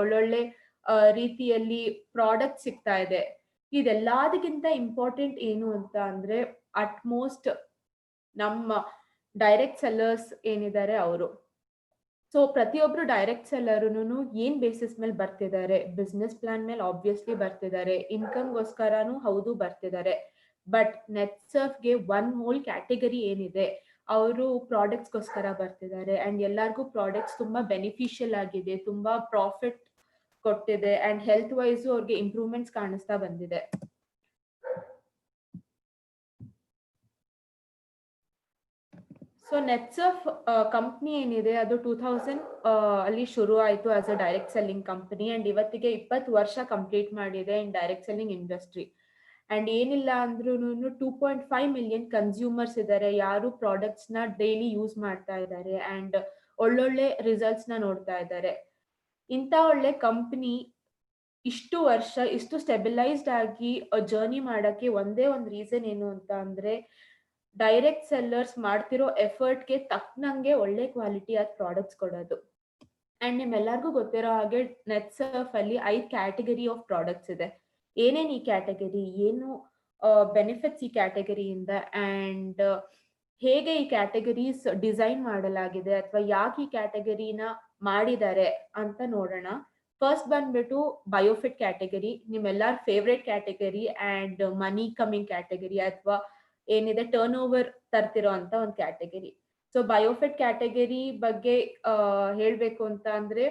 ಒಳ್ಳೊಳ್ಳೆ ರೀತಿಯಲ್ಲಿ ಪ್ರಾಡಕ್ಟ್ ಸಿಗ್ತಾ ಇದೆ. ಇದೆಲ್ಲದಕ್ಕಿಂತ ಇಂಪಾರ್ಟೆಂಟ್ ಏನು ಅಂತ ಅಂದ್ರೆ ಅಟ್‌ಮೋಸ್ಟ್ ನಮ್ಮ ಡೈರೆಕ್ಟ್ ಸೆಲ್ಲರ್ಸ್ ಏನಿದ್ದಾರೆ ಅವರು. ಸೊ ಪ್ರತಿಯೊಬ್ರು ಡೈರೆಕ್ಟ್ ಸೆಲ್ಲರ್‌ನು ಏನ್ ಬೇಸಿಸ್ ಮೇಲೆ ಬರ್ತಿದ್ದಾರೆ, ಬಿಸ್ನೆಸ್ ಪ್ಲಾನ್ ಮೇಲೆ ಆಬ್ವಿಯಸ್ಲಿ ಬರ್ತಿದ್ದಾರೆ, ಇನ್ಕಮ್‌ಗೋಸ್ಕರನೂ ಹೌದು ಬರ್ತಿದ್ದಾರೆ. ಬಟ್ ನೆಟ್ಸರ್ಫ್‌ಗೆ ಒನ್ ಹೋಲ್ ಕ್ಯಾಟಗರಿ ಏನಿದೆ, ಅವರು ಪ್ರಾಡಕ್ಟ್ಸ್‌ಗೋಸ್ಕರ ಬರ್ತಿದ್ದಾರೆ ಅಂಡ್ ಎಲ್ಲರಿಗೂ ಪ್ರಾಡಕ್ಟ್ಸ್ ತುಂಬಾ ಬೆನಿಫಿಷಿಯಲ್ ಆಗಿದೆ, ತುಂಬಾ ಪ್ರಾಫಿಟ್ ಕೊಟ್ಟಿದೆ ಅಂಡ್ ಹೆಲ್ತ್ ವೈಸು ಅವ್ರಿಗೆ ಇಂಪ್ರೂವ್ಮೆಂಟ್ಸ್ ಕಾಣಿಸ್ತಾ ಬಂದಿದೆ. ಸೊ ನೆಟ್ಸರ್ಫ್ ಕಂಪ್ನಿ ಏನಿದೆ ಅದು 2000 ಅಲ್ಲಿ ಶುರು ಆಯಿತು as a direct selling company and ಇವತ್ತಿಗೆ 20 ವರ್ಷ ಕಂಪ್ಲೀಟ್ ಮಾಡಿದೆ in direct selling industry. And ಏನಿಲ್ಲ ಅಂದ್ರೂ 2.5 ಮಿಲಿಯನ್ ಕನ್ಸ್ಯೂಮರ್ಸ್ ಇದ್ದಾರೆ, ಯಾರು ಪ್ರಾಡಕ್ಟ್ಸ್ ನ ಡೈಲಿ ಯೂಸ್ ಮಾಡ್ತಾ ಇದ್ದಾರೆ ಅಂಡ್ ಒಳ್ಳೊಳ್ಳೆ ರಿಸಲ್ಟ್ಸ್ ನ ನೋಡ್ತಾ ಇದ್ದಾರೆ. ಇಂಥ ಒಳ್ಳೆ ಕಂಪನಿ ಇಷ್ಟು ವರ್ಷ ಇಷ್ಟು ಸ್ಟೆಬಿಲೈಸ್ಡ್ ಆಗಿ ಜರ್ನಿ ಮಾಡಕ್ಕೆ ಒಂದೇ ಒಂದು ರೀಸನ್ ಏನು ಅಂತ ಅಂದ್ರೆ ಡೈರೆಕ್ಟ್ ಸೆಲ್ಲರ್ಸ್ ಮಾಡ್ತಿರೋ ಎಫರ್ಟ್ಗೆ ತಕ್ಕನಂಗೆ ಒಳ್ಳೆ ಕ್ವಾಲಿಟಿ ಆದ ಪ್ರಾಡಕ್ಟ್ಸ್ ಕೊಡೋದು. ಅಂಡ್ ನಿಮ್ಮೆಲ್ಲರಿಗೂ ಗೊತ್ತಿರೋ ಹಾಗೆ ನೆಟ್ಸರ್ಫ್ ಅಲ್ಲಿ 5 ಕ್ಯಾಟಗರಿ ಆಫ್ ಪ್ರಾಡಕ್ಟ್ಸ್ ಇದೆ. ಏನೇನ್ ಈ ಕ್ಯಾಟಗರಿ, ಏನು ಬೆನಿಫಿಟ್ಸ್ ಈ ಕ್ಯಾಟಗರಿಯಿಂದ ಅಂಡ್ ಹೇಗೆ ಈ ಕ್ಯಾಟಗರೀಸ್ ಡಿಸೈನ್ ಮಾಡಲಾಗಿದೆ ಅಥವಾ ಯಾಕೆ ಈ ಕ್ಯಾಟಗರಿನ ಮಾಡಿದ್ದಾರೆ ಅಂತ ನೋಡೋಣ. ಫಸ್ಟ್ ಬಂದ್ಬಿಟ್ಟು ಬಯೋಫಿಟ್ ಕ್ಯಾಟಗರಿ, ನಿಮ್ಮೆಲ್ಲರ favourite category and money coming category ಅಥವಾ ಏನಿದೆ ಟರ್ನ್ ಓವರ್ ತರ್ತಿರೋ ಅಂತ ಒಂದು ಕ್ಯಾಟಗರಿ. ಸೊ ಬಯೋಫಿಟ್ ಕ್ಯಾಟಗರಿ ಬಗ್ಗೆ ಹೇಳ್ಬೇಕು ಅಂತ ಅಂದ್ರೆ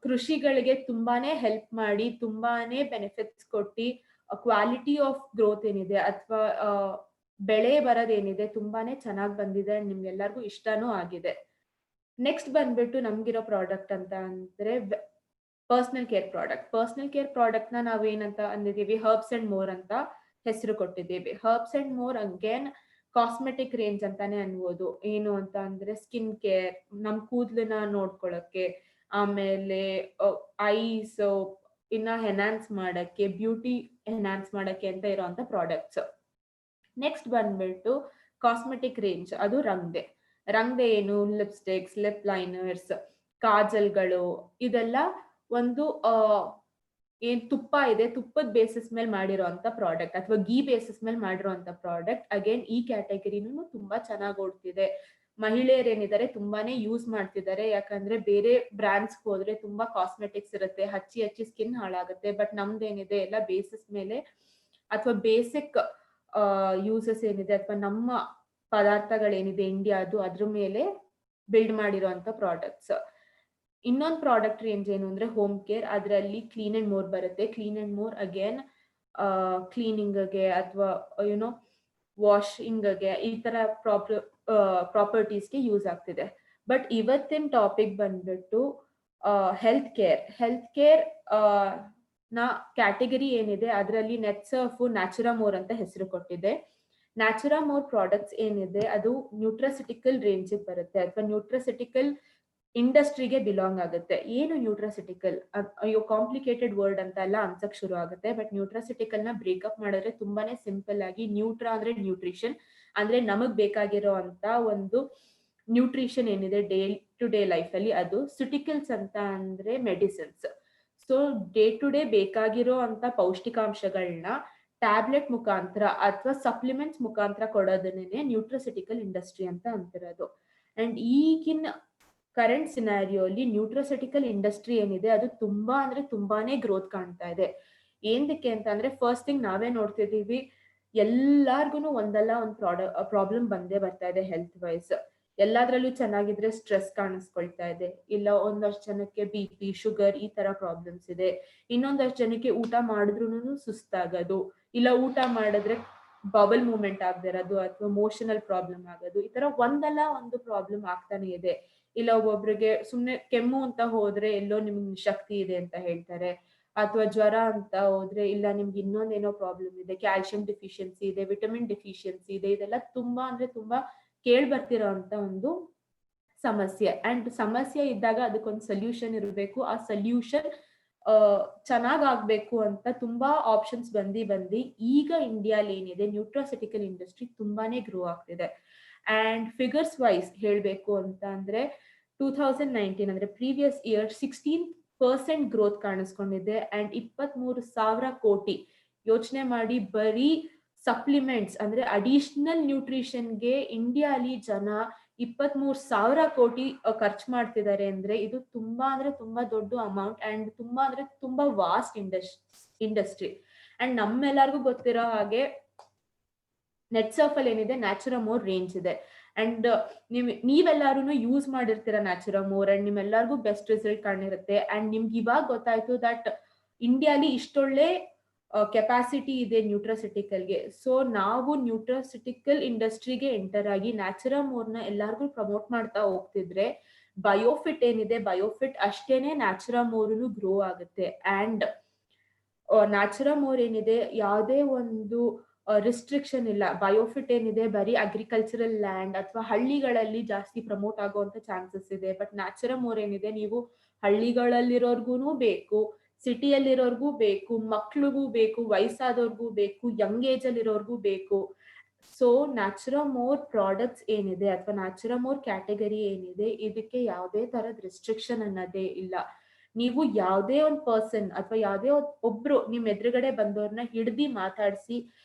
ಕೃಷಿಗಳಿಗೆ ತುಂಬಾನೇ ಹೆಲ್ಪ್ ಮಾಡಿ, ತುಂಬಾನೇ ಬೆನಿಫಿಟ್ಸ್ ಕೊಟ್ಟು ಕ್ವಾಲಿಟಿ ಆಫ್ ಗ್ರೋತ್ ಏನಿದೆ ಅಥವಾ ಬೆಳೆ ಬರೋದೇನಿದೆ ತುಂಬಾನೇ ಚೆನ್ನಾಗಿ ಬಂದಿದೆ, ನಿಮ್ಗೆಲ್ಲರಿಗೂ ಇಷ್ಟನೂ ಆಗಿದೆ. ನೆಕ್ಸ್ಟ್ ಬಂದ್ಬಿಟ್ಟು ನಮ್ಗಿರೋ ಪ್ರಾಡಕ್ಟ್ ಅಂತ ಅಂದ್ರೆ personal care product. Personal care product ನ ನಾವೇನಂತ ಅಂದಿದೀವಿ, ಹರ್ಬ್ಸ್ ಅಂಡ್ ಮೋರ್ ಅಂತ ಹೆಸರು ಕೊಟ್ಟಿದ್ದೀವಿ. Herbs and more again cosmetic range ಅಂತಾನೆ ಅನ್ಬೋದು. ಏನು ಅಂತ ಅಂದ್ರೆ ಸ್ಕಿನ್ ಕೇರ್, ನಮ್ ಕೂದಲನ್ನ ನೋಡ್ಕೊಳಕ್ಕೆ, ಆಮೇಲೆ ಐಸ್ ಇನ್ನ ಎನ್ಹಾನ್ಸ್ ಮಾಡಕ್ಕೆ, ಬ್ಯೂಟಿ ಎನ್ಹಾನ್ಸ್ ಮಾಡಕ್ಕೆ ಅಂತ ಇರೋಂಥ ಪ್ರಾಡಕ್ಟ್ಸ್. ನೆಕ್ಸ್ಟ್ ಬಂದ್ಬಿಟ್ಟು ಕಾಸ್ಮೆಟಿಕ್ ರೇಂಜ್, ಅದು ರಂಗ್ದೆ. ರಂಗ್ದೆ ಏನು, ಲಿಪ್ಸ್ಟಿಕ್ಸ್, ಲಿಪ್ ಲೈನರ್ಸ್, ಕಾಜಲ್ಗಳು, ಇದೆಲ್ಲ ಒಂದು ಏನ್ ತುಪ್ಪ ಇದೆ, ತುಪ್ಪದ ಬೇಸಿಸ್ ಮೇಲೆ ಮಾಡಿರೋಂಥ ಪ್ರಾಡಕ್ಟ್ ಅಥವಾ ಗೀ ಬೇಸಿಸ್ ಮೇಲೆ ಮಾಡಿರೋಂಥ ಪ್ರಾಡಕ್ಟ್. ಅಗೇನ್ ಈ ಕ್ಯಾಟಗರಿನೂ ತುಂಬಾ ಚೆನ್ನಾಗಿ ಓಡ್ತಿದೆ. ಮಹಿಳೆಯರು ಏನಿದ್ದಾರೆ ತುಂಬಾನೇ ಯೂಸ್ ಮಾಡ್ತಿದ್ದಾರೆ, ಯಾಕಂದ್ರೆ ಬೇರೆ ಬ್ರಾಂಡ್ಸ್ ಹೋದ್ರೆ ತುಂಬಾ ಕಾಸ್ಮೆಟಿಕ್ಸ್ ಇರುತ್ತೆ, ಹಚ್ಚಿ ಹಚ್ಚಿ ಸ್ಕಿನ್ ಹಾಳಾಗುತ್ತೆ. ಬಟ್ ನಮ್ದೇನಿದೆ ಎಲ್ಲ ಬೇಸಿಸ್ ಮೇಲೆ ಅಥವಾ ಬೇಸಿಕ್ ಯೂಸಸ್ ಏನಿದೆ ಅಥವಾ ನಮ್ಮ ಪದಾರ್ಥಗಳೇನಿದೆ ಇಂಡಿಯಾದು ಅದ್ರ ಮೇಲೆ ಬಿಲ್ಡ್ ಮಾಡಿರೋಂಥ ಪ್ರಾಡಕ್ಟ್ಸ್. ಇನ್ನೊಂದು ಪ್ರಾಡಕ್ಟ್ ರೇಂಜ್ ಏನು ಅಂದ್ರೆ ಹೋಮ್ ಕೇರ್, ಅದರಲ್ಲಿ ಕ್ಲೀನ್ ಅಂಡ್ ಮೋರ್ ಬರುತ್ತೆ. ಕ್ಲೀನ್ ಅಂಡ್ ಮೋರ್ ಅಗೇನ್ ಕ್ಲೀನಿಂಗ್ಗೆ ಅಥವಾ ಯುನೋ ವಾಷಿಂಗ್ಗೆ ಈ ತರ ಪ್ರಾಪರ್ಟೀಸ್ಗೆ ಯೂಸ್ ಆಗ್ತಿದೆ. ಬಟ್ ಇವತ್ತಿನ ಟಾಪಿಕ್ ಬಂದ್ಬಿಟ್ಟು ಹೆಲ್ತ್ ಕೇರ್. ಹೆಲ್ತ್ ಕೇರ್ ನ ಕ್ಯಾಟಗರಿ ಏನಿದೆ ಅದರಲ್ಲಿ ನೆಟ್ಸರ್ಫ್ ನ್ಯಾಚುರಾಮೋರ್ ಅಂತ ಹೆಸರು ಕೊಟ್ಟಿದೆ. ನ್ಯಾಚುರಾಮೋರ್ ಪ್ರಾಡಕ್ಟ್ಸ್ ಏನಿದೆ ಅದು ನ್ಯೂಟ್ರಾಸಿಟಿಕಲ್ ರೇಂಜ್ ಬರುತ್ತೆ ಅಥವಾ ನ್ಯೂಟ್ರಾಸಿಟಿಕಲ್ ಇಂಡಸ್ಟ್ರಿಗೆ ಬಿಲಾಂಗ್ ಆಗುತ್ತೆ. ಏನು ನ್ಯೂಟ್ರಾಸಿಟಿಕಲ್, ಅಯ್ಯೋ ಕಾಂಪ್ಲಿಕೇಟೆಡ್ ವರ್ಡ್ ಅಂತ ಎಲ್ಲ ಅನ್ಸಕ್ ಶುರು ಆಗುತ್ತೆ. ಬಟ್ ನ್ಯೂಟ್ರಾಸಿಟಿಕಲ್ ನ ಬ್ರೇಕಪ್ ಮಾಡಿದ್ರೆ ತುಂಬಾನೇ ಸಿಂಪಲ್ ಆಗಿ, ನ್ಯೂಟ್ರಾ ಅಂದ್ರೆ ನ್ಯೂಟ್ರಿಷನ್, ಅಂದ್ರೆ ನಮಗ್ ಬೇಕಾಗಿರೋ ಅಂತ ಒಂದು ನ್ಯೂಟ್ರಿಷನ್ ಏನಿದೆ ಡೇ ಟು ಡೇ ಲೈಫ್ ಅಲ್ಲಿ ಅದು. ಸಿಟಿಕಲ್ಸ್ ಅಂತ ಅಂದ್ರೆ medicines. So day to day ಬೇಕಾಗಿರೋ ಅಂತ ಪೌಷ್ಟಿಕಾಂಶಗಳನ್ನ ಟ್ಯಾಬ್ಲೆಟ್ ಮುಖಾಂತರ ಅಥವಾ ಸಪ್ಲಿಮೆಂಟ್ಸ್ ಮುಖಾಂತರ ಕೊಡೋದನ್ನೇ ನ್ಯೂಟ್ರಾಸಿಟಿಕಲ್ ಇಂಡಸ್ಟ್ರಿ ಅಂತ ಅಂತಿರೋದು. ಅಂಡ್ ಈಗಿನ ಕರೆಂಟ್ ಸಿನಾರಿಯೋಲಿ ನ್ಯೂಟ್ರಾಸಿಟಿಕಲ್ ಇಂಡಸ್ಟ್ರಿ ಏನಿದೆ ಅದು ತುಂಬಾ ಅಂದ್ರೆ ತುಂಬಾನೇ ಗ್ರೋತ್ ಕಾಣ್ತಾ ಇದೆ. ಏನಕ್ಕೆ ಅಂತ ಅಂದ್ರೆ ಫಸ್ಟ್ ಥಿಂಗ್ ನಾವೇ ನೋಡ್ತಿದೀವಿ, ಎಲ್ಲಾರ್ಗು ಒಂದಲ್ಲ ಒಂದು ಪ್ರಾಬ್ಲಮ್ ಬಂದೇ ಬರ್ತಾ ಇದೆ ಹೆಲ್ತ್ ವೈಸ್. ಎಲ್ಲಾದ್ರಲ್ಲೂ ಚೆನ್ನಾಗಿದ್ರೆ ಸ್ಟ್ರೆಸ್ ಕಾಣಿಸ್ಕೊಳ್ತಾ ಇದೆ, ಇಲ್ಲ ಒಂದಷ್ಟು ಜನಕ್ಕೆ BP, ಶುಗರ್ ಈ ತರ ಪ್ರಾಬ್ಲಮ್ಸ್ ಇದೆ. ಇನ್ನೊಂದಷ್ಟು ಜನಕ್ಕೆ ಊಟ ಮಾಡಿದ್ರು ಸುಸ್ತಾಗೋದು, ಇಲ್ಲ ಊಟ ಮಾಡಿದ್ರೆ ಬಬಲ್ ಮೂವ್ಮೆಂಟ್ ಆಗದಿರೋದು ಅಥವಾ ಮೋಷನಲ್ ಪ್ರಾಬ್ಲಮ್ ಆಗೋದು, ಈ ತರ ಒಂದಲ್ಲ ಒಂದು ಪ್ರಾಬ್ಲಮ್ ಆಗ್ತಾನೆ ಇದೆ. ಇಲ್ಲ ಒಬ್ಬೊಬ್ರಿಗೆ ಸುಮ್ನೆ ಕೆಮ್ಮು ಅಂತ ಹೋದ್ರೆ ಎಲ್ಲೋ ನಿಮ್ಗೆ ಶಕ್ತಿ ಇದೆ ಅಂತ ಹೇಳ್ತಾರೆ, ಅಥವಾ ಜ್ವರ ಅಂತ ಹೋದ್ರೆ ಇಲ್ಲ ನಿಮ್ಗೆ ಇನ್ನೊಂದೇನೋ ಪ್ರಾಬ್ಲಮ್ ಇದೆ, ಕ್ಯಾಲ್ಸಿಯಂ ಡಿಫಿಷಿಯನ್ಸಿ ಇದೆ, ವಿಟಮಿನ್ ಡಿಫಿಷಿಯನ್ಸಿ ಇದೆ. ಇದೆಲ್ಲ ತುಂಬಾ ಅಂದ್ರೆ ತುಂಬಾ ಕೇಳ್ ಬರ್ತಿರೋ ಅಂತ ಒಂದು ಸಮಸ್ಯೆ. ಅಂಡ್ ಸಮಸ್ಯೆ ಇದ್ದಾಗ ಅದಕ್ಕೊಂದು ಸೊಲ್ಯೂಷನ್ ಇರಬೇಕು. ಆ ಸೊಲ್ಯೂಷನ್ ಚೆನ್ನಾಗಾಗ್ಬೇಕು ಅಂತ ತುಂಬಾ ಆಪ್ಷನ್ಸ್ ಬಂದಿ ಈಗ ಇಂಡಿಯಾಲಿ ಏನಿದೆ ನ್ಯೂಟ್ರಾಸಿಟಿಕಲ್ ಇಂಡಸ್ಟ್ರಿ ತುಂಬಾನೇ ಗ್ರೋ ಆಗ್ತಿದೆ. ಅಂಡ್ ಫಿಗರ್ಸ್ ವೈಸ್ ಹೇಳ್ಬೇಕು ಅಂತ ಅಂದ್ರೆ 2019 ಅಂದ್ರೆ ಪ್ರೀವಿಯಸ್ ಇಯರ್ 16 ಗ್ರೋತ್ ಕಾಣಿಸ್ಕೊಂಡಿದೆ. ಅಂಡ್ 23,000 ಕೋಟಿ ಯೋಚನೆ ಮಾಡಿ, ಬರೀ ಸಪ್ಲಿಮೆಂಟ್ಸ್ ಅಂದ್ರೆ ಅಡಿಷನಲ್ ನ್ಯೂಟ್ರಿಷನ್ಗೆ ಇಂಡಿಯಾಲಿ ಜನ 23,000 ಕೋಟಿ ಖರ್ಚು ಮಾಡ್ತಿದ್ದಾರೆ ಅಂದ್ರೆ ಇದು ತುಂಬಾ ಅಂದ್ರೆ ತುಂಬಾ ದೊಡ್ಡ ಅಮೌಂಟ್ ಅಂಡ್ ತುಂಬಾ ಅಂದ್ರೆ ತುಂಬಾ ವಾಸ್ಟ್ ಇಂಡಸ್ಟ್ರಿ. ಅಂಡ್ ನಮ್ಮೆಲ್ಲರಿಗೂ ಗೊತ್ತಿರೋ ಹಾಗೆ ನೆಟ್ಸರ್ಫ್ ಅಲ್ಲಿ ಏನಿದೆ ನ್ಯಾಚುರಮೋರ್ ರೇಂಜ್ ಇದೆ. ಅಂಡ್ ನೀವೆಲ್ಲಾರು ಯೂಸ್ ಮಾಡಿರ್ತೀರ ನ್ಯಾಚುರಮೋರ್ ಅಂಡ್ ನಿಮ್ಮೆಲ್ಲರಿಗೂ ಬೆಸ್ಟ್ ರಿಸಲ್ಟ್ ಕಾಣಿರುತ್ತೆ. ಅಂಡ್ ನಿಮ್ಗೆ ಇವಾಗ ಗೊತ್ತಾಯ್ತು ದಟ್ ಇಂಡಿಯಾಲಿ ಇಷ್ಟೊಳ್ಳೆ ಕೆಪಾಸಿಟಿ ಇದೆ ನ್ಯೂಟ್ರಾಸಿಟಿಕಲ್ಗೆ. ಸೊ ನಾವು ನ್ಯೂಟ್ರಾಸಿಟಿಕಲ್ ಇಂಡಸ್ಟ್ರಿಗೆ ಎಂಟರ್ ಆಗಿ ನ್ಯಾಚುರಮೋರ್ನ ಎಲ್ಲಾರ್ಗೂ ಪ್ರಮೋಟ್ ಮಾಡ್ತಾ ಹೋಗ್ತಿದ್ರೆ ಬಯೋಫಿಟ್ ಏನಿದೆ, ಬಯೋಫಿಟ್ ಅಷ್ಟೇನೆ ನ್ಯಾಚುರಮೋರ್ನು ಗ್ರೋ ಆಗುತ್ತೆ. ಅಂಡ್ ನ್ಯಾಚುರಮೋರ್ ಏನಿದೆ ಯಾವುದೇ ಒಂದು ರಿಸ್ಟ್ರಿಕ್ಷನ್ ಇಲ್ಲ. ಬಯೋಫಿಟ್ ಏನಿದೆ ಬರೀ ಅಗ್ರಿಕಲ್ಚರಲ್ ಲ್ಯಾಂಡ್ ಅಥವಾ ಹಳ್ಳಿಗಳಲ್ಲಿ ಜಾಸ್ತಿ ಪ್ರಮೋಟ್ ಆಗುವಂತ ಚಾನ್ಸಸ್ ಇದೆ. ಬಟ್ ನ್ಯಾಚುರಮೋರ್ ಏನಿದೆ ನೀವು ಹಳ್ಳಿಗಳಲ್ಲಿರೋರ್ಗು ಬೇಕು, ಸಿಟಿಯಲ್ಲಿರೋರ್ಗೂ ಬೇಕು, ಮಕ್ಳಿಗೂ ಬೇಕು, ವಯಸ್ಸಾದವ್ರಿಗೂ ಬೇಕು, ಯಂಗ್ ಏಜ್ ಅಲ್ಲಿರೋರ್ಗೂ ಬೇಕು. ಸೊ ನ್ಯಾಚುರಮೋರ್ ಪ್ರಾಡಕ್ಟ್ಸ್ ಏನಿದೆ ಅಥವಾ ನ್ಯಾಚುರಮೋರ್ ಕ್ಯಾಟಗರಿ ಏನಿದೆ ಇದಕ್ಕೆ ಯಾವುದೇ ತರದ ರಿಸ್ಟ್ರಿಕ್ಷನ್ ಅನ್ನೋದೇ ಇಲ್ಲ. ನೀವು ಯಾವುದೇ ಒಂದು ಪರ್ಸನ್ ಅಥವಾ ಯಾವುದೇ ಒಬ್ರು ನಿಮ್ ಎದುರುಗಡೆ ಬಂದವ್ರನ್ನ ಹಿಡ್ದಿ ಮಾತಾಡಿಸಿ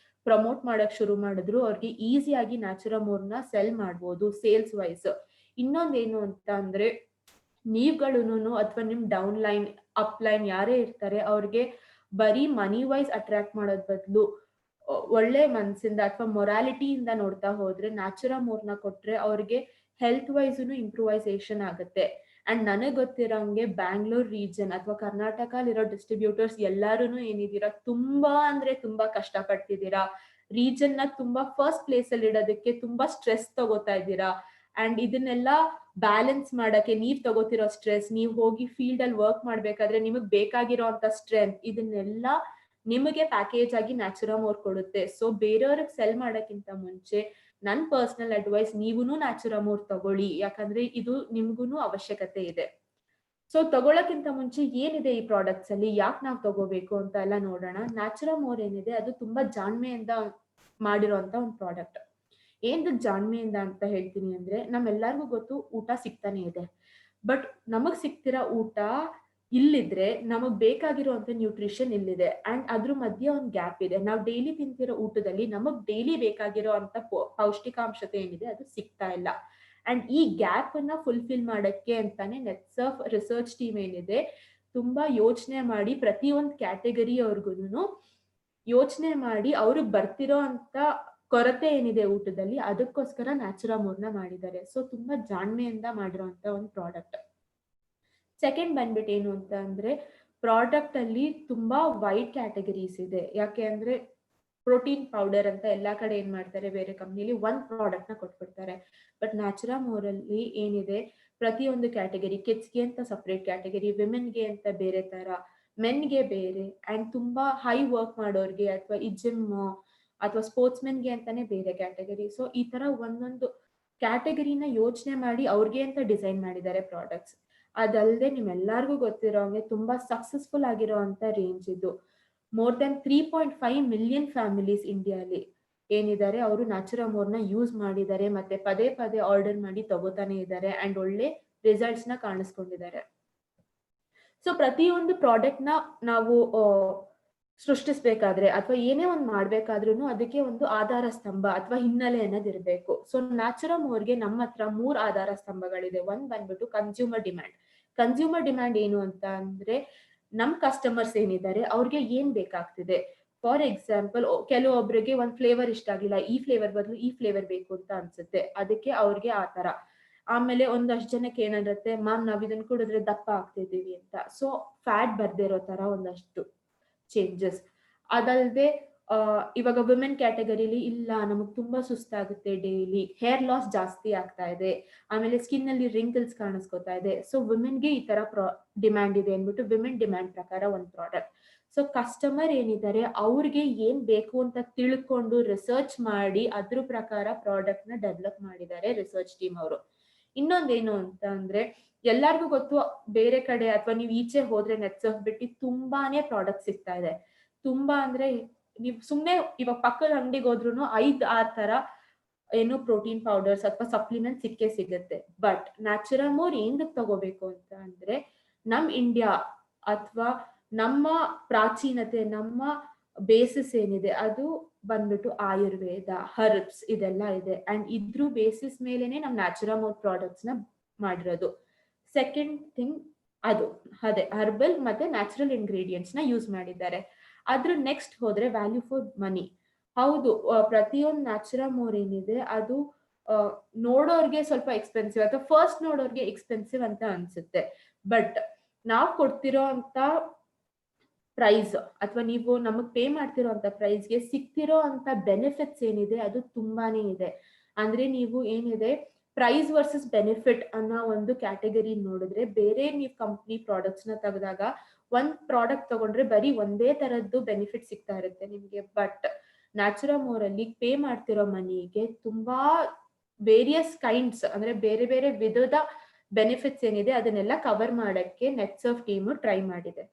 ಪ್ರಮೋಟ್ ಮಾಡಕ್ ಶುರು ಮಾಡಿದ್ರು ಅವ್ರಿಗೆ ಈಸಿಯಾಗಿ ನ್ಯಾಚುರಮೋರ್ನ ಸೆಲ್ ಮಾಡ್ಬೋದು ಸೇಲ್ಸ್ ವೈಸ್. ಇನ್ನೊಂದೇನು ಅಂತ ಅಂದ್ರೆ ನೀವುಗಳು ಅಥವಾ ನಿಮ್ ಡೌನ್ ಲೈನ್ ಅಪ್ ಲೈನ್ ಯಾರೇ ಇರ್ತಾರೆ ಅವ್ರಿಗೆ ಬರೀ ಮನಿ ವೈಸ್ ಅಟ್ರಾಕ್ಟ್ ಮಾಡೋದ್ ಬದಲು ಒಳ್ಳೆ ಮನ್ಸಿಂದ ಅಥವಾ ಮೊರಾಲಿಟಿಯಿಂದ ನೋಡ್ತಾ ಹೋದ್ರೆ ನ್ಯಾಚುರಮೋರ್ನ ಕೊಟ್ರೆ ಅವ್ರಿಗೆ ಹೆಲ್ತ್ ವೈಸ್ನು ಇಂಪ್ರೂವೈಸೇಷನ್ ಆಗುತ್ತೆ. ಅಂಡ್ ನನಗ್ ಗೊತ್ತಿರೋಂಗೆ ಬ್ಯಾಂಗ್ಳೂರ್ ರೀಜನ್ ಅಥವಾ ಕರ್ನಾಟಕಲ್ಲಿರೋ ಡಿಸ್ಟ್ರಿಬ್ಯೂಟರ್ಸ್ ಎಲ್ಲಾರು ಏನಿದ್ದೀರಾ ತುಂಬಾ ಅಂದ್ರೆ ತುಂಬಾ ಕಷ್ಟ ಪಡ್ತಿದ್ದೀರಾ. ರೀಜನ್ ನ ತುಂಬಾ ಫಸ್ಟ್ ಪ್ಲೇಸ್ ಅಲ್ಲಿ ಇಡೋದಕ್ಕೆ ತುಂಬಾ ಸ್ಟ್ರೆಸ್ ತಗೋತಾ ಇದ್ದೀರಾ. ಅಂಡ್ ಇದನ್ನೆಲ್ಲ ಬ್ಯಾಲೆನ್ಸ್ ಮಾಡಕ್ಕೆ ನೀವ್ ತಗೋತಿರೋ ಸ್ಟ್ರೆಸ್, ನೀವ್ ಹೋಗಿ ಫೀಲ್ಡ್ ಅಲ್ಲಿ ವರ್ಕ್ ಮಾಡ್ಬೇಕಾದ್ರೆ ನಿಮಗ್ ಬೇಕಾಗಿರೋ ಅಂತ ಸ್ಟ್ರೆಂತ್, ಇದನ್ನೆಲ್ಲ ನಿಮಗೆ ಪ್ಯಾಕೇಜ್ ಆಗಿ ನ್ಯಾಚುರಮೋರ್ ಕೊಡುತ್ತೆ. ಸೊ ಬೇರೆಯವ್ರಿಗೆ ಸೆಲ್ ಮಾಡಕ್ಕಿಂತ ಮುಂಚೆ ನನ್ ಪರ್ಸನಲ್ ಅಡ್ವೈಸ್ ನೀವುನು ನ್ಯಾಚುರಮೋರ್ ತಗೊಳ್ಳಿ, ಯಾಕಂದ್ರೆ ಇದು ನಿಮ್ಗೂನು ಅವಶ್ಯಕತೆ ಇದೆ. ಸೊ ತಗೊಳಕ್ಕಿಂತ ಮುಂಚೆ ಏನಿದೆ ಈ ಪ್ರಾಡಕ್ಟ್ಸ್ ಅಲ್ಲಿ, ಯಾಕೆ ನಾವು ತಗೋಬೇಕು ಅಂತ ಎಲ್ಲ ನೋಡೋಣ. ನ್ಯಾಚುರಮೋರ್ ಏನಿದೆ ಅದು ತುಂಬಾ ಜಾಣ್ಮೆಯಿಂದ ಮಾಡಿರೋಂತ ಒಂದು ಪ್ರಾಡಕ್ಟ್. ಏನ್ ಜಾಣ್ಮೆಯಿಂದ ಅಂತ ಹೇಳ್ತೀನಿ ಅಂದ್ರೆ ನಮ್ಮೆಲ್ಲರಿಗೂ ಗೊತ್ತು ಊಟ ಸಿಗ್ತಾನೆ ಇದೆ. ಬಟ್ ನಮಗ್ ಸಿಗ್ತಿರೋ ಊಟ ಇಲ್ಲಿದ್ರೆ ನಮಗ್ ಬೇಕಾಗಿರುವಂತ ನ್ಯೂಟ್ರಿಷನ್ ಇಲ್ಲಿದೆ. ಅಂಡ್ ಅದ್ರ ಮಧ್ಯೆ ಒಂದು ಗ್ಯಾಪ್ ಇದೆ. ನಾವು ಡೈಲಿ ತಿಂತಿರೋ ಊಟದಲ್ಲಿ ನಮಗ್ ಡೈಲಿ ಬೇಕಾಗಿರೋ ಅಂತ ಪೌಷ್ಟಿಕಾಂಶತೆ ಏನಿದೆ ಅದು ಸಿಗ್ತಾ ಇಲ್ಲ. ಅಂಡ್ ಈ ಗ್ಯಾಪ್ ಅನ್ನ ಫುಲ್ಫಿಲ್ ಮಾಡಕ್ಕೆ ಅಂತಾನೆ ನೆಟ್ಸರ್ಫ್ ರಿಸರ್ಚ್ ಟೀಮ್ ಏನಿದೆ ತುಂಬಾ ಯೋಚನೆ ಮಾಡಿ ಪ್ರತಿಯೊಂದು ಕ್ಯಾಟಗರಿ ಅವ್ರಿಗೂನು ಯೋಚನೆ ಮಾಡಿ ಅವ್ರಿಗೆ ಬರ್ತಿರೋ ಅಂತ ಕೊರತೆ ಏನಿದೆ ಊಟದಲ್ಲಿ ಅದಕ್ಕೋಸ್ಕರ ನ್ಯಾಚುರಮೋರ್ನ ಮಾಡಿದ್ದಾರೆ. ಸೊ ತುಂಬಾ ಜಾಣ್ಮೆಯಿಂದ ಮಾಡಿರೋಂತ ಒಂದು ಪ್ರಾಡಕ್ಟ್. ಸೆಕೆಂಡ್ ಬಂದ್ಬಿಟ್ಟು ಏನು ಅಂತ ಅಂದ್ರೆ ಪ್ರಾಡಕ್ಟ್ ಅಲ್ಲಿ ತುಂಬಾ ವೈಡ್ ಕ್ಯಾಟಗರೀಸ್ ಇದೆ. ಯಾಕೆ ಅಂದ್ರೆ ಪ್ರೋಟೀನ್ ಪೌಡರ್ ಅಂತ ಎಲ್ಲಾ ಕಡೆ ಏನ್ ಮಾಡ್ತಾರೆ, ಬೇರೆ ಕಂಪ್ನಿಲಿ ಒಂದ್ ಪ್ರಾಡಕ್ಟ್ ನ ಕೊಟ್ಬಿಡ್ತಾರೆ. ಬಟ್ ನ್ಯಾಚುರಮೋರ್ ಅಲ್ಲಿ ಏನಿದೆ ಪ್ರತಿಯೊಂದು ಕ್ಯಾಟಗರಿ, ಕಿಡ್ಸ್ಗೆ ಅಂತ ಸಪ್ರೇಟ್ ಕ್ಯಾಟಗರಿ, ವಿಮೆನ್ಗೆ ಅಂತ ಬೇರೆ ತರ, ಮೆನ್ಗೆ ಬೇರೆ, ಅಂಡ್ ತುಂಬಾ ಹೈ ವರ್ಕ್ ಮಾಡೋರ್ಗೆ ಅಥವಾ ಈ ಜಿಮ್ ಅಥವಾ ಸ್ಪೋರ್ಟ್ಸ್ ಮೆನ್ಗೆ ಅಂತಾನೆ ಬೇರೆ ಕ್ಯಾಟಗರಿ. ಸೊ ಈ ತರ ಒಂದೊಂದು ಕ್ಯಾಟಗರಿನ ಯೋಚನೆ ಮಾಡಿ ಅವ್ರಿಗೆ ಅಂತ ಡಿಸೈನ್ ಮಾಡಿದ್ದಾರೆ ಪ್ರಾಡಕ್ಟ್ಸ್. ಅದಲ್ಲದೆ ನಿಮ್ಮೆಲ್ಲರಿಗೂ ಗೊತ್ತಿರೋಂಗೆ ತುಂಬಾ ಸಕ್ಸಸ್ಫುಲ್ ಆಗಿರೋ ಅಂತ ರೇಂಜ್ ಇದು. ಮೋರ್ ದೆನ್ 3.5 ಮಿಲಿಯನ್ ಫ್ಯಾಮಿಲೀಸ್ ಇಂಡಿಯಾಲಿ ಏನಿದ್ದಾರೆ ಅವರು ನ್ಯಾಚುರಮೋರ್ನ ಯೂಸ್ ಮಾಡಿದ್ದಾರೆ, ಮತ್ತೆ ಪದೇ ಪದೇ ಆರ್ಡರ್ ಮಾಡಿ ತಗೋತಾನೆ ಇದ್ದಾರೆ ಅಂಡ್ ಒಳ್ಳೆ ರಿಸಲ್ಟ್ಸ್ ನ ಕಾಣಿಸ್ಕೊಂಡಿದ್ದಾರೆ. ಸೊ ಪ್ರತಿಯೊಂದು ಪ್ರಾಡಕ್ಟ್ ನ ನಾವು ಸೃಷ್ಟಿಸ್ಬೇಕಾದ್ರೆ ಅಥವಾ ಏನೇ ಒಂದು ಮಾಡ್ಬೇಕಾದ್ರೂ ಅದಕ್ಕೆ ಒಂದು ಆಧಾರ ಸ್ತಂಭ ಅಥವಾ ಹಿನ್ನೆಲೆ ಅನ್ನೋದು ಇರಬೇಕು. ಸೊ ನ್ಯಾಚುರಮೋರ್ಗೆ ನಮ್ಮ ಹತ್ರ 3 ಆಧಾರ ಸ್ತಂಭಗಳಿದೆ. ಒಂದ್ ಬಂದ್ಬಿಟ್ಟು ಕನ್ಸ್ಯೂಮರ್ ಡಿಮ್ಯಾಂಡ್. ಕನ್ಸ್ಯೂಮರ್ ಡಿಮ್ಯಾಂಡ್ ಏನು ಅಂತ ಅಂದ್ರೆ ನಮ್ ಕಸ್ಟಮರ್ಸ್ ಏನಿದ್ದಾರೆ ಅವ್ರಿಗೆ ಏನ್ ಬೇಕಾಗ್ತಿದೆ. ಫಾರ್ ಎಕ್ಸಾಂಪಲ್ ಕೆಲವೊಬ್ರಿಗೆ ಒಂದ್ ಫ್ಲೇವರ್ ಇಷ್ಟ ಆಗಿಲ್ಲ, ಈ ಫ್ಲೇವರ್ ಬದಲು ಈ ಫ್ಲೇವರ್ ಬೇಕು ಅಂತ ಅನ್ಸುತ್ತೆ, ಅದಕ್ಕೆ ಅವ್ರಿಗೆ ಆ ತರ. ಆಮೇಲೆ ಒಂದಷ್ಟು ಜನಕ್ಕೆ ಏನಿರುತ್ತೆ, ಮ್ಯಾಮ್ ನಾವ್ ಇದನ್ನ ಕುಡಿದ್ರೆ ದಪ್ಪ ಆಗ್ತಿದೀವಿ ಅಂತ. ಸೊ ಫ್ಯಾಟ್ ಬರ್ದೇ ಇರೋ ತರ ಒಂದಷ್ಟು ಚೇಂಜಸ್. ಅದಲ್ಲದೆ ಇವಾಗ ವುಮೆನ್ ಕ್ಯಾಟಗರಿಲಿ ಇಲ್ಲ ನಮಗ್ ತುಂಬಾ ಸುಸ್ತಾಗುತ್ತೆ, ಡೈಲಿ ಹೇರ್ ಲಾಸ್ ಜಾಸ್ತಿ ಆಗ್ತಾ ಇದೆ, ಆಮೇಲೆ ಸ್ಕಿನ್ ಅಲ್ಲಿ ರಿಂಕಲ್ಸ್ ಕಾಣಿಸ್ಕೊತಾ ಇದೆ. ಸೊ ವುಮೆನ್ಗೆ ಈ ತರ ಡಿಮ್ಯಾಂಡ್ ಇದೆ ಅಂದ್ಬಿಟ್ಟು ವಿಮೆನ್ ಡಿಮ್ಯಾಂಡ್ ಪ್ರಕಾರ ಒಂದು ಪ್ರಾಡಕ್ಟ್. ಸೊ ಕಸ್ಟಮರ್ ಏನಿದ್ದಾರೆ ಅವ್ರಿಗೆ ಏನ್ ಬೇಕು ಅಂತ ತಿಳ್ಕೊಂಡು ರಿಸರ್ಚ್ ಮಾಡಿ ಅದ್ರ ಪ್ರಕಾರ ಪ್ರಾಡಕ್ಟ್ ನ ಡೆವಲಪ್ ಮಾಡಿದ್ದಾರೆ ರಿಸರ್ಚ್ ಟೀಮ್ ಅವರು. ಇನ್ನೊಂದೇನು ಅಂತ ಅಂದ್ರೆ ಎಲ್ಲಾರ್ಗೂ ಗೊತ್ತು ಬೇರೆ ಕಡೆ ಅಥವಾ ನೀವು ಈಚೆ ಹೋದ್ರೆ ನೆಟ್ಸರ್ಫ್ ಬಿಟ್ಟು ತುಂಬಾನೇ ಪ್ರಾಡಕ್ಟ್ ಸಿಗ್ತಾ ಇದೆ. ತುಂಬಾ ಅಂದ್ರೆ ನೀವು ಸುಮ್ನೆ ಇವಾಗ ಪಕ್ಕದ ಅಂಗಡಿಗೆ ಹೋದ್ರು 5-6 ತರ ಏನು ಪ್ರೋಟೀನ್ ಪೌಡರ್ಸ್ ಅಥವಾ ಸಪ್ಲಿಮೆಂಟ್ ಸಿಕ್ಕೇ ಸಿಗುತ್ತೆ. ಬಟ್ ನ್ಯಾಚುರಮೋರ್ ಏನ್ ತಗೋಬೇಕು ಅಂತ ಅಂದ್ರೆ ನಮ್ ಇಂಡಿಯಾ ಅಥವಾ ನಮ್ಮ ಪ್ರಾಚೀನತೆ, ನಮ್ಮ ಬೇಸಿಸ್ ಏನಿದೆ ಅದು ಬಂದ್ಬಿಟ್ಟು ಆಯುರ್ವೇದ, ಹರ್ಬ್ಸ್ ಇದೆಲ್ಲ ಇದೆ. ಅಂಡ್ ಇದ್ರ ಬೇಸಿಸ್ ಮೇಲೆನೆ ನಮ್ ನ್ಯಾಚುರಮೋರ್ ಪ್ರಾಡಕ್ಟ್ಸ್ ನ ಮಾಡಿರೋದು. ಸೆಕೆಂಡ್ ಥಿಂಗ್ ಅದು ಅದೇ ಹರ್ಬಲ್ ಮತ್ತೆ ನ್ಯಾಚುರಲ್ ಇಂಗ್ರೀಡಿಯೆಂಟ್ಸ್ ನ ಯೂಸ್ ಮಾಡಿದ್ದಾರೆ. ಅದ್ರ ನೆಕ್ಸ್ಟ್ ಹೋದ್ರೆ ವ್ಯಾಲ್ಯೂ ಫಾರ್ ಮನಿ. ಹೌದು, ಪ್ರತಿಯೊಂದು ನ್ಯಾಚುರಮೋರ್ ಏನಿದೆ ಅದು ನೋಡೋರ್ಗೆ ಸ್ವಲ್ಪ ಎಕ್ಸ್ಪೆನ್ಸಿವ್ ಅಥವಾ ಫಸ್ಟ್ ನೋಡೋರ್ಗೆ ಎಕ್ಸ್ಪೆನ್ಸಿವ್ ಅಂತ ಅನ್ಸುತ್ತೆ. ಬಟ್ ನಾವ್ ಕೊಡ್ತಿರೋ ಅಂತ ಪ್ರೈಸ್ ಅಥವಾ ನೀವು ನಮಗ್ ಪೇ ಮಾಡ್ತಿರೋ ಅಂತ ಪ್ರೈಸ್ಗೆ ಸಿಕ್ತಿರೋ ಅಂತ ಬೆನಿಫಿಟ್ಸ್ ಏನಿದೆ ಅದು ತುಂಬಾನೇ ಇದೆ. ಅಂದ್ರೆ ನೀವು ಏನಿದೆ ಪ್ರೈಸ್ ವರ್ಸಸ್ ಬೆನಿಫಿಟ್ ಅನ್ನೋ ಒಂದು ಕ್ಯಾಟಗರಿ ನೋಡಿದ್ರೆ, ಬೇರೆ ನೀವು ಕಂಪ್ನಿ ಪ್ರಾಡಕ್ಟ್ಸ್ ನ ತೆಗೆದಾಗ ಒಂದ್ ಪ್ರಾಡಕ್ಟ್ ತಗೊಂಡ್ರೆ ಬರೀ ಒಂದೇ ತರದ್ದು ಬೆನಿಫಿಟ್ ಸಿಗ್ತಾ ಇರುತ್ತೆ ನಿಮ್ಗೆ. ಬಟ್ ನ್ಯಾಚುರಮೋರ್ ಅಲ್ಲಿ ಪೇ ಮಾಡ್ತಿರೋ ಮನಿಗೆ ತುಂಬಾ ವೇರಿಯಸ್ ಕೈಂಡ್ಸ್ ಅಂದ್ರೆ ಬೇರೆ ಬೇರೆ ವಿಧದ ಬೆನಿಫಿಟ್ಸ್ ಏನಿದೆ ಅದನ್ನೆಲ್ಲ ಕವರ್ ಮಾಡಕ್ಕೆ ನೆಟ್ಸರ್ಫ್ ಟೀಮ್ ಟ್ರೈ ಮಾಡಿದೆ.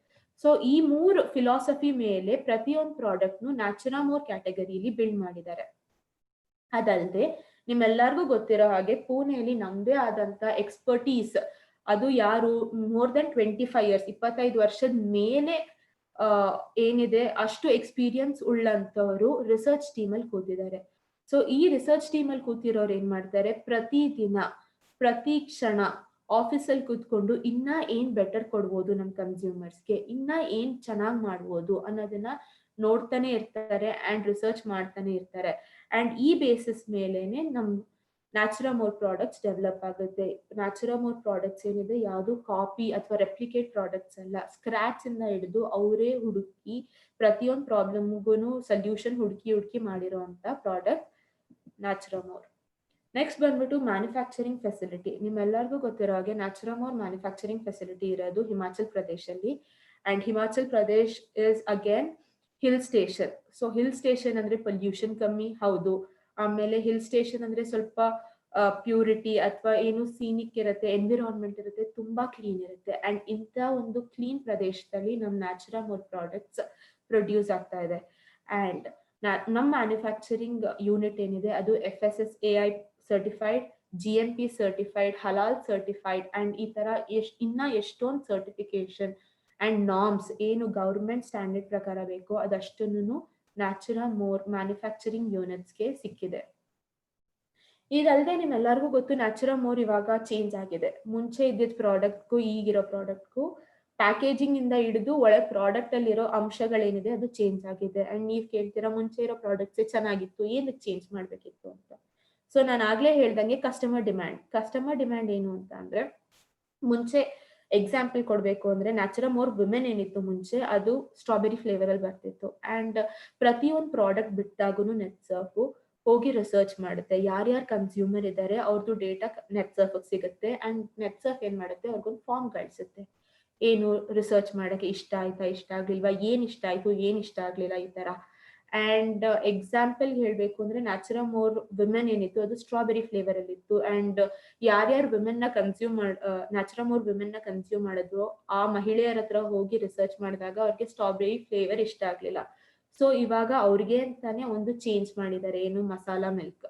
ಸೊ ಈ 3 ಫಿಲಾಸಫಿ ಮೇಲೆ ಪ್ರತಿಯೊಂದು ಪ್ರಾಡಕ್ಟ್ ನ್ಯಾಚುರಮೋರ್ ಕ್ಯಾಟಗರಿಲಿ ಬಿಲ್ಡ್ ಮಾಡಿದ್ದಾರೆ. ಅದಲ್ಲದೆ ನಿಮ್ಮೆಲ್ಲರಿಗೂ ಗೊತ್ತಿರೋ ಹಾಗೆ ಪುಣೆಯಲ್ಲಿ ನಮ್ದೇ ಆದಂತ ಎಕ್ಸ್ಪರ್ಟೀಸ್, ಅದು ಯಾರು ಮೋರ್ ದೆನ್ 25 years 25 ವರ್ಷದ ಮೇಲೆ ಏನಿದೆ ಅಷ್ಟು ಎಕ್ಸ್ಪೀರಿಯನ್ಸ್ ಉಳ್ಳಂತವರು ರಿಸರ್ಚ್ ಟೀಮ್ ಅಲ್ಲಿ ಕೂತಿದ್ದಾರೆ. ಸೊ ಈ ರಿಸರ್ಚ್ ಟೀಮ್ ಅಲ್ಲಿ ಕೂತಿರೋರು ಏನ್ ಮಾಡ್ತಾರೆ, ಪ್ರತಿದಿನ ಪ್ರತಿ ಕ್ಷಣ ಆಫೀಸಲ್ಲಿ ಕೂತ್ಕೊಂಡು ಇನ್ನ ಏನ್ ಬೆಟರ್ ಕೊಡ್ಬೋದು ನಮ್ ಕನ್ಸ್ಯೂಮರ್ಸ್ಗೆ, ಇನ್ನ ಏನ್ ಚೆನ್ನಾಗ್ ಮಾಡ್ಬೋದು ಅನ್ನೋದನ್ನ ನೋಡ್ತಾನೆ ಇರ್ತಾರೆ ಅಂಡ್ ರಿಸರ್ಚ್ ಮಾಡ್ತಾನೆ ಇರ್ತಾರೆ. ಅಂಡ್ ಈ ಬೇಸಿಸ್ ಮೇಲೆನೆ ನಮ್ ನ್ಯಾಚುರಮೋರ್ ಪ್ರಾಡಕ್ಟ್ಸ್ ಡೆವಲಪ್ ಆಗುತ್ತೆ. ನ್ಯಾಚುರಮೋರ್ ಪ್ರಾಡಕ್ಟ್ಸ್ ಏನಿದೆ ಯಾವುದು ಕಾಪಿ ಅಥವಾ ರೆಪ್ಲಿಕೇಟ್ ಪ್ರಾಡಕ್ಟ್ಸ್ ಅಲ್ಲ, ಸ್ಕ್ರಾಚ್ ಇಂದ ಹಿಡಿದು ಅವರೇ ಹುಡುಕಿ ಪ್ರತಿಯೊಂದು ಪ್ರಾಬ್ಲಮ್ಗೂ ಸೊಲ್ಯೂಷನ್ ಹುಡುಕಿ ಮಾಡಿರೋ ಅಂತ ಪ್ರಾಡಕ್ಟ್ ನ್ಯಾಚುರಮೋರ್. ನೆಕ್ಸ್ಟ್ ಬಂದ್ಬಿಟ್ಟು ಮ್ಯಾನುಫ್ಯಾಕ್ಚರಿಂಗ್ ಫೆಸಿಲಿಟಿ. ನಿಮ್ಮೆಲ್ಲರಿಗೂ ಗೊತ್ತಿರೋ ಹಾಗೆ ನ್ಯಾಚುರಮೋರ್ ಮ್ಯಾನುಫ್ಯಾಕ್ಚರಿಂಗ್ ಫೆಸಿಲಿಟಿ ಇರೋದು ಹಿಮಾಚಲ್ ಪ್ರದೇಶಲ್ಲಿ. And Himachal Pradesh is again hill station. So hill station ಅಂದ್ರೆ ಪೊಲ್ಯೂಷನ್ ಕಮ್ಮಿ, ಹೌದು. ಆಮೇಲೆ ಹಿಲ್ ಸ್ಟೇಷನ್ ಅಂದ್ರೆ ಸ್ವಲ್ಪ ಪ್ಯೂರಿಟಿ ಅಥವಾ ಏನು ಸೀನಿಕ್ ಇರುತ್ತೆ, ಎನ್ವಿರಾನ್ಮೆಂಟ್ ಇರುತ್ತೆ, ತುಂಬಾ ಕ್ಲೀನ್ ಇರುತ್ತೆ. ಅಂಡ್ ಇಂಥ ಒಂದು ಕ್ಲೀನ್ ಪ್ರದೇಶದಲ್ಲಿ ನಮ್ ನ್ಯಾಚುರಮೋರ್ ಪ್ರಾಡಕ್ಟ್ಸ್ ಪ್ರೊಡ್ಯೂಸ್ ಆಗ್ತಾ ಇದೆ. ಅಂಡ್ ನಮ್ ಮ್ಯಾನುಫ್ಯಾಕ್ಚರಿಂಗ್ ಯೂನಿಟ್ ಏನಿದೆ ಅದು FSSAI certified, GMP certified, halal certified and ಈ ತರ ಇನ್ನ ಎಷ್ಟೊಂದು ಸರ್ಟಿಫಿಕೇಶನ್ ಅಂಡ್ ನಾರ್ಮ್ಸ್ ಏನು ಗವರ್ಮೆಂಟ್ ಸ್ಟ್ಯಾಂಡರ್ಡ್ ಪ್ರಕಾರ ಬೇಕೋ ಅದಷ್ಟನ್ನು ನ್ಯಾಚುರಮೋರ್ ಮ್ಯಾನುಫ್ಯಾಕ್ಚರಿಂಗ್ ಯೂನಿಟ್ಸ್ಗೆ ಸಿಕ್ಕಿದೆ. ಇದಲ್ಲದೆ ನಿಮ್ಮೆಲ್ಲರಿಗೂ ಗೊತ್ತು ನ್ಯಾಚುರಮೋರ್ ಇವಾಗ ಚೇಂಜ್ ಆಗಿದೆ. ಮುಂಚೆ ಇದ್ದಿದ್ದ ಪ್ರಾಡಕ್ಟ್ಗೂ ಈಗಿರೋ ಪ್ರಾಡಕ್ಟ್ಗೂ ಪ್ಯಾಕೇಜಿಂಗ್ ಇಂದ ಹಿಡಿದು ಒಳಗೆ ಪ್ರಾಡಕ್ಟ್ ಅಲ್ಲಿರೋ ಅಂಶಗಳೇನಿದೆ ಅದು ಚೇಂಜ್ ಆಗಿದೆ. ಅಂಡ್ ನೀವ್ ಕೇಳ್ತೀರಾ ಮುಂಚೆ ಇರೋ ಪ್ರಾಡಕ್ಟ್ಸ್ ಚೆನ್ನಾಗಿತ್ತು, ಏನಕ್ಕೆ ಚೇಂಜ್ ಮಾಡ್ಬೇಕಿತ್ತು ಅಂತ. ಸೊ ನಾನು ಆಗ್ಲೇ ಹೇಳ್ದಂಗೆ ಕಸ್ಟಮರ್ ಡಿಮ್ಯಾಂಡ್ ಏನು ಅಂತ ಅಂದ್ರೆ, ಮುಂಚೆ ಎಕ್ಸಾಂಪಲ್ ಕೊಡ್ಬೇಕು ಅಂದ್ರೆ ನ್ಯಾಚುರಮೋರ್ ವಿಮೆನ್ ಏನಿತ್ತು ಮುಂಚೆ ಅದು ಸ್ಟ್ರಾಬೆರಿ ಫ್ಲೇವರ್ ಅಲ್ಲಿ ಬರ್ತಿತ್ತು. ಅಂಡ್ ಪ್ರತಿಯೊಂದು ಪ್ರಾಡಕ್ಟ್ ಬಿಟ್ಟಾಗೂ ನೆಟ್ಸರ್ಫ್ ಹೋಗಿ ರಿಸರ್ಚ್ ಮಾಡುತ್ತೆ, ಯಾರ್ಯಾರು ಕನ್ಸ್ಯೂಮರ್ ಇದ್ದಾರೆ ಅವ್ರದ್ದು ಡೇಟಾ ನೆಟ್ಸರ್ಫ್ ಸಿಗುತ್ತೆ. ಅಂಡ್ ನೆಟ್ಸರ್ಫ್ ಏನ್ ಮಾಡುತ್ತೆ, ಅವ್ರಿಗೊಂದು ಫಾರ್ಮ್ ಕಳಿಸುತ್ತೆ, ಏನು ರಿಸರ್ಚ್ ಮಾಡಕ್ಕೆ ಇಷ್ಟ ಆಯ್ತಾ, ಇಷ್ಟ ಆಗ್ಲಿಲ್ವಾ, ಏನ್ ಇಷ್ಟ ಆಯ್ತು, ಏನ್ ಇಷ್ಟ ಆಗ್ಲಿಲ್ಲ, ಈ ತರ. ಅಂಡ್ ಎಕ್ಸಾಂಪಲ್ ಹೇಳ್ಬೇಕು ಅಂದ್ರೆ ನ್ಯಾಚುರಮೋರ್ ವಿಮೆನ್ ಏನಿತ್ತು ಅದು ಸ್ಟ್ರಾಬೆರಿ ಫ್ಲೇವರ್ ಅಲ್ಲಿ ಇತ್ತು. ಅಂಡ್ ಯಾರ್ಯಾರು ವಿಮೆನ್ ನ ನ್ಯಾಚುರಮೋರ್ ವಿಮೆನ್ ನ ಕನ್ಸ್ಯೂಮ್ ಮಾಡಿದ್ರು ಆ ಮಹಿಳೆಯರ ಹತ್ರ ಹೋಗಿ ರಿಸರ್ಚ್ ಮಾಡಿದಾಗ ಅವ್ರಿಗೆ ಸ್ಟ್ರಾಬೆರಿ ಫ್ಲೇವರ್ ಇಷ್ಟ ಆಗ್ಲಿಲ್ಲ. ಸೊ ಇವಾಗ ಅವ್ರಿಗೆ ಅಂತಾನೆ ಒಂದು ಚೇಂಜ್ ಮಾಡಿದ್ದಾರೆ, ಏನು ಮಸಾಲಾ ಮಿಲ್ಕ್.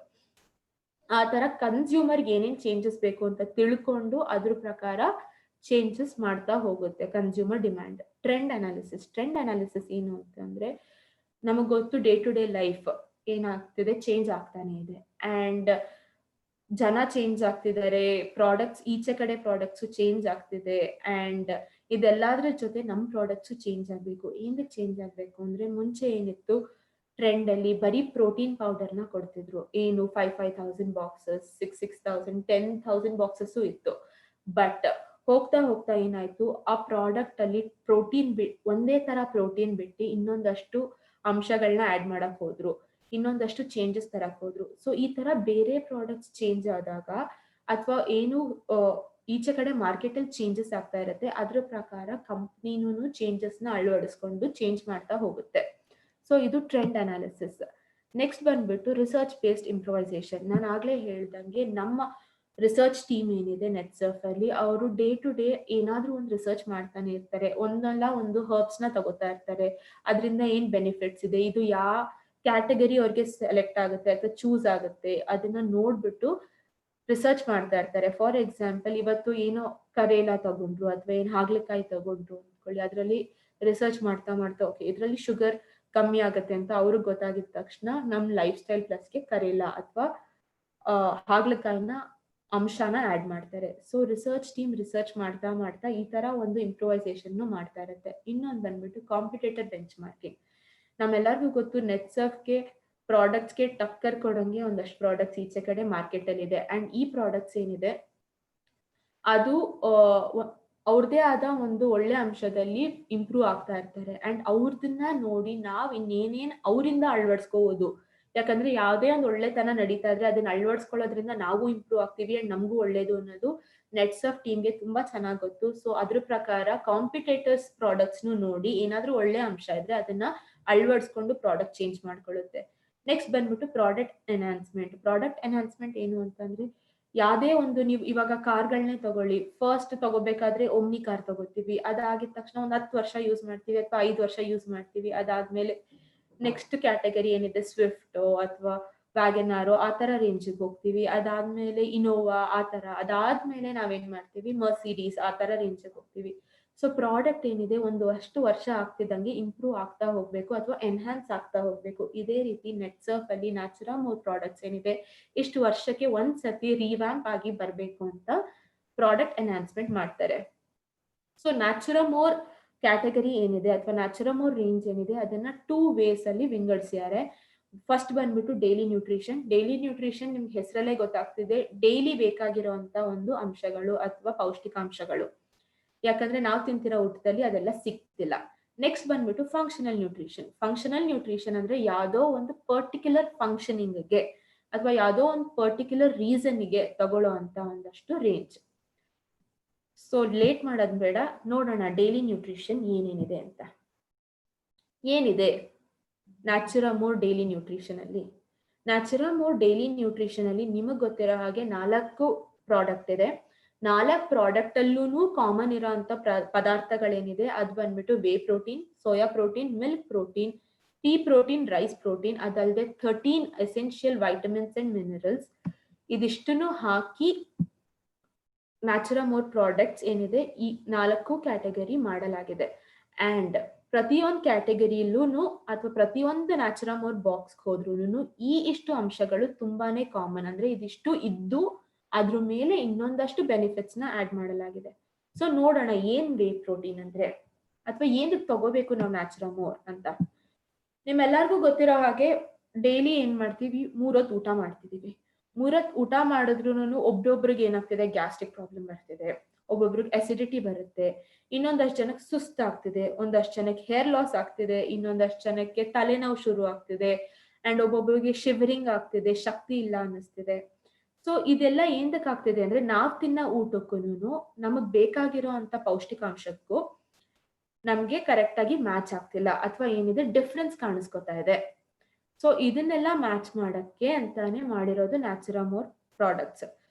ಆ ತರ ಕನ್ಸ್ಯೂಮರ್ ಏನೇನ್ ಚೇಂಜಸ್ ಬೇಕು ಅಂತ ತಿಳ್ಕೊಂಡು ಅದ್ರ ಪ್ರಕಾರ ಚೇಂಜಸ್ ಮಾಡ್ತಾ ಹೋಗುತ್ತೆ ಕನ್ಸ್ಯೂಮರ್ ಡಿಮ್ಯಾಂಡ್. ಟ್ರೆಂಡ್ ಅನಾಲಿಸಿಸ್ ಏನು ಅಂತಂದ್ರೆ, ನಮಗ್ ಗೊತ್ತು ಡೇ ಟು ಡೇ ಲೈಫ್ ಏನಾಗ್ತಿದೆ, ಚೇಂಜ್ ಆಗ್ತಾನೆ ಇದೆ. ಅಂಡ್ ಜನ ಚೇಂಜ್ ಆಗ್ತಿದ್ದಾರೆ, ಪ್ರಾಡಕ್ಟ್ಸ್ ಈಚೆ ಕಡೆ ಪ್ರಾಡಕ್ಟ್ಸ್ ಚೇಂಜ್ ಆಗ್ತಿದೆ. ಅಂಡ್ ಇದೆಲ್ಲದ್ರ ಜೊತೆ ನಮ್ ಪ್ರಾಡಕ್ಟ್ಸ್ ಚೇಂಜ್ ಆಗ್ಬೇಕು. ಏನಕ್ಕೆ ಚೇಂಜ್ ಆಗ್ಬೇಕು ಅಂದ್ರೆ, ಮುಂಚೆ ಏನಿತ್ತು ಟ್ರೆಂಡ್ ಅಲ್ಲಿ ಬರೀ ಪ್ರೋಟೀನ್ ಪೌಡರ್ ನ ಕೊಡ್ತಿದ್ರು, ಏನು 5,000 ಬಾಕ್ಸಸ್, 6,000 10,000 ಬಾಕ್ಸಸ್ ಇತ್ತು. ಬಟ್ ಹೋಗ್ತಾ ಏನಾಯ್ತು, ಆ ಪ್ರಾಡಕ್ಟ್ ಅಲ್ಲಿ ಒಂದೇ ತರ ಪ್ರೋಟೀನ್ ಬಿಟ್ಟು ಇನ್ನೊಂದಷ್ಟು ಅಂಶಗಳನ್ನ ಆಡ್ ಮಾಡಕ್ ಹೋದ್ರು, ಇನ್ನೊಂದಷ್ಟು ಚೇಂಜಸ್ ತರಕ್ ಹೋದ್ರು. ಸೊ ಈ ತರ ಬೇರೆ ಪ್ರಾಡಕ್ಟ್ಸ್ ಚೇಂಜ್ ಆದಾಗ ಅಥವಾ ಏನು ಈಚೆ ಕಡೆ ಮಾರ್ಕೆಟ್ ಅಲ್ಲಿ ಚೇಂಜಸ್ ಆಗ್ತಾ ಇರುತ್ತೆ, ಅದ್ರ ಪ್ರಕಾರ ಕಂಪ್ನಿನೂ ಚೇಂಜಸ್ ನ ಅಳವಡಿಸ್ಕೊಂಡು ಚೇಂಜ್ ಮಾಡ್ತಾ ಹೋಗುತ್ತೆ. ಸೊ ಇದು ಟ್ರೆಂಡ್ ಅನಾಲಿಸಿಸ್. ನೆಕ್ಸ್ಟ್ ಬಂದ್ಬಿಟ್ಟು ರಿಸರ್ಚ್ ಬೇಸ್ಡ್ ಇಂಪ್ರೂವೈಸೇಷನ್. ನಾನು ಆಗ್ಲೇ ಹೇಳ್ದಂಗೆ ನಮ್ಮ ರಿಸರ್ಚ್ ಟೀಮ್ ಏನಿದೆ ನೆಟ್ಸರ್ಫ್ ಅಲ್ಲಿ, ಅವರು ಡೇ ಟು ಡೇ ಏನಾದ್ರೂ ಒಂದು ರಿಸರ್ಚ್ ಮಾಡ್ತಾನೆ ಇರ್ತಾರೆ. ಒಂದಲ್ಲ ಒಂದು ಹರ್ಬ್ಸ್ ನ ತಗೋತಾ ಇರ್ತಾರೆ, ಅದರಿಂದ ಏನ್ ಬೆನಿಫಿಟ್ಸ್ ಇದೆ, ಇದು ಯಾವ ಕ್ಯಾಟಗರಿ ಅವ್ರಿಗೆ ಸೆಲೆಕ್ಟ್ ಆಗುತ್ತೆ ಅಥವಾ ಚೂಸ್ ಆಗುತ್ತೆ, ಅದನ್ನ ನೋಡ್ಬಿಟ್ಟು ರಿಸರ್ಚ್ ಮಾಡ್ತಾ ಇರ್ತಾರೆ. ಫಾರ್ ಎಕ್ಸಾಂಪಲ್ ಇವತ್ತು ಏನೋ ಕರೇಲಾ ತಗೊಂಡ್ರು ಅಥವಾ ಏನ್ ಹಾಗಲಕಾಯಿ ತಗೊಂಡ್ರು ಇಟ್ಕೊಳ್ಳಿ, ಅದರಲ್ಲಿ ರಿಸರ್ಚ್ ಮಾಡ್ತಾ ಮಾಡ್ತಾ ಓಕೆ ಇದರಲ್ಲಿ ಶುಗರ್ ಕಮ್ಮಿ ಆಗುತ್ತೆ ಅಂತ ಅವ್ರಿಗೆ ಗೊತ್ತಾಗಿದ ತಕ್ಷಣ ನಮ್ ಲೈಫ್ ಸ್ಟೈಲ್ ಪ್ಲಸ್ಗೆ ಕರೀಲ ಅಥವಾ ಹಾಗಲಕಾಯಿನ ಅಂಶನ ಆಡ್ ಮಾಡ್ತಾರೆ. ಸೊ ರಿಸರ್ಚ್ ಟೀಮ್ ರಿಸರ್ಚ್ ಮಾಡ್ತಾ ಮಾಡ್ತಾ ಈ ತರ ಒಂದು ಇಂಪ್ರೂವೈಸೇಷನ್ ಮಾಡ್ತಾ ಇರುತ್ತೆ. ಇನ್ನೊಂದು ಬಂದ್ಬಿಟ್ಟು ಕಾಂಪಿಟೇಟರ್ ಬೆಂಚ್ ಮಾರ್ಕಿಂಗ್. ನಮ್ಮೆಲ್ಲರಿಗೂ ಗೊತ್ತು ನೆಟ್ಸರ್ಫ್ಗೆ ಪ್ರಾಡಕ್ಟ್ಸ್ಗೆ ಟಕ್ಕರ್ ಕೊಡೋಂಗೆ ಒಂದಷ್ಟು ಪ್ರಾಡಕ್ಟ್ಸ್ ಈಚೆ ಕಡೆ ಮಾರ್ಕೆಟ್ ಅಲ್ಲಿ ಇದೆ. ಅಂಡ್ ಈ ಪ್ರಾಡಕ್ಟ್ಸ್ ಏನಿದೆ ಅದು ಅವ್ರದೇ ಆದ ಒಂದು ಒಳ್ಳೆ ಅಂಶದಲ್ಲಿ ಇಂಪ್ರೂವ್ ಆಗ್ತಾ ಇರ್ತಾರೆ. ಅಂಡ್ ಅವ್ರದನ್ನ ನೋಡಿ ನಾವ್ ಇನ್ನೇನೇನ್ ಅವರಿಂದ ಅಳವಡಿಸ್ಕೋಬಹುದು. ಯಾಕಂದ್ರೆ ಯಾವ್ದೇ ಒಂದು ಒಳ್ಳೆತನ ನಡೀತಾ ಇದ್ರೆ ಅದನ್ನ ಅಳವಡಿಸ್ಕೊಳ್ಳೋದ್ರಿಂದ ನಾವು ಇಂಪ್ರೂವ್ ಆಗ್ತೀವಿ ಅಂಡ್ ನಮಗೂ ಒಳ್ಳೇದು ಅನ್ನೋದು ನೆಟ್ಸರ್ಫ್ ಟೀಮ್ಗೆ ತುಂಬಾ ಚೆನ್ನಾಗಿ ಗೊತ್ತು. ಸೊ ಅದ್ರ ಪ್ರಕಾರ ಕಾಂಪಿಟೇಟರ್ಸ್ ಪ್ರಾಡಕ್ಟ್ಸ್ ನೋಡಿ ಏನಾದ್ರೂ ಒಳ್ಳೆ ಅಂಶ ಇದ್ರೆ ಅದನ್ನ ಅಳವಡಿಸ್ಕೊಂಡು ಪ್ರಾಡಕ್ಟ್ ಚೇಂಜ್ ಮಾಡ್ಕೊಳ್ಳುತ್ತೆ. ನೆಕ್ಸ್ಟ್ ಬಂದ್ಬಿಟ್ಟು ಪ್ರಾಡಕ್ಟ್ ಎನ್ಹಾನ್ಸ್ಮೆಂಟ್. ಪ್ರಾಡಕ್ಟ್ ಎನ್ಹಾನ್ಸ್ಮೆಂಟ್ ಏನು ಅಂತಂದ್ರೆ ಯಾವ್ದೇ ಒಂದು ನೀವು ಇವಾಗ ಕಾರ್ಗಳನ್ನೇ ತಗೊಳ್ಳಿ, ಫಸ್ಟ್ ತಗೋಬೇಕಾದ್ರೆ ಓಮ್ನಿ ಕಾರ್ ತಗೋತೀವಿ, ಅದಾಗಿದ ತಕ್ಷಣ ಒಂದ್ 10 ವರ್ಷ ಯೂಸ್ ಮಾಡ್ತೀವಿ ಅಥವಾ 5 ವರ್ಷ ಯೂಸ್ ಮಾಡ್ತೀವಿ. ಅದಾದ್ಮೇಲೆ ನೆಕ್ಸ್ಟ್ ಕ್ಯಾಟಗರಿ ಏನಿದೆ ಸ್ವಿಫ್ಟ್ ಅಥವಾ ವ್ಯಾಗನಾರೋ ಆ ತರ ರೇಂಜಿಗೆ ಹೋಗ್ತೀವಿ. ಅದಾದ್ಮೇಲೆ ಇನೋವಾ ಆ ತರ, ಅದಾದ್ಮೇಲೆ ನಾವೇನ್ ಮಾಡ್ತೀವಿ ಮರ್ಸಿಡೀಸ್ ಆ ತರ ರೇಂಜಿಗೆ ಹೋಗ್ತೀವಿ. ಸೊ ಪ್ರಾಡಕ್ಟ್ ಏನಿದೆ ಅಷ್ಟು ವರ್ಷ ಆಗ್ತಿದ್ದಂಗೆ ಇಂಪ್ರೂವ್ ಆಗ್ತಾ ಹೋಗ್ಬೇಕು ಅಥವಾ ಎನ್ಹಾನ್ಸ್ ಆಗ್ತಾ ಹೋಗ್ಬೇಕು. ಇದೇ ರೀತಿ ನೆಟ್ಸರ್ಫ್ ಅಲ್ಲಿ ನ್ಯಾಚುರಮೋರ್ ಪ್ರಾಡಕ್ಟ್ಸ್ ಏನಿದೆ ಇಷ್ಟು ವರ್ಷಕ್ಕೆ ಒಂದ್ಸತಿ ರಿವ್ಯಾಂಪ್ ಆಗಿ ಬರ್ಬೇಕು ಅಂತ ಪ್ರಾಡಕ್ಟ್ ಎನ್ಹಾನ್ಸ್ಮೆಂಟ್ ಮಾಡ್ತಾರೆ. ಸೊ ನ್ಯಾಚುರಮೋರ್ ಕ್ಯಾಟಗರಿ ಏನಿದೆ ಅಥವಾ ನ್ಯಾಚುರಮೋರ್ ರೇಂಜ್ ಏನಿದೆ ಅದನ್ನ 2 ways ಅಲ್ಲಿ ವಿಂಗಡಿಸಿದ್ದಾರೆ. ಫಸ್ಟ್ ಬಂದ್ಬಿಟ್ಟು ಡೈಲಿ ನ್ಯೂಟ್ರಿಷನ್. ಡೈಲಿ ನ್ಯೂಟ್ರಿಷನ್ ನಿಮ್ಗೆ ಹೆಸರಲ್ಲೇ ಗೊತ್ತಾಗ್ತಿದೆ, ಡೈಲಿ ಬೇಕಾಗಿರುವಂತ ಒಂದು ಅಂಶಗಳು ಅಥವಾ ಪೌಷ್ಟಿಕಾಂಶಗಳು. ಯಾಕಂದ್ರೆ ನಾವು ತಿಂತಿರೋ ಊಟದಲ್ಲಿ ಅದೆಲ್ಲ ಸಿಗ್ತಿಲ್ಲ. ನೆಕ್ಸ್ಟ್ ಬಂದ್ಬಿಟ್ಟು ಫಂಕ್ಷನಲ್ ನ್ಯೂಟ್ರಿಷನ್. ಫಂಕ್ಷನಲ್ ನ್ಯೂಟ್ರಿಷನ್ ಅಂದ್ರೆ ಯಾವ್ದೋ ಒಂದು ಪರ್ಟಿಕ್ಯುಲರ್ ಫಂಕ್ಷನಿಂಗ್ಗೆ ಅಥವಾ ಯಾವ್ದೋ ಒಂದು ಪರ್ಟಿಕ್ಯುಲರ್ ರೀಸನ್ಗೆ ತಗೊಳ್ಳೋ ಅಂತ ಒಂದಷ್ಟು ರೇಂಜ್. ಸೊ ಲೇಟ್ ಮಾಡೋದ್ ಬೇಡ, ನೋಡೋಣ ಡೈಲಿ ನ್ಯೂಟ್ರಿಷನ್ ಏನೇನಿದೆ ಅಂತ. ಏನಿದೆ ನ್ಯಾಚುರಮೋರ್ ಡೈಲಿ ನ್ಯೂಟ್ರಿಷನ್ ಅಲ್ಲಿ? ನ್ಯಾಚುರಮೋರ್ ಡೈಲಿ ನ್ಯೂಟ್ರಿಷನ್ ಅಲ್ಲಿ ನಿಮಗ್ ಗೊತ್ತಿರೋ ಹಾಗೆ 4 ಪ್ರಾಡಕ್ಟ್ ಇದೆ. 4 ಪ್ರಾಡಕ್ಟ್ ಅಲ್ಲೂ ಕಾಮನ್ ಇರೋಂತ ಪದಾರ್ಥಗಳೇನಿದೆ ಅದು ಬಂದ್ಬಿಟ್ಟು whey protein, soya protein, milk protein, pea protein, rice protein, ಅದಲ್ಲದೆ 13 ಎಸೆನ್ಷಿಯಲ್ ವೈಟಮಿನ್ಸ್ ಅಂಡ್ ಮಿನರಲ್ಸ್. ಇದಿಷ್ಟನ್ನು ಹಾಕಿ ನ್ಯಾಚುರಮೋರ್ ಪ್ರಾಡಕ್ಟ್ಸ್ ಏನಿದೆ ಈ 4 ಕ್ಯಾಟಗರಿ ಮಾಡಲಾಗಿದೆ. ಅಂಡ್ ಪ್ರತಿಯೊಂದು ಕ್ಯಾಟಗರಿಯಲ್ಲೂ ಅಥವಾ ಪ್ರತಿಯೊಂದು ನ್ಯಾಚುರಮೋರ್ ಬಾಕ್ಸ್ ಹೋದ್ರೂ ಇಷ್ಟು ಅಂಶಗಳು ತುಂಬಾನೇ ಕಾಮನ್. ಅಂದ್ರೆ ಇದಿಷ್ಟು ಇದ್ದು ಅದ್ರ ಮೇಲೆ ಇನ್ನೊಂದಷ್ಟು ಬೆನಿಫಿಟ್ಸ್ ನ ಆಡ್ ಮಾಡಲಾಗಿದೆ. ಸೊ ನೋಡೋಣ ಏನ್ ವೇ ಪ್ರೋಟೀನ್ ಅಂದ್ರೆ ಅಥವಾ ಏನ್ ತಗೋಬೇಕು ನಾವು ನ್ಯಾಚುರಮೋರ್ ಅಂತ. ನಿಮ್ಮೆಲ್ಲರಿಗೂ ಗೊತ್ತಿರೋ ಹಾಗೆ ಡೈಲಿ ಏನ್ ಮಾಡ್ತೀವಿ, 3 ಹೊತ್ತು ಊಟ ಮಾಡ್ತಿದೀವಿ. 3 ಹೊತ್ತು ಊಟ ಮಾಡಿದ್ರು ಒಬ್ಬೊಬ್ರಿಗೆ ಏನಾಗ್ತಿದೆ, ಗ್ಯಾಸ್ಟ್ರಿಕ್ ಪ್ರಾಬ್ಲಮ್ ಬರ್ತಿದೆ, ಒಬ್ಬೊಬ್ರಿಗೆ ಅಸಿಡಿಟಿ ಬರುತ್ತೆ, ಇನ್ನೊಂದಷ್ಟು ಜನಕ್ಕೆ ಸುಸ್ತಾಗ್ತಿದೆ, ಒಂದಷ್ಟು ಜನಕ್ಕೆ ಹೇರ್ ಲಾಸ್ ಆಗ್ತಿದೆ, ಇನ್ನೊಂದಷ್ಟು ಜನಕ್ಕೆ ತಲೆನೋವು ಶುರು ಆಗ್ತಿದೆ, ಅಂಡ್ ಒಬ್ಬೊಬ್ಬರಿಗೆ ಶಿವರಿಂಗ್ ಆಗ್ತಿದೆ, ಶಕ್ತಿ ಇಲ್ಲ ಅನ್ನಿಸ್ತಿದೆ. ಸೊ ಇದೆಲ್ಲ ಏನಕ್ಕೆ ಆಗ್ತಿದೆ ಅಂದ್ರೆ ನಾವ್ ತಿನ್ನೋ ಊಟಕ್ಕೂ ನಮಗ್ ಬೇಕಾಗಿರೋ ಅಂತ ಪೌಷ್ಟಿಕಾಂಶಕ್ಕೂ ನಮ್ಗೆ ಕರೆಕ್ಟ್ ಆಗಿ ಮ್ಯಾಚ್ ಆಗ್ತಿಲ್ಲ ಅಥವಾ ಏನಿದೆ ಡಿಫ್ರೆನ್ಸ್ ಕಾಣಿಸ್ಕೊತಾ ಇದೆ. ಸೊ ಇದನ್ನೆಲ್ಲ ಮ್ಯಾಚ್ ಮಾಡಕ್ಕೆ ಅಂತಾನೆ ಮಾಡಿರೋದು ನ್ಯಾಚುರಮೋರ್ ಪ್ರಾಡಕ್ಟ್ಸ್.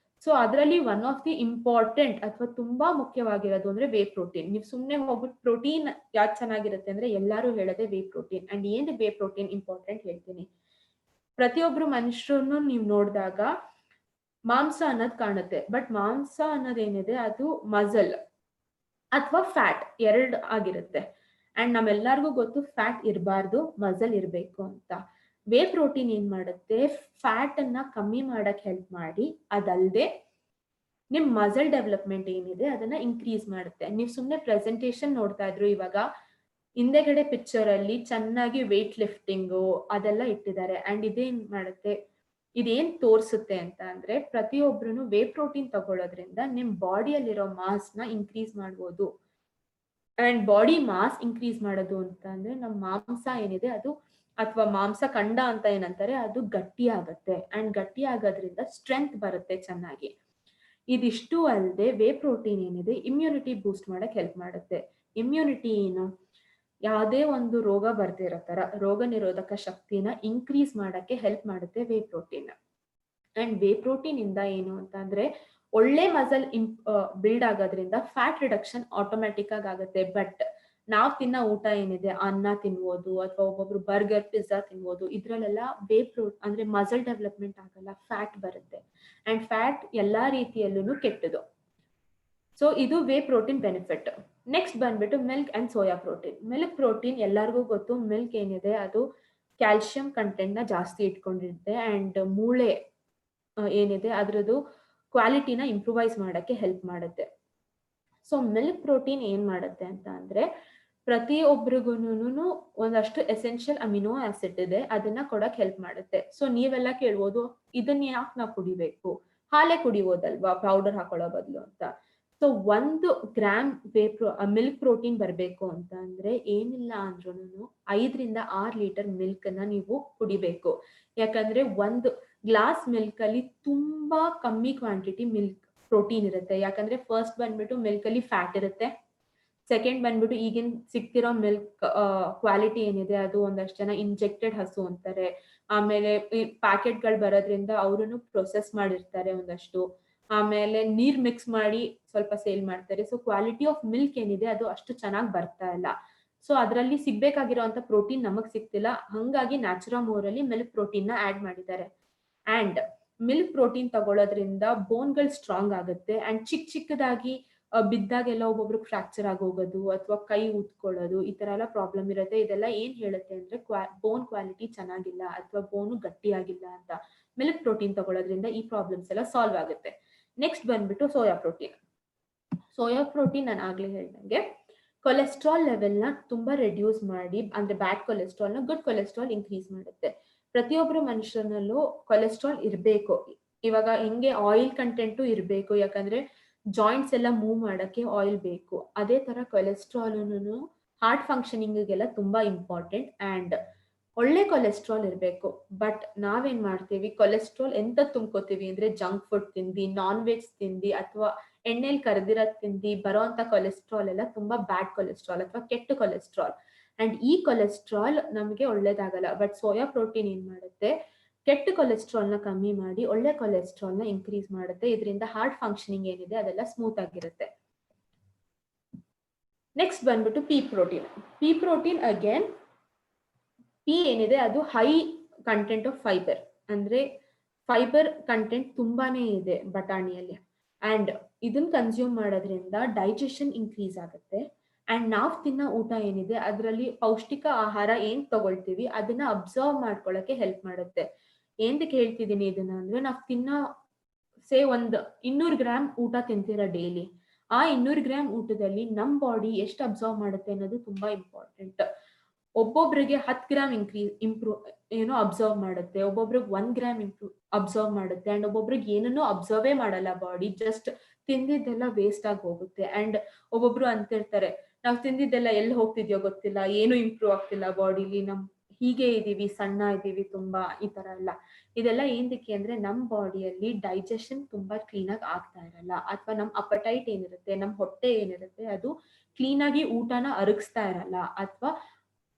ಸೊ ಅದರಲ್ಲಿ ಒನ್ ಆಫ್ ದಿ ಇಂಪಾರ್ಟೆಂಟ್ ಅಥವಾ ತುಂಬಾ ಮುಖ್ಯವಾಗಿರೋದು ಅಂದ್ರೆ ವೇ ಪ್ರೋಟೀನ್. ನೀವು ಸುಮ್ನೆ ಹೋಗ್ಬಿಟ್ಟು ಪ್ರೋಟೀನ್ ಯಾವ್ದು ಚೆನ್ನಾಗಿರುತ್ತೆ ಅಂದ್ರೆ ಎಲ್ಲರೂ ಹೇಳೋದೇ ವೇ ಪ್ರೋಟೀನ್. ಅಂಡ್ ಏನ್ ವೇ ಪ್ರೋಟೀನ್ ಇಂಪಾರ್ಟೆಂಟ್ ಹೇಳ್ತೀನಿ. ಪ್ರತಿಯೊಬ್ರು ಮನುಷ್ಯರನ್ನು ನೀವು ನೋಡಿದಾಗ ಮಾಂಸ ಅನ್ನೋದು ಕಾಣುತ್ತೆ, ಬಟ್ ಮಾಂಸ ಅನ್ನೋದೇನಿದೆ ಅದು ಮಸಲ್ ಅಥವಾ ಫ್ಯಾಟ್ 2 ಆಗಿರುತ್ತೆ. ಅಂಡ್ ನಮ್ಮೆಲ್ಲರಿಗೂ ಗೊತ್ತು ಫ್ಯಾಟ್ ಇರಬಾರ್ದು, ಮಸಲ್ ಇರಬೇಕು ಅಂತ. ವೇ ಪ್ರೋಟೀನ್ ಏನ್ ಮಾಡುತ್ತೆ, ಫ್ಯಾಟ್ ಅನ್ನ ಕಮ್ಮಿ ಮಾಡಕ್ ಹೆಲ್ಪ್ ಮಾಡಿ ಅದಲ್ಲದೆ ನಿಮ್ ಮಸಲ್ ಡೆವಲಪ್ಮೆಂಟ್ ಏನಿದೆ ಅದನ್ನ ಇನ್ಕ್ರೀಸ್ ಮಾಡುತ್ತೆ. ನೀವು ಸುಮ್ನೆ ಪ್ರೆಸೆಂಟೇಶನ್ ನೋಡ್ತಾ ಇದ್ರು ಇವಾಗ ಹಿಂದೆಗಡೆ ಪಿಕ್ಚರ್ ಅಲ್ಲಿ ಚೆನ್ನಾಗಿ ವೇಟ್ ಲಿಫ್ಟಿಂಗು ಅದೆಲ್ಲ ಇಟ್ಟಿದ್ದಾರೆ. ಅಂಡ್ ಇದೇನ್ ಮಾಡುತ್ತೆ, ಇದೇನ್ ತೋರ್ಸುತ್ತೆ ಅಂತ ಅಂದ್ರೆ ಪ್ರತಿಯೊಬ್ರು ವೇ ಪ್ರೋಟೀನ್ ತಗೊಳ್ಳೋದ್ರಿಂದ ನಿಮ್ ಬಾಡಿಯಲ್ಲಿರೋ ಮಾಸ್ ನ ಇನ್ಕ್ರೀಸ್ ಮಾಡ್ಬೋದು. ಅಂಡ್ ಬಾಡಿ ಮಾಸ್ ಇನ್ಕ್ರೀಸ್ ಮಾಡೋದು ಅಂತ ಅಂದ್ರೆ ನಮ್ಮ ಮಾಂಸ ಏನಿದೆ ಅದು ಅಥವಾ ಮಾಂಸ ಖಂಡ ಅಂತ ಏನಂತಾರೆ ಅದು ಗಟ್ಟಿ ಆಗತ್ತೆ. ಅಂಡ್ ಗಟ್ಟಿ ಆಗೋದ್ರಿಂದ ಸ್ಟ್ರೆಂತ್ ಬರುತ್ತೆ ಚೆನ್ನಾಗಿ. ಇದಿಷ್ಟು ಅಲ್ಲದೆ ವೇ ಪ್ರೋಟೀನ್ ಏನಿದೆ ಇಮ್ಯುನಿಟಿ ಬೂಸ್ಟ್ ಮಾಡಕ್ ಹೆಲ್ಪ್ ಮಾಡುತ್ತೆ. ಇಮ್ಯುನಿಟಿ ಏನು, ಯಾವುದೇ ಒಂದು ರೋಗ ಬರ್ದೇ ಇರೋ ತರ ರೋಗ ನಿರೋಧಕ ಶಕ್ತಿನ ಇನ್ಕ್ರೀಸ್ ಮಾಡಕ್ಕೆ ಹೆಲ್ಪ್ ಮಾಡುತ್ತೆ whey protein. And whey protein ಇಂದ ಏನು ಅಂತ ಅಂದ್ರೆ ಒಳ್ಳೆ ಮಸಲ್ ಬಿಲ್ಡ್ ಆಗೋದ್ರಿಂದ ಫ್ಯಾಟ್ ರಿಡಕ್ಷನ್ ಆಟೋಮ್ಯಾಟಿಕ್ ಆಗುತ್ತೆ. ಬಟ್ ನಾವ್ ತಿನ್ನೋ ಊಟ ಏನಿದೆ ಅನ್ನ ತಿನ್ಬೋದು ಅಥವಾ ಒಬ್ಬೊಬ್ರು ಬರ್ಗರ್ ಪಿಜ್ಜಾ ತಿನ್ಬೋದು, ಇದ್ರಲ್ಲೆಲ್ಲ ಅಂದ್ರೆ ಮಸಲ್ ಡೆವಲಪ್ಮೆಂಟ್ ಆಗಲ್ಲ, ಫ್ಯಾಟ್ ಬರುತ್ತೆ. ಅಂಡ್ ಫ್ಯಾಟ್ ಎಲ್ಲಾ ರೀತಿಯಲ್ಲೂ ಕೆಟ್ಟದು. ಸೊ ಇದು ವೇ ಪ್ರೋಟೀನ್ ಬೆನಿಫಿಟ್. ನೆಕ್ಸ್ಟ್ ಬಂದ್ಬಿಟ್ಟು milk and soya protein. Milk protein ಎಲ್ಲರಿಗೂ ಗೊತ್ತು, ಮಿಲ್ಕ್ ಏನಿದೆ ಅದು ಕ್ಯಾಲ್ಸಿಯಂ ಕಂಟೆಂಟ್ ನ ಜಾಸ್ತಿ ಇಟ್ಕೊಂಡಿರುತ್ತೆ ಅಂಡ್ ಮೂಳೆ ಏನಿದೆ ಅದ್ರದ್ದು ಕ್ವಾಲಿಟಿನ ಇಂಪ್ರೂವೈಸ್ ಮಾಡಕ್ಕೆ ಹೆಲ್ಪ್ ಮಾಡುತ್ತೆ. ಸೊ ಮಿಲ್ಕ್ ಪ್ರೋಟೀನ್ ಏನ್ ಮಾಡುತ್ತೆ ಅಂತ ಅಂದ್ರೆ ಪ್ರತಿಯೊಬ್ಬರಿಗೂ ಒಂದಷ್ಟು ಎಸೆನ್ಷಿಯಲ್ ಅಮಿನೋ ಆಸಿಡ್ ಇದೆ, ಅದನ್ನ ಕೊಡಕ್ ಹೆಲ್ಪ್ ಮಾಡುತ್ತೆ. ಸೊ ನೀವೆಲ್ಲ ಕೇಳ್ಬೋದು, ಇದನ್ನ ಯಾಕೆ ನಾವು ಕುಡಿಬೇಕು, ಹಾಲೇ ಕುಡಿಬೋದಲ್ವಾ ಪೌಡರ್ ಹಾಕೊಳ್ಳೋ ಬದಲು ಅಂತ. ಸೊ 1 ಗ್ರಾಮ್ ಮಿಲ್ಕ್ ಪ್ರೋಟೀನ್ ಬರಬೇಕು ಅಂತ ಅಂದ್ರೆ ಏನಿಲ್ಲ ಅಂದ್ರೂ 5 ರಿಂದ 6 ಲೀಟರ್ ಮಿಲ್ಕ್ ಅನ್ನ ನೀವು ಕುಡಿಬೇಕು. ಯಾಕಂದ್ರೆ 1 ಗ್ಲಾಸ್ ಮಿಲ್ಕ್ ಅಲ್ಲಿ ತುಂಬಾ ಕಮ್ಮಿ ಕ್ವಾಂಟಿಟಿ ಮಿಲ್ಕ್ ಪ್ರೋಟೀನ್ ಇರುತ್ತೆ. ಯಾಕಂದ್ರೆ ಫಸ್ಟ್ ಬಂದ್ಬಿಟ್ಟು ಮಿಲ್ಕ್ ಅಲ್ಲಿ ಫ್ಯಾಟ್ ಇರುತ್ತೆ, ಸೆಕೆಂಡ್ ಬಂದ್ಬಿಟ್ಟು ಈಗಿನ ಸಿಗ್ತಿರೋ ಮಿಲ್ಕ್ ಕ್ವಾಲಿಟಿ ಏನಿದೆ ಅದು ಒಂದಷ್ಟು ಜನ ಇಂಜೆಕ್ಟೆಡ್ ಹಸು ಅಂತಾರೆ. ಆಮೇಲೆ ಪ್ಯಾಕೆಟ್ಗಳು ಬರೋದ್ರಿಂದ ಅವ್ರನ್ನು ಪ್ರೊಸೆಸ್ ಮಾಡಿರ್ತಾರೆ ಒಂದಷ್ಟು, ಆಮೇಲೆ ನೀರ್ ಮಿಕ್ಸ್ ಮಾಡಿ ಸ್ವಲ್ಪ ಸೇಲ್ ಮಾಡ್ತಾರೆ. ಸೊ ಕ್ವಾಲಿಟಿ ಆಫ್ ಮಿಲ್ಕ್ ಏನಿದೆ ಅದು ಅಷ್ಟು ಚೆನ್ನಾಗಿ ಬರ್ತಾ ಇಲ್ಲ. ಸೊ ಅದರಲ್ಲಿ ಸಿಗ್ಬೇಕಾಗಿರೋಂಥ ಪ್ರೋಟೀನ್ ನಮಗ್ ಸಿಗ್ತಿಲ್ಲ, ಹಂಗಾಗಿ ನ್ಯಾಚುರಮೋರ್ ಅಲ್ಲಿ ಮಿಲ್ಕ್ ಪ್ರೋಟೀನ್ ನ ಆಡ್ ಮಾಡಿದ್ದಾರೆ. ಅಂಡ್ ಮಿಲ್ಕ್ ಪ್ರೋಟೀನ್ ತಗೊಳ್ಳೋದ್ರಿಂದ ಬೋನ್ಗಳು ಸ್ಟ್ರಾಂಗ್ ಆಗುತ್ತೆ ಅಂಡ್ ಚಿಕ್ಕದಾಗಿ ಬಿದ್ದಾಗೆಲ್ಲ ಒಬ್ಬೊಬ್ರಿಗೆ ಫ್ರಾಕ್ಚರ್ ಆಗೋಗೋದು ಅಥವಾ ಕೈ ಊದ್ಕೊಳ್ಳೋದು ಈ ತರ ಎಲ್ಲ ಪ್ರಾಬ್ಲಮ್ ಇರುತ್ತೆ. ಇದೆಲ್ಲ ಏನ್ ಹೇಳುತ್ತೆ ಅಂದ್ರೆ ಬೋನ್ ಕ್ವಾಲಿಟಿ ಚೆನ್ನಾಗಿಲ್ಲ ಅಥವಾ ಬೋನು ಗಟ್ಟಿಯಾಗಿಲ್ಲ ಅಂತ. ಮಿಲ್ಕ್ ಪ್ರೋಟೀನ್ ತಗೊಳ್ಳೋದ್ರಿಂದ ಈ ಪ್ರಾಬ್ಲಮ್ಸ್ ಎಲ್ಲ ಸಾಲ್ವ್ ಆಗುತ್ತೆ. ನೆಕ್ಸ್ಟ್ ಬಂದ್ಬಿಟ್ಟು ಸೋಯಾ ಪ್ರೋಟೀನ್. ಸೋಯಾ ಪ್ರೋಟೀನ್ ನಾನು ಆಗ್ಲೇ ಹೇಳ್ದಂಗೆ ಕೊಲೆಸ್ಟ್ರಾಲ್ ಲೆವೆಲ್ ನ ತುಂಬಾ ರೆಡ್ಯೂಸ್ ಮಾಡಿ, ಅಂದ್ರೆ ಬ್ಯಾಡ್ ಕೊಲೆಸ್ಟ್ರಾಲ್ ನ ಗುಡ್ ಕೊಲೆಸ್ಟ್ರಾಲ್ ಇನ್ಕ್ರೀಸ್ ಮಾಡುತ್ತೆ. ಪ್ರತಿಯೊಬ್ಬರು ಮನುಷ್ಯನಲ್ಲೂ ಕೊಲೆಸ್ಟ್ರಾಲ್ ಇರಬೇಕು. ಇವಾಗ ಹಿಂಗೆ ಆಯಿಲ್ ಕಂಟೆಂಟು ಇರಬೇಕು, ಯಾಕಂದ್ರೆ ಜಾಯಿಂಟ್ಸ್ ಎಲ್ಲ ಮೂವ್ ಮಾಡಕ್ಕೆ ಆಯಿಲ್ ಬೇಕು. ಅದೇ ತರ ಕೊಲೆಸ್ಟ್ರಾಲ್ ಹಾರ್ಟ್ ಫಂಕ್ಷನಿಂಗ್ಗೆಲ್ಲ ತುಂಬಾ ಇಂಪಾರ್ಟೆಂಟ್ ಅಂಡ್ ಒಳ್ಳೆ ಕೊಲೆಸ್ಟ್ರಾಲ್ ಇರಬೇಕು. ಬಟ್ ನಾವೇನ್ ಮಾಡ್ತೀವಿ, ಕೊಲೆಸ್ಟ್ರಾಲ್ ಎಂತ ತುಂಬ್ಕೋತೀವಿ ಅಂದ್ರೆ ಜಂಕ್ ಫುಡ್ ತಿಂದಿ, ನಾನ್ ವೆಜ್ ತಿಂದಿ ಅಥವಾ ಎಣ್ಣೆಲಿ ಕರೆದಿರೋದ್ ತಿಂದಿ ಬರೋಂತ ಕೊಲೆಸ್ಟ್ರಾಲ್ ಎಲ್ಲ ತುಂಬಾ ಬ್ಯಾಡ್ ಕೊಲೆಸ್ಟ್ರಾಲ್ ಅಥವಾ ಕೆಟ್ಟ ಕೊಲೆಸ್ಟ್ರಾಲ್. ಅಂಡ್ ಈ ಕೊಲೆಸ್ಟ್ರಾಲ್ ನಮಗೆ ಒಳ್ಳೇದಾಗಲ್ಲ. ಬಟ್ ಸೋಯಾ ಪ್ರೋಟೀನ್ ಏನ್ ಮಾಡುತ್ತೆ, ಕೆಟ್ಟ ಕೊಲೆಸ್ಟ್ರಾಲ್ ನ ಕಮ್ಮಿ ಮಾಡಿ ಒಳ್ಳೆ ಕೊಲೆಸ್ಟ್ರಾಲ್ ನ ಇನ್ಕ್ರೀಸ್ ಮಾಡುತ್ತೆ. ಇದರಿಂದ ಹಾರ್ಟ್ ಫಂಕ್ಷನಿಂಗ್ ಏನಿದೆ ಅದೆಲ್ಲ ಸ್ಮೂತ್ ಆಗಿರುತ್ತೆ. ನೆಕ್ಸ್ಟ್ ಬಂದ್ಬಿಟ್ಟು ಪೀ ಪ್ರೋಟೀನ್. ಪೀ ಪ್ರೋಟೀನ್ ಅಗೇನ್, ಪೀ ಏನಿದೆ ಅದು ಹೈ ಕಂಟೆಂಟ್ ಆಫ್ ಫೈಬರ್, ಅಂದ್ರೆ ಫೈಬರ್ ಕಂಟೆಂಟ್ ತುಂಬಾನೇ ಇದೆ ಬಟಾಣಿಯಲ್ಲಿ. ಅಂಡ್ ಇದನ್ನ ಕನ್ಸ್ಯೂಮ್ ಮಾಡೋದ್ರಿಂದ ಡೈಜೆಷನ್ ಇನ್ಕ್ರೀಸ್ ಆಗುತ್ತೆ. ಅಂಡ್ ನಾವ್ ತಿನ್ನೋ ಊಟ ಏನಿದೆ ಅದರಲ್ಲಿ ಪೌಷ್ಟಿಕ ಆಹಾರ ಏನ್ ತಗೊಳ್ತೀವಿ ಅದನ್ನ ಅಬ್ಸರ್ವ್ ಮಾಡ್ಕೊಳಕ್ಕೆ ಹೆಲ್ಪ್ ಮಾಡುತ್ತೆ. ಏನಕ್ಕೆ ಹೇಳ್ತಿದ್ದೀನಿ ಇದನ್ನ ಅಂದ್ರೆ, ನಾವ್ ತಿನ್ನೋ ಒಂದ್ 200 ಗ್ರಾಮ್ ಊಟ ತಿಂತೀರಾ ಡೈಲಿ, ಆ 200 ಗ್ರಾಮ್ ಊಟದಲ್ಲಿ ನಮ್ ಬಾಡಿ ಎಷ್ಟು ಅಬ್ಸರ್ವ್ ಮಾಡುತ್ತೆ ಅನ್ನೋದು ತುಂಬಾ ಇಂಪಾರ್ಟೆಂಟ್. ಒಬ್ಬೊಬ್ರಿಗೆ 10 ಗ್ರಾಮ್ ಅಬ್ಸರ್ವ್ ಮಾಡುತ್ತೆ, ಒಬ್ಬೊಬ್ರಿಗೆ 1 ಗ್ರಾಮ್ ಅಬ್ಸರ್ವ್ ಮಾಡುತ್ತೆ ಅಂಡ್ ಒಬ್ಬೊಬ್ರಿಗೆ ಏನನ್ನೂ ಅಬ್ಸರ್ವೇ ಮಾಡಲ್ಲ ಬಾಡಿ, ಜಸ್ಟ್ ತಿಂದಿದ್ದೆಲ್ಲ ವೇಸ್ಟ್ ಆಗಿ ಹೋಗುತ್ತೆ. ಅಂಡ್ ಒಬ್ಬೊಬ್ರು ಅಂತಿರ್ತಾರೆ, ನಾವ್ ತಿಂದಿದ್ದೆಲ್ಲ ಎಲ್ಲಿ ಹೋಗ್ತಿದ್ಯೋ ಗೊತ್ತಿಲ್ಲ, ಏನು ಇಂಪ್ರೂವ್ ಆಗ್ತಿಲ್ಲ ಬಾಡಿಲಿ, ನಮ್ ಹೀಗೆ ಇದೀವಿ, ಸಣ್ಣ ಇದೀವಿ ತುಂಬಾ, ಈ ತರ ಎಲ್ಲ. ಇದೆಲ್ಲ ಏನಕ್ಕೆ ಅಂದ್ರೆ ನಮ್ ಬಾಡಿಯಲ್ಲಿ ಡೈಜೆಷನ್ ತುಂಬಾ ಕ್ಲೀನ್ ಆಗಿ ಆಗ್ತಾ ಇರಲ್ಲ, ಅಥವಾ ನಮ್ ಅಪಟೈಟ್ ಏನಿರುತ್ತೆ, ನಮ್ ಹೊಟ್ಟೆ ಏನಿರುತ್ತೆ ಅದು ಕ್ಲೀನ್ ಆಗಿ ಊಟನ ಅರಗಿಸ್ತಾ ಇರಲ್ಲ ಅಥವಾ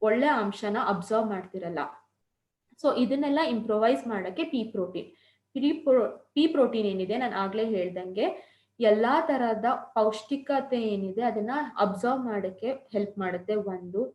ಒಳ್ಳೆ ಅಂಶನ ಅಬ್ಸರ್ವ್ ಮಾಡ್ತಿರಲ್ಲ. ಸೊ ಇದನ್ನೆಲ್ಲ ಇಂಪ್ರೂವೈಸ್ ಮಾಡಕ್ಕೆ ಪೀ ಪ್ರೋಟೀನ್. ಪೀ ಪ್ರೋಟೀನ್ ಏನಿದೆ ನಾನು ಆಗ್ಲೇ ಹೇಳ್ದಂಗೆ ಎಲ್ಲಾ ತರಹದ ಪೌಷ್ಟಿಕತೆ ಏನಿದೆ ಅದನ್ನ ಅಬ್ಸರ್ವ್ ಮಾಡಕ್ಕೆ ಹೆಲ್ಪ್ ಮಾಡುತ್ತೆ.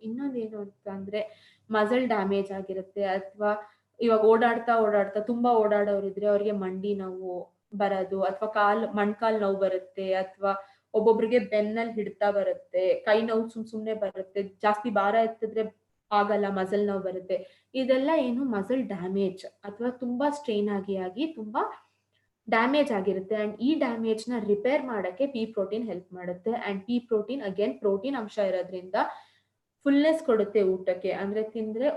ಇನ್ನೊಂದೇನು ಅಂತ ಅಂದ್ರೆ ಮಸಲ್ ಡ್ಯಾಮೇಜ್ ಆಗಿರುತ್ತೆ, ಅಥವಾ ಇವಾಗ ಓಡಾಡ್ತಾ ತುಂಬಾ ಓಡಾಡೋರಿದ್ರೆ ಅವ್ರಿಗೆ ಮಂಡಿ ನೋವು ಬರೋದು, ಅಥವಾ ಮೊಣ್ಕಾಲ್ ನೋವು ಬರುತ್ತೆ, ಅಥವಾ ಒಬ್ಬೊಬ್ರಿಗೆ ಬೆನ್ನಲ್ಲಿ ಹಿಡ್ತಾ ಬರುತ್ತೆ, ಕೈ ನೋವು ಸುಮ್ನೆ ಬರುತ್ತೆ, ಜಾಸ್ತಿ ಭಾರ ಎತ್ತಿದ್ರೆ ಆಗಲ್ಲ, ಮಸಲ್ ನೋವು ಬರುತ್ತೆ. ಇದೆಲ್ಲ ಏನು ಮಸಲ್ ಡ್ಯಾಮೇಜ್ ಅಥವಾ ತುಂಬಾ ಸ್ಟ್ರೈನ್ ಆಗಿ ತುಂಬಾ ಡ್ಯಾಮೇಜ್ ಆಗಿರುತ್ತೆ. ಅಂಡ್ ಈ ಡ್ಯಾಮೇಜ್ ನ ರಿಪೇರ್ ಮಾಡಕ್ಕೆ ಪೀ ಪ್ರೋಟೀನ್ ಹೆಲ್ಪ್ ಮಾಡುತ್ತೆ. And pea protein again protein ಅಂಶ ಇರೋದ್ರಿಂದ ಫುಲ್ನೆಸ್ ಕೊಡುತ್ತೆ ಊಟಕ್ಕೆ, ಅಂದ್ರೆ ತಿಂದ್ರೆ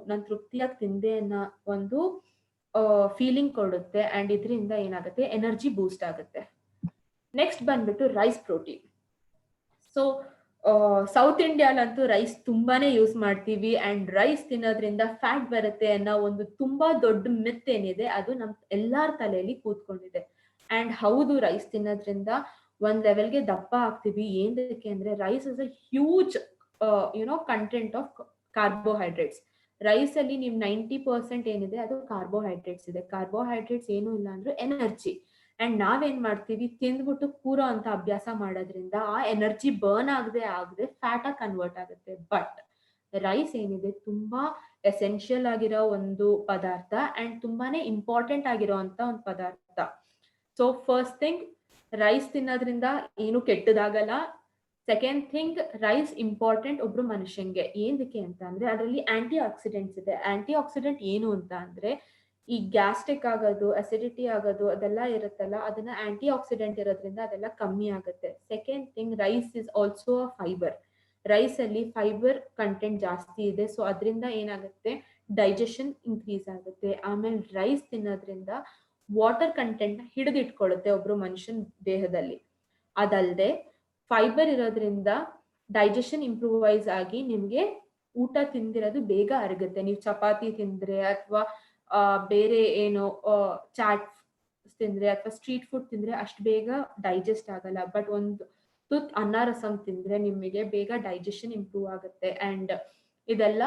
ನಾನು ತೃಪ್ತಿಯಾಗಿ ತಿಂದೆ ಅನ್ನೋ ಒಂದು ಫೀಲಿಂಗ್ ಕೊಡುತ್ತೆ. ಅಂಡ್ ಇದರಿಂದ ಏನಾಗುತ್ತೆ, ಎನರ್ಜಿ ಬೂಸ್ಟ್ ಆಗುತ್ತೆ. ನೆಕ್ಸ್ಟ್ ಬಂದ್ಬಿಟ್ಟು ರೈಸ್ ಪ್ರೋಟೀನ್. ಸೊ ಸೌತ್ ಇಂಡಿಯಾಲಂತೂ ರೈಸ್ ತುಂಬಾನೇ ಯೂಸ್ ಮಾಡ್ತೀವಿ ಅಂಡ್ ರೈಸ್ ತಿನ್ನೋದ್ರಿಂದ ಫ್ಯಾಟ್ ಬರುತ್ತೆ ಅನ್ನೋ ಒಂದು ತುಂಬಾ ದೊಡ್ಡ ಮಿತ್ ಏನಿದೆ ಅದು ನಮ್ ಎಲ್ಲಾರ ತಲೆಯಲ್ಲಿ ಕೂತ್ಕೊಂಡಿದೆ. ಅಂಡ್ ಹೌದು, ರೈಸ್ ತಿನ್ನೋದ್ರಿಂದ ಒಂದ್ ಲೆವೆಲ್ಗೆ ದಪ್ಪ ಆಗ್ತೀವಿ. ಏನಕ್ಕೆ ಅಂದ್ರೆ rice is a huge content of carbohydrates. Rice ಅಲ್ಲಿ ನೀವು 90% ಏನಿದೆ ಅದು ಕಾರ್ಬೋಹೈಡ್ರೇಟ್ಸ್ ಇದೆ. ಕಾರ್ಬೋಹೈಡ್ರೇಟ್ಸ್ ಏನು ಇಲ್ಲ ಅಂದ್ರೆ ಎನರ್ಜಿ. ಅಂಡ್ ನಾವೇನ್ ಮಾಡ್ತೀವಿ, ತಿಂದ್ಬಿಟ್ಟು ಕೂರೋ ಅಂತ ಅಭ್ಯಾಸ ಮಾಡೋದ್ರಿಂದ ಆ ಎನರ್ಜಿ ಬರ್ನ್ ಆಗದೆ ಫ್ಯಾಟ್ ಆಗಿ ಕನ್ವರ್ಟ್ ಆಗುತ್ತೆ. ಬಟ್ ರೈಸ್ ಏನಿದೆ ತುಂಬಾ ಎಸೆನ್ಷಿಯಲ್ ಆಗಿರೋ ಒಂದು ಪದಾರ್ಥ ಅಂಡ್ ತುಂಬಾನೇ ಇಂಪಾರ್ಟೆಂಟ್ ಆಗಿರೋ ಅಂತ ಒಂದು ಪದಾರ್ಥ. ಸೊ ಫಸ್ಟ್ ಥಿಂಗ್, ರೈಸ್ ತಿನ್ನೋದ್ರಿಂದ ಏನು ಕೆಟ್ಟದಾಗಲ್ಲ. ಸೆಕೆಂಡ್ ಥಿಂಗ್, ರೈಸ್ ಇಂಪಾರ್ಟೆಂಟ್ ಒಬ್ರು ಮನುಷ್ಯಂಗೆ. ಏನಕ್ಕೆ ಅಂತ ಅಂದ್ರೆ ಅದರಲ್ಲಿ ಆಂಟಿ ಆಕ್ಸಿಡೆಂಟ್ಸ್ ಇದೆ. ಆಂಟಿ ಆಕ್ಸಿಡೆಂಟ್ ಏನು ಅಂತ ಅಂದ್ರೆ ಈ ಗ್ಯಾಸ್ಟ್ರಿಕ್ ಆಗೋದು, ಅಸಿಡಿಟಿ ಆಗೋದು ಅದೆಲ್ಲ ಇರುತ್ತಲ್ಲ, ಅದನ್ನ ಆಂಟಿ ಆಕ್ಸಿಡೆಂಟ್ ಇರೋದ್ರಿಂದ ಅದೆಲ್ಲ ಕಮ್ಮಿ ಆಗುತ್ತೆ. Second thing, rice is also a fibre. Rice ಅಲ್ಲಿ ಫೈಬರ್ ಕಂಟೆಂಟ್ ಜಾಸ್ತಿ ಇದೆ, ಸೊ ಅದರಿಂದ ಏನಾಗುತ್ತೆ, ಡೈಜೆಷನ್ ಇನ್ಕ್ರೀಸ್ ಆಗುತ್ತೆ. ಆಮೇಲೆ ರೈಸ್ ತಿನ್ನೋದ್ರಿಂದ ವಾಟರ್ ಕಂಟೆಂಟ್ ಹಿಡಿದಿಟ್ಕೊಳ್ಳುತ್ತೆ ಒಬ್ರು ಮನುಷ್ಯನ ದೇಹದಲ್ಲಿ. ಅದಲ್ಲದೆ ಫೈಬರ್ ಇರೋದ್ರಿಂದ ಡೈಜೆಷನ್ ಇಂಪ್ರೂವೈಸ್ ಆಗಿ ನಿಮ್ಗೆ ಊಟ ತಿಂದಿರೋದು ಬೇಗ ಅರಗುತ್ತೆ. ನೀವು ಚಪಾತಿ ತಿಂದ್ರೆ ಅಥವಾ ಬೇರೆ ಏನು ಚಾಟ್ ತಿಂದ್ರೆ ಅಥವಾ ಸ್ಟ್ರೀಟ್ ಫುಡ್ ತಿಂದ್ರೆ ಅಷ್ಟು ಬೇಗ ಡೈಜೆಸ್ಟ್ ಆಗಲ್ಲ. ಬಟ್ ಒಂದು ತುತ್ ಅನ್ನ ರಸಂ ತಿಂದ್ರೆ ನಿಮಗೆ ಬೇಗ ಡೈಜೆಷನ್ ಇಂಪ್ರೂವ್ ಆಗುತ್ತೆ. ಅಂಡ್ ಇದೆಲ್ಲ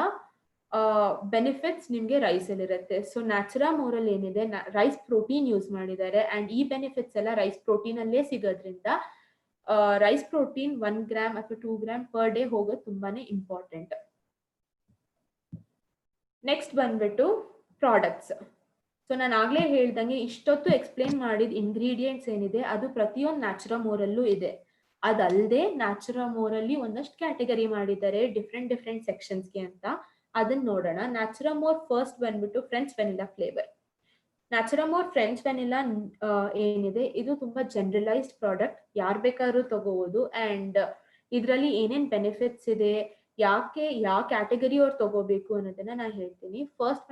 ಬೆನಿಫಿಟ್ಸ್ ನಿಮ್ಗೆ ರೈಸ್ ಅಲ್ಲಿ ಇರುತ್ತೆ. ಸೊ ನ್ಯಾಚುರಾಮೋರಲ್ಲಿ ಏನಿದೆ, ರೈಸ್ ಪ್ರೋಟೀನ್ ಯೂಸ್ ಮಾಡಿದ್ದಾರೆ ಅಂಡ್ ಈ ಬೆನಿಫಿಟ್ಸ್ ಎಲ್ಲ ರೈಸ್ ಪ್ರೋಟೀನ್ ಅಲ್ಲೇ ಸಿಗೋದ್ರಿಂದ ರೈಸ್ ಪ್ರೋಟೀನ್ 1 ಗ್ರಾಮ್ ಅಥವಾ 2 ಗ್ರಾಮ್ ಪರ್ ಡೇ ಹೋಗೋದು ತುಂಬಾನೇ ಇಂಪಾರ್ಟೆಂಟ್. ನೆಕ್ಸ್ಟ್ ಬಂದ್ಬಿಟ್ಟು ಪ್ರಾಡಕ್ಟ್ಸ್. ಸೊ ನಾನು ಆಗ್ಲೇ ಹೇಳ್ದಂಗೆ ಇಷ್ಟೊತ್ತು ಎಕ್ಸ್ಪ್ಲೇನ್ ಮಾಡಿದ ಇಂಗ್ರೀಡಿಯೆಂಟ್ಸ್ ಏನಿದೆ ಅದು ಪ್ರತಿಯೊಂದು ನ್ಯಾಚುರಾಮೋರಲ್ಲೂ ಇದೆ. ಅದಲ್ಲದೆ ನ್ಯಾಚುರಾಮೋರಲ್ಲಿ ಒಂದಷ್ಟು ಕ್ಯಾಟಗರಿ ಮಾಡಿದ್ದಾರೆ ಡಿಫ್ರೆಂಟ್ ಸೆಕ್ಷನ್ಸ್ಗೆ ಅಂತ. ಅದನ್ನ ನೋಡೋಣ. ನ್ಯಾಚುರಾಮೋರ್ ಫಸ್ಟ್ ಬಂದ್ಬಿಟ್ಟು French vanilla flavour. Naturamore French vanilla ಏನಿದೆ ಇದು ತುಂಬಾ ಜನರಲೈಸ್ಡ್ ಪ್ರಾಡಕ್ಟ್, ಯಾರು ಬೇಕಾದ್ರೂ ತಗೋಬಹುದು. ಅಂಡ್ ಇದರಲ್ಲಿ ಏನೇನ್ ಬೆನಿಫಿಟ್ಸ್ ಇದೆ, ಯಾಕೆ ಯಾವ ಕ್ಯಾಟಗರಿ ಅವ್ರು ತಗೋಬೇಕು ಅನ್ನೋದನ್ನ ನಾನು ಹೇಳ್ತೀನಿ. ಫಸ್ಟ್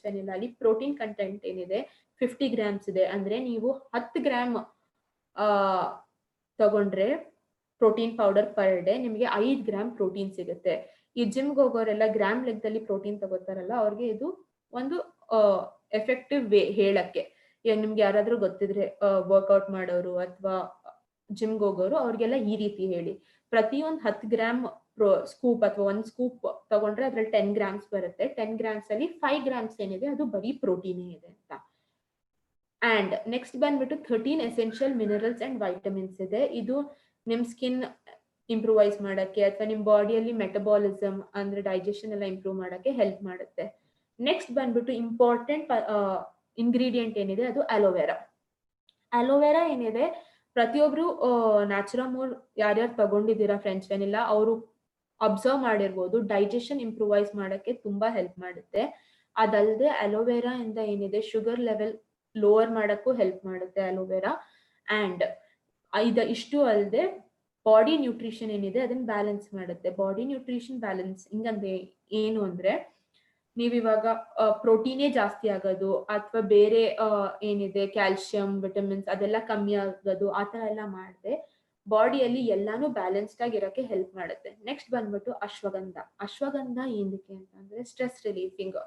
ವೆನಿಲಾ ಅಲ್ಲಿ ಪ್ರೋಟೀನ್ ಕಂಟೆಂಟ್ ಏನಿದೆ 50 ಗ್ರಾಮ್ಸ್ ಇದೆ. ಅಂದ್ರೆ ನೀವು 10 ಗ್ರಾಮ್ ತಗೊಂಡ್ರೆ ಪ್ರೋಟೀನ್ ಪೌಡರ್ ಪರ್ ಡೇ ನಿಮಗೆ 5 ಗ್ರಾಮ್ ಪ್ರೋಟೀನ್ ಸಿಗುತ್ತೆ. ಈ ಜಿಮ್ಗೆ ಹೋಗೋರೆಲ್ಲ ಗ್ರಾಮ್ ಲೆಕ್ಕದಲ್ಲಿ ಪ್ರೋಟೀನ್ ತಗೋತಾರಲ್ಲ, ಅವ್ರಿಗೆ ಇದು ಒಂದು ಎಫೆಕ್ಟಿವ್ ವೇ ಹೇಳಕ್ಕೆ. ಈಗ ನಿಮ್ಗೆ ಯಾರಾದ್ರೂ ಗೊತ್ತಿದ್ರೆ ವರ್ಕೌಟ್ ಮಾಡೋರು ಅಥವಾ ಜಿಮ್ಗೆ ಹೋಗೋರು ಅವ್ರಿಗೆಲ್ಲ ಈ ರೀತಿ ಹೇಳಿ. ಪ್ರತಿಯೊಂದು 10 ಗ್ರಾಮ್ ಸ್ಕೂಪ್ ಅಥವಾ 1 ಸ್ಕೂಪ್ ತಗೊಂಡ್ರೆ ಅದ್ರಲ್ಲಿ 10 ಗ್ರಾಮ್ಸ್ ಬರುತ್ತೆ. 10 ಗ್ರಾಮ್ಸ್ ಅಲ್ಲಿ 5 ಗ್ರಾಮ್ಸ್ ಏನಿದೆ ಅದು ಬರೀ ಪ್ರೋಟೀನ್ ಇದೆ ಅಂತ. ಅಂಡ್ ನೆಕ್ಸ್ಟ್ ಬಂದ್ಬಿಟ್ಟು 13 ಎಸೆನ್ಷಿಯಲ್ ಮಿನರಲ್ಸ್ ಅಂಡ್ ವೈಟಮಿನ್ಸ್ ಇದೆ. ಇದು ನಿಮ್ ಸ್ಕಿನ್ ಇಂಪ್ರೂವೈಸ್ ಮಾಡಕ್ಕೆ ಅಥವಾ ನಿಮ್ ಬಾಡಿಯಲ್ಲಿ ಮೆಟಬಾಲಿಸಮ್ ಅಂದ್ರೆ ಡೈಜೆಷನ್ ಎಲ್ಲ ಇಂಪ್ರೂವ್ ಮಾಡಕ್ಕೆ ಹೆಲ್ಪ್ ಮಾಡುತ್ತೆ. ನೆಕ್ಸ್ಟ್ ಬಂದ್ಬಿಟ್ಟು ಇಂಪಾರ್ಟೆಂಟ್ ಇಂಗ್ರೀಡಿಯೆಂಟ್ ಏನಿದೆ ಅದು ಅಲೋವೆರಾ. ಅಲೋವೆರಾ ಏನಿದೆ ಪ್ರತಿಯೊಬ್ರು ನ್ಯಾಚುರಾಮೋರ್ ಯಾರ್ಯಾರು ತಗೊಂಡಿದ್ದೀರಾ ಫ್ರೆಂಚ್ ವೆನಿಲಾ ಅವರು ಅಬ್ಸರ್ವ್ ಮಾಡಿರ್ಬೋದು, ಡೈಜೆಷನ್ ಇಂಪ್ರೂವೈಸ್ ಮಾಡಕ್ಕೆ ತುಂಬಾ ಹೆಲ್ಪ್ ಮಾಡುತ್ತೆ. ಅದಲ್ಲದೆ ಅಲೋವೆರಾ ಇಂದ ಏನಿದೆ ಶುಗರ್ ಲೆವೆಲ್ ಲೋವರ್ ಮಾಡಕ್ಕೂ ಹೆಲ್ಪ್ ಮಾಡುತ್ತೆ ಅಲೋವೆರಾ. ಅಂಡ್ ಇಷ್ಟು ಅಲ್ಲದೆ ಬಾಡಿ ನ್ಯೂಟ್ರಿಷನ್ ಏನಿದೆ ಅದನ್ನ ಬ್ಯಾಲೆನ್ಸ್ ಮಾಡುತ್ತೆ. ಬಾಡಿ ನ್ಯೂಟ್ರಿಷನ್ ಬ್ಯಾಲೆನ್ಸ್ ಹಿಂಗಂದ್ರೆ ಏನು ಅಂದ್ರೆ, ನೀವಿವಾಗ ಪ್ರೋಟೀನೇ ಜಾಸ್ತಿ ಆಗೋದು ಅಥವಾ ಬೇರೆ ಏನಿದೆ ಕ್ಯಾಲ್ಸಿಯಂ ವಿಟಮಿನ್ಸ್ ಅದೆಲ್ಲ ಕಮ್ಮಿ ಆಗೋದು ಆ ತರ ಎಲ್ಲ ಮಾಡದೆ ಬಾಡಿಯಲ್ಲಿ ಎಲ್ಲಾನು ಬ್ಯಾಲೆನ್ಸ್ಡ್ ಆಗಿರಕ್ಕೆ ಹೆಲ್ಪ್ ಮಾಡುತ್ತೆ. ನೆಕ್ಸ್ಟ್ ಬಂದ್ಬಿಟ್ಟು ಅಶ್ವಗಂಧ. ಅಶ್ವಗಂಧ ಏನಕ್ಕೆ ಅಂತಂದ್ರೆ ಸ್ಟ್ರೆಸ್ ರಿಲೀಫಿಂಗ್.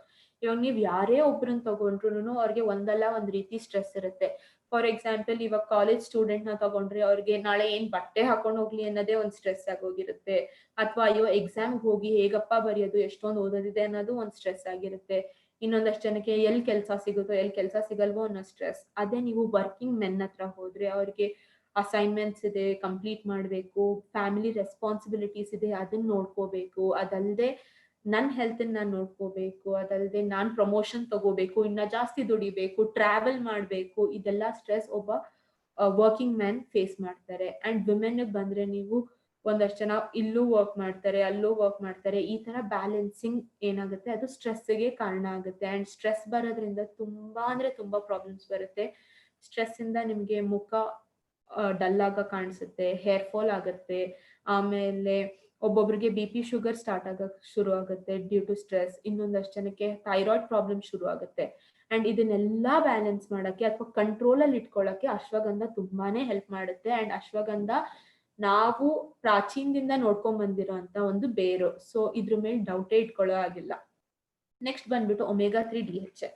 ಇವಾಗ ನೀವ್ ಯಾರೇ ಒಬ್ರನ್ನ ತಗೊಂಡ್ರು ಅವ್ರಿಗೆ ಒಂದಲ್ಲ ಒಂದ್ ರೀತಿ ಸ್ಟ್ರೆಸ್ ಇರುತ್ತೆ. ಫಾರ್ ಎಕ್ಸಾಂಪಲ್ ಇವಾಗ ಕಾಲೇಜ್ ಸ್ಟೂಡೆಂಟ್ ನ ತಗೊಂಡ್ರೆ ಅವ್ರಿಗೆ ನಾಳೆ ಏನ್ ಬಟ್ಟೆ ಹಾಕೊಂಡ್ ಹೋಗ್ಲಿ ಅನ್ನೋದೇ ಒಂದ್ ಸ್ಟ್ರೆಸ್ ಆಗೋಗಿರುತ್ತೆ. ಅಥವಾ ಅಯ್ಯೋ ಎಕ್ಸಾಮ್ ಹೋಗಿ ಹೇಗಪ್ಪ ಬರೆಯೋದು, ಎಷ್ಟೊಂದು ಓದೋದಿದೆ ಅನ್ನೋದು ಒಂದ್ ಸ್ಟ್ರೆಸ್ ಆಗಿರುತ್ತೆ. ಇನ್ನೊಂದಷ್ಟು ಜನಕ್ಕೆ ಎಲ್ ಕೆಲಸ ಸಿಗುತ್ತೋ ಎಲ್ ಕೆಲಸ ಸಿಗಲ್ವೋ ಅನ್ನೋ ಸ್ಟ್ರೆಸ್. ಅದೇ ನೀವು ವರ್ಕಿಂಗ್ ಮೆನ್ ಹತ್ರ ಹೋದ್ರೆ ಅವ್ರಿಗೆ ಅಸೈನ್ಮೆಂಟ್ಸ್ ಇದೆ, ಕಂಪ್ಲೀಟ್ ಮಾಡ್ಬೇಕು, ಫ್ಯಾಮಿಲಿ ರೆಸ್ಪಾನ್ಸಿಬಿಲಿಟೀಸ್ ಇದೆ, ಅದನ್ನ ನೋಡ್ಕೋಬೇಕು. ಅದಲ್ಲದೆ ನನ್ ಹೆಲ್ತ್ ನಾನ್ ನೋಡ್ಕೋಬೇಕು. ಅದಲ್ಲದೆ ನಾನ್ ಪ್ರಮೋಷನ್ ತಗೋಬೇಕು, ಇನ್ನ ಜಾಸ್ತಿ ದುಡಿಬೇಕು, ಟ್ರಾವೆಲ್ ಮಾಡ್ಬೇಕು. ಇದೆಲ್ಲ ಸ್ಟ್ರೆಸ್ ಒಬ್ಬ ವರ್ಕಿಂಗ್ ಮ್ಯಾನ್ ಫೇಸ್ ಮಾಡ್ತಾರೆ. ಅಂಡ್ ವಿಮೆನ್ ಬಂದ್ರೆ ನೀವು ಒಂದಷ್ಟು ಜನ ಇಲ್ಲೂ ವರ್ಕ್ ಮಾಡ್ತಾರೆ, ಅಲ್ಲೂ ವರ್ಕ್ ಮಾಡ್ತಾರೆ. ಈ ತರ ಬ್ಯಾಲೆನ್ಸಿಂಗ್ ಏನಾಗುತ್ತೆ ಅದು ಸ್ಟ್ರೆಸ್ಗೆ ಕಾರಣ ಆಗುತ್ತೆ. ಅಂಡ್ ಸ್ಟ್ರೆಸ್ ಬರೋದ್ರಿಂದ ತುಂಬಾ ಅಂದ್ರೆ ತುಂಬಾ ಪ್ರಾಬ್ಲಮ್ಸ್ ಬರುತ್ತೆ. ಸ್ಟ್ರೆಸ್ ಇಂದ ನಿಮ್ಗೆ ಮುಖ ಡಲ್ ಆಗ ಕಾಣಿಸುತ್ತೆ, ಹೇರ್ ಫಾಲ್ ಆಗುತ್ತೆ. ಆಮೇಲೆ ಒಬ್ಬೊಬ್ರಿಗೆ BP ಶುಗರ್ ಸ್ಟಾರ್ಟ್ ಆಗಕ್ ಶುರು ಆಗುತ್ತೆ ಡ್ಯೂ ಟು ಸ್ಟ್ರೆಸ್. ಇನ್ನೊಂದಷ್ಟು ಜನಕ್ಕೆ ಥೈರಾಯ್ಡ್ ಪ್ರಾಬ್ಲಮ್ ಶುರು ಆಗುತ್ತೆ. ಅಂಡ್ ಇದನ್ನೆಲ್ಲಾ ಬ್ಯಾಲೆನ್ಸ್ ಮಾಡಕ್ಕೆ ಅಥವಾ ಕಂಟ್ರೋಲ್ ಅಲ್ಲಿ ಇಟ್ಕೊಳ್ಳಕ್ಕೆ ಅಶ್ವಗಂಧ ತುಂಬಾನೇ ಹೆಲ್ಪ್ ಮಾಡುತ್ತೆ. ಅಂಡ್ ಅಶ್ವಗಂಧ ನಾವು ಪ್ರಾಚೀನದಿಂದ ನೋಡ್ಕೊಂಡ್ ಬಂದಿರೋ ಅಂತ ಒಂದು ಬೇರು. ಸೊ ಇದ್ರ ಮೇಲೆ ಡೌಟೇ ಇಟ್ಕೊಳ್ಳೋ ಆಗಿಲ್ಲ. ನೆಕ್ಸ್ಟ್ ಬಂದ್ಬಿಟ್ಟು ಒಮೆಗಾ 3 DHA.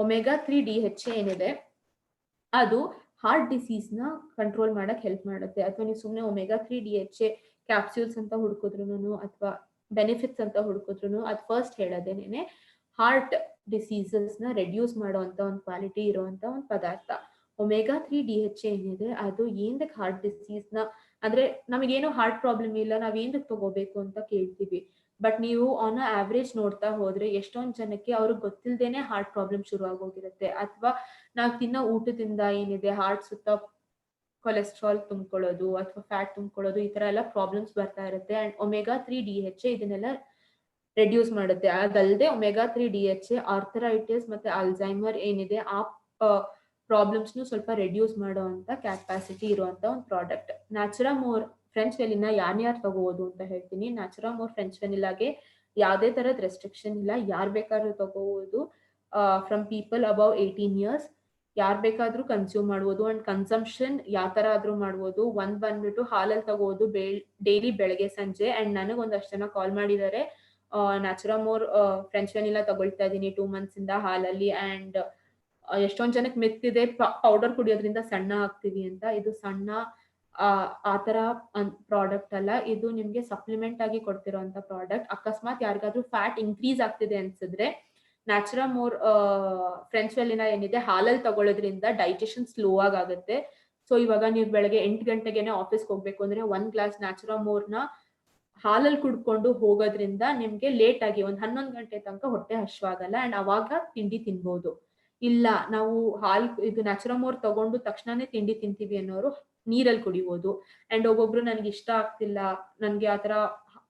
ಒಮೆಗಾ 3 DHA ಏನಿದೆ ಅದು ಹಾರ್ಟ್ ಡಿಸೀಸ್ ನ ಕಂಟ್ರೋಲ್ ಮಾಡಕ್ ಹೆಲ್ಪ್ ಮಾಡುತ್ತೆ. ಅಥವಾ ನೀವು ಸುಮ್ನೆ ಒಮೆಗಾ 3 DHA ಕ್ಯಾಪ್ಸ್ಯೂಲ್ಸ್ ಅಂತ ಹುಡ್ಕೋದ್ರುನು ಅಥವಾ ಬೆನಿಫಿಟ್ಸ್ ಅಂತ ಹುಡ್ಕೋದ್ರುನು ಅದ್ ಫಸ್ಟ್ ಹೇಳೋದೇನೆ ಹಾರ್ಟ್ ಡಿಸೀಸಸ್ ನ ರೆಡ್ಯೂಸ್ ಮಾಡುವಂತ ಒಂದು ಕ್ವಾಲಿಟಿ ಇರುವಂತ ಒಂದು ಪದಾರ್ಥ. ಒಮೆಗಾ 3 DHA ಏನಿದೆ ಅದು ಏನಕ್ಕೆ ಹಾರ್ಟ್ ಡಿಸೀಸ್ ನ ಅಂದ್ರೆ ನಮಗೇನು ಹಾರ್ಟ್ ಪ್ರಾಬ್ಲಮ್ ಇಲ್ಲ, ನಾವ್ ಏನಕ್ಕೆ ತಗೋಬೇಕು ಅಂತ ಕೇಳ್ತೀವಿ. ಬಟ್ ನೀವು ಆನ್ ಆವರೇಜ್ ನೋಡ್ತಾ ಹೋದ್ರೆ ಎಷ್ಟೊಂದ್ ಜನಕ್ಕೆ ಅವ್ರಿಗೆ ಗೊತ್ತಿಲ್ದೇನೆ ಹಾರ್ಟ್ ಪ್ರಾಬ್ಲಮ್ ಶುರು ಆಗೋಗಿರುತ್ತೆ. ಅಥವಾ ನಾವ್ ತಿನ್ನೋ ಊಟದಿಂದ ಏನಿದೆ ಹಾರ್ಟ್ ಸುತ್ತ ಕೊಲೆಸ್ಟ್ರಾಲ್ ತುಂಬ್ಕೊಳ್ಳೋದು ಅಥವಾ ಫ್ಯಾಟ್ ತುಂಬ್ಕೊಳ್ಳೋದು ಈ ತರ ಎಲ್ಲ ಪ್ರಾಬ್ಲಮ್ಸ್ ಬರ್ತಾ ಇರುತ್ತೆ. ಅಂಡ್ omega-3 DHA ಇದನ್ನೆಲ್ಲ ರೆಡ್ಯೂಸ್ ಮಾಡುತ್ತೆ. ಅದಲ್ಲದೆ omega-3 DHA ಆರ್ಥರೈಟಿಸ್ ಮತ್ತೆ ಅಲ್ಝೈಮರ್ ಏನಿದೆ ಆ ಪ್ರಾಬ್ಲಮ್ಸ್ನು ಸ್ವಲ್ಪ ರೆಡ್ಯೂಸ್ ಮಾಡುವಂತ ಕ್ಯಾಪಾಸಿಟಿ ಇರುವಂತ ಒಂದು ಪ್ರಾಡಕ್ಟ್. ನ್ಯಾಚುರಾಮೋರ್ ಫ್ರೆಂಚ್ ವೆನಿಲಾ ಯಾರ್ಯಾರು ತಗೋಬಹುದು ಅಂತ ಹೇಳ್ತೀನಿ. ನ್ಯಾಚುರಾಮೋರ್ ಫ್ರೆಂಚ್ ವೆನಿಲಾಗೆ ಯಾವುದೇ ತರದ ರೆಸ್ಟ್ರಿಕ್ಷನ್ ಇಲ್ಲ, ಯಾರು ಬೇಕಾದ್ರೂ ತಗೋಬಹುದು. ಫ್ರಮ್ ಪೀಪಲ್ ಅಬೌವ್ 18 years ಯಾರು ಬೇಕಾದ್ರೂ ಕನ್ಸ್ಯೂಮ್ ಮಾಡ್ಬೋದು. ಅಂಡ್ ಕನ್ಸಂಪ್ಷನ್ ಯಾವ ತರ ಆದ್ರೂ ಮಾಡ್ಬೋದು. ಒಂದ್ ಬಂದ್ಬಿಟ್ಟು ಹಾಲಲ್ಲಿ ತಗೋದು ಡೈಲಿ ಬೆಳಗ್ಗೆ ಸಂಜೆ. ಅಂಡ್ ನನಗೆ ಒಂದಷ್ಟು ಜನ ಕಾಲ್ ಮಾಡಿದ್ದಾರೆ, ನ್ಯಾಚುರಾಮೋರ್ ಫ್ರೆಂಚ್ ವೆನಿಲಾ ತಗೊಳ್ತಾ ಇದೀನಿ 2 months ಇಂದ ಹಾಲಲ್ಲಿ. ಅಂಡ್ ಎಷ್ಟೊಂದ್ ಜನಕ್ಕೆ ಮೆತ್ತಿದೆ ಪೌಡರ್ ಕುಡಿಯೋದ್ರಿಂದ ಸಣ್ಣ ಆಗ್ತೀವಿ ಅಂತ. ಇದು ಸಣ್ಣ ಆತರ ಪ್ರಾಡಕ್ಟ್ ಅಲ್ಲ, ಇದು ನಿಮ್ಗೆ ಸಪ್ಲಿಮೆಂಟ್ ಆಗಿ ಕೊಡ್ತಿರೋಂತ ಪ್ರಾಡಕ್ಟ್. ಅಕಸ್ಮಾತ್ ಯಾರಿಗಾದ್ರೂ ಫ್ಯಾಟ್ ಇನ್ಕ್ರೀಸ್ ಆಗ್ತಿದೆ ಅನ್ಸಿದ್ರೆ ನ್ಯಾಚುರಾಮೋರ್ ಫ್ರೆಂಚ್ ವೆನಿಲಾ ಏನಿದೆ ಹಾಲಲ್ಲಿ ತಗೊಳ್ಳೋದ್ರಿಂದ ಡೈಜೆಷನ್ ಸ್ಲೋ ಆಗುತ್ತೆ. ಸೊ ಇವಾಗ ನೀವು ಬೆಳಗ್ಗೆ 8 ಗಂಟೆಗೆನೆ ಆಫೀಸ್ಗೆ ಹೋಗ್ಬೇಕು ಅಂದ್ರೆ 1 glass ನ್ಯಾಚುರಾಮೋರ್ನ ಹಾಲಲ್ಲಿ ಕುಡ್ಕೊಂಡು ಹೋಗೋದ್ರಿಂದ ನಿಮ್ಗೆ ಲೇಟ್ ಆಗಿ 11 ಗಂಟೆ ತನಕ ಹೊಟ್ಟೆ ಹಶ್ವಾಗಲ್ಲ. ಅಂಡ್ ಅವಾಗ ತಿಂಡಿ ತಿನ್ಬೋದು. ಇಲ್ಲ ನಾವು ಇದು ನ್ಯಾಚುರಾಮೋರ್ ತಗೊಂಡು ತಕ್ಷಣನೇ ತಿಂಡಿ ತಿಂತೀವಿ ಅನ್ನೋರು ನೀರಲ್ಲಿ ಕುಡಿಬೋದು. ಅಂಡ್ ಒಬ್ಬೊಬ್ರು ನನ್ಗೆ ಇಷ್ಟ ಆಗ್ತಿಲ್ಲ, ನನ್ಗೆ ಆತರ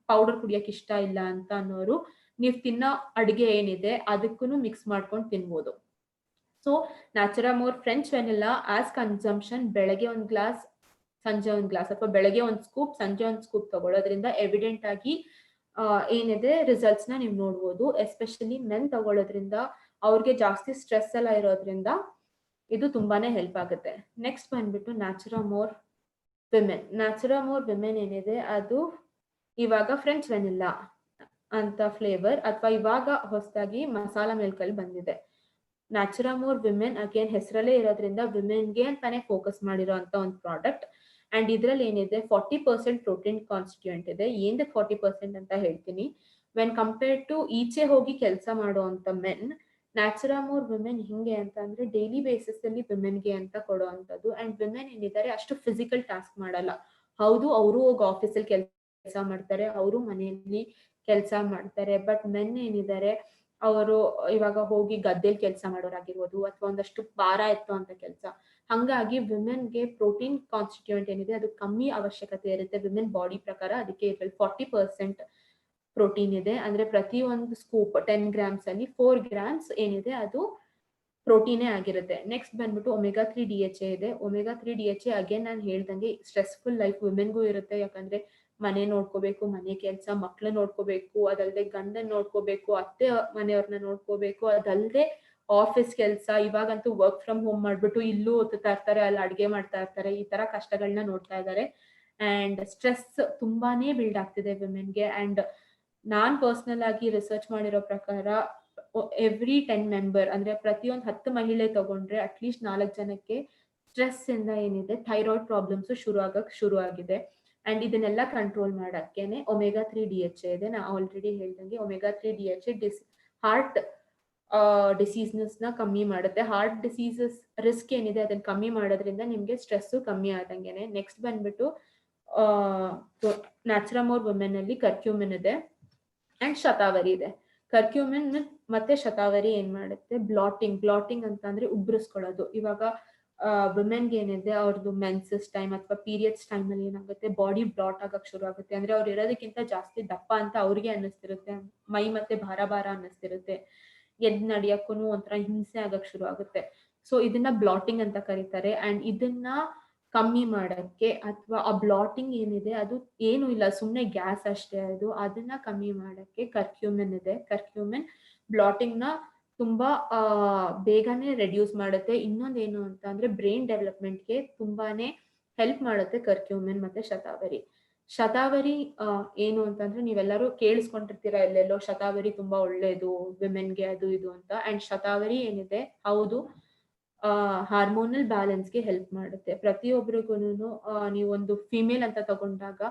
ಪೌಡರ್ ಕುಡಿಯಕ್ ಇಷ್ಟ ಇಲ್ಲ ಅಂತ ಅನ್ನೋರು ನೀವು ತಿನ್ನೋ ಅಡಿಗೆ ಏನಿದೆ ಅದಕ್ಕೂ ಮಿಕ್ಸ್ ಮಾಡ್ಕೊಂಡು ತಿನ್ಬೋದು. So Naturamore French vanilla as consumption ಬೆಳಗ್ಗೆ 1 glass ಸಂಜೆ 1 glass ಅಥವಾ ಬೆಳಗ್ಗೆ 1 scoop ಸಂಜೆ 1 scoop ತಗೊಳ್ಳೋದ್ರಿಂದ ಎವಿಡೆಂಟ್ ಆಗಿ ಏನಿದೆ ರಿಸಲ್ಟ್ಸ್ ನ ನೀವು ನೋಡ್ಬೋದು. ಎಸ್ಪೆಷಲಿ ಮೆನ್ ತಗೊಳ್ಳೋದ್ರಿಂದ ಅವ್ರಿಗೆ ಜಾಸ್ತಿ ಸ್ಟ್ರೆಸ್ ಎಲ್ಲ ಇರೋದ್ರಿಂದ ಇದು ತುಂಬಾನೇ ಹೆಲ್ಪ್ ಆಗುತ್ತೆ. ನೆಕ್ಸ್ಟ್ ಬಂದ್ಬಿಟ್ಟು ನ್ಯಾಚುರಾಮೋರ್ ವಿಮೆನ್. ನ್ಯಾಚುರಾಮೋರ್ ವಿಮೆನ್ ಏನಿದೆ ಅದು ಇವಾಗ ಫ್ರೆಂಚ್ ವೆನಿಲಾ ಅಂತ ಫ್ಲೇವರ್ ಅಥವಾ ಇವಾಗ ಹೊಸದಾಗಿ ಮಸಾಲಾ ಮಿಲ್ಕ್ ಅಲ್ಲಿ ಬಂದಿದೆ. ನ್ಯಾಚುರಾಮೋರ್ ವಿಮೆನ್ ಅಗೇನ್ ಹೆಸರಲ್ಲೇ ಇರೋದ್ರಿಂದ ವಿಮೆನ್ಗೆ ಅಂತಾನೆ ಫೋಕಸ್ ಮಾಡಿರೋ ಅಂತ ಒಂದು ಪ್ರಾಡಕ್ಟ್. ಅಂಡ್ ಇದ್ರಲ್ಲಿ ಏನಿದೆ 40% ಪ್ರೋಟೀನ್ ಕಾನ್ಸ್ಟಿಟ್ಯೂಯೆಂಟ್ ಇದೆ. ಏನಕ್ಕೆ 40% ಅಂತ ಹೇಳ್ತೀನಿ. ವೆನ್ ಕಂಪೇರ್ಡ್ ಟು ಈಚೆ ಹೋಗಿ ಕೆಲಸ ಮಾಡುವಂತ ಮೆನ್, ನ್ಯಾಚುರಾಮೋರ್ ವಿಮೆನ್ ಹಿಂಗೆ ಅಂತ ಅಂದ್ರೆ ಡೈಲಿ ಬೇಸಿಸ್ ಅಲ್ಲಿ ವಿಮೆನ್ಗೆ ಅಂತ ಕೊಡುವಂಥದ್ದು. ಅಂಡ್ ವಿಮೆನ್ ಏನಿದ್ದಾರೆ ಅಷ್ಟು ಫಿಸಿಕಲ್ ಟಾಸ್ಕ್ ಮಾಡಲ್ಲ. ಹೌದು, ಅವರು ಹೋಗಿ ಆಫೀಸಲ್ಲಿ ಕೆಲಸ ಮಾಡ್ತಾರೆ, ಅವರು ಮನೆಯಲ್ಲಿ ಕೆಲಸ ಮಾಡ್ತಾರೆ. ಬಟ್ ಮೆನ್ ಏನಿದ್ದಾರೆ ಅವರು ಇವಾಗ ಹೋಗಿ ಗದ್ದೆಯಲ್ಲಿ ಕೆಲಸ ಮಾಡೋರಾಗಿರ್ಬೋದು ಅಥವಾ ಒಂದಷ್ಟು ಭಾರ ಎತ್ತುವಂತ ಕೆಲಸ. ಹಂಗಾಗಿ ವಿಮೆನ್ಗೆ ಪ್ರೋಟೀನ್ ಕಾನ್ಸ್ಟಿಟ್ಯೂಯೆಂಟ್ ಏನಿದೆ ಅದು ಕಮ್ಮಿ ಅವಶ್ಯಕತೆ ಇರುತ್ತೆ ವಿಮೆನ್ ಬಾಡಿ ಪ್ರಕಾರ. ಅದಕ್ಕೆ ಇದ್ರಲ್ಲಿ 40% ಪ್ರೋಟೀನ್ ಇದೆ. ಅಂದ್ರೆ ಪ್ರತಿ ಒಂದು ಸ್ಕೂಪ್ 10 grams ಅಲ್ಲಿ 4 grams ಏನಿದೆ ಅದು ಪ್ರೋಟೀನೇ ಆಗಿರುತ್ತೆ. ನೆಕ್ಸ್ಟ್ ಬಂದ್ಬಿಟ್ಟು omega-3 DHA ಇದೆ. omega-3 DHA ಅಗೇನ್ ನಾನು ಹೇಳ್ದಂಗೆ ಸ್ಟ್ರೆಸ್ಫುಲ್ ಲೈಫ್ ವಿಮೆನ್ಗೂ ಇರುತ್ತೆ. ಯಾಕಂದ್ರೆ ಮನೆ ನೋಡ್ಕೋಬೇಕು, ಮನೆ ಕೆಲಸ, ಮಕ್ಳು ನೋಡ್ಕೋಬೇಕು, ಅದಲ್ದೆ ಗಂಡನ್ ನೋಡ್ಕೋಬೇಕು, ಅತ್ತೆ ಮನೆಯವ್ರನ್ನ ನೋಡ್ಕೋಬೇಕು, ಅದಲ್ದೆ ಆಫೀಸ್ ಕೆಲಸ. ಇವಾಗಂತೂ ವರ್ಕ್ ಫ್ರಮ್ ಹೋಮ್ ಮಾಡ್ಬಿಟ್ಟು ಇಲ್ಲೂ ಓದ್ತಾ ಇರ್ತಾರೆ, ಅಲ್ಲಿ ಅಡ್ಗೆ ಮಾಡ್ತಾ ಇರ್ತಾರೆ, ಈ ತರ ಕಷ್ಟಗಳನ್ನ ನೋಡ್ತಾ ಇದ್ದಾರೆ. ಅಂಡ್ ಸ್ಟ್ರೆಸ್ ತುಂಬಾನೇ ಬಿಲ್ಡ್ ಆಗ್ತಿದೆ ವಿಮೆನ್ಗೆ. ಅಂಡ್ ನಾನ್ ಪರ್ಸನಲ್ ಆಗಿ ರಿಸರ್ಚ್ ಮಾಡಿರೋ ಪ್ರಕಾರ ಎವ್ರಿ 10 ಮೆಂಬರ್ ಅಂದ್ರೆ ಪ್ರತಿಯೊಂದು 10 ಮಹಿಳೆ ತಗೊಂಡ್ರೆ ಅಟ್ಲೀಸ್ಟ್ 4 ಜನಕ್ಕೆ ಸ್ಟ್ರೆಸ್ ಇಂದ ಏನಿದೆ ಥೈರಾಯ್ಡ್ ಪ್ರಾಬ್ಲಮ್ಸ್ ಶುರು ಆಗಿದೆ. ಅಂಡ್ ಇದನ್ನೆಲ್ಲ ಕಂಟ್ರೋಲ್ ಮಾಡಕ್ಕೇನೆ omega-3 DHA ಇದೆ. ನಾ ಆಲ್ರೆಡಿ ಹೇಳ್ದಂಗೆ omega-3 DHA ಹಾರ್ಟ್ ಡಿಸೀಸ್ನೆಸ್ ನ ಕಮ್ಮಿ ಮಾಡುತ್ತೆ. ಹಾರ್ಟ್ ಡಿಸೀಸಸ್ ರಿಸ್ಕ್ ಏನಿದೆ ಅದನ್ನ ಕಮ್ಮಿ ಮಾಡೋದ್ರಿಂದ ನಿಮ್ಗೆ ಸ್ಟ್ರೆಸ್ ಕಮ್ಮಿ ಆದಂಗೆನೆ. ನೆಕ್ಸ್ಟ್ ಬಂದ್ಬಿಟ್ಟು ನ್ಯಾಚುರಾಮೋರ್ ವುಮೆನ್ ಅಲ್ಲಿ ಕರ್ಕ್ಯೂಮಿನ್ ಇದೆ ಅಂಡ್ ಶತಾವರಿ ಇದೆ. ಕರ್ಕ್ಯೂಮಿನ್ ಮತ್ತೆ ಶತಾವರಿ ಏನ್ ಮಾಡುತ್ತೆ, ಬ್ಲಾಟಿಂಗ್ ಅಂತ ಅಂದ್ರೆ ಉಬ್ರಿಸ್ಕೊಳ್ಳೋದು. ಇವಾಗ ವಿಮೆನ್ಗೆ ಏನಿದೆ ಅವ್ರದ್ದು ಮೆನ್ಸಸ್ ಟೈಮ್ ಅಥವಾ ಪೀರಿಯಡ್ಸ್ ಟೈಮ್ ಅಲ್ಲಿ ಏನಾಗುತ್ತೆ, ಬಾಡಿ ಬ್ಲಾಟ್ ಆಗಕ್ ಶುರು ಆಗುತ್ತೆ. ಅಂದ್ರೆ ಅವ್ರು ಇರೋದಕ್ಕಿಂತ ಜಾಸ್ತಿ ದಪ್ಪ ಅಂತ ಅವ್ರಿಗೆ ಅನ್ನಿಸ್ತಿರುತ್ತೆ, ಮೈ ಮತ್ತೆ ಭಾರ ಅನ್ನಿಸ್ತಿರುತ್ತೆ, ಎದ್ ನಡಿಯಕ್ಕೂ ಒಂಥರ ಹಿಂಸೆ ಆಗಕ್ ಶುರು ಆಗುತ್ತೆ. ಸೊ ಇದನ್ನ ಬ್ಲಾಟಿಂಗ್ ಅಂತ ಕರೀತಾರೆ. ಅಂಡ್ ಇದನ್ನ ಕಮ್ಮಿ ಮಾಡಕ್ಕೆ ಅಥವಾ ಆ ಬ್ಲಾಟಿಂಗ್ ಏನಿದೆ ಅದು ಏನು ಇಲ್ಲ, ಸುಮ್ಮನೆ ಗ್ಯಾಸ್ ಅಷ್ಟೇ ಅದು. ಅದನ್ನ ಕಮ್ಮಿ ಮಾಡಕ್ಕೆ ಕರ್ಕ್ಯೂಮಿನ್ ಇದೆ. ಕರ್ಕ್ಯೂಮಿನ್ ಬ್ಲಾಟಿಂಗ್ ನ ತುಂಬಾ ಬೇಗನೆ ರೆಡ್ಯೂಸ್ ಮಾಡುತ್ತೆ. ಇನ್ನೊಂದೇನು ಅಂತ ಅಂದ್ರೆ ಬ್ರೈನ್ ಡೆವಲಪ್ಮೆಂಟ್ಗೆ ತುಂಬಾನೇ ಹೆಲ್ಪ್ ಮಾಡುತ್ತೆ ಕರ್ಕ್ಯೂಮಿನ್ ಮತ್ತೆ ಶತಾವರಿ ಏನು ಅಂತಂದ್ರೆ ನೀವೆಲ್ಲರೂ ಕೇಳಿಸ್ಕೊಂಡಿರ್ತೀರಾ ಎಲ್ಲೆಲ್ಲೋ, ಶತಾವರಿ ತುಂಬಾ ಒಳ್ಳೇದು ವಿಮೆನ್ಗೆ ಅದು ಇದು ಅಂತ. ಅಂಡ್ ಶತಾವರಿ ಏನಿದೆ ಹೌದು ಹಾರ್ಮೋನಲ್ ಬ್ಯಾಲೆನ್ಸ್ಗೆ ಹೆಲ್ಪ್ ಮಾಡುತ್ತೆ. ಪ್ರತಿಯೊಬ್ಬರಿಗೂ ನೀವೊಂದು ಫಿಮೇಲ್ ಅಂತ ತಗೊಂಡಾಗ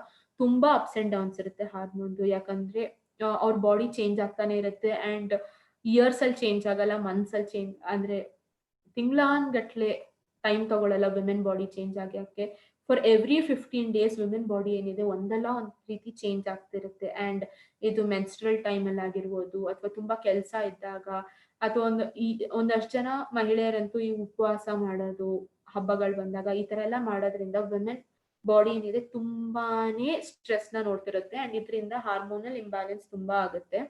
ತುಂಬಾ ಅಪ್ಸ್ ಅಂಡ್ ಡೌನ್ಸ್ ಇರುತ್ತೆ ಹಾರ್ಮೋನ್ದು. ಯಾಕಂದ್ರೆ ಅವ್ರ ಬಾಡಿ ಚೇಂಜ್ ಆಗ್ತಾನೆ ಇರುತ್ತೆ. ಅಂಡ್ ಇಯರ್ಸ್ ಅಲ್ಲಿ ಚೇಂಜ್ ಆಗಲ್ಲ, ಮಂತ್ಸ್ ಅಲ್ಲಿ ಚೇಂಜ್ ಅಂದ್ರೆ ತಿಂಗಳಾನ್ಗಟ್ಲೆ ಟೈಮ್ ತಗೊಳ್ಳಲ್ಲ ವಿಮೆನ್ ಬಾಡಿ ಚೇಂಜ್ ಆಗಕ್ಕೆ. For every 15 days women body ಏನಿದೆ ಒಂದಲ್ಲ ಒಂದ್ ರೀತಿ ಚೇಂಜ್ ಆಗ್ತಿರುತ್ತೆ. ಅಂಡ್ ಇದು ಮೆನ್ಸ್ಟ್ರಲ್ ಟೈಮ್ ಅಲ್ಲಿ ಆಗಿರ್ಬೋದು ಅಥವಾ ತುಂಬಾ ಕೆಲಸ ಇದ್ದಾಗ ಅಥವಾ ಒಂದಷ್ಟು ಜನ ಮಹಿಳೆಯರಂತೂ ಈ ಉಪವಾಸ ಮಾಡೋದು, ಹಬ್ಬಗಳು ಬಂದಾಗ ಈ ತರ ಎಲ್ಲ ಮಾಡೋದ್ರಿಂದ ವುಮೆನ್ ಬಾಡಿ ಏನಿದೆ ತುಂಬಾನೇ ಸ್ಟ್ರೆಸ್ ನ ನೋಡ್ತಿರುತ್ತೆ ಅಂಡ್ ಇದರಿಂದ ಹಾರ್ಮೋನಲ್ ಇಂಬ್ಯಾಲೆನ್ಸ್ ತುಂಬಾ ಆಗುತ್ತೆ.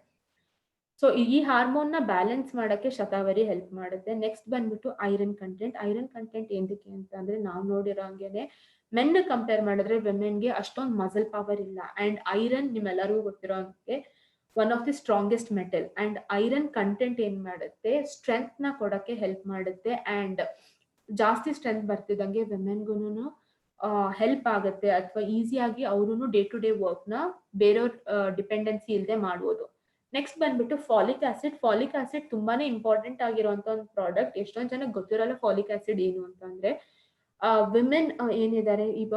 ಸೊ ಈ ಹಾರ್ಮೋನ್ ನ ಬ್ಯಾಲೆನ್ಸ್ ಮಾಡಕ್ಕೆ ಶತಾವರಿ ಹೆಲ್ಪ್ ಮಾಡುತ್ತೆ. ನೆಕ್ಸ್ಟ್ ಬಂದ್ಬಿಟ್ಟು ಐರನ್ ಕಂಟೆಂಟ್. ಐರನ್ ಕಂಟೆಂಟ್ ಏನಕ್ಕೆ ಅಂತ ಅಂದ್ರೆ ನಾವು ನೋಡಿರೋ ಹಂಗೇನೆ ಮೆನ್ ಕಂಪೇರ್ ಮಾಡಿದ್ರೆ ವುಮೆನ್ಗೆ ಅಷ್ಟೊಂದು ಮಸಲ್ ಪವರ್ ಇಲ್ಲ. ಅಂಡ್ ಐರನ್ ನಿಮ್ಮೆಲ್ಲರಿಗೂ ಗೊತ್ತಿರೋ ಹಂಗೆ one of the strongest metal. And iron content ಏನ್ ಮಾಡುತ್ತೆ, ಸ್ಟ್ರೆಂತ್ ನ ಕೊಡಕ್ಕೆ ಹೆಲ್ಪ್ ಮಾಡುತ್ತೆ. ಅಂಡ್ ಜಾಸ್ತಿ ಸ್ಟ್ರೆಂತ್ ಬರ್ತಿದಂಗೆ ವುಮೆನ್ಗೂನು ಹೆಲ್ಪ್ ಆಗುತ್ತೆ, ಅಥವಾ ಈಸಿಯಾಗಿ ಅವರು ಡೇ ಟು ಡೇ ವರ್ಕ್ ನ ಬೇರೆಯವ್ರ ಡಿಪೆಂಡೆನ್ಸಿ ಇಲ್ಲದೆ ಮಾಡುವುದು. ನೆಕ್ಸ್ಟ್ ಬಂದ್ಬಿಟ್ಟು ಫಾಲಿಕ್ ಆಸಿಡ್. ಫಾಲಿಕ್ ಆಸಿಡ್ ತುಂಬಾನೇ ಇಂಪಾರ್ಟೆಂಟ್ ಆಗಿರುವಂತ ಒಂದು ಪ್ರಾಡಕ್ಟ್. ಎಷ್ಟೊಂದ್ ಜನಕ್ಕೆ ಗೊತ್ತಿರಲ್ಲ ಫಾಲಿಕ್ ಆಸಿಡ್ ಏನು ಅಂತ ಅಂದ್ರೆ. ವಿಮೆನ್ ಏನಿದ್ದಾರೆ ಈಗ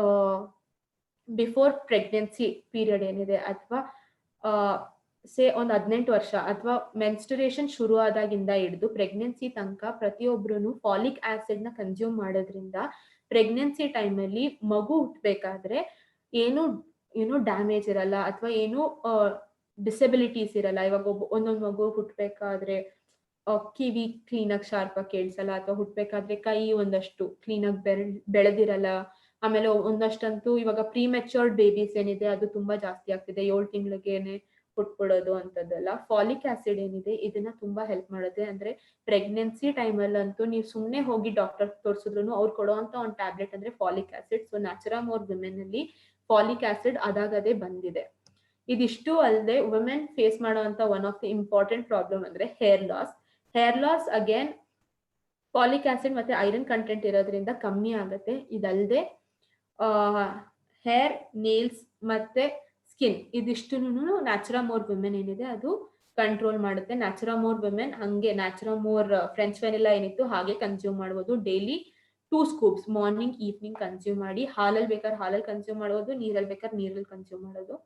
ಬಿಫೋರ್ ಪ್ರೆಗ್ನೆನ್ಸಿ ಪೀರಿಯಡ್ ಏನಿದೆ, ಅಥವಾ ಒಂದು 18 ವರ್ಷ ಅಥವಾ ಮೆನ್ಸ್ಟುರೇಷನ್ ಶುರು ಆದಾಗಿಂದ ಹಿಡಿದು ಪ್ರೆಗ್ನೆನ್ಸಿ ತನಕ ಪ್ರತಿಯೊಬ್ರು ಫಾಲಿಕ್ ಆಸಿಡ್ ನ ಕನ್ಸ್ಯೂಮ್ ಮಾಡೋದ್ರಿಂದ ಪ್ರೆಗ್ನೆನ್ಸಿ ಟೈಮ್ ಅಲ್ಲಿ ಮಗು ಹುಟ್ಟಬೇಕಾದ್ರೆ ಏನು ಡ್ಯಾಮೇಜ್ ಇರಲ್ಲ, ಅಥವಾ ಏನು ಡಿಸೆಬಿಲಿಟೀಸ್ ಇರಲ್ಲ. ಇವಾಗ ಒಂದೊಂದು ಮಗು ಹುಟ್ಟಬೇಕಾದ್ರೆ ಕಿವಿ ಕ್ಲೀನಾಗಿ ಶಾರ್ಪ್ ಆಗಿ ಕೇಳಿಸಲ್ಲ, ಅಥವಾ ಹುಟ್ಟಬೇಕಾದ್ರೆ ಕೈ ಒಂದಷ್ಟು ಕ್ಲೀನಾಗಿ ಬೆಳೆದಿರಲ್ಲ. ಆಮೇಲೆ ಒಂದಷ್ಟಂತೂ ಇವಾಗ ಪ್ರೀಮೆಚ್ಯೂರ್ಡ್ ಬೇಬೀಸ್ ಏನಿದೆ ಅದು ತುಂಬಾ ಜಾಸ್ತಿ ಆಗ್ತಿದೆ, 7 ತಿಂಗಳಿಗೇನೆ ಹುಟ್ಬಿಡೋದು ಅಂತದ್ದೆಲ್ಲ. ಫಾಲಿಕ್ ಆಸಿಡ್ ಏನಿದೆ ಇದನ್ನ ತುಂಬಾ ಹೆಲ್ಪ್ ಮಾಡುತ್ತೆ. ಅಂದ್ರೆ ಪ್ರೆಗ್ನೆನ್ಸಿ ಟೈಮಲ್ಲಂತೂ ನೀವು ಸುಮ್ಮನೆ ಹೋಗಿ ಡಾಕ್ಟರ್ ತೋರಿಸಿದ್ರು ಅವ್ರು ಕೊಡುವಂತ ಒಂದು ಟ್ಯಾಬ್ಲೆಟ್ ಅಂದ್ರೆ folic acid. So Naturamore women ಅಲ್ಲಿ ಫಾಲಿಕ್ ಆಸಿಡ್ ಅದಾಗದೇ ಬಂದಿದೆ. ಇದಿಷ್ಟು ಅಲ್ಲದೆ ವುಮೆನ್ ಫೇಸ್ ಮಾಡುವಂತ one of the important problem ಅಂದ್ರೆ hair loss. Hair loss again folic acid ಮತ್ತೆ ಐರನ್ ಕಂಟೆಂಟ್ ಇರೋದ್ರಿಂದ ಕಮ್ಮಿ ಆಗುತ್ತೆ. ಇದಲ್ಲದೆ ಹೇರ್, ನೇಲ್ಸ್ ಮತ್ತೆ ಸ್ಕಿನ್ ಇದಿಷ್ಟುನು ನ್ಯಾಚುರಾಮೋರ್ ವಿಮೆನ್ ಏನಿದೆ ಅದು ಕಂಟ್ರೋಲ್ ಮಾಡುತ್ತೆ. ನ್ಯಾಚುರಾಮೋರ್ ವಿಮೆನ್ ಹಂಗೆ ನ್ಯಾಚುರಾಮೋರ್ ಫ್ರೆಂಚ್ ವೆನಿಲಾ ಏನಿತ್ತು ಹಾಗೆ ಕನ್ಸ್ಯೂಮ್ ಮಾಡ್ಬೋದು. Daily 2 scoops morning evening consume ಮಾಡಿ. ಹಾಲಲ್ಲಿ ಬೇಕಾದ್ರೆ ಹಾಲಲ್ಲಿ ಕನ್ಸ್ಯೂಮ್ ಮಾಡೋದು, ನೀರಲ್ಲಿ ಬೇಕಾದ್ರೆ ನೀರಲ್ಲಿ ಕನ್ಸ್ಯೂಮ್ ಮಾಡೋದು.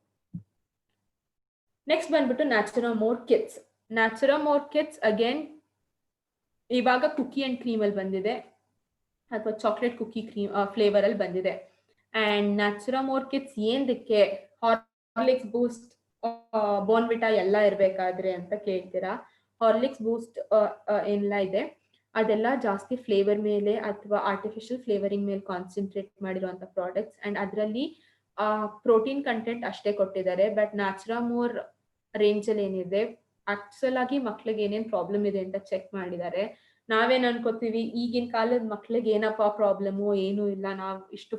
ನೆಕ್ಸ್ಟ್ ಬಂದ್ಬಿಟ್ಟು ನ್ಯಾಚುರಾಮೋರ್ ಕಿಡ್ಸ್. ನ್ಯಾಚುರಾಮೋರ್ ಕಿಡ್ಸ್ ಅಗೇನ್ ಇವಾಗ ಕುಕಿ ಅಂಡ್ ಕ್ರೀಮ್ ಅಲ್ಲಿ ಬಂದಿದೆ, ಅಥವಾ ಚಾಕ್ಲೇಟ್ ಕುಕಿ ಕ್ರೀಮ್ ಫ್ಲೇವರ್ ಅಲ್ಲಿ ಬಂದಿದೆ. ಅಂಡ್ ನ್ಯಾಚುರಾಮೋರ್ ಕಿಡ್ಸ್ ಏನಕ್ಕೆ ಹಾರ್ಲಿಕ್ಸ್, ಬೂಸ್ಟ್, ಬೋರ್ನ್ವಿಟಾ ಎಲ್ಲ ಇರ್ಬೇಕಾದ್ರೆ ಅಂತ ಕೇಳ್ತೀರಾ. ಹಾರ್ಲಿಕ್ಸ್, ಬೂಸ್ಟ್ ಎಲ್ಲ ಇದೆ, ಅದೆಲ್ಲ ಜಾಸ್ತಿ ಫ್ಲೇವರ್ ಮೇಲೆ ಅಥವಾ ಆರ್ಟಿಫಿಷಿಯಲ್ ಫ್ಲೇವರಿಂಗ್ ಮೇಲೆ ಕಾನ್ಸಂಟ್ರೇಟ್ ಮಾಡಿರುವಂತ ಪ್ರಾಡಕ್ಟ್ಸ್. ಅಂಡ್ ಅದರಲ್ಲಿ ಪ್ರೋಟೀನ್ ಕಂಟೆಂಟ್ ಅಷ್ಟೇ ಕೊಟ್ಟಿದ್ದಾರೆ. ಬಟ್ ನ್ಯಾಚುರಾಮೋರ್ ರೇಂಜ್ ಅಲ್ಲಿ ಏನಿದೆ ಆಕ್ಚುಲ್ ಆಗಿ ಮಕ್ಳಿಗೆ ಏನೇನ್ ಪ್ರಾಬ್ಲಮ್ ಇದೆ ಅಂತ ಚೆಕ್ ಮಾಡಿದ್ದಾರೆ. ನಾವೇನ್ ಅನ್ಕೋತೀವಿ ಈಗಿನ ಕಾಲದ ಮಕ್ಳಿಗೆ ಏನಪ್ಪಾ ಪ್ರಾಬ್ಲಮು, ಏನು ಇಲ್ಲ, ನಾವು ಇಷ್ಟು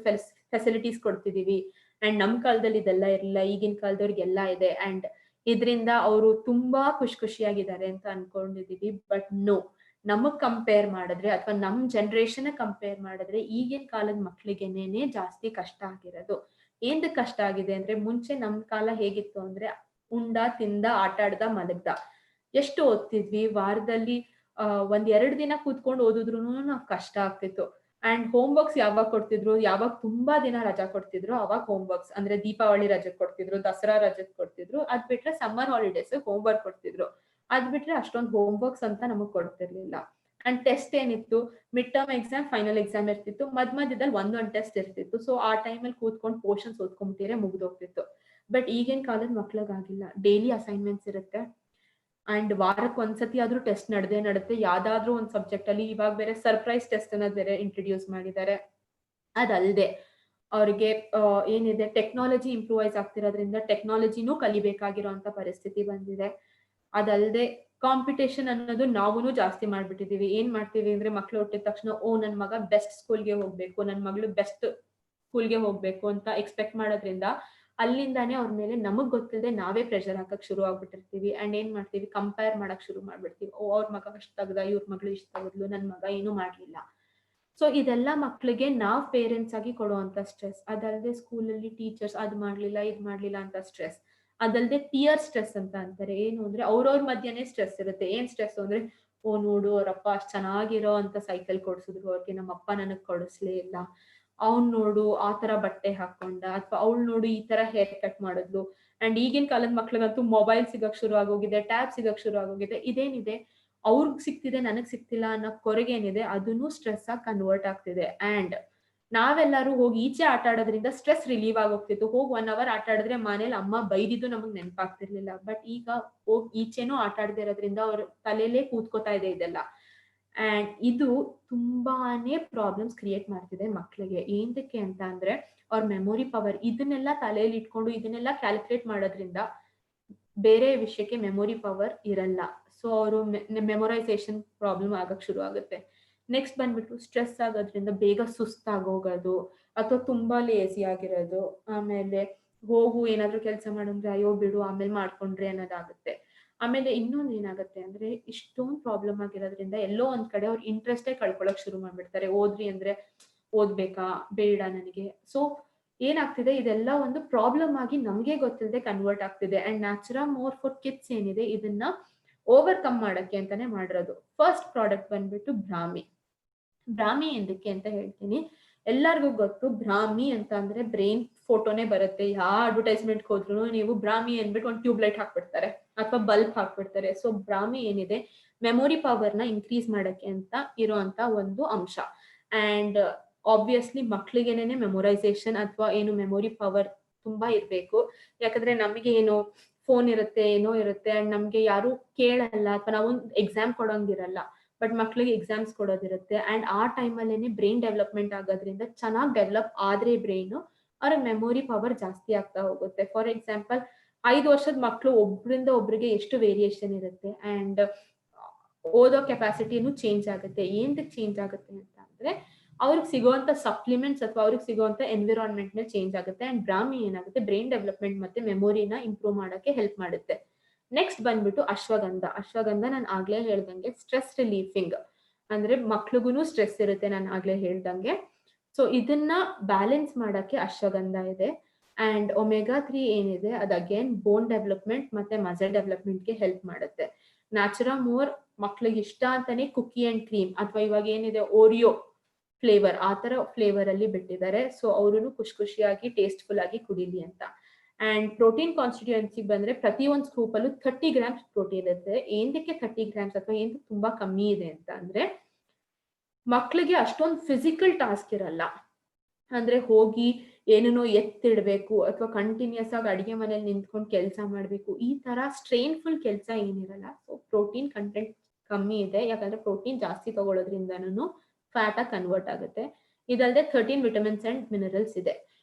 ಫೆಸಿಲಿಟೀಸ್ ಕೊಡ್ತಿದೀವಿ ಅಂಡ್ ನಮ್ ಕಾಲದಲ್ಲಿ ಇದೆಲ್ಲ ಇರಲಿಲ್ಲ, ಈಗಿನ ಕಾಲದವ್ರಿಗೆಲ್ಲ ಇದೆ ಅಂಡ್ ಇದರಿಂದ ಅವರು ತುಂಬಾ ಖುಷಿಯಾಗಿದ್ದಾರೆ ಅಂತ ಅನ್ಕೊಂಡಿದೀವಿ. ಬಟ್ ನೋ, ನಮಗ್ ಕಂಪೇರ್ ಮಾಡಿದ್ರೆ ಅಥವಾ ನಮ್ ಜನರೇಷನ್ ಕಂಪೇರ್ ಮಾಡಿದ್ರೆ ಈಗಿನ ಕಾಲದ ಮಕ್ಳಿಗೆನೇನೆ ಜಾಸ್ತಿ ಕಷ್ಟ ಆಗಿರೋದು. ಏನ್ ಕಷ್ಟ ಆಗಿದೆ ಅಂದ್ರೆ, ಮುಂಚೆ ನಮ್ ಕಾಲ ಹೇಗಿತ್ತು ಅಂದ್ರೆ ಉಂಡ ತಿಂದ ಆಟ ಆಡ್ದ ಮಲಗ್ದ, ಎಷ್ಟು ಓದ್ತಿದ್ವಿ, ವಾರದಲ್ಲಿ 1-2 ದಿನ ಕೂತ್ಕೊಂಡು ಓದಿದ್ರು ನಾವ್ ಕಷ್ಟ ಆಗ್ತಿತ್ತು. ಅಂಡ್ ಹೋಮ್ ವರ್ಕ್ಸ್ ಯಾವಾಗ ಕೊಡ್ತಿದ್ರು, ಯಾವಾಗ ತುಂಬಾ ದಿನ ರಜಾ ಕೊಡ್ತಿದ್ರು ಅವಾಗ ಹೋಮ್ ವರ್ಕ್ಸ್, ಅಂದ್ರೆ ದೀಪಾವಳಿ ರಜೆ ಕೊಡ್ತಿದ್ರು, ದಸರಾ ರಜೆ ಕೊಡ್ತಿದ್ರು. ಅದ್ ಬಿಟ್ರೆ ಸಮ್ಮರ್ ಹಾಲಿಡೇಸ್ ಹೋಮ್ ವರ್ಕ್ ಕೊಡ್ತಿದ್ರು. ಅದ್ ಬಿಟ್ರೆ ಅಷ್ಟೊಂದು ಹೋಮ್ ವರ್ಕ್ಸ್ ಅಂತ ನಮಗ್ ಕೊಡ್ತಿರ್ಲಿಲ್ಲ. ಅಂಡ್ ಟೆಸ್ಟ್ ಏನಿತ್ತು, mid term exam, final exam ಇರ್ತಿತ್ತು, ಮಧ್ಯದಲ್ಲಿ ಒಂದೊಂದು ಟೆಸ್ಟ್ ಇರ್ತಿತ್ತು. ಸೊ ಆ ಟೈಮಲ್ಲಿ ಕೂತ್ಕೊಂಡು ಪೋರ್ಷನ್ಸ್ ಓದ್ಕೊಂಡ್ಬಿಟ್ಟಿದ್ರೆ ಮುಗ್ದೋಗ್ತಿತ್ತು. ಬಟ್ ಈಗಿನ ಕಾಲದ ಮಕ್ಳಿಗಾಗಿಲ್ಲ, ಡೈಲಿ ಅಸೈನ್ಮೆಂಟ್ಸ್ ಇರುತ್ತೆ ಅಂಡ್ ವಾರಕ್ಕೆ ಒಂದ್ಸತಿ ಆದ್ರೂ ಟೆಸ್ಟ್ ನಡೆಯುತ್ತೆ ಯಾವ್ದಾದ್ರೂ ಒಂದು ಸಬ್ಜೆಕ್ಟ್ ಅಲ್ಲಿ. ಇವಾಗ ಬೇರೆ ಸರ್ಪ್ರೈಸ್ ಟೆಸ್ಟ್ ಅನ್ನೋದು ಬೇರೆ ಇಂಟ್ರೊಡ್ಯೂಸ್ ಮಾಡಿದ್ದಾರೆ. ಅದಲ್ಲದೆ ಅವ್ರಿಗೆ ಏನಿದೆ ಟೆಕ್ನಾಲಜಿ ಇಂಪ್ರೂವೈಸ್ ಆಗ್ತಿರೋದ್ರಿಂದ ಟೆಕ್ನಾಲಜಿನೂ ಕಲಿಬೇಕಾಗಿರೋಂತ ಪರಿಸ್ಥಿತಿ ಬಂದಿದೆ. ಅದಲ್ಲದೆ ಕಾಂಪಿಟೇಷನ್ ಅನ್ನೋದು ನಾವೂನು ಜಾಸ್ತಿ ಮಾಡ್ಬಿಟ್ಟಿದೀವಿ. ಏನ್ ಮಾಡ್ತೀವಿ ಅಂದ್ರೆ ಮಕ್ಳು ಹುಟ್ಟಿದ ತಕ್ಷಣ ನನ್ ಮಗ ಬೆಸ್ಟ್ ಸ್ಕೂಲ್ಗೆ ಹೋಗ್ಬೇಕು, ನನ್ ಮಗಳು ಬೆಸ್ಟ್ ಸ್ಕೂಲ್ಗೆ ಹೋಗ್ಬೇಕು ಅಂತ ಎಕ್ಸ್ಪೆಕ್ಟ್ ಮಾಡೋದ್ರಿಂದ ಅಲ್ಲಿಂದಾನೇ ಅವ್ರ ಮೇಲೆ ನಮಗ್ ಗೊತ್ತಿಲ್ಲದೆ ನಾವೇ ಪ್ರೆಷರ್ ಹಾಕಕ್ ಶುರು ಆಗ್ಬಿಟ್ಟಿರ್ತೀವಿ. ಅಂಡ್ ಏನ್ ಮಾಡ್ತೀವಿ, ಕಂಪೇರ್ ಮಾಡಕ್ ಶುರು ಮಾಡ್ಬಿಡ್ತೀವಿ. ಅವ್ರ ಮಗ ಅಷ್ಟ್ ತಗದ, ಇವ್ರ ಮಗಳು ಇಷ್ಟ ತಗದ್ಲು, ನನ್ ಮಗ ಏನು ಮಾಡ್ಲಿಲ್ಲ. ಸೊ ಇದೆಲ್ಲ ಮಕ್ಳಿಗೆ ನಾವ್ ಪೇರೆಂಟ್ಸ್ ಆಗಿ ಕೊಡುವಂತ ಸ್ಟ್ರೆಸ್. ಅದಲ್ಲದೆ ಸ್ಕೂಲಲ್ಲಿ ಟೀಚರ್ಸ್ ಅದ್ ಮಾಡ್ಲಿಲ್ಲ ಇದ್ ಮಾಡ್ಲಿಲ್ಲ ಅಂತ ಸ್ಟ್ರೆಸ್. ಅದಲ್ಲದೆ ಪಿಯರ್ ಸ್ಟ್ರೆಸ್ ಅಂತ ಅಂತಾರೆ. ಏನು ಅಂದ್ರೆ ಅವ್ರವ್ರ ಮಧ್ಯನೇ ಸ್ಟ್ರೆಸ್ ಇರುತ್ತೆ. ಏನ್ ಸ್ಟ್ರೆಸ್ ಅಂದ್ರೆ, ನೋಡು ಅವ್ರಪ್ಪ ಅಷ್ಟ್ ಚೆನ್ನಾಗಿರೋ ಅಂತ ಸೈಕಲ್ ಕೊಡ್ಸಿದ್ರು ಅವ್ರಿಗೆ, ನಮ್ಮಪ್ಪ ನನಗ್ ಕೊಡಿಸ್ಲೇ ಇಲ್ಲ. ಅವ್ನ್ ನೋಡು ಆ ತರ ಬಟ್ಟೆ ಹಾಕೊಂಡ, ಅಥವಾ ಅವ್ಳು ನೋಡು ಈ ತರ ಹೇರ್ ಕಟ್ ಮಾಡಿದ್ಲು. ಅಂಡ್ ಈಗಿನ ಕಾಲದ ಮಕ್ಳಿಗಂತೂ ಮೊಬೈಲ್ ಸಿಗಕ್ ಶುರು ಆಗೋಗಿದೆ, ಟ್ಯಾಬ್ ಸಿಗಕ್ ಶುರು ಆಗೋಗಿದೆ. ಇದೇನಿದೆ, ಅವ್ರಿಗೆ ಸಿಗ್ತಿದೆ ನನಗ್ ಸಿಗ್ತಿಲ್ಲ ಅನ್ನೋ ಕೊರಗೆ ಏನಿದೆ ಅದನ್ನು ಸ್ಟ್ರೆಸ್ ಆಗಿ ಕನ್ವರ್ಟ್ ಆಗ್ತಿದೆ. ಅಂಡ್ ನಾವೆಲ್ಲರೂ ಹೋಗಿ ಈಚೆ ಆಟ ಆಡೋದ್ರಿಂದ ಸ್ಟ್ರೆಸ್ ರಿಲೀವ್ ಆಗೋಗ್ತಿತ್ತು. ಹೋಗಿ 1 hour ಆಟ ಆಡಿದ್ರೆ ಮನೇಲಿ ಅಮ್ಮ ಬೈದಿದ್ದು ನಮಗ್ ನೆನಪಾಗ್ತಿರ್ಲಿಲ್ಲ. ಬಟ್ ಈಗ ಹೋಗಿ ಈಚೆನೂ ಆಟ ಆಡದೇ ಇರೋದ್ರಿಂದ ಅವ್ರ ತಲೆಯಲ್ಲೇ ಕೂತ್ಕೋತಾ ಇದೆ ಇದೆಲ್ಲ. ಅಂಡ್ ಇದು ತುಂಬಾನೇ ಪ್ರಾಬ್ಲಮ್ಸ್ ಕ್ರಿಯೇಟ್ ಮಾಡ್ತಿದೆ ಮಕ್ಕಳಿಗೆ. ಏನಕ್ಕೆ ಅಂತ ಅಂದ್ರೆ ಅವ್ರ ಮೆಮೊರಿ ಪವರ್ ಇದನ್ನೆಲ್ಲ ತಲೆಯಲ್ಲಿ ಇಟ್ಕೊಂಡು ಇದನ್ನೆಲ್ಲ ಕ್ಯಾಲ್ಕುಲೇಟ್ ಮಾಡೋದ್ರಿಂದ ಬೇರೆ ವಿಷಯಕ್ಕೆ ಮೆಮೊರಿ ಪವರ್ ಇರಲ್ಲ. ಸೊ ಅವರು ಮೆಮೊರೈಸೇಷನ್ ಪ್ರಾಬ್ಲಮ್ ಆಗಕ್ ಶುರು ಆಗುತ್ತೆ. ನೆಕ್ಸ್ಟ್ ಬಂದ್ಬಿಟ್ಟು ಸ್ಟ್ರೆಸ್ ಆಗೋದ್ರಿಂದ ಬೇಗ ಸುಸ್ತಾಗೋಗೋದು ಅಥವಾ ತುಂಬಾ ಲೇಸಿ ಆಗಿರೋದು, ಆಮೇಲೆ ಹೋಗು ಏನಾದ್ರು ಕೆಲಸ ಮಾಡಂದ್ರೆ ಅಯ್ಯೋ ಬಿಡು ಆಮೇಲೆ ಮಾಡ್ಕೊಂಡ್ರಿ ಅನ್ನೋದಾಗುತ್ತೆ. ಆಮೇಲೆ ಇನ್ನೊಂದು ಏನಾಗುತ್ತೆ ಅಂದ್ರೆ ಇಷ್ಟೊಂದು ಪ್ರಾಬ್ಲಮ್ ಆಗಿರೋದ್ರಿಂದ ಎಲ್ಲೋ ಒಂದ್ ಕಡೆ ಅವ್ರ ಇಂಟ್ರೆಸ್ಟೇ ಕಳ್ಕೊಳಕ್ ಶುರು ಮಾಡ್ಬಿಡ್ತಾರೆ. ಓದ್ರಿ ಅಂದ್ರೆ ಓದ್ಬೇಕಾ ಬೇಡ ನನಗೆ. ಸೊ ಏನಾಗ್ತಿದೆ ಇದೆಲ್ಲ ಒಂದು ಪ್ರಾಬ್ಲಮ್ ಆಗಿ ನಮ್ಗೆ ಗೊತ್ತಿಲ್ಲದೆ ಕನ್ವರ್ಟ್ ಆಗ್ತಿದೆ. And Natura more for kids ಏನಿದೆ ಇದನ್ನ ಓವರ್ಕಮ್ ಮಾಡಕ್ಕೆ ಅಂತಾನೆ ಮಾಡಿರೋದು. ಫಸ್ಟ್ ಪ್ರಾಡಕ್ಟ್ ಬಂದ್ಬಿಟ್ಟು ಬ್ರಾಹ್ಮಿ. ಬ್ರಾಹ್ಮಿ ಎಂದಕ್ಕೆ ಅಂತ ಹೇಳ್ತೀನಿ. ಎಲ್ಲರಿಗೂ ಗೊತ್ತು ಬ್ರಾಹ್ಮಿ ಅಂತ ಅಂದ್ರೆ ಬ್ರೈನ್ ಫೋಟೋನೇ ಬರುತ್ತೆ. ಯಾವ ಅಡ್ವರ್ಟೈಸ್ಮೆಂಟ್ ಹೋದ್ರು ನೀವು ಬ್ರಾಹ್ಮಿ ಅಂದ್ಬಿಟ್ಟು ಒಂದು ಟ್ಯೂಬ್ಲೈಟ್ ಹಾಕ್ಬಿಡ್ತಾರೆ ಅಥವಾ ಬಲ್ಬ್ ಹಾಕ್ಬಿಡ್ತಾರೆ. ಸೊ ಬ್ರಾಹ್ಮಿ ಏನಿದೆ ಮೆಮೊರಿ ಪವರ್ ನ ಇನ್ಕ್ರೀಸ್ ಮಾಡಕ್ಕೆ ಅಂತ ಇರುವಂತ ಒಂದು ಅಂಶ. ಅಂಡ್ ಆಬ್ವಿಯಸ್ಲಿ ಮಕ್ಳಿಗೆನೆ ಮೆಮೊರೈಸೇಷನ್ ಅಥವಾ ಏನು ಮೆಮೊರಿ ಪವರ್ ತುಂಬಾ ಇರ್ಬೇಕು. ಯಾಕಂದ್ರೆ ನಮಗೆ ಏನು ಫೋನ್ ಇರುತ್ತೆ ಏನೋ ಇರುತ್ತೆ ಅಂಡ್ ನಮ್ಗೆ ಯಾರು ಕೇಳಲ್ಲ ಅಥವಾ ನಾವು ಎಕ್ಸಾಮ್ ಕೊಡೋಂಗಿರಲ್ಲ. ಬಟ್ ಮಕ್ಳಿಗೆ ಎಕ್ಸಾಮ್ಸ್ ಕೊಡೋದಿರುತ್ತೆ ಅಂಡ್ ಆ ಟೈಮಲ್ಲೇನೆ ಬ್ರೈನ್ ಡೆವಲಪ್ಮೆಂಟ್ ಆಗೋದ್ರಿಂದ ಚೆನ್ನಾಗಿ ಡೆವಲಪ್ ಆದ್ರೆ ಬ್ರೈನ್ ಅವ್ರ ಮೆಮೊರಿ ಪವರ್ ಜಾಸ್ತಿ ಆಗ್ತಾ ಹೋಗುತ್ತೆ. ಫಾರ್ ಎಕ್ಸಾಂಪಲ್ 5 ವರ್ಷದ ಮಕ್ಕಳು ಒಬ್ರಿಂದ ಒಬ್ರಿಗೆ ಎಷ್ಟು ವೇರಿಯೇಷನ್ ಇರುತ್ತೆ ಅಂಡ್ ಓದೋ ಕೆಪಾಸಿಟಿನೂ ಚೇಂಜ್ ಆಗುತ್ತೆ. ಏನಕ್ಕೆ ಚೇಂಜ್ ಆಗುತ್ತೆ ಅಂತ ಅಂದ್ರೆ ಅವ್ರಿಗೆ ಸಿಗುವಂತ ಸಪ್ಲಿಮೆಂಟ್ಸ್ ಅಥವಾ ಅವ್ರಿಗೆ ಸಿಗುವಂತ ಎನ್ವಿರಾನ್ಮೆಂಟ್ ನ ಚೇಂಜ್ ಆಗುತ್ತೆ. ಅಂಡ್ ಬ್ರಾಹ್ಮಿ ಏನಾಗುತ್ತೆ ಬ್ರೈನ್ ಡೆವಲಪ್ಮೆಂಟ್ ಮತ್ತೆ ಮೆಮೊರಿನ ಇಂಪ್ರೂವ್ ಮಾಡಕ್ಕೆ ಹೆಲ್ಪ್ ಮಾಡುತ್ತೆ. ನೆಕ್ಸ್ಟ್ ಬಂದ್ಬಿಟ್ಟು ಅಶ್ವಗಂಧ. ಅಶ್ವಗಂಧ ನಾನು ಆಗ್ಲೇ ಹೇಳ್ದಂಗೆ ಸ್ಟ್ರೆಸ್ ರಿಲೀಫಿಂಗ್, ಅಂದ್ರೆ ಮಕ್ಳಿಗೂ ಸ್ಟ್ರೆಸ್ ಇರುತ್ತೆ ನಾನು ಆಗ್ಲೇ ಹೇಳ್ದಂಗೆ. ಸೊ ಇದನ್ನ ಬ್ಯಾಲೆನ್ಸ್ ಮಾಡಕ್ಕೆ ಅಶ್ವಗಂಧ ಇದೆ. ಅಂಡ್ ಒಮೆಗಾ 3 ಏನಿದೆ ಅದು ಅಗೇನ್ ಬೋನ್ ಡೆವಲಪ್ಮೆಂಟ್ ಮತ್ತೆ ಮಸಲ್ ಡೆವಲಪ್ಮೆಂಟ್ಗೆ ಹೆಲ್ಪ್ ಮಾಡುತ್ತೆ. ನ್ಯಾಚುರಾ ಮೋರ್ ಮಕ್ಳಿಗೆ ಇಷ್ಟ ಅಂತಾನೆ ಕುಕ್ಕಿ ಅಂಡ್ ಕ್ರೀಮ್ ಅಥವಾ ಇವಾಗ ಏನಿದೆ ಓರಿಯೋ ಫ್ಲೇವರ್ ಆ ತರ ಫ್ಲೇವರ್ ಅಲ್ಲಿ ಬಿಟ್ಟಿದ್ದಾರೆ. ಸೊ ಅವರು ಖುಷಿಯಾಗಿ ಟೇಸ್ಟ್ಫುಲ್ ಆಗಿ ಕುಡೀಲಿ ಅಂತ. ಅಂಡ್ ಪ್ರೋಟೀನ್ ಕಾನ್ಸ್ಟಿಟ್ಯೂಯೆನ್ಸಿ ಬಂದ್ರೆ ಪ್ರತಿ ಒಂದು ಸ್ಕೂಪ್ ಅಲ್ಲೂ 30 ಗ್ರಾಮ್ಸ್ ಪ್ರೋಟೀನ್ ಇರುತ್ತೆ. ಏನಕ್ಕೆ 30 ಗ್ರಾಮ್ಸ್ ಅಥವಾ ಏನು ತುಂಬಾ ಕಮ್ಮಿ ಇದೆ ಅಂತ ಅಂದ್ರೆ ಮಕ್ಳಿಗೆ ಅಷ್ಟೊಂದು ಫಿಸಿಕಲ್ ಟಾಸ್ಕ್ ಇರಲ್ಲ. ಅಂದ್ರೆ ಹೋಗಿ ಏನೇನೋ ಎತ್ತಿಡ್ಬೇಕು ಅಥವಾ ಕಂಟಿನ್ಯೂಸ್ ಆಗಿ ಅಡಿಗೆ ಮನೇಲಿ ನಿಂತ್ಕೊಂಡು ಕೆಲಸ ಮಾಡ್ಬೇಕು, ಈ ತರ ಸ್ಟ್ರೈನ್ಫುಲ್ ಕೆಲಸ ಏನಿರಲ್ಲ. ಸೊ ಪ್ರೋಟೀನ್ ಕಂಟೆಂಟ್ ಕಮ್ಮಿ ಇದೆ. ಯಾಕಂದ್ರೆ ಪ್ರೋಟೀನ್ ಜಾಸ್ತಿ ತಗೊಳ್ಳೋದ್ರಿಂದನೂ ಫ್ಯಾಟ್ ಆಗಿ ಕನ್ವರ್ಟ್ ಆಗುತ್ತೆ. ಇದಲ್ಲದೆ 13 ವಿಟಮಿನ್ಸ್ ಅಂಡ್ ಮಿನರಲ್ಸ್ ಇದೆ.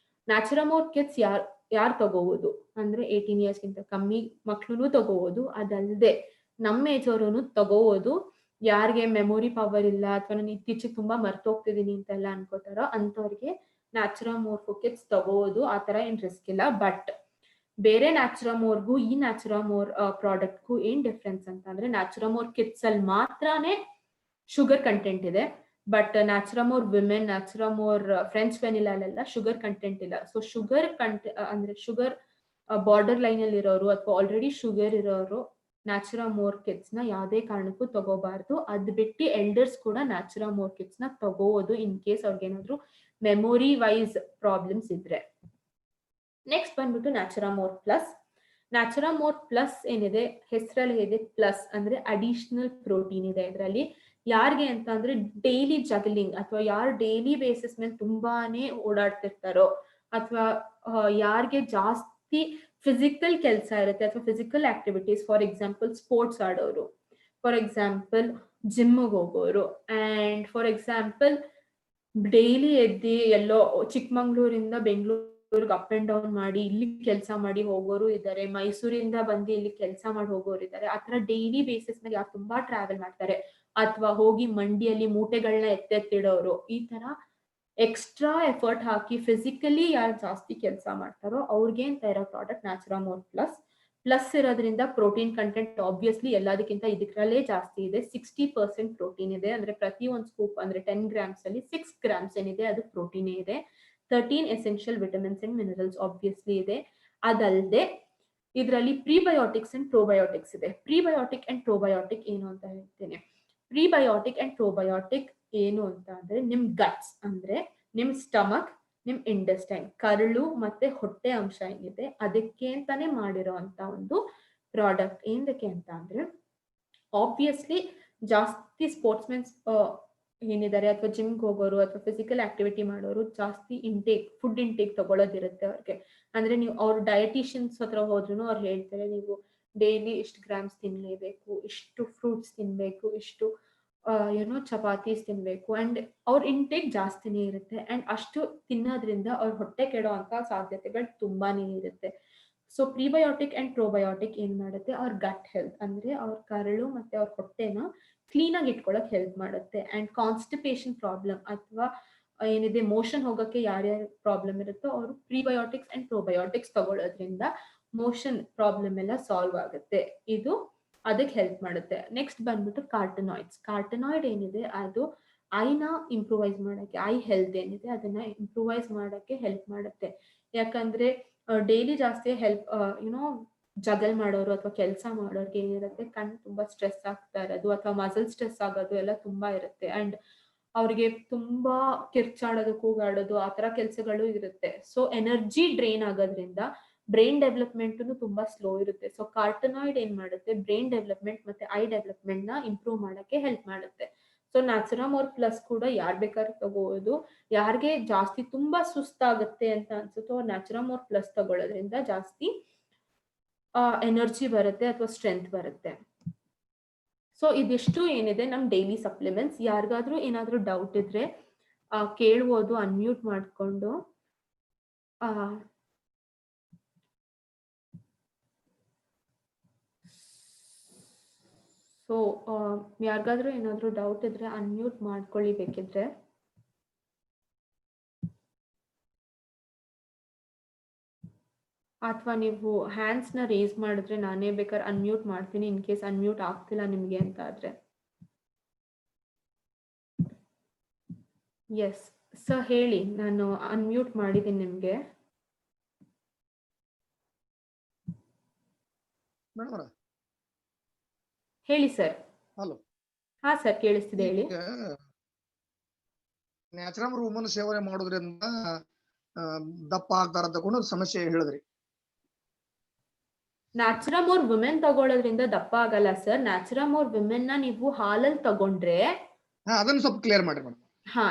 ನ್ಯಾಚುರಾ ಮೋರ್ ಕಿಡ್ಸ್ ಯಾರು ತಗೋಬಹುದು ಅಂದ್ರೆ 18 ಇಯರ್ಸ್ ಗಿಂತ ಕಮ್ಮಿ ಮಕ್ಳು ತಗೋಬಹುದು. ಅದಲ್ಲದೆ ನಮ್ಮ ಏಜ್ ಅವರು ತಗೋಬಹುದು. ಯಾರಿಗೆ ಮೆಮೊರಿ ಪವರ್ ಇಲ್ಲ ಅಥವಾ ನಾನು ಇತ್ತೀಚೆಗೆ ತುಂಬಾ ಮರ್ತೋಗ್ತಿದೀನಿ ಅಂತೆಲ್ಲ ಅನ್ಕೋತಾರೋ ಅಂತವ್ರಿಗೆ ನ್ಯಾಚುರಾ ಮೋರ್ ಫಾರ್ ಕಿಡ್ಸ್ ತಗೋಬಹುದು. ಆ ತರ ಏನ್ ರಿಸ್ಕ್ ಇಲ್ಲ. ಬಟ್ ಬೇರೆ ನ್ಯಾಚುರಾ ಮೋರ್ಗೂ ಈ ನ್ಯಾಚುರಾ ಮೋರ್ ಪ್ರಾಡಕ್ಟ್ಗೂ ಏನ್ ಡಿಫ್ರೆನ್ಸ್ ಅಂತ ಅಂದ್ರೆ ನ್ಯಾಚುರಾ ಮೋರ್ ಕಿಡ್ಸ್ ಅಲ್ಲಿ ಮಾತ್ರನೇ ಶುಗರ್ ಕಂಟೆಂಟ್ ಇದೆ. But Natura more women, Natura more French vanilla ಅಲ್ಲೆಲ್ಲ ಶುಗರ್ ಕಂಟೆಂಟ್ ಇಲ್ಲ. ಸೊ ಶುಗರ್ ಅಂದ್ರೆ ಶುಗರ್ ಬಾರ್ಡರ್ ಲೈನ್ ಅಲ್ಲಿ ಇರೋರು ಅಥವಾ ಆಲ್ರೆಡಿ ಶುಗರ್ ಇರೋರು ನ್ಯಾಚುರಾ ಮೋರ್ ಕಿಡ್ಸ್ ನ ಯಾವುದೇ ಕಾರಣಕ್ಕೂ ತಗೋಬಾರ್ದು. ಅದ್ ಬಿಟ್ಟು ಎಲ್ಡರ್ಸ್ ಕೂಡ ನ್ಯಾಚುರಾ ಮೋರ್ ಕಿಡ್ಸ್ ನ ತಗೋಬಹುದು ಇನ್ ಕೇಸ್ ಅವ್ರಿಗೇನಾದ್ರು ಮೆಮೊರಿ ವೈಸ್ ಪ್ರಾಬ್ಲಮ್ಸ್ ಇದ್ರೆ. ನೆಕ್ಸ್ಟ್ ಬಂದ್ಬಿಟ್ಟು Natura more plus. Natura more plus ಏನಿದೆ ಹೆಸರಲ್ಲಿ ಇದೆ ಪ್ಲಸ್ ಅಂದ್ರೆ ಅಡಿಷನಲ್ ಪ್ರೋಟೀನ್ ಇದೆ ಇದರಲ್ಲಿ. ಯಾರಿಗೆ ಅಂತ ಅಂದ್ರೆ ಡೈಲಿ ಜಗಲಿಂಗ್ ಅಥವಾ ಯಾರು ಡೈಲಿ ಬೇಸಿಸ್ ಮೇಲೆ ತುಂಬಾನೇ ಓಡಾಡ್ತಿರ್ತಾರೋ ಅಥವಾ ಯಾರಿಗೆ ಜಾಸ್ತಿ ಫಿಸಿಕಲ್ ಕೆಲಸ ಇರುತ್ತೆ ಅಥವಾ physical activities, for example sports ಆಡೋರು, ಫಾರ್ ಎಕ್ಸಾಂಪಲ್ ಜಿಮ್ಗೆ ಹೋಗೋರು, ಅಂಡ್ ಫಾರ್ ಎಕ್ಸಾಂಪಲ್ ಡೈಲಿ ಎದ್ದಿ ಎಲ್ಲೋ ಚಿಕ್ಕಮಂಗ್ಳೂರಿಂದ ಬೆಂಗಳೂರಿಗೆ ಅಪ್ ಅಂಡ್ ಡೌನ್ ಮಾಡಿ ಇಲ್ಲಿ ಕೆಲಸ ಮಾಡಿ ಹೋಗೋರು ಇದ್ದಾರೆ, ಮೈಸೂರಿಂದ ಬಂದು ಇಲ್ಲಿ ಕೆಲಸ ಮಾಡಿ ಹೋಗೋರು ಇದ್ದಾರೆ. ಆತರ ಡೈಲಿ ಬೇಸಿಸ್ ಮೇಲೆ ಯಾರು ತುಂಬಾ ಟ್ರಾವೆಲ್ ಮಾಡ್ತಾರೆ ಅಥವಾ ಹೋಗಿ ಮಂಡಿಯಲ್ಲಿ ಮೂಟೆಗಳನ್ನ ಎತ್ತೆತ್ತಿಡೋರು, ಈ ತರ ಎಕ್ಸ್ಟ್ರಾ ಎಫರ್ಟ್ ಹಾಕಿ ಫಿಸಿಕಲಿ ಯಾರು ಜಾಸ್ತಿ ಕೆಲಸ ಮಾಡ್ತಾರೋ ಅವ್ರಿಗೆ ಅಂತ ಇರೋ product Natura more plus. Plus ಇರೋದ್ರಿಂದ ಪ್ರೋಟೀನ್ ಕಂಟೆಂಟ್ ಆಬ್ವಿಯಸ್ಲಿ ಎಲ್ಲದಕ್ಕಿಂತ ಇದರಲ್ಲೇ ಜಾಸ್ತಿ ಇದೆ. 60% ಪ್ರೋಟೀನ್ ಇದೆ. ಅಂದ್ರೆ ಪ್ರತಿ ಒಂದು ಸ್ಕೂಪ್ ಅಂದ್ರೆ 10 ಗ್ರಾಮ್ಸ್ ಅಲ್ಲಿ 6 ಗ್ರಾಮ್ಸ್ ಏನಿದೆ ಅದು ಪ್ರೋಟೀನ್ ಇದೆ. 13 essential vitamins and minerals obviously ಇದೆ. ಅದಲ್ಲದೆ ಇದರಲ್ಲಿ ಪ್ರಿಬಯೋಟಿಕ್ಸ್ ಅಂಡ್ ಪ್ರೋಬಯೋಟಿಕ್ಸ್ ಇದೆ. ಪ್ರಿಬಯೋಟಿಕ್ ಅಂಡ್ ಪ್ರೋಬಯೋಟಿಕ್ ಏನು ಅಂತ ಹೇಳ್ತೇನೆ. ಪ್ರಿಬಯೋಟಿಕ್ ಅಂಡ್ ಪ್ರೋಬಯೋಟಿಕ್ ಏನು ಅಂತ ಅಂದ್ರೆ ನಿಮ್ ಗಟ್ಸ್ ಅಂದ್ರೆ ನಿಮ್ ಸ್ಟಮಕ್, ನಿಮ್ ಇಂಟೆಸ್ಟೈನ್, ಕರಳು ಮತ್ತೆ ಹೊಟ್ಟೆ ಅಂಶ ಏನಿದೆ ಅದಕ್ಕೆ ಅಂತಾನೆ ಮಾಡಿರೋ ಅಂತ ಒಂದು ಪ್ರಾಡಕ್ಟ್. ಏನಕ್ಕೆ ಅಂತ ಅಂದ್ರೆ ಆಬ್ವಿಯಸ್ಲಿ ಜಾಸ್ತಿ ಸ್ಪೋರ್ಟ್ಸ್ ಮೆನ್ಸ್ ಏನಿದ್ದಾರೆ ಅಥವಾ ಜಿಮ್ಗೆ ಹೋಗೋರು ಅಥವಾ ಫಿಸಿಕಲ್ ಆಕ್ಟಿವಿಟಿ ಮಾಡೋರು ಜಾಸ್ತಿ ಫುಡ್ ಇಂಟೇಕ್ ತಗೊಳ್ಳೋದಿರುತ್ತೆ ಅವ್ರಿಗೆ. ಅಂದ್ರೆ ನೀವು ಅವ್ರ ಡಯಟಿಷಿಯನ್ಸ್ ಹತ್ರ ಹೋದ್ರು ಅವ್ರು ಹೇಳ್ತಾರೆ ನೀವು ಡೈಲಿ ಇಷ್ಟು ಗ್ರಾಮ್ಸ್ ತಿನ್ಲೇಬೇಕು, ಇಷ್ಟು ಫ್ರೂಟ್ಸ್ ತಿನ್ಬೇಕು, ಇಷ್ಟು ಚಪಾತೀಸ್ ತಿನ್ಬೇಕು ಅಂಡ್ ಅವ್ರ ಇಂಟೇಕ್ ಜಾಸ್ತಿನೇ ಇರುತ್ತೆ ಅಂಡ್ ಅಷ್ಟು ತಿನ್ನೋದ್ರಿಂದ ಅವ್ರ ಹೊಟ್ಟೆ ಕೆಡೋಂತ ಸಾಧ್ಯತೆಗಳು ತುಂಬಾನೇ ಇರುತ್ತೆ. ಸೊ ಪ್ರಿಬಯೋಟಿಕ್ ಅಂಡ್ ಪ್ರೋಬಯೋಟಿಕ್ ಏನ್ ಮಾಡುತ್ತೆ, ಅವ್ರ ಗಟ್ ಹೆಲ್ತ್ ಅಂದ್ರೆ ಅವ್ರ ಕರಳು ಮತ್ತೆ ಅವ್ರ ಹೊಟ್ಟೆನ ಕ್ಲೀನ್ ಆಗಿ ಇಟ್ಕೊಳಕ್ ಹೆಲ್ಪ್ ಮಾಡುತ್ತೆ. ಅಂಡ್ ಕಾನ್ಸ್ಟಿಪೇಷನ್ ಪ್ರಾಬ್ಲಮ್ ಅಥವಾ ಏನಿದೆ ಮೋಷನ್ ಹೋಗಕ್ಕೆ ಯಾರ್ಯಾರು ಪ್ರಾಬ್ಲಮ್ ಇರುತ್ತೋ ಅವರು ಪ್ರಿಬಯೋಟಿಕ್ಸ್ ಅಂಡ್ ಪ್ರೋಬಯೋಟಿಕ್ಸ್ ತಗೊಳ್ಳೋದ್ರಿಂದ ಮೋಷನ್ ಪ್ರಾಬ್ಲಮ್ ಎಲ್ಲ ಸಾಲ್ವ್ ಆಗುತ್ತೆ. ಇದು ಅದಕ್ಕೆ ಹೆಲ್ಪ್ ಮಾಡುತ್ತೆ. ನೆಕ್ಸ್ಟ್ ಬಂದ್ಬಿಟ್ಟು ಕಾರ್ಟನಾಯ್ಡ್ಸ್. ಕಾರ್ಟನಾಯ್ಡ್ ಏನಿದೆ ಅದು ಐನ ಇಂಪ್ರೂವೈಸ್ ಮಾಡಕ್ಕೆ, ಐ ಹೆಲ್ತ್ ಏನಿದೆ ಅದನ್ನ ಇಂಪ್ರೂವೈಸ್ ಮಾಡಕ್ಕೆ ಹೆಲ್ಪ್ ಮಾಡುತ್ತೆ. ಯಾಕಂದ್ರೆ ಡೈಲಿ ಜಾಸ್ತಿ ಹೆಲ್ಪ್ ಜಗಲ್ ಮಾಡೋರು ಅಥವಾ ಕೆಲಸ ಮಾಡೋರ್ಗೆ ಏನಿರುತ್ತೆ ಕಣ್ಣು ತುಂಬಾ ಸ್ಟ್ರೆಸ್ ಆಗ್ತಾ ಇರೋದು ಅಥವಾ ಮಸಲ್ ಸ್ಟ್ರೆಸ್ ಆಗೋದು ಎಲ್ಲ ತುಂಬಾ ಇರುತ್ತೆ ಅಂಡ್ ಅವ್ರಿಗೆ ತುಂಬಾ ಕಿರ್ಚಾಡೋದು ಕೂಗಾಡೋದು ಆ ತರ ಕೆಲಸಗಳು ಇರುತ್ತೆ. ಸೊ ಎನರ್ಜಿ ಡ್ರೈನ್ ಆಗೋದ್ರಿಂದ ಬ್ರೈನ್ ಡೆವಲಪ್ಮೆಂಟ್ ತುಂಬಾ ಸ್ಲೋ ಇರುತ್ತೆ. ಸೊ ಕಾರ್ಟನಾಯ್ಡ್ ಏನ್ ಮಾಡುತ್ತೆ, ಬ್ರೈನ್ ಡೆವಲಪ್ಮೆಂಟ್ ಮತ್ತೆ ಐ ಡೆವಲಪ್ಮೆಂಟ್ ನ ಇಂಪ್ರೂವ್ ಮಾಡಕ್ಕೆ ಹೆಲ್ಪ್ ಮಾಡುತ್ತೆ. ಸೊ ನ್ಯಾಚುರಮೋರ್ ಪ್ಲಸ್ ಕೂಡ ಯಾರ್ ಬೇಕಾದ್ರೂ ತಗೋಬಹುದು. ಯಾರಿಗೆ ಜಾಸ್ತಿ ತುಂಬಾ ಸುಸ್ತಾಗುತ್ತೆ ಅಂತ ಅನ್ಸುತ್ತೋ ನ್ಯಾಚುರಮೋರ್ ಪ್ಲಸ್ ತಗೊಳ್ಳೋದ್ರಿಂದ ಜಾಸ್ತಿ ಎನರ್ಜಿ ಬರುತ್ತೆ ಅಥವಾ ಸ್ಟ್ರೆಂತ್ ಬರುತ್ತೆ. ಸೊ ಇದಿಷ್ಟು ಏನಿದೆ ನಮ್ ಡೈಲಿ ಸಪ್ಲಿಮೆಂಟ್ಸ್. ಯಾರಿಗಾದ್ರೂ ಏನಾದ್ರೂ ಡೌಟ್ ಇದ್ರೆ ಕೇಳ್ಬೋದು ಅನ್ಮ್ಯೂಟ್ ಮಾಡ್ಕೊಂಡು. ಸೊ ಯಾರಿಗಾದ್ರೂ ಏನಾದ್ರೂ ಡೌಟ್ ಇದ್ರೆ ಅನ್ಮ್ಯೂಟ್ ಮಾಡ್ಕೊಳ್ಳಿ ಬೇಕಿದ್ರೆ. ಅಥವಾ ನೀವು ಹ್ಯಾಂಡ್ಸ್ ನ ರೇಸ್ ಮಾಡಿದ್ರೆ ನಾನೇ ಬೇಕಾದ್ರೆ ಅನ್ಮ್ಯೂಟ್ ಮಾಡ್ತೀನಿ ಇನ್ ಕೇಸ್ ಅನ್ಮ್ಯೂಟ್ ಆಗ್ತಿಲ್ಲ ನಿಮ್ಗೆ ಅಂತ ಆದ್ರೆ. ಎಸ್ ಸರ್ ಹೇಳಿ, ನಾನು ಅನ್ಮ್ಯೂಟ್ ಮಾಡಿದ್ದೀನಿ ನಿಮ್ಗೆ. ಹೇಳಿ ಸರ್. ಹಲೋ. ಹಾ ಸರ್ ಕೇಳಿಸ್ತಿದೆ ಹೇಳಿ. ನ್ಯಾಚುರಲ್ ವುಮನ್ ಸೇವನೆ ಮಾಡೋದ್ರಿಂದ ದಪ್ಪ ಆಗ್ತಾರ ತಗೊಂಡು ಸಮಸ್ಯೆ ಹೇಳಿದ್ರಿ. ನ್ಯಾಚುರಮೋರ್ ವುಮೆನ್ ತಗೊಳ್ಳೋದ್ರಿಂದ ದಪ್ಪ ಆಗಲ್ಲ ಸರ್. ನ್ಯಾಚುರಮೋರ್ ವುಮೆನ್ ನ ನೀವು ಹಾಲಲ್ಲಿ ತಗೊಂಡ್ರೆ ಅದನ್ನ ಸ್ವಲ್ಪ ಕ್ಲಿಯರ್ ಮಾಡಿ ಮೇಡಮ್. ಹಾ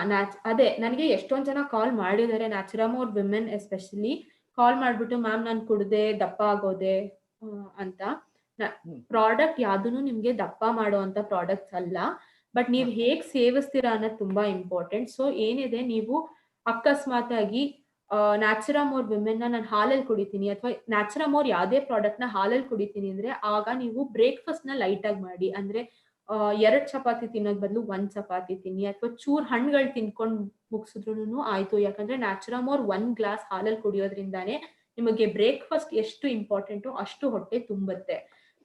ಅದೇ ನನಗೆ ಎಷ್ಟೊಂದ್ ಜನ ಕಾಲ್ ಮಾಡಿದ್ದಾರೆ, ನ್ಯಾಚುರಮೋರ್ ವುಮೆನ್ ಎಸ್ಪೆಷಲಿ ಕಾಲ್ ಮಾಡ್ಬಿಟ್ಟು ಮ್ಯಾಮ್ ನಾನು ಕುಡ್ದೆ ದಪ್ಪ ಆಗೋದೆ ಅಂತ. ಪ್ರಾಡಕ್ಟ್ ಯಾವ್ದೂನು ನಿಮ್ಗೆ ದಪ್ಪ ಮಾಡುವಂತ ಪ್ರಾಡಕ್ಟ್ಸ್ ಅಲ್ಲ, ಬಟ್ ನೀವ್ ಹೇಗ್ ಸೇವಿಸ್ತೀರಾ ಅನ್ನೋದು ತುಂಬಾ ಇಂಪಾರ್ಟೆಂಟ್. ಸೊ ಏನಿದೆ, ನೀವು ಅಕಸ್ಮಾತ್ ಆಗಿ ನ್ಯಾಚುರಮೋರ್ ವಿಮೆನ್ ನಾನು ಹಾಲಲ್ಲಿ ಕುಡಿತೀನಿ ಅಥವಾ ನ್ಯಾಚುರಮೋರ್ ಯಾವ್ದೇ ಪ್ರಾಡಕ್ಟ್ ನ ಹಾಲಲ್ಲಿ ಕುಡಿತೀನಿ ಅಂದ್ರೆ ಆಗ ನೀವು ಬ್ರೇಕ್ಫಾಸ್ಟ್ ನ ಲೈಟ್ ಆಗಿ ಮಾಡಿ. ಅಂದ್ರೆ 2 ಚಪಾತಿ ತಿನ್ನೋದ್ ಬದಲು 1 ಚಪಾತಿ ತಿನ್ನಿ ಅಥವಾ ಚೂರ್ ಹಣ್ಣುಗಳು ತಿನ್ಕೊಂಡು ಮುಗಿಸಿದ್ರು ಆಯ್ತು. ಯಾಕಂದ್ರೆ ನ್ಯಾಚುರಮೋರ್ 1 ಗ್ಲಾಸ್ ಹಾಲಲ್ಲಿ ಕುಡಿಯೋದ್ರಿಂದಾನೇ ನಿಮಗೆ ಬ್ರೇಕ್ಫಾಸ್ಟ್ ಎಷ್ಟು ಇಂಪಾರ್ಟೆಂಟು ಅಷ್ಟು ಹೊಟ್ಟೆ ತುಂಬುತ್ತೆ.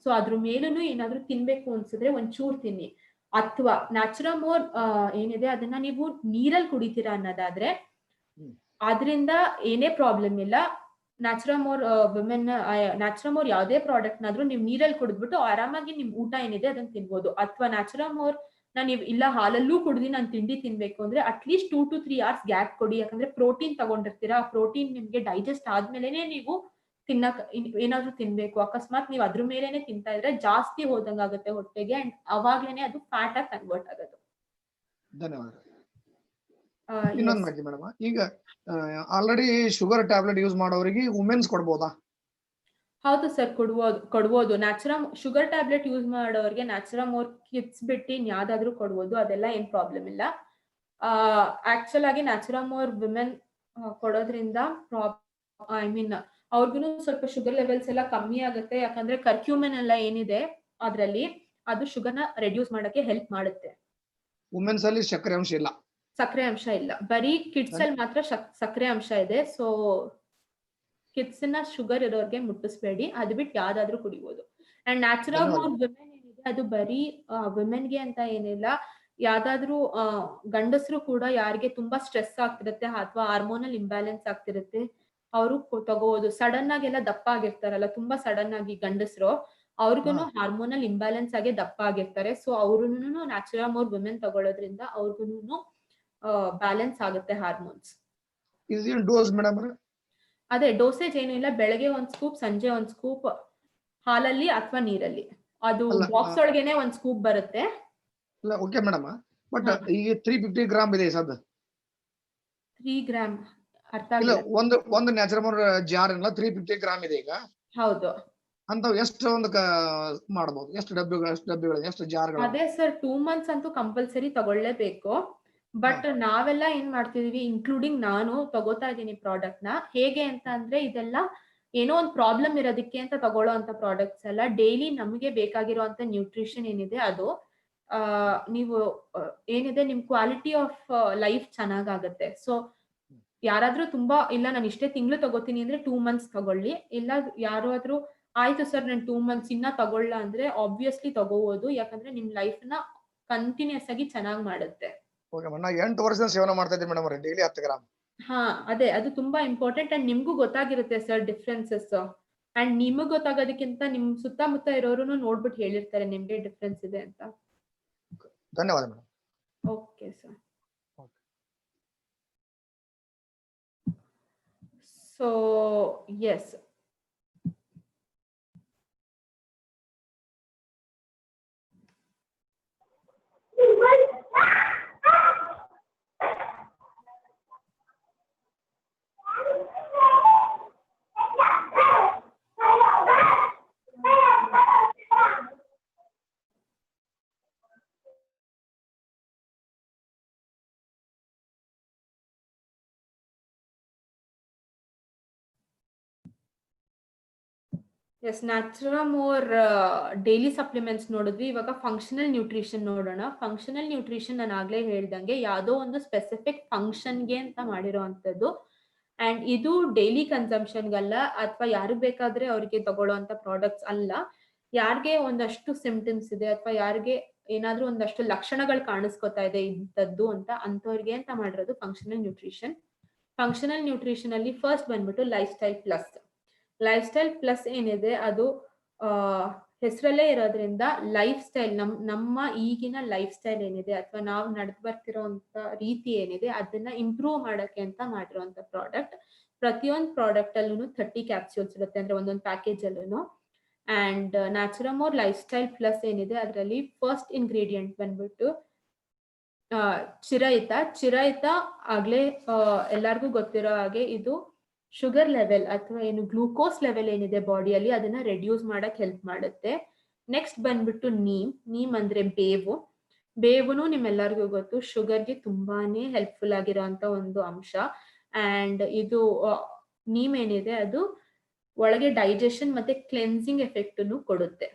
ಸೊ ಅದ್ರ ಮೇಲೂ ಏನಾದ್ರೂ ತಿನ್ಬೇಕು ಅನ್ಸಿದ್ರೆ ಒಂಚೂರ್ ತಿನ್ನಿ. ಅಥವಾ ನ್ಯಾಚುರಮೋರ್ ಏನಿದೆ ಅದನ್ನ ನೀವು ನೀರಲ್ಲಿ ಕುಡಿತೀರಾ ಅನ್ನೋದಾದ್ರೆ ಅದರಿಂದ ಏನೇ ಪ್ರಾಬ್ಲಮ್ ಇಲ್ಲ. ನ್ಯಾಚುರಮೋರ್ ವಿಮೆನ್ ನ್ಯಾಚುರಮೋರ್ ಯಾವುದೇ ಪ್ರಾಡಕ್ಟ್ ನಾದ್ರೂ ನೀವು ನೀರಲ್ಲಿ ಕುಡಿದ್ಬಿಟ್ಟು ಆರಾಮಾಗಿ ನಿಮ್ ಊಟ ಏನಿದೆ ಅದನ್ನ ತಿನ್ಬೋದು. ಅಥವಾ ನ್ಯಾಚುರಮೋರ್ ನೀವು ಇಲ್ಲ ಹಾಲಲ್ಲೂ ಕುಡ್ದು ನಾನು ತಿಂಡಿ ತಿನ್ಬೇಕು ಅಂದ್ರೆ ಅಟ್ಲೀಸ್ಟ್ 2 to 3 hours ಗ್ಯಾಪ್ ಕೊಡಿ. ಯಾಕಂದ್ರೆ ಪ್ರೋಟೀನ್ ತಗೊಂಡಿರ್ತೀರಾ, ಆ ಪ್ರೋಟೀನ್ ನಿಮ್ಗೆ ಡೈಜೆಸ್ಟ್ ಆದ್ಮೇಲೆನೆ ನೀವು ತಿನ್ನಕ್ ಏನಾದ್ರೂ ತಿನ್ಬೇಕು. ಅಕಸ್ಮಾತ್ ನೀವು ಅದ್ರ ಮೇಲೆನೆ ತಿಂತಾ ಇದ್ರೆ ಜಾಸ್ತಿ ಹೋದಂಗಾಗುತ್ತೆ ಹೊಟ್ಟೆಗೆ ಅಂಡ್ ಅವಾಗ್ಲೇನೆ ಅದು ಫ್ಯಾಟ್ ಆಗಿ ಕನ್ವರ್ಟ್ ಆಗೋದು. ಧನ್ಯವಾದ. ಇನ್ನೊಂದು ಮಾಹಿತಿ ಮೇಡಮ್, ಈಗ ಆಲ್ರೆಡಿ ಶುಗರ್ ಟ್ಯಾಬ್ಲೆಟ್ ಯೂಸ್ ಮಾಡೋರಿಗೆ ವುಮೆನ್ಸ್ ಕೊಡ್ಬೋದಾ? ಹೌದು ಸರ್, ಕೊಡ್ಬೋದು. ಶುಗರ್ ಟ್ಯಾಬ್ಲೆಟ್ ಯೂಸ್ ಮಾಡೋರಿಗೆ ನ್ಯಾಚುರಮೋರ್ ಕಿಡ್ಸ್ ಬಿಟ್ಟು ಯಾವ್ದಾದ್ರು ಕೊಡ್ಬೋದು, ಅದೆಲ್ಲ ಏನ್ ಪ್ರಾಬ್ಲಮ್ ಇಲ್ಲ. ಆಕ್ಚುಲ್ ಆಗಿ ನ್ಯಾಚುರಮೋರ್ ವಿಮೆನ್ ಕೊಡೋದ್ರಿಂದ ಅವ್ರಿಗೂ ಸ್ವಲ್ಪ ಶುಗರ್ ಲೆವೆಲ್ಸ್ ಎಲ್ಲ ಕಮ್ಮಿ ಆಗುತ್ತೆ. ಯಾಕಂದ್ರೆ ಕರ್ಕ್ಯೂಮಿನ್ ಎಲ್ಲ ಏನಿದೆ ಅದ್ರಲ್ಲಿ ಅದು ಶುಗರ್ನ ರೆಡ್ಯೂಸ್ ಮಾಡಕ್ಕೆ ಹೆಲ್ಪ್ ಮಾಡುತ್ತೆ. ವುಮೆನ್ಸ್ ಅಲ್ಲಿ ಸಕ್ಕರೆ ಅಂಶ ಇಲ್ಲ, ಸಕ್ಕರೆ ಅಂಶ ಇಲ್ಲ, ಬರೀ ಕಿಡ್ಸ್ ಅಲ್ಲಿ ಮಾತ್ರ ಸಕ್ಕರೆ ಅಂಶ ಇದೆ. ಸೊ ಕಿಡ್ಸ್ ನ ಶುಗರ್ ಇರೋರ್ಗೆ ಮುಟ್ಟಿಸ್ಬೇಡಿ, ಅದು ಬಿಟ್ಟು ಯಾವ್ದಾದ್ರು ಕುಡಿಬಹುದು. ಅಂಡ್ ನ್ಯಾಚುರಮೋರ್ ವಿಮೆನ್ ಏನಿದೆ ಅದು ಬರೀ ವಿಮೆನ್ಗೆ ಅಂತ ಏನಿಲ್ಲ, ಯಾವ್ದಾದ್ರು ಗಂಡಸರು ಕೂಡ ಯಾರಿಗೆ ತುಂಬಾ ಸ್ಟ್ರೆಸ್ ಆಗ್ತಿರುತ್ತೆ ಅಥವಾ ಹಾರ್ಮೋನಲ್ ಇಂಬ್ಯಾಲೆನ್ಸ್ ಆಗ್ತಿರುತ್ತೆ ಅವರು ತಗೋಬಹುದು. ಸಡನ್ ಆಗಿ ಎಲ್ಲ ದಪ್ಪ ಆಗಿರ್ತಾರಲ್ಲ, ತುಂಬಾ ಸಡನ್ ಆಗಿ ಗಂಡಸರು, ಅವ್ರಿಗೂ ಹಾರ್ಮೋನಲ್ ಇಂಬ್ಯಾಲೆನ್ಸ್ ಆಗಿ ದಪ್ಪ ಆಗಿರ್ತಾರೆ. ಸೊ ಅವ್ರುನು ನ್ಯಾಚುರಮೋರ್ ವಿಮೆನ್ ತಗೊಳ್ಳೋದ್ರಿಂದ ಅವ್ರಿಗೂ ಬ್ಯಾಲೆನ್ಸ್ ಆಗುತ್ತೆ ಹಾರ್ಮೋನ್ಸ್. ಅದೇ ಡೋಸೇಜ್ ಏನು ಇಲ್ಲ, ಬೆಳಗ್ಗೆ 1 ಸ್ಕೂಪ್, ಸಂಜೆ 1 ಸ್ಕೂಪ್ ಹಾಲಲ್ಲಿ ಅಥವಾ ನೀರಲ್ಲಿ. ಅದು ಬಾಕ್ಸ್ ಒಳಗೇನೆ 1 ಸ್ಕೂಪ್ ಬರುತ್ತೆ. ಓಕೆ ಮೇಡಮ್, ಬಟ್ ಈಗ 350 ಗ್ರಾಮ್ ಇದೆ ಸದ್. 3 ಗ್ರಾಮ್ ಅರ್ಥ ಇಲ್ಲ, ಒಂದು ನ್ಯಾಚುರಮೋರ್ ಜಾರ್ 350 ಗ್ರಾಮ್ ಇದೆ ಈಗ. ಹೌದು. ಅಂತವ್ ಎಷ್ಟು ಒಂದು ಮಾಡಬಹುದು, ಎಷ್ಟು ಡಬ್ಬಿಗಳು ಎಷ್ಟು ಜಾರ್ಗಳು? ಅದೇ ಸರ್ 2 ಮಂತ್ಸ್ ಅಂತೂ ಕಂಪಲ್ಸರಿ ತಗೊಳ್ಳೇಬೇಕು. ಬಟ್ ನಾವೆಲ್ಲ ಏನ್ ಮಾಡ್ತಿದೀವಿ, ಇನ್ಕ್ಲೂಡಿಂಗ್ ನಾನು ತಗೋತಾ ಇದೀನಿ ಪ್ರಾಡಕ್ಟ್ ನ. ಹೇಗೆ ಅಂತ ಅಂದ್ರೆ ಇದೆಲ್ಲ ಏನೋ ಒಂದು ಪ್ರಾಬ್ಲಮ್ ಇರೋದಕ್ಕೆ ಅಂತ ತಗೊಳ್ಳೋ ಅಂತ ಪ್ರಾಡಕ್ಟ್ಸ್ ಅಲ್ಲ. ಡೈಲಿ ನಮಗೆ ಬೇಕಾಗಿರುವಂತ ನ್ಯೂಟ್ರಿಷನ್ ಏನಿದೆ ಅದು ನೀವು ಏನಿದೆ ನಿಮ್ ಕ್ವಾಲಿಟಿ ಆಫ್ ಲೈಫ್ ಚೆನ್ನಾಗಾಗತ್ತೆ. ಸೊ ಯಾರಾದ್ರೂ ತುಂಬಾ ಇಲ್ಲ ನಾನು ಇಷ್ಟೇ ತಿಂಗಳು ತಗೋತೀನಿ ಅಂದ್ರೆ 2 ಮಂತ್ಸ್ ತಗೊಳ್ಳಿ. ಇಲ್ಲ ಯಾರಾದ್ರೂ ಆಯ್ತು ಸರ್ ನಾನು 2 ಮಂತ್ಸ್ ಇನ್ನ ತಗೊಳ್ಳ ಅಂದ್ರೆ ಆಬ್ವಿಯಸ್ಲಿ ತಗೋಬಹುದು. ಯಾಕಂದ್ರೆ ನಿಮ್ ಲೈಫ್ ನ ಕಂಟಿನ್ಯೂಸ್ ಆಗಿ ಚೆನ್ನಾಗಿ ಮಾಡುತ್ತೆ. ಓಕೆ ಮೇಡಮ್, ನಾ 8 ವರ್ಷದಿಂದ ಸೇವನೆ ಮಾಡ್ತಾ ಇದ್ದೀನಿ ಮೇಡಮ್ ಡೈಲಿ 10 ಗ್ರಾಮ್. ಹಾ ಅದೇ ಅದು ತುಂಬಾ ಇಂಪಾರ್ಟೆಂಟ್. ಅಂಡ್ ನಿಮ್ಗೂ ಗೊತ್ತಾಗಿರುತ್ತೆ ಸರ್ ಡಿಫ್ರೆನ್ಸಸ್. ಅಂಡ್ ನಿಮಗ್ ಗೊತ್ತಾಗೋದಕ್ಕಿಂತ ನಿಮ್ ಸುತ್ತಮುತ್ತ ಇರೋರು ನೋಡ್ಬಿಟ್ಟು ಹೇಳಿರ್ತಾರೆ ನಿಮ್ಗೆ ಡಿಫ್ರೆನ್ಸ್ ಇದೆ ಅಂತ. ಧನ್ಯವಾದ madam. Okay sir. So yes, Naturamore daily supplements ನೋಡಿದ್ವಿ. ಇವಾಗ ಫಂಕ್ಷನಲ್ ನ್ಯೂಟ್ರಿಷನ್ ನೋಡೋಣ. ಫಂಕ್ಷನಲ್ ನ್ಯೂಟ್ರಿಷನ್ ನಾನು ಆಗ್ಲೇ ಹೇಳ್ದಂಗೆ ಯಾವುದೋ ಒಂದು ಸ್ಪೆಸಿಫಿಕ್ ಫಂಕ್ಷನ್ಗೆ ಅಂತ ಮಾಡಿರೋವಂಥದ್ದು. ಅಂಡ್ ಇದು ಡೈಲಿ ಕನ್ಸಂಪ್ಷನ್ಗಲ್ಲ, ಅಥವಾ ಯಾರು ಬೇಕಾದ್ರೆ ಅವ್ರಿಗೆ ತಗೊಳ್ಳೋಂಥ ಪ್ರಾಡಕ್ಟ್ಸ್ ಅಲ್ಲ. ಯಾರಿಗೆ ಒಂದಷ್ಟು ಸಿಂಪ್ಟಮ್ಸ್ ಇದೆ ಅಥವಾ ಯಾರಿಗೆ ಏನಾದ್ರೂ ಒಂದಷ್ಟು ಲಕ್ಷಣಗಳು ಕಾಣಿಸ್ಕೊತಾ ಇದೆ ಇಂಥದ್ದು ಅಂತ, ಅಂಥವ್ರಿಗೆ ಅಂತ ಮಾಡಿರೋದು ಫಂಕ್ಷನಲ್ ನ್ಯೂಟ್ರಿಷನ್. ಫಂಕ್ಷನಲ್ ನ್ಯೂಟ್ರಿಷನ್ ಅಲ್ಲಿ ಫಸ್ಟ್ ಬಂದ್ಬಿಟ್ಟು life style plus. Life style plus ಏನಿದೆ ಅದು ಹೆಸರಲ್ಲೇ ಇರೋದ್ರಿಂದ ಲೈಫ್ ಸ್ಟೈಲ್ ನಮ್ಮ ಈಗಿನ ಲೈಫ್ ಸ್ಟೈಲ್ ಏನಿದೆ ಅಥವಾ ನಾವು ನಡೆದು ಬರ್ತಿರೋಂಥ ರೀತಿ ಏನಿದೆ ಅದನ್ನ ಇಂಪ್ರೂವ್ ಮಾಡಕ್ಕೆ ಅಂತ ಮಾಡಿರೋಂಥ ಪ್ರಾಡಕ್ಟ್. ಪ್ರತಿಯೊಂದು ಪ್ರಾಡಕ್ಟ್ ಅಲ್ಲೂ 30 ಕ್ಯಾಪ್ಸ್ಯೂಲ್ಸ್ ಇರುತ್ತೆ, ಅಂದ್ರೆ ಒಂದೊಂದು ಪ್ಯಾಕೇಜ್ ಅಲ್ಲೂ. ಅಂಡ್ ನ್ಯಾಚುರಮೋರ್ ಲೈಫ್ ಸ್ಟೈಲ್ ಪ್ಲಸ್ ಏನಿದೆ ಅದರಲ್ಲಿ ಫಸ್ಟ್ ಇಂಗ್ರೀಡಿಯೆಂಟ್ ಬಂದ್ಬಿಟ್ಟು ಚಿರಾಯಿತ. ಆಗ್ಲೇ ಎಲ್ಲರಿಗೂ ಗೊತ್ತಿರೋ ಹಾಗೆ ಇದು ಶುಗರ್ ಲೆವೆಲ್ ಅಥವಾ ಏನು ಗ್ಲೂಕೋಸ್ ಲೆವೆಲ್ ಏನಿದೆ ಬಾಡಿಯಲ್ಲಿ ಅದನ್ನ ರೆಡ್ಯೂಸ್ ಮಾಡಕ್ ಹೆಲ್ಪ್ ಮಾಡುತ್ತೆ. ನೆಕ್ಸ್ಟ್ ಬಂದ್ಬಿಟ್ಟು ನೀಮ್ ಅಂದ್ರೆ ಬೇವುನು ನಿಮ್ಮೆಲ್ಲರಿಗೂ ಗೊತ್ತು ಶುಗರ್ಗೆ ತುಂಬಾನೇ ಹೆಲ್ಪ್ಫುಲ್ ಆಗಿರೋಂತ ಒಂದು ಅಂಶ. ಅಂಡ್ ಇದು ನೀಮ್ ಏನಿದೆ ಅದು ಒಳಗೆ ಡೈಜೆಷನ್ ಮತ್ತೆ ಕ್ಲೆನ್ಸಿಂಗ್ ಎಫೆಕ್ಟ್ ಅನ್ನು ಕೊಡುತ್ತೆ.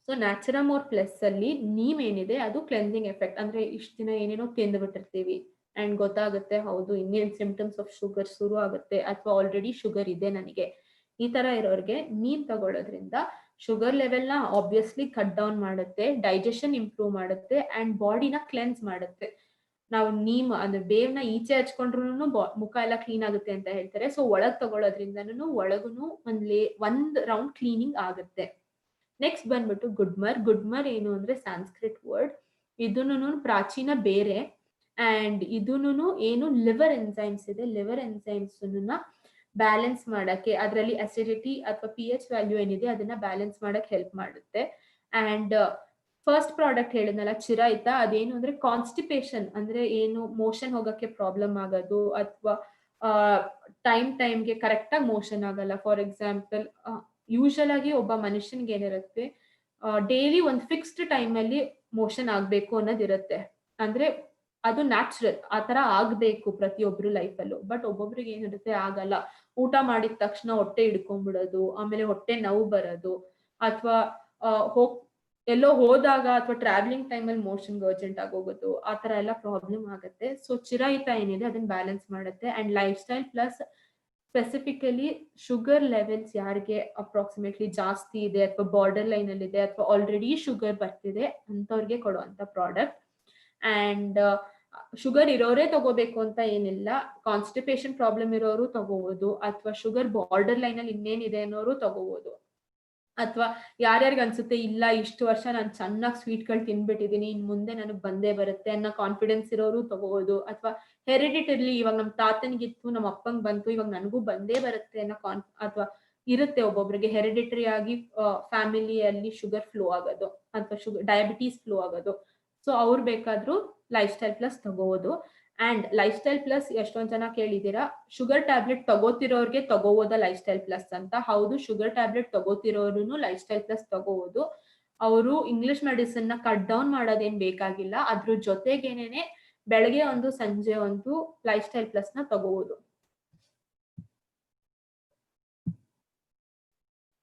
ಸೊ ನ್ಯಾಚುರಮೋರ್ ಪ್ಲಸ್ ಅಲ್ಲಿ ನೀಮ್ ಏನಿದೆ ಅದು ಕ್ಲೆನ್ಸಿಂಗ್ ಎಫೆಕ್ಟ್, ಅಂದ್ರೆ ಇಷ್ಟು ದಿನ ಏನೇನೋ ತಿಂದು ಬಿಟ್ಟಿರ್ತೀವಿ ಅಂಡ್ ಗೊತ್ತಾಗುತ್ತೆ ಹೌದು ಇನ್ನೇನ್ ಸಿಂಪ್ಟಮ್ಸ್ ಆಫ್ ಶುಗರ್ ಶುರು ಆಗುತ್ತೆ ಅಥವಾ ಆಲ್ರೆಡಿ ಶುಗರ್ ಇದೆ ನನಗೆ, ಈ ತರ ಇರೋರ್ಗೆ ನೀಮ್ ತಗೊಳ್ಳೋದ್ರಿಂದ ಶುಗರ್ ಲೆವೆಲ್ ನ ಆಬ್ವಿಯಸ್ಲಿ ಕಟ್ ಡೌನ್ ಮಾಡುತ್ತೆ, ಡೈಜೆಷನ್ ಇಂಪ್ರೂವ್ ಮಾಡುತ್ತೆ ಅಂಡ್ ಬಾಡಿನ ಕ್ಲೆನ್ಸ್ ಮಾಡುತ್ತೆ. ನಾವು ನೀಮ್ ಅಂದ್ರೆ ಬೇವ್ನ ಈಚೆ ಹಚ್ಕೊಂಡ್ರು ಮುಖ ಎಲ್ಲ ಕ್ಲೀನ್ ಆಗುತ್ತೆ ಅಂತ ಹೇಳ್ತಾರೆ. ಸೊ ಒಳಗ್ ತಗೊಳ್ಳೋದ್ರಿಂದನೂ ಒಳಗುನು ಒಂದ್ ರೌಂಡ್ ಕ್ಲೀನಿಂಗ್ ಆಗುತ್ತೆ. ನೆಕ್ಸ್ಟ್ ಬಂದ್ಬಿಟ್ಟು ಗುಡ್ಮರ್ ಏನು ಅಂದ್ರೆ ಸಾಂಸ್ಕ್ರಿಟ್ ವರ್ಡ್. ಇದೂನು ಪ್ರಾಚೀನ ಬೇರೆ ಅಂಡ್ ಇದೂನು ಏನು ಲಿವರ್ ಎನ್ಸೈಮ್ಸ್ ಇದೆ, ಲಿವರ್ ಎನ್ಸೈಮ್ಸ್ ಬ್ಯಾಲೆನ್ಸ್ ಮಾಡಕ್ಕೆ, ಅದರಲ್ಲಿ ಅಸಿಡಿಟಿ ಅಥವಾ pH ವ್ಯಾಲ್ಯೂ ಏನಿದೆ ಅದನ್ನ ಬ್ಯಾಲೆನ್ಸ್ ಮಾಡಕ್ ಹೆಲ್ಪ್ ಮಾಡುತ್ತೆ. ಅಂಡ್ ಫಸ್ಟ್ ಪ್ರಾಡಕ್ಟ್ ಹೇಳಿದ್ನಲ್ಲ ಚಿರಾಯಿತ, ಅದೇನು ಅಂದ್ರೆ ಕಾನ್ಸ್ಟಿಪೇಷನ್ ಅಂದ್ರೆ ಏನು ಮೋಷನ್ ಹೋಗಕ್ಕೆ ಪ್ರಾಬ್ಲಮ್ ಆಗೋದು ಅಥವಾ ಟೈಮ್ಗೆ ಕರೆಕ್ಟ್ ಆಗಿ ಮೋಷನ್ ಆಗಲ್ಲ. ಫಾರ್ ಎಕ್ಸಾಂಪಲ್ ಯೂಶಲ್ ಆಗಿ ಒಬ್ಬ ಮನುಷ್ಯನ್ಗೆ ಏನಿರುತ್ತೆ ಡೈಲಿ ಒಂದು ಫಿಕ್ಸ್ಡ್ ಟೈಮ್ ಅಲ್ಲಿ ಮೋಷನ್ ಆಗ್ಬೇಕು ಅನ್ನೋದಿರುತ್ತೆ, ಅಂದ್ರೆ ಅದು ನ್ಯಾಚುರಲ್, ಆ ತರ ಆಗ್ಬೇಕು ಪ್ರತಿಯೊಬ್ರು ಲೈಫಲ್ಲೂ. ಬಟ್ ಒಬ್ಬೊಬ್ರಿಗೆ ಏನಿರುತ್ತೆ ಆಗಲ್ಲ, ಊಟ ಮಾಡಿದ ತಕ್ಷಣ ಹೊಟ್ಟೆ ಹಿಡ್ಕೊಂಡ್ಬಿಡೋದು, ಆಮೇಲೆ ಹೊಟ್ಟೆ ನೋವು ಬರೋದು, ಅಥವಾ ಎಲ್ಲೋ ಹೋದಾಗ ಅಥವಾ ಟ್ರಾವೆಲಿಂಗ್ ಟೈಮಲ್ಲಿ ಮೋಷನ್ಗೆ ಅರ್ಜೆಂಟ್ ಆಗಿ ಹೋಗೋದು, ಆ ತರ ಎಲ್ಲ ಪ್ರಾಬ್ಲಮ್ ಆಗುತ್ತೆ. ಸೊ ಚಿರಾಯಿತ ಏನಿದೆ ಅದನ್ನ ಬ್ಯಾಲೆನ್ಸ್ ಮಾಡುತ್ತೆ. And life style plus specifically sugar levels ಯಾರಿಗೆ ಅಪ್ರಾಕ್ಸಿಮೇಟ್ಲಿ ಜಾಸ್ತಿ ಇದೆ ಅಥವಾ ಬಾರ್ಡರ್ ಲೈನ್ ಅಲ್ಲಿ ಇದೆ ಅಥವಾ ಆಲ್ರೆಡಿ ಶುಗರ್ ಬರ್ತಿದೆ ಅಂತವ್ರಿಗೆ ಕೊಡುವಂತ ಪ್ರಾಡಕ್ಟ್. ಅಂಡ್ ಶುಗರ್ ಇರೋರೇ ತಗೋಬೇಕು ಅಂತ ಏನಿಲ್ಲ, ಕಾನ್ಸ್ಟಿಪೇಷನ್ ಪ್ರಾಬ್ಲಮ್ ಇರೋರು ತಗೋಬಹುದು, ಅಥವಾ ಶುಗರ್ ಬಾರ್ಡರ್ ಲೈನ್ ಅಲ್ಲಿ ಇನ್ನೇನಿದೆ ಅನ್ನೋರು ತಗೋಬಹುದು, ಅಥವಾ ಯಾರ್ಯಾರಿಗೆ ಅನ್ಸುತ್ತೆ ಇಲ್ಲ ಇಷ್ಟು ವರ್ಷ ನಾನು ಚೆನ್ನಾಗಿ ಸ್ವೀಟ್ಗಳು ತಿನ್ಬಿಟ್ಟಿದೀನಿ ಇನ್ ಮುಂದೆ ನನಗೆ ಬಂದೇ ಬರುತ್ತೆ ಅನ್ನೋ ಕಾನ್ಫಿಡೆನ್ಸ್ ಇರೋರು ತಗೋಬಹುದು, ಅಥವಾ ಹೆರಿಡಿಟರಿಲಿ ಇವಾಗ ನಮ್ಮ ತಾತನಿಗಿತ್ತು ನಮ್ಮ ಅಪ್ಪಂಗ್ ಬಂತು ಇವಾಗ ನನಗೂ ಬಂದೇ ಬರುತ್ತೆ ಅನ್ನೋ ಅಥವಾ ಇರುತ್ತೆ ಒಬ್ಬೊಬ್ರಿಗೆ ಹೆರಿಡಿಟರಿ ಆಗಿ ಫ್ಯಾಮಿಲಿಯಲ್ಲಿ ಶುಗರ್ ಫ್ಲೋ ಆಗೋದು ಅಥವಾ ಡಯಾಬಿಟೀಸ್ ಫ್ಲೋ ಆಗೋದು. ಸೊ ಅವ್ರು ಬೇಕಾದ್ರೂ ಲೈಫ್ ಸ್ಟೈಲ್ ಪ್ಲಸ್ ತಗೋಬಹುದು. ಅಂಡ್ ಲೈಫ್ ಸ್ಟೈಲ್ ಪ್ಲಸ್ ಎಷ್ಟೊಂದ್ ಜನ ಕೇಳಿದೀರಾ, ಶುಗರ್ ಟ್ಯಾಬ್ಲೆಟ್ ತಗೋತಿರೋರ್ಗೆ ತಗೋಬೋದ ಲೈಫ್ ಸ್ಟೈಲ್ ಪ್ಲಸ್ ಅಂತ. ಹೌದು, ಶುಗರ್ ಟ್ಯಾಬ್ಲೆಟ್ ತಗೋತಿರೋರು ಲೈಫ್ ಸ್ಟೈಲ್ ಪ್ಲಸ್ ತಗೋಬಹುದು. ಅವರು ಇಂಗ್ಲಿಷ್ ಮೆಡಿಸಿನ್ ನ ಕಟ್ ಡೌನ್ ಮಾಡೋದೇನ್ ಬೇಕಾಗಿಲ್ಲ. ಅದ್ರ ಜೊತೆಗೇನೆ ಬೆಳಗ್ಗೆ ಒಂದು ಸಂಜೆ ಒಂದು ಲೈಫ್ ಸ್ಟೈಲ್ ಪ್ಲಸ್ ನ ತಗೋಬಹುದು.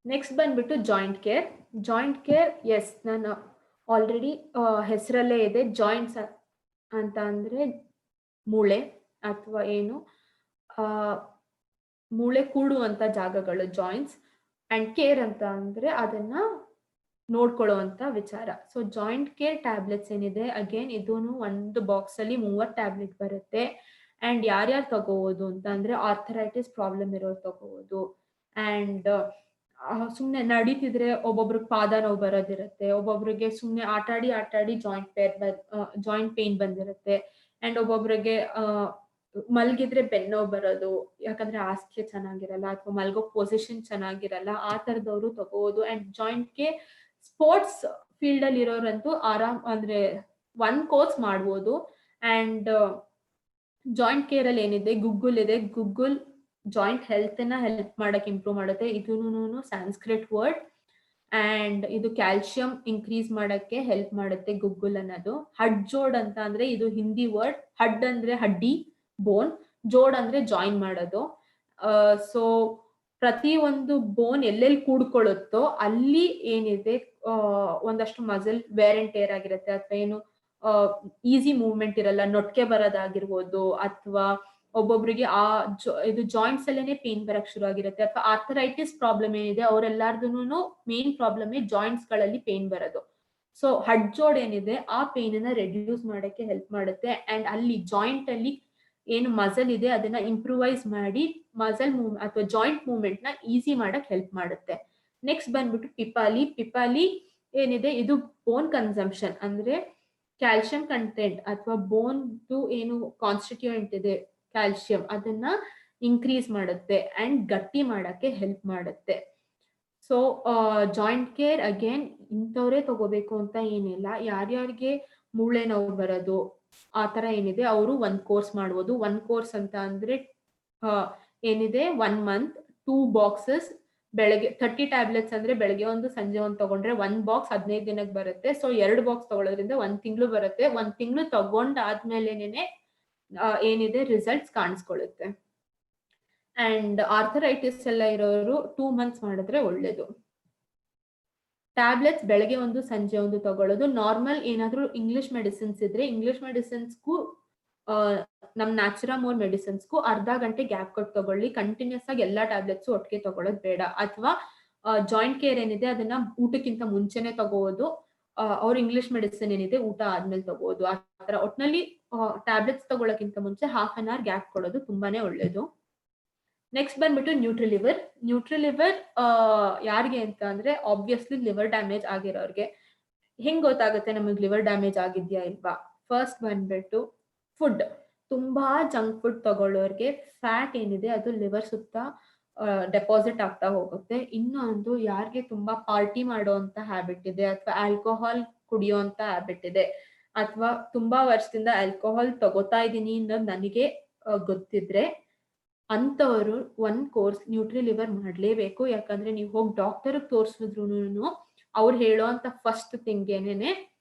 ನೆಕ್ಸ್ಟ್ ಬಂದ್ಬಿಟ್ಟು joint care. Joint care, yes, ನಾನು ಆಲ್ರೆಡಿ ಹೆಸರಲ್ಲೇ ಇದೆ. ಜಾಯಿಂಟ್ಸ್ ಅಂತ ಅಂದ್ರೆ ಮೂಳೆ ಅಥವಾ ಏನು ಮೂಳೆ ಕೂಡುವಂತ ಜಾಗಗಳು ಜಾಯಿಂಟ್ಸ್, ಅಂಡ್ ಕೇರ್ ಅಂತ ಅಂದ್ರೆ ಅದನ್ನ ನೋಡ್ಕೊಳ್ಳುವಂತ ವಿಚಾರ. ಸೊ ಜಾಯಿಂಟ್ ಕೇರ್ ಟ್ಯಾಬ್ಲೆಟ್ಸ್ ಏನಿದೆ, ಅಗೇನ್ ಇದೂನು ಒಂದು ಬಾಕ್ಸ್ ಅಲ್ಲಿ 30 ಟ್ಯಾಬ್ಲೆಟ್ ಬರುತ್ತೆ. ಅಂಡ್ ಯಾರ್ಯಾರು ತಗೋಬಹುದು ಅಂತ ಅಂದ್ರೆ ಆರ್ಥರೈಟಿಸ್ ಪ್ರಾಬ್ಲಮ್ ಇರೋರು ತಗೋಬಹುದು. ಅಂಡ್ ಸುಮ್ನೆ ನಡೀತಿದ್ರೆ ಒಬ್ಬೊಬ್ರಿಗೆ ಪಾದ ನೋವು ಬರೋದಿರುತ್ತೆ, ಒಬ್ಬೊಬ್ರಿಗೆ ಸುಮ್ನೆ ಆಟಾಡಿ ಜಾಯಿಂಟ್ ಪೇನ್ ಬಂದಿರುತ್ತೆ. ಅಂಡ್ ಒಬ್ಬೊಬ್ರಿಗೆ ಮಲ್ಗಿದ್ರೆ ಬೆನ್ನೋವು ಬರೋದು, ಯಾಕಂದ್ರೆ ಹಾಸಿಗೆ ಚೆನ್ನಾಗಿರಲ್ಲ ಅಥವಾ ಮಲ್ಗೋ ಪೊಸಿಷನ್ ಚೆನ್ನಾಗಿರಲ್ಲ, ಆ ತರದವರು ತಗೋಬಹುದು. ಅಂಡ್ ಜಾಯಿಂಟ್ಗೆ ಸ್ಪೋರ್ಟ್ಸ್ ಫೀಲ್ಡ್ ಅಲ್ಲಿ ಇರೋರಂತೂ ಆರಾಮ್ ಅಂದ್ರೆ ಒಂದ್ ಕೋರ್ಸ್ ಮಾಡ್ಬೋದು. ಅಂಡ್ ಜಾಯಿಂಟ್ ಕೇರ್ ಅಲ್ಲಿ ಏನಿದೆ, ಗೂಗಲ್ ಇದೆ. ಗೂಗಲ್ ಜಾಯಿಂಟ್ ಹೆಲ್ತ್ ನ ಹೆಲ್ಪ್ ಮಾಡಕ್ ಇಂಪ್ರೂವ್ ಮಾಡುತ್ತೆ. ಇದೂನು ಸಂಸ್ಕೃತ್ ವರ್ಡ್. ಅಂಡ್ ಇದು ಕ್ಯಾಲ್ಸಿಯಂ ಇನ್ಕ್ರೀಸ್ ಮಾಡಕ್ಕೆ ಹೆಲ್ಪ್ ಮಾಡುತ್ತೆ ಗೂಗಲ್ ಅನ್ನೋದು. ಹಡ್ ಜೋಡ್ ಅಂತ ಅಂದ್ರೆ ಇದು ಹಿಂದಿ ವರ್ಡ್. ಹಡ್ ಅಂದ್ರೆ ಹಡ್ಡಿ, ಬೋನ್. ಜೋಡ್ ಅಂದ್ರೆ ಜಾಯಿನ್ ಮಾಡೋದು. ಸೊ ಪ್ರತಿ ಒಂದು ಬೋನ್ ಎಲ್ಲೆಲ್ಲಿ ಕೂಡ್ಕೊಳ್ಳುತ್ತೋ ಅಲ್ಲಿ ಏನಿದೆ ಒಂದಷ್ಟು ಮಸಲ್ ವೇರ್ ಅಂಡ್ ಟೇರ್ ಆಗಿರುತ್ತೆ, ಅಥವಾ ಏನು ಈಸಿ ಮೂವ್ಮೆಂಟ್ ಇರಲ್ಲ, ನೊಟ್ಕೆ ಬರೋದಾಗಿರ್ಬೋದು, ಅಥವಾ ಒಬ್ಬೊಬ್ರಿಗೆ ಇದು ಜಾಯಿಂಟ್ಸ್ ಅಲ್ಲೇನೆ ಪೇನ್ ಬರಕ್ ಶುರು ಆಗಿರುತ್ತೆ, ಅಥವಾ ಆರ್ಥರೈಟಿಸ್ ಪ್ರಾಬ್ಲಮ್ ಏನಿದೆ ಅವರೆಲ್ಲಾರ್ದುನು ಮೇನ್ ಪ್ರಾಬ್ಲಮ್ ಜಾಯಿಂಟ್ಸ್ ಗಳಲ್ಲಿ ಪೇನ್ ಬರೋದು. ಸೊ ಹಡ್ ಜೋಡ್ ಏನಿದೆ ಆ ಪೇನ್ ಅನ್ನ ರೆಡ್ಯೂಸ್ ಮಾಡಕ್ಕೆ ಹೆಲ್ಪ್ ಮಾಡುತ್ತೆ. ಅಂಡ್ ಅಲ್ಲಿ ಜಾಯಿಂಟ್ ಅಲ್ಲಿ ಏನು ಮಸಲ್ ಇದೆ ಅದನ್ನ ಇಂಪ್ರೂವೈಸ್ ಮಾಡಿ ಮಸಲ್ ಮೂವ್ ಅಥವಾ ಜಾಯಿಂಟ್ ಮೂವ್ಮೆಂಟ್ ನ ಈಸಿ ಮಾಡಕ್ ಹೆಲ್ಪ್ ಮಾಡುತ್ತೆ. ನೆಕ್ಸ್ಟ್ ಬಂದ್ಬಿಟ್ಟು ಪಿಪಾಲಿ. ಪಿಪಾಲಿ ಏನಿದೆ, ಇದು ಬೋನ್ ಕನ್ಸಂಪ್ಷನ್ ಅಂದ್ರೆ ಕ್ಯಾಲ್ಸಿಯಂ ಕಂಟೆಂಟ್ ಅಥವಾ ಬೋನ್ ಏನು ಕಾನ್ಸ್ಟಿಟ್ಯೂಯೆಂಟ್ ಇದೆ ಕ್ಯಾಲ್ಸಿಯಂ, ಅದನ್ನ ಇನ್ಕ್ರೀಸ್ ಮಾಡುತ್ತೆ ಅಂಡ್ ಗಟ್ಟಿ ಮಾಡಕ್ಕೆ ಹೆಲ್ಪ್ ಮಾಡುತ್ತೆ. ಸೊ ಜಾಯಿಂಟ್ ಕೇರ್ ಅಗೇನ್ ಇಂಥವ್ರೇ ತಗೋಬೇಕು ಅಂತ ಏನಿಲ್ಲ. ಯಾರ್ಯಾರಿಗೆ ಮೂಳೆ ನೋವು ಬರೋದು ಆ ತರ ಏನಿದೆ ಅವರು ಒಂದ್ ಕೋರ್ಸ್ ಮಾಡ್ಬೋದು. ಒಂದ್ ಕೋರ್ಸ್ ಅಂತ ಅಂದ್ರೆ ಏನಿದೆ 1 month 2 boxes, ಬೆಳಗ್ಗೆ 30 ಟ್ಯಾಬ್ಲೆಟ್ಸ್ ಅಂದ್ರೆ ಬೆಳಗ್ಗೆ ಒಂದು ಸಂಜೆ ಒಂದು ತಗೊಂಡ್ರೆ 1 ಬಾಕ್ಸ್ 15 ದಿನಕ್ಕೆ ಬರುತ್ತೆ. ಸೊ 2 ಬಾಕ್ಸ್ ತಗೊಳ್ಳೋದ್ರಿಂದ 1 ತಿಂಗಳು ಬರುತ್ತೆ. 1 ತಿಂಗಳು ತಗೊಂಡಾದ್ಮೇಲೆನೆ ಏನಿದೆ ರಿಸಲ್ಟ್ಸ್ ಕಾಣಿಸ್ಕೊಳ್ಳುತ್ತೆ. ಅಂಡ್ ಆರ್ಥರೈಟಿಸ್ ಎಲ್ಲ ಇರೋರು 2 months ಮಾಡಿದ್ರೆ ಒಳ್ಳೇದು. ಟ್ಯಾಬ್ಲೆಟ್ಸ್ ಬೆಳಗ್ಗೆ ಒಂದು ಸಂಜೆ ಒಂದು ತಗೊಳ್ಳೋದು. ನಾರ್ಮಲ್ ಏನಾದ್ರೂ ಇಂಗ್ಲಿಷ್ ಮೆಡಿಸಿನ್ಸ್ ಇದ್ರೆ ಇಂಗ್ಲಿಷ್ ಮೆಡಿಸಿನ್ಸ್ಗೂ ನಮ್ ನ್ಯಾಚುರಾಮೋರ್ ಮೆಡಿಸಿನ್ಸ್ಗೂ ಅರ್ಧ ಗಂಟೆ ಗ್ಯಾಪ್ ಕೊಟ್ಟು ತಗೊಳ್ಳಿ. ಕಂಟಿನ್ಯೂಸ್ ಆಗಿ ಎಲ್ಲಾ ಟ್ಯಾಬ್ಲೆಟ್ಸ್ ಒಟ್ಟಿಗೆ ತಗೊಳ್ಳೋದು ಬೇಡ. ಅಥವಾ ಜಾಯಿಂಟ್ ಕೇರ್ ಏನಿದೆ ಅದನ್ನ ಊಟಕ್ಕಿಂತ ಮುಂಚೆನೆ ತಗೋಬಹುದು. ಅವ್ರ ಇಂಗ್ಲಿಷ್ ಮೆಡಿಸಿನ್ ಏನಿದೆ ಊಟ ಆದ್ಮೇಲೆ ತಗೋಬಹುದು. ಆ ತರ ಒಟ್ನಲ್ಲಿ ಟ್ಯಾಬ್ಲೆಟ್ಸ್ ತಗೊಳ್ಳೋಕ್ಕಿಂತ ಮುಂಚೆ 1/2 hour ಗ್ಯಾಪ್ ಕೊಡೋದು ತುಂಬಾನೇ ಒಳ್ಳೇದು. ನೆಕ್ಸ್ಟ್ ಬಂದ್ಬಿಟ್ಟು ನ್ಯೂಟ್ರಿಲಿವರ್. ನ್ಯೂಟ್ರಿಲಿವರ್ ಯಾರಿಗೆ ಅಂತ ಅಂದ್ರೆ ಆಬ್ವಿಯಸ್ಲಿ ಲಿವರ್ ಡ್ಯಾಮೇಜ್ ಆಗಿರೋರ್ಗೆ. ಹೆಂಗ್ ಗೊತ್ತಾಗುತ್ತೆ ನಮಗೆ ಲಿವರ್ ಡ್ಯಾಮೇಜ್ ಆಗಿದ್ಯಾ ಇಲ್ವಾ? ಫಸ್ಟ್ ಬಂದ್ಬಿಟ್ಟು ಫುಡ್. ತುಂಬಾ ಜಂಕ್ ಫುಡ್ ತಗೊಳ್ಳೋರ್ಗೆ ಫ್ಯಾಟ್ ಏನಿದೆ ಅದು ಲಿವರ್ ಸುತ್ತ ಡೆಪಾಸಿಟ್ ಆಗ್ತಾ ಹೋಗುತ್ತೆ. ಇನ್ನೊಂದು ಯಾರಿಗೆ ತುಂಬಾ ಪಾರ್ಟಿ ಮಾಡುವಂತ ಹ್ಯಾಬಿಟ್ ಇದೆ, ಅಥವಾ ಆಲ್ಕೋಹಾಲ್ ಕುಡಿಯುವಂತ ಹ್ಯಾಬಿಟ್ ಇದೆ, ಅಥವಾ ತುಂಬಾ ವರ್ಷದಿಂದ ಆಲ್ಕೋಹಾಲ್ ತಗೋತಾ ಇದೀನಿ ಅನ್ನೋದು ನನಗೆ ಗೊತ್ತಿದ್ರೆ ಅಂತವರು 1 ಕೋರ್ಸ್ ನ್ಯೂಟ್ರಿಲಿವರ್ ಮಾಡ್ಲೇಬೇಕು. ಯಾಕಂದ್ರೆ ನೀವು ಹೋಗಿ ಡಾಕ್ಟರ್ ತೋರ್ಸಿದ್ರು ಅವ್ರು ಹೇಳೋಂತ ಫಸ್ಟ್ ಥಿಂಗ್ ಏನೇನೆ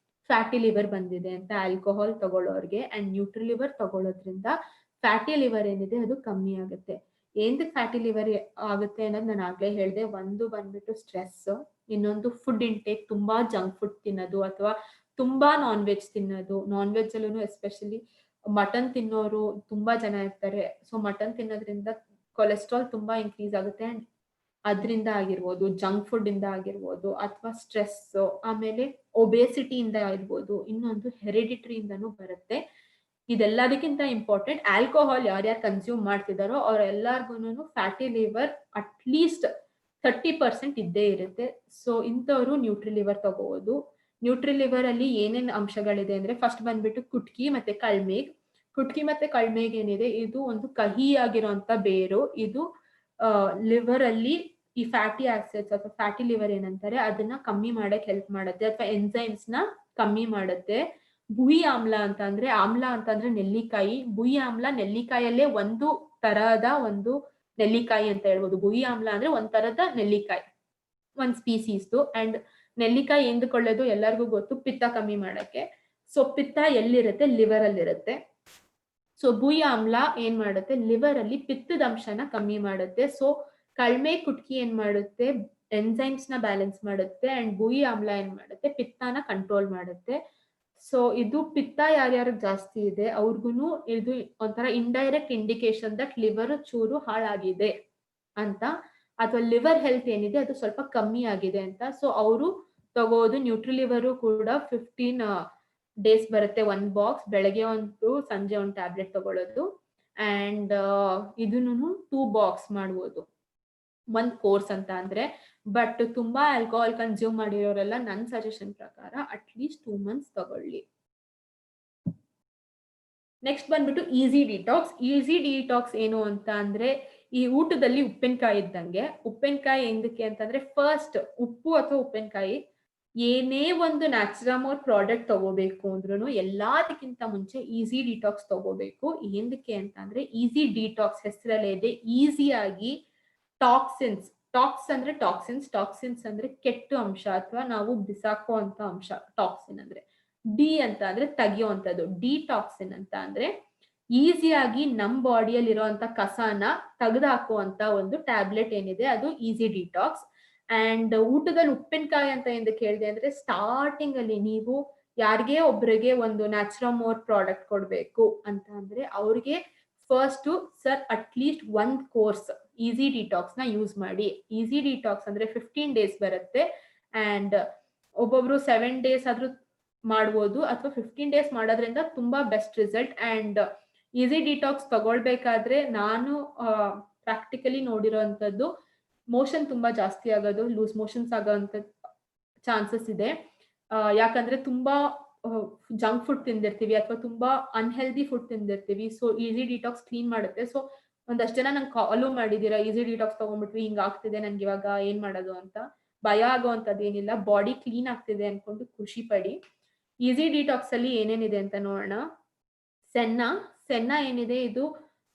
ಫ್ಯಾಟಿ ಲಿವರ್ ಬಂದಿದೆ ಅಂತ ಆಲ್ಕೋಹಾಲ್ ತಗೊಳ್ಳೋರ್ಗೆ. ಅಂಡ್ ನ್ಯೂಟ್ರಿಲಿವರ್ ತಗೊಳ್ಳೋದ್ರಿಂದ ಫ್ಯಾಟಿ ಲಿವರ್ ಏನಿದೆ ಅದು ಕಮ್ಮಿ ಆಗುತ್ತೆ. ಏನ್ ಫ್ಯಾಟಿ ಲಿವರ್ ಆಗುತ್ತೆ ಅನ್ನೋದು ನಾನು ಆಗ್ಲೇ ಹೇಳ್ದೆ. ಒಂದು ಬಂದ್ಬಿಟ್ಟು ಸ್ಟ್ರೆಸ್, ಇನ್ನೊಂದು ಫುಡ್ ಇಂಟೇಕ್, ತುಂಬಾ ಜಂಕ್ ಫುಡ್ ತಿನ್ನೋದು ಅಥವಾ ತುಂಬಾ ನಾನ್ ವೆಜ್ ತಿನ್ನೋದು. ನಾನ್ ವೆಜ್ ಅಲ್ಲೂ ಎಸ್ಪೆಷಲಿ ಮಟನ್ ತಿನ್ನೋರು ತುಂಬಾ ಜನ ಇರ್ತಾರೆ. ಸೊ ಮಟನ್ ತಿನ್ನೋದ್ರಿಂದ ಕೊಲೆಸ್ಟ್ರಾಲ್ ತುಂಬಾ ಇನ್ಕ್ರೀಸ್ ಆಗುತ್ತೆ. ಅಂಡ್ ಅದರಿಂದ ಆಗಿರ್ಬೋದು, ಜಂಕ್ ಫುಡ್ ಇಂದ ಆಗಿರ್ಬೋದು, ಅಥವಾ ಸ್ಟ್ರೆಸ್, ಆಮೇಲೆ ಒಬೇಸಿಟಿ ಇಂದ ಆಗಿರ್ಬೋದು, ಇನ್ನೊಂದು ಹೆರಿಡಿಟರಿ ಇಂದನೂ ಬರುತ್ತೆ. ಇದೆಲ್ಲದಕ್ಕಿಂತ ಇಂಪಾರ್ಟೆಂಟ್ ಆಲ್ಕೋಹಾಲ್ ಯಾರ್ಯಾರು ಕನ್ಸ್ಯೂಮ್ ಮಾಡ್ತಿದಾರೋ ಅವ್ರೆಲ್ಲಾರ್ಗು ಫ್ಯಾಟಿ ಲಿವರ್ ಅಟ್ಲೀಸ್ಟ್ 30% ಇದ್ದೇ ಇರುತ್ತೆ. ಸೊ ಇಂಥವ್ರು ನ್ಯೂಟ್ರಿಲಿವರ್ ತಗೋಬಹುದು. ನ್ಯೂಟ್ರಿಲಿವರ್ ಅಲ್ಲಿ ಏನೇನ್ ಅಂಶಗಳಿದೆ ಅಂದ್ರೆ ಫಸ್ಟ್ ಬಂದ್ಬಿಟ್ಟು ಕುಟ್ಕಿ ಮತ್ತೆ ಕಳ್ಮೇಗ್. ಕುಟ್ಕಿ ಮತ್ತೆ ಕಳ್ಮೇಗ್ ಏನಿದೆ ಇದು ಒಂದು ಕಹಿಯಾಗಿರುವಂತ ಬೇರು. ಇದು ಲಿವರ್ ಅಲ್ಲಿ ಈ ಫ್ಯಾಟಿ ಆಸಿಡ್ಸ್ ಅಥವಾ ಫ್ಯಾಟಿ ಲಿವರ್ ಏನಂತಾರೆ ಅದನ್ನ ಕಮ್ಮಿ ಮಾಡಕ್ ಹೆಲ್ಪ್ ಮಾಡುತ್ತೆ, ಅಥವಾ ಎನ್ಸೈಮ್ಸ್ ನ ಕಮ್ಮಿ ಮಾಡುತ್ತೆ. ಬುಯಿ ಆಮ್ಲ ಅಂತ ಅಂದ್ರೆ, ಆಮ್ಲ ಅಂತಂದ್ರೆ ನೆಲ್ಲಿಕಾಯಿ, ಬುಯಿ ಆಮ್ಲ ನೆಲ್ಲಿಕಾಯಲ್ಲೇ ಒಂದು ತರಹದ ಒಂದು ನೆಲ್ಲಿಕಾಯಿ ಅಂತ ಹೇಳ್ಬೋದು. ಬುಯಿ ಆಮ್ಲ ಅಂದ್ರೆ ಒಂದ್ ತರದ ನೆಲ್ಲಿಕಾಯಿ, ಒಂದ್ ಸ್ಪೀಸೀಸ್ದು. ಅಂಡ್ ನೆಲ್ಲಿಕಾಯಿ ಎಂದುಕೊಳ್ಳೋದು ಎಲ್ಲರಿಗೂ ಗೊತ್ತು, ಪಿತ್ತ ಕಮ್ಮಿ ಮಾಡಕ್ಕೆ. ಸೊ ಪಿತ್ತ ಎಲ್ಲಿರುತ್ತೆ? ಲಿವರ್ ಅಲ್ಲಿ ಇರುತ್ತೆ. ಸೊ ಬುಯಿ ಆಮ್ಲ ಏನ್ ಮಾಡುತ್ತೆ? ಲಿವರ್ ಅಲ್ಲಿ ಪಿತ್ತದ ಅಂಶನ ಕಮ್ಮಿ ಮಾಡುತ್ತೆ. ಸೊ ಕಳ್ಮೆ ಕುಟ್ಕಿ ಏನ್ ಮಾಡುತ್ತೆ? ಎನ್ಸೈಮ್ಸ್ ನ ಬ್ಯಾಲೆನ್ಸ್ ಮಾಡುತ್ತೆ. ಅಂಡ್ ಬುಯಿ ಆಮ್ಲ ಏನ್ ಮಾಡುತ್ತೆ? ಪಿತ್ತನ ಕಂಟ್ರೋಲ್ ಮಾಡುತ್ತೆ. ಸೊ ಇದು ಪಿತ್ತ ಯಾರ್ಯಾರಿಗೆ ಜಾಸ್ತಿ ಇದೆ ಅವ್ರಿಗೂ ಇದು ಒಂಥರ ಇಂಡೈರೆಕ್ಟ್ ಇಂಡಿಕೇಶನ್ ದಟ್ ಲಿವರ್ ಚೂರು ಹಾಳಾಗಿದೆ ಅಂತ, ಅಥವಾ ಲಿವರ್ ಹೆಲ್ತ್ ಏನಿದೆ ಅದು ಸ್ವಲ್ಪ ಕಮ್ಮಿ ಆಗಿದೆ ಅಂತ. ಸೊ ಅವರು ತಗೋದು ನ್ಯೂಟ್ರಿಲಿವರು ಕೂಡ 15 ಡೇಸ್ ಬರುತ್ತೆ, 1 ಬಾಕ್ಸ್, ಬೆಳಗ್ಗೆ ಒಂದು ಸಂಜೆ ಒಂದು ಟ್ಯಾಬ್ಲೆಟ್ ತಗೊಳ್ಳೋದು. ಅಂಡ್ ಇದನ್ನು 2 ಬಾಕ್ಸ್ ಮಾಡ್ಬೋದು, 1 ಕೋರ್ಸ್ ಅಂತ ಅಂದ್ರೆ. ಬಟ್ ತುಂಬಾ ಆಲ್ಕೋಹಾಲ್ ಕನ್ಸ್ಯೂಮ್ ಮಾಡಿರೋರೆಲ್ಲ ನನ್ನ ಸಜೆಷನ್ ಪ್ರಕಾರ ಅಟ್ಲೀಸ್ಟ್ 2 ಮಂತ್ಸ್ ತಗೊಳ್ಳಿ. ನೆಕ್ಸ್ಟ್ ಬಂದ್ಬಿಟ್ಟು ಈಸಿ ಡಿಟಾಕ್ಸ್. ಈಸಿ ಡಿಟಾಕ್ಸ್ ಏನು ಅಂತ ಅಂದ್ರೆ, ಈ ಊಟದಲ್ಲಿ ಉಪ್ಪಿನಕಾಯಿ ಇದ್ದಂಗೆ. ಉಪ್ಪಿನಕಾಯಿ ಎಂದಕ್ಕೆ ಅಂತಂದ್ರೆ, ಫಸ್ಟ್ ಉಪ್ಪು ಅಥವಾ ಉಪ್ಪಿನಕಾಯಿ ಏನೇ ಒಂದು ನ್ಯಾಚುರಮೋರ್ ಪ್ರಾಡಕ್ಟ್ ತಗೋಬೇಕು ಅಂದ್ರೂ ಎಲ್ಲದಕ್ಕಿಂತ ಮುಂಚೆ ಈಸಿ ಡಿಟಾಕ್ಸ್ ತಗೋಬೇಕು. ಎಂದಕ್ಕೆ ಅಂತಂದ್ರೆ, ಈಸಿ ಡಿಟಾಕ್ಸ್ ಹೆಸರಲ್ಲೇ ಇದೆ, ಈಸಿಯಾಗಿ ಟಾಕ್ಸಿನ್ಸ್, ಟಾಕ್ಸಿನ್ಸ್ ಅಂದ್ರೆ ಕೆಟ್ಟ ಅಂಶ ಅಥವಾ ನಾವು ಬಿಸಾಕೋ ಅಂತ ಅಂಶ. ಟಾಕ್ಸಿನ್ ಅಂದ್ರೆ ಡಿ ಅಂತ ಅಂದ್ರೆ ತೆಗಿಯುವಂಥದ್ದು, ಡಿಟಾಕ್ಸಿನ್ ಅಂತ ಅಂದ್ರೆ ಈಸಿಯಾಗಿ ನಮ್ ಬಾಡಿಯಲ್ಲಿ ಇರುವಂತ ಕಸನ ತೆಗೆದುಹಾಕುವಂತ ಒಂದು ಟ್ಯಾಬ್ಲೆಟ್ ಏನಿದೆ ಅದು ಈಸಿ ಡಿಟಾಕ್ಸ್. ಅಂಡ್ ಊಟದಲ್ಲಿ ಉಪ್ಪಿನಕಾಯಿ ಅಂತ ಎಂದಕ್ಕೆ ಹೇಳಿದೆ ಅಂದ್ರೆ, ಸ್ಟಾರ್ಟಿಂಗ್ ಅಲ್ಲಿ ನೀವು ಯಾರಿಗೇ ಒಬ್ರಿಗೆ ಒಂದು ನ್ಯಾಚುರಮೋರ್ ಪ್ರಾಡಕ್ಟ್ ಕೊಡ್ಬೇಕು ಅಂತ ಅಂದ್ರೆ ಅವ್ರಿಗೆ first sir at least 1 course easy detox ನ ಯೂಸ್ ಮಾಡಿ. ಈಸಿ ಡಿಟಾಕ್ಸ್ ಅಂದ್ರೆ 15 ಡೇಸ್ ಬರುತ್ತೆ. ಅಂಡ್ ಒಬ್ಬೊಬ್ರು 7 ಡೇಸ್ ಆದ್ರೂ ಮಾಡ್ಬೋದು, ಅಥವಾ 15 ಡೇಸ್ ಮಾಡೋದ್ರಿಂದ ತುಂಬಾ best result. And easy detox ತಗೊಳ್ಬೇಕಾದ್ರೆ ನಾನು ಪ್ರಾಕ್ಟಿಕಲಿ ನೋಡಿರೋಂಥದ್ದು, ಮೋಷನ್ ತುಂಬಾ ಜಾಸ್ತಿ ಆಗೋದು, ಲೂಸ್ ಮೋಷನ್ಸ್ ಆಗೋಂಥ ಚಾನ್ಸಸ್ ಇದೆ. ಯಾಕಂದ್ರೆ ತುಂಬಾ ಜಂಕ್ ಫುಡ್ ತಿಂದಿರ್ತೀವಿ ಅಥವಾ ತುಂಬಾ ಅನ್ಹೆಲ್ದಿ ಫುಡ್ ತಿಂದಿರ್ತೀವಿ. ಸೊ ಈಸಿ ಡಿಟಾಕ್ಸ್ ಕ್ಲೀನ್ ಮಾಡುತ್ತೆ. ಸೊ ಒಂದಷ್ಟು ಜನ ನಂಗೆ ಕಾಲು ಮಾಡಿದೀರಾ, ಈಸಿ ಡಿಟಾಕ್ಸ್ ತಗೊಂಡ್ಬಿಟ್ವಿ ಹಿಂಗ ಆಗ್ತಿದೆ ನನ್ಗೆ ಇವಾಗ ಏನ್ ಮಾಡೋದು ಅಂತ. ಭಯ ಆಗೋವಂಥದ್ದು ಏನಿಲ್ಲ, ಬಾಡಿ ಕ್ಲೀನ್ ಆಗ್ತಿದೆ ಅನ್ಕೊಂಡು ಖುಷಿ ಪಡಿ. ಈಸಿ ಡಿಟಾಕ್ಸ್ ಅಲ್ಲಿ ಏನೇನಿದೆ ಅಂತ ನೋಡೋಣ. ಸೆನ್ನ ಏನಿದೆ ಇದು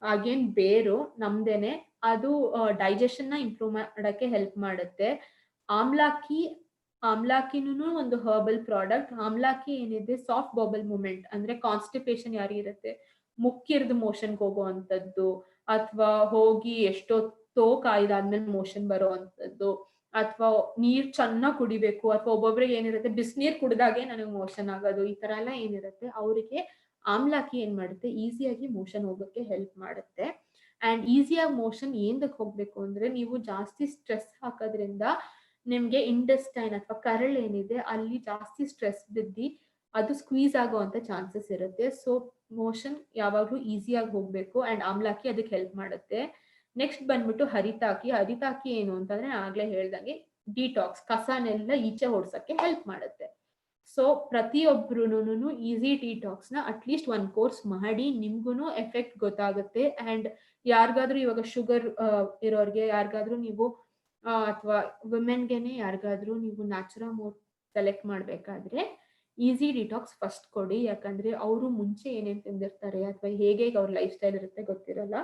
ಅಗೇನ್ ಬೇರು ನಮ್ದೇನೆ, ಅದು ಡೈಜೆಷನ್ ನ ಇಂಪ್ರೂವ್ ಮಾಡಕ್ಕೆ ಹೆಲ್ಪ್ ಮಾಡುತ್ತೆ. ಆಮ್ಲಾಕಿನೂ ಒಂದು ಹರ್ಬಲ್ ಪ್ರಾಡಕ್ಟ್. ಆಮ್ಲಾಕಿ ಏನಿದೆ ಸಾಫ್ಟ್ ಬಬಲ್ ಮೂವ್ಮೆಂಟ್, ಅಂದ್ರೆ ಕಾನ್ಸ್ಟಿಪೇಷನ್ ಯಾರಿಗಿರುತ್ತೆ, ಮುಕ್ಕಿರ್ದು ಮೋಷನ್ಗೆ ಹೋಗುವಂಥದ್ದು, ಅಥವಾ ಹೋಗಿ ಎಷ್ಟೊತ್ತೋ ಕಾಯ್ದಾದ್ಮೇಲೆ ಮೋಷನ್ ಬರುವಂಥದ್ದು, ಅಥವಾ ನೀರ್ ಚೆನ್ನಾಗಿ ಕುಡಿಬೇಕು, ಅಥವಾ ಒಬ್ಬೊಬ್ರಿಗೆ ಏನಿರುತ್ತೆ ಬಿಸಿನೀರ್ ಕುಡ್ದಾಗೆ ನನಗೆ ಮೋಷನ್ ಆಗೋದು, ಈ ತರ ಎಲ್ಲ ಏನಿರುತ್ತೆ ಅವರಿಗೆ ಆಮ್ಲಾಕಿ ಏನ್ ಮಾಡುತ್ತೆ, ಈಸಿಯಾಗಿ ಮೋಷನ್ ಹೋಗೋಕೆ ಹೆಲ್ಪ್ ಮಾಡುತ್ತೆ. ಅಂಡ್ ಈಸಿಯಾಗಿ ಮೋಷನ್ ಏನಕ್ಕೆ ಹೋಗ್ಬೇಕು ಅಂದ್ರೆ, ನೀವು ಜಾಸ್ತಿ ಸ್ಟ್ರೆಸ್ ಹಾಕೋದ್ರಿಂದ ನಿಮ್ಗೆ ಇಂಟೆಸ್ಟೈನ್ ಅಥವಾ ಕರಳು ಏನಿದೆ ಅಲ್ಲಿ ಜಾಸ್ತಿ ಸ್ಟ್ರೆಸ್ ಬಿದ್ದಿ ಅದು ಸ್ಕ್ವೀಸ್ ಆಗುವಂತ ಚಾನ್ಸಸ್ ಇರುತ್ತೆ. ಸೊ ಮೋಷನ್ ಯಾವಾಗ್ಲೂ ಈಸಿಯಾಗಿ ಹೋಗ್ಬೇಕು. ಅಂಡ್ ಆಮ್ಲಾಕಿ ಅದಕ್ಕೆ ಹೆಲ್ಪ್ ಮಾಡುತ್ತೆ. ನೆಕ್ಸ್ಟ್ ಬಂದ್ಬಿಟ್ಟು ಹರಿತಾಕಿ ಏನು ಅಂತಂದ್ರೆ, ಆಗ್ಲೇ ಹೇಳ್ದಂಗೆ ಡಿಟಾಕ್ಸ್, ಕಸನೆಲ್ಲ ಈಚೆ ಓಡ್ಸಕ್ಕೆ ಹೆಲ್ಪ್ ಮಾಡುತ್ತೆ. ಸೊ ಪ್ರತಿಯೊಬ್ರು ಈಸಿ ಡಿಟಾಕ್ಸ್ ನ ಅಟ್ಲೀಸ್ಟ್ 1 ಕೋರ್ಸ್ ಮಾಡಿ, ನಿಮ್ಗೂ ಎಫೆಕ್ಟ್ ಗೊತ್ತಾಗುತ್ತೆ. ಅಂಡ್ ಯಾರಿಗಾದ್ರೂ ಇವಾಗ ಶುಗರ್ ಇರೋರ್ಗೆ, ಯಾರಿಗಾದ್ರೂ ನೀವು ಅಥವಾ ವುಮೆನ್ಗೆನೆ ಯಾರಿಗಾದ್ರೂ ನೀವು ನ್ಯಾಚುರಮೋರ್ ಸೆಲೆಕ್ಟ್ ಮಾಡ್ಬೇಕಾದ್ರೆ ಈಸಿ ಡಿಟಾಕ್ಸ್ ಫಸ್ಟ್ ಕೊಡಿ. ಯಾಕಂದ್ರೆ ಅವರು ಮುಂಚೆ ಏನೇನ್ ತಿಂದಿರ್ತಾರೆ ಅಥವಾ ಹೇಗೆ ಅವ್ರ ಲೈಫ್ ಸ್ಟೈಲ್ ಇರುತ್ತೆ ಗೊತ್ತಿರಲ್ಲ.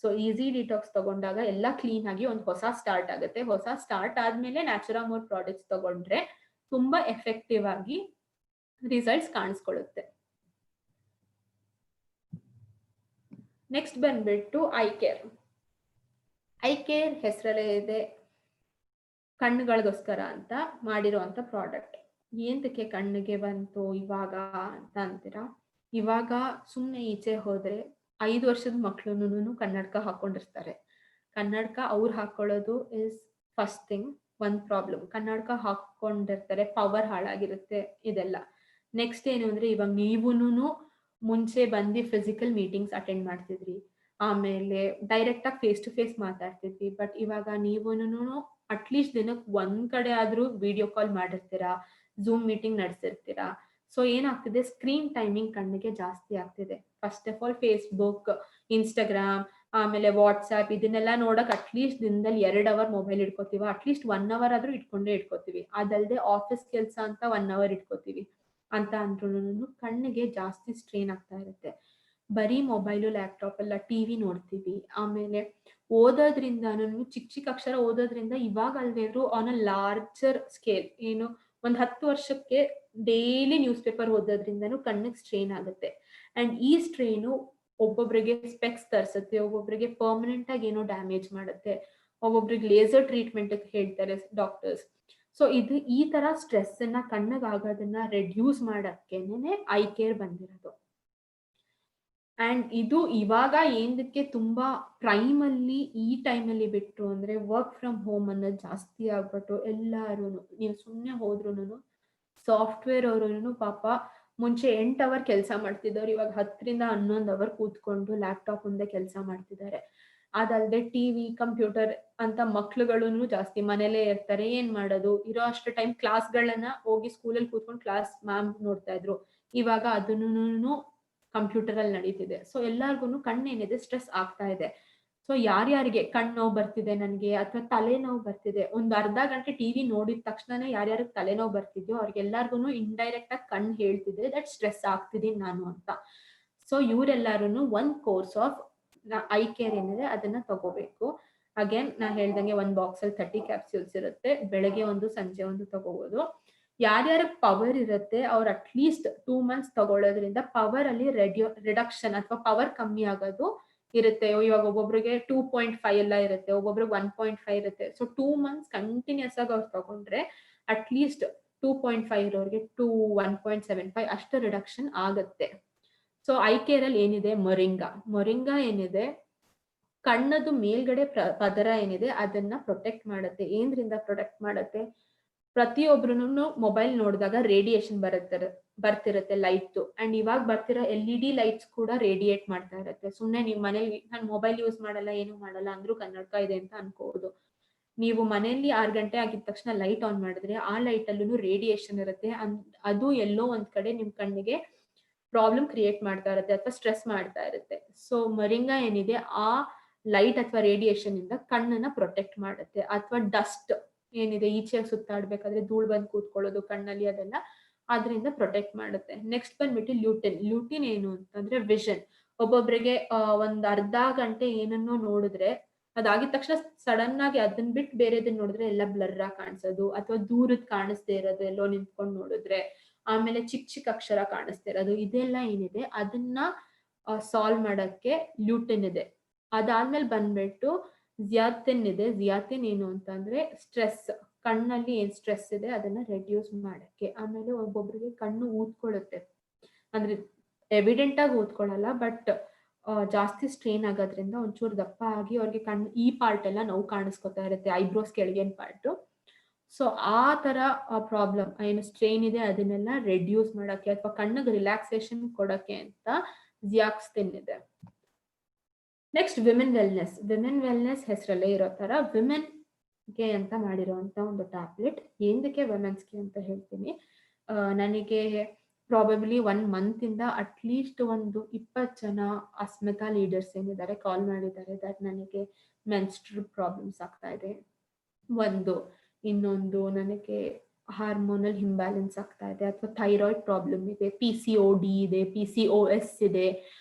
ಸೊ ಈಸಿ ಡಿಟಾಕ್ಸ್ ತಗೊಂಡಾಗ ಎಲ್ಲ ಕ್ಲೀನ್ ಆಗಿ ಒಂದು ಹೊಸ ಸ್ಟಾರ್ಟ್ ಆಗುತ್ತೆ. ಹೊಸ ಸ್ಟಾರ್ಟ್ ಆದ್ಮೇಲೆ ನ್ಯಾಚುರಮೋರ್ ಪ್ರಾಡಕ್ಟ್ಸ್ ತಗೊಂಡ್ರೆ ತುಂಬಾ ಎಫೆಕ್ಟಿವ್ ಆಗಿ ರಿಸಲ್ಟ್ಸ್ ಕಾಣಿಸ್ಕೊಳ್ಳುತ್ತೆ. ನೆಕ್ಸ್ಟ್ ಬಂದ್ಬಿಟ್ಟು ಐ ಕೇರ್ ಹೆಸರಲ್ಲೇ ಇದೆ, ಕಣ್ಣುಗಳಿಗೋಸ್ಕರ ಅಂತ ಮಾಡಿರುವಂತ ಪ್ರಾಡಕ್ಟ್. ಏನಕ್ಕೆ ಕಣ್ಣಿಗೆ ಬಂತು ಇವಾಗ ಅಂತ ಅಂತೀರಾ? ಇವಾಗ ಸುಮ್ಮನೆ ಈಚೆ ಹೋದ್ರೆ 5 ವರ್ಷದ ಮಕ್ಳುನು ಕನ್ನಡಕ ಹಾಕೊಂಡಿರ್ತಾರೆ. ಕನ್ನಡಕ ಅವ್ರು ಹಾಕೊಳ್ಳೋದು ಇಸ್ ಫಸ್ಟ್ ಥಿಂಗ್, ಒಂದ್ ಪ್ರಾಬ್ಲಮ್. ಕನ್ನಡಕ ಹಾಕೊಂಡಿರ್ತಾರೆ, ಪವರ್ ಹಾಳಾಗಿರುತ್ತೆ, ಇದೆಲ್ಲ. ನೆಕ್ಸ್ಟ್ ಏನು ಅಂದ್ರೆ, ಇವಾಗ ನೀವುನು ಮುಂಚೆ ಬಂದು ಫಿಸಿಕಲ್ ಮೀಟಿಂಗ್ಸ್ ಅಟೆಂಡ್ ಮಾಡ್ತಿದ್ರಿ, ಆಮೇಲೆ ಡೈರೆಕ್ಟ್ ಆಗಿ ಫೇಸ್ ಟು ಫೇಸ್ ಮಾತಾಡ್ತಿದ್ವಿ. ಬಟ್ ಇವಾಗ ನೀವುನು ಅಟ್ಲೀಸ್ಟ್ ದಿನಕ್ಕೆ 1 ಕಡೆ ಆದ್ರೂ ವಿಡಿಯೋ ಕಾಲ್ ಮಾಡಿರ್ತೀರಾ, ಝೂಮ್ ಮೀಟಿಂಗ್ ನಡೆಸಿರ್ತೀರಾ. ಸೊ ಏನಾಗ್ತಿದೆ, ಸ್ಕ್ರೀನ್ ಟೈಮಿಂಗ್ ಕಣ್ಣಿಗೆ ಜಾಸ್ತಿ ಆಗ್ತಿದೆ. First of all Facebook, Instagram, ಆಮೇಲೆ ವಾಟ್ಸ್ಆಪ್, ಇದನ್ನೆಲ್ಲ ನೋಡಕ್ ಅಟ್ಲೀಸ್ಟ್ ದಿನದಲ್ಲಿ 2 ಅವರ್ ಮೊಬೈಲ್ ಇಟ್ಕೋತೀವಿ, ಅಟ್ಲೀಸ್ಟ್ 1 ಅವರ್ ಆದ್ರೂ ಇಟ್ಕೊಂಡೇ ಇಟ್ಕೋತೀವಿ. ಅದಲ್ಲದೆ ಆಫೀಸ್ ಕೆಲಸ ಅಂತ 1 ಅವರ್ ಇಟ್ಕೋತೀವಿ. ಅಂತ ಅಂದ್ರೂ ಕಣ್ಣಿಗೆ ಜಾಸ್ತಿ ಸ್ಟ್ರೇನ್ ಆಗ್ತಾ ಇರುತ್ತೆ. ಬರೀ ಮೊಬೈಲು ಲ್ಯಾಪ್ಟಾಪ್ ಎಲ್ಲ ಟಿವಿ ನೋಡ್ತೀವಿ, ಆಮೇಲೆ ಓದೋದ್ರಿಂದನೂ ಚಿಕ್ಕ ಅಕ್ಷರ ಓದೋದ್ರಿಂದ ಇವಾಗ ಅಲ್ದೇದ್ರು ಆನ್ ಅ ಲಾರ್ಜರ್ ಸ್ಕೇಲ್ ಏನು ಒಂದ್ 10 ವರ್ಷಕ್ಕೆ ಡೈಲಿ ನ್ಯೂಸ್ ಪೇಪರ್ ಓದೋದ್ರಿಂದನೂ ಕಣ್ಣಿಗೆ ಸ್ಟ್ರೇನ್ ಆಗುತ್ತೆ. ಅಂಡ್ ಈ ಸ್ಟ್ರೇನು ಒಬ್ಬೊಬ್ರಿಗೆ ಸ್ಪೆಕ್ಸ್ ತರಿಸುತ್ತೆ, ಒಬ್ಬೊಬ್ರಿಗೆ ಪರ್ಮನೆಂಟ್ ಆಗಿ ಏನೋ ಡ್ಯಾಮೇಜ್ ಮಾಡುತ್ತೆ, ಒಬ್ಬೊಬ್ರಿಗೆ ಲೇಸರ್ ಟ್ರೀಟ್ಮೆಂಟ್ ಹೇಳ್ತಾರೆ ಡಾಕ್ಟರ್ಸ್. ಸೊ ಇದು ಈ ತರ ಸ್ಟ್ರೆಸ್ ಅನ್ನ ಕಣ್ಣಿಗಾಗೋದನ್ನ ರೆಡ್ಯೂಸ್ ಮಾಡಕ್ಕೇನೆ ಐ ಕೇರ್ ಬಂದಿರೋದು. ಅಂಡ್ ಇದು ಇವಾಗ ಏನಕ್ಕೆ ತುಂಬಾ ಪ್ರೈಮ್ ಅಲ್ಲಿ ಈ ಟೈಮ್ ಅಲ್ಲಿ ಬಿಟ್ರು ಅಂದ್ರೆ ವರ್ಕ್ ಫ್ರಮ್ ಹೋಮ್ ಅನ್ನೋದು ಜಾಸ್ತಿ ಆಗ್ಬಿಟ್ಟು ಎಲ್ಲಾರು ನೀವು ಸುಮ್ಮನೆ ಹೋದ್ರು ಸಾಫ್ಟ್ವೇರ್ ಅವರು ಪಾಪ ಮುಂಚೆ 8 ಅವರ್ ಕೆಲಸ ಮಾಡ್ತಿದ್ದವ್ರು ಇವಾಗ 10ರಿಂದ 11 ಅವರ್ ಕೂತ್ಕೊಂಡು ಲ್ಯಾಪ್ಟಾಪ್ ಮುಂದೆ ಕೆಲಸ ಮಾಡ್ತಿದ್ದಾರೆ. ಅದಲ್ಲದೆ ಟಿವಿ ಕಂಪ್ಯೂಟರ್ ಅಂತ ಮಕ್ಳುಗಳು ಜಾಸ್ತಿ ಮನೇಲೇ ಇರ್ತಾರೆ. ಏನ್ ಮಾಡೋದು, ಇರೋ ಅಷ್ಟು ಟೈಮ್ ಕ್ಲಾಸ್ಗಳನ್ನ ಹೋಗಿ ಸ್ಕೂಲಲ್ಲಿ ಕೂತ್ಕೊಂಡು ಕ್ಲಾಸ್ ಮ್ಯಾಮ್ ನೋಡ್ತಾ ಇದ್ರು, ಇವಾಗ ಅದನ್ನು ಕಂಪ್ಯೂಟರ್ ಅಲ್ಲಿ ನಡೀತಿದೆ. ಸೊ ಎಲ್ಲಾರ್ಗು ಕಣ್ಣೇನಿದೆ ಸ್ಟ್ರೆಸ್ ಆಗ್ತಾ ಇದೆ. ಸೊ ಯಾರ್ಯಾರಿಗೆ ಕಣ್ಣು ನೋವು ಬರ್ತಿದೆ ನನಗೆ ಅಥವಾ ತಲೆನೋವು ಬರ್ತಿದೆ, ಒಂದ್ ಅರ್ಧ ಗಂಟೆ ಟಿವಿ ನೋಡಿದ ತಕ್ಷಣನೇ ಯಾರ್ಯಾರಿಗೆ ತಲೆನೋವು ಬರ್ತಿದ್ಯೋ ಅವ್ರಿಗೆಲ್ಲಾರ್ಗು ಇಂಡೈರೆಕ್ಟ್ ಆಗಿ ಕಣ್ಣು ಹೇಳ್ತಿದೆ ದಟ್ ಸ್ಟ್ರೆಸ್ ಆಗ್ತಿದೀನಿ ನಾನು ಅಂತ. ಸೊ ಇವರೆಲ್ಲಾರು ಒಂದ್ ಕೋರ್ಸ್ ಆಫ್ ಐ ಕೇರ್ ಏನಿದೆ ಅದನ್ನ ತಗೋಬೇಕು. ಅಗೇನ್ ನಾ ಹೇಳ್ದಂಗೆ ಒಂದ್ ಬಾಕ್ಸ್ ಅಲ್ಲಿ 30 ಕ್ಯಾಪ್ಸ್ಯೂಲ್ಸ್ ಇರುತ್ತೆ, ಬೆಳಗ್ಗೆ ಒಂದು ಸಂಜೆ ಒಂದು ತಗೋಬಹುದು. ಯಾರ್ಯಾರ ಪವರ್ ಇರುತ್ತೆ ಅವ್ರು ಅಟ್ಲೀಸ್ಟ್ 2 ಮಂತ್ಸ್ ತಗೊಳ್ಳೋದ್ರಿಂದ ಪವರ್ ಅಲ್ಲಿ ರಿಡಕ್ಷನ್ ಅಥವಾ ಪವರ್ ಕಮ್ಮಿ ಆಗೋದು ಇರುತ್ತೆ. ಇವಾಗ ಒಬ್ಬೊಬ್ರಿಗೆ 2.5 ಎಲ್ಲ ಇರುತ್ತೆ, ಒಬ್ಬೊಬ್ರಿಗೆ 1.5 ಇರುತ್ತೆ. ಸೊ 2 ಮಂತ್ಸ್ ಕಂಟಿನ್ಯೂಸ್ ಆಗಿ ಅವ್ರು ತಗೊಂಡ್ರೆ ಅಟ್ಲೀಸ್ಟ್ 2.5 ಇರೋರಿಗೆ 1.75 ಅಷ್ಟು ರಿಡಕ್ಷನ್ ಆಗುತ್ತೆ. ಸೊ ಐ ಕೇರ್ ಅಲ್ಲಿ ಏನಿದೆ, ಮೊರಿಂಗಾ ಏನಿದೆ ಕಣ್ಣದು ಮೇಲ್ಗಡೆ ಪದರ ಏನಿದೆ ಅದನ್ನ ಪ್ರೊಟೆಕ್ಟ್ ಮಾಡುತ್ತೆ. ಏನ್ರಿಂದ ಪ್ರೊಟೆಕ್ಟ್ ಮಾಡುತ್ತೆ, ಪ್ರತಿಯೊಬ್ರು ಮೊಬೈಲ್ ನೋಡಿದಾಗ ರೇಡಿಯೇಷನ್ ಬರ್ತಿರುತ್ತೆ ಲೈಟ್. ಅಂಡ್ ಇವಾಗ ಬರ್ತಿರೋ LED ಲೈಟ್ಸ್ ಕೂಡ ರೇಡಿಯೇಟ್ ಮಾಡ್ತಾ ಇರುತ್ತೆ. ಸುಮ್ನೆ ನೀವು ಮನೇಲಿ ನಾನು ಮೊಬೈಲ್ ಯೂಸ್ ಮಾಡಲ್ಲ ಏನು ಮಾಡಲ್ಲ ಅಂದ್ರೂ ಕನ್ನಡಕ ಇದೆ ಅಂತ ಅನ್ಕೋಬಹುದು. ನೀವು ಮನೆಯಲ್ಲಿ 6 ಗಂಟೆ ಆಗಿದ ತಕ್ಷಣ ಲೈಟ್ ಆನ್ ಮಾಡಿದ್ರೆ ಆ ಲೈಟ್ ಅಲ್ಲೂ ರೇಡಿಯೇಷನ್ ಇರುತ್ತೆ. ಅದು ಎಲ್ಲೋ ಒಂದ್ ಕಡೆ ನಿಮ್ ಕಣ್ಣಿಗೆ ಪ್ರಾಬ್ಲಮ್ ಕ್ರಿಯೇಟ್ ಮಾಡ್ತಾ ಇರುತ್ತೆ ಅಥವಾ ಸ್ಟ್ರೆಸ್ ಮಾಡ್ತಾ ಇರುತ್ತೆ. ಸೊ ಮೊರಿಂಗಾ ಏನಿದೆ ಆ ಲೈಟ್ ಅಥವಾ ರೇಡಿಯೇಷನ್ ಇಂದ ಕಣ್ಣನ್ನ ಪ್ರೊಟೆಕ್ಟ್ ಮಾಡುತ್ತೆ. ಅಥವಾ ಡಸ್ಟ್ ಏನಿದೆ ಈಚೆ ಸುತ್ತಾಡ್ಬೇಕಾದ್ರೆ ಧೂಳು ಬಂದು ಕೂತ್ಕೊಳ್ಳೋದು ಕಣ್ಣಲ್ಲಿ, ಅದೆಲ್ಲ ಅದರಿಂದ ಪ್ರೊಟೆಕ್ಟ್ ಮಾಡುತ್ತೆ. ನೆಕ್ಸ್ಟ್ ಬಂದ್ಬಿಟ್ಟು ಲ್ಯೂಟಿನ್ ಏನು ಅಂತಂದ್ರೆ ವಿಷನ್. ಒಬ್ಬೊಬ್ರಿಗೆ ಒಂದ್ ಅರ್ಧ ಗಂಟೆ ಏನನ್ನೋ ನೋಡಿದ್ರೆ ಅದಾಗಿದ ತಕ್ಷಣ ಸಡನ್ ಆಗಿ ಅದನ್ನ ಬಿಟ್ಟು ಬೇರೆದನ್ನ ನೋಡಿದ್ರೆ ಎಲ್ಲ ಬ್ಲರ್ ಆಗಿ ಕಾಣಿಸೋದು, ಅಥವಾ ದೂರದ್ ಕಾಣಿಸ್ದೇ ಇರೋದು ಎಲ್ಲೋ ನಿಂತ್ಕೊಂಡು ನೋಡಿದ್ರೆ, ಆಮೇಲೆ ಚಿಕ್ಕ ಅಕ್ಷರ ಕಾಣಿಸ್ತಾ ಇರೋದು, ಇದೆಲ್ಲ ಏನಿದೆ ಅದನ್ನ ಸಾಲ್ವ್ ಮಾಡಕ್ಕೆ ಲ್ಯೂಟಿನ್ ಇದೆ. ಅದಾದ್ಮೇಲೆ ಬಂದ್ಬಿಟ್ಟು ಜಿಯಾತಿನ್ ಇದೆ. ಜಿಯಾತಿನ್ ಏನು ಅಂತಂದ್ರೆ ಸ್ಟ್ರೆಸ್, ಕಣ್ಣಲ್ಲಿ ಏನ್ ಸ್ಟ್ರೆಸ್ ಇದೆ ಅದನ್ನ ರೆಡ್ಯೂಸ್ ಮಾಡಕ್ಕೆ. ಆಮೇಲೆ ಒಬ್ಬೊಬ್ರಿಗೆ ಕಣ್ಣು ಊದ್ಕೊಳ್ಳುತ್ತೆ, ಅಂದ್ರೆ ಎವಿಡೆಂಟ್ ಆಗಿ ಊದ್ಕೊಳ್ಳಲ್ಲ ಬಟ್ ಜಾಸ್ತಿ ಸ್ಟ್ರೇನ್ ಆಗೋದ್ರಿಂದ ಒಂಚೂರು ದಪ್ಪ ಆಗಿ ಅವ್ರಿಗೆ ಕಣ್ಣು ಈ ಪಾರ್ಟ್ ಎಲ್ಲ ನೋವು ಕಾಣಿಸ್ಕೊತಾ ಇರುತ್ತೆ, ಐಬ್ರೋಸ್ ಕೆಳಗಿನ ಪಾರ್ಟ್. ಸೊ ಆ ತರ ಪ್ರಾಬ್ಲಮ್ ಏನು ಸ್ಟ್ರೇನ್ ಇದೆ ಅದನ್ನೆಲ್ಲ ರೆಡ್ಯೂಸ್ ಮಾಡಕ್ಕೆ ಅಥವಾ ಕಣ್ಣಿಗೆ ರಿಲ್ಯಾಕ್ಸೇಷನ್ ಕೊಡಕ್ಕೆ ಅಂತ ಜಿಯಾಕ್ಸ್ತಿನ್ ಇದೆ. ನೆಕ್ಸ್ಟ್ ವಿಮೆನ್ ವೆಲ್ನೆಸ್ ಹೆಸರಲ್ಲೇ ಇರೋ ತರ ವಿಮೆನ್ಗೆ ಅಂತ ಮಾಡಿರೋಂತ ಒಂದು ಟ್ಯಾಬ್ಲೆಟ್. ಏನಕ್ಕೆ ವಿಮೆನ್ಸ್ಗೆ ಅಂತ ಹೇಳ್ತೀನಿ. ನನಗೆ ಪ್ರಾಬಬ್ಲಿ 1 ಮಂತ್ ಇಂದ ಅಟ್ಲೀಸ್ಟ್ ಒಂದು 20 ಜನ ಅಸ್ಮಿತಾ ಲೀಡರ್ಸ್ ಏನಿದ್ದಾರೆ ಕಾಲ್ ಮಾಡಿದ್ದಾರೆ ದಟ್ ನನಗೆ ಮೆನ್ಸ್ಟ್ರಲ್ ಪ್ರಾಬ್ಲಮ್ಸ್ ಆಗ್ತಾ ಇದೆ. ಇನ್ನೊಂದು ನನಗೆ ಹಾರ್ಮೋನಲ್ ಇಂಬ್ಯಾಲೆನ್ಸ್ ಆಗ್ತಾ ಇದೆ, ಅಥವಾ ಥೈರಾಯ್ಡ್ ಪ್ರಾಬ್ಲಮ್ ಇದೆ, PCOD ಇದೆ, PCOS ಇದೆ.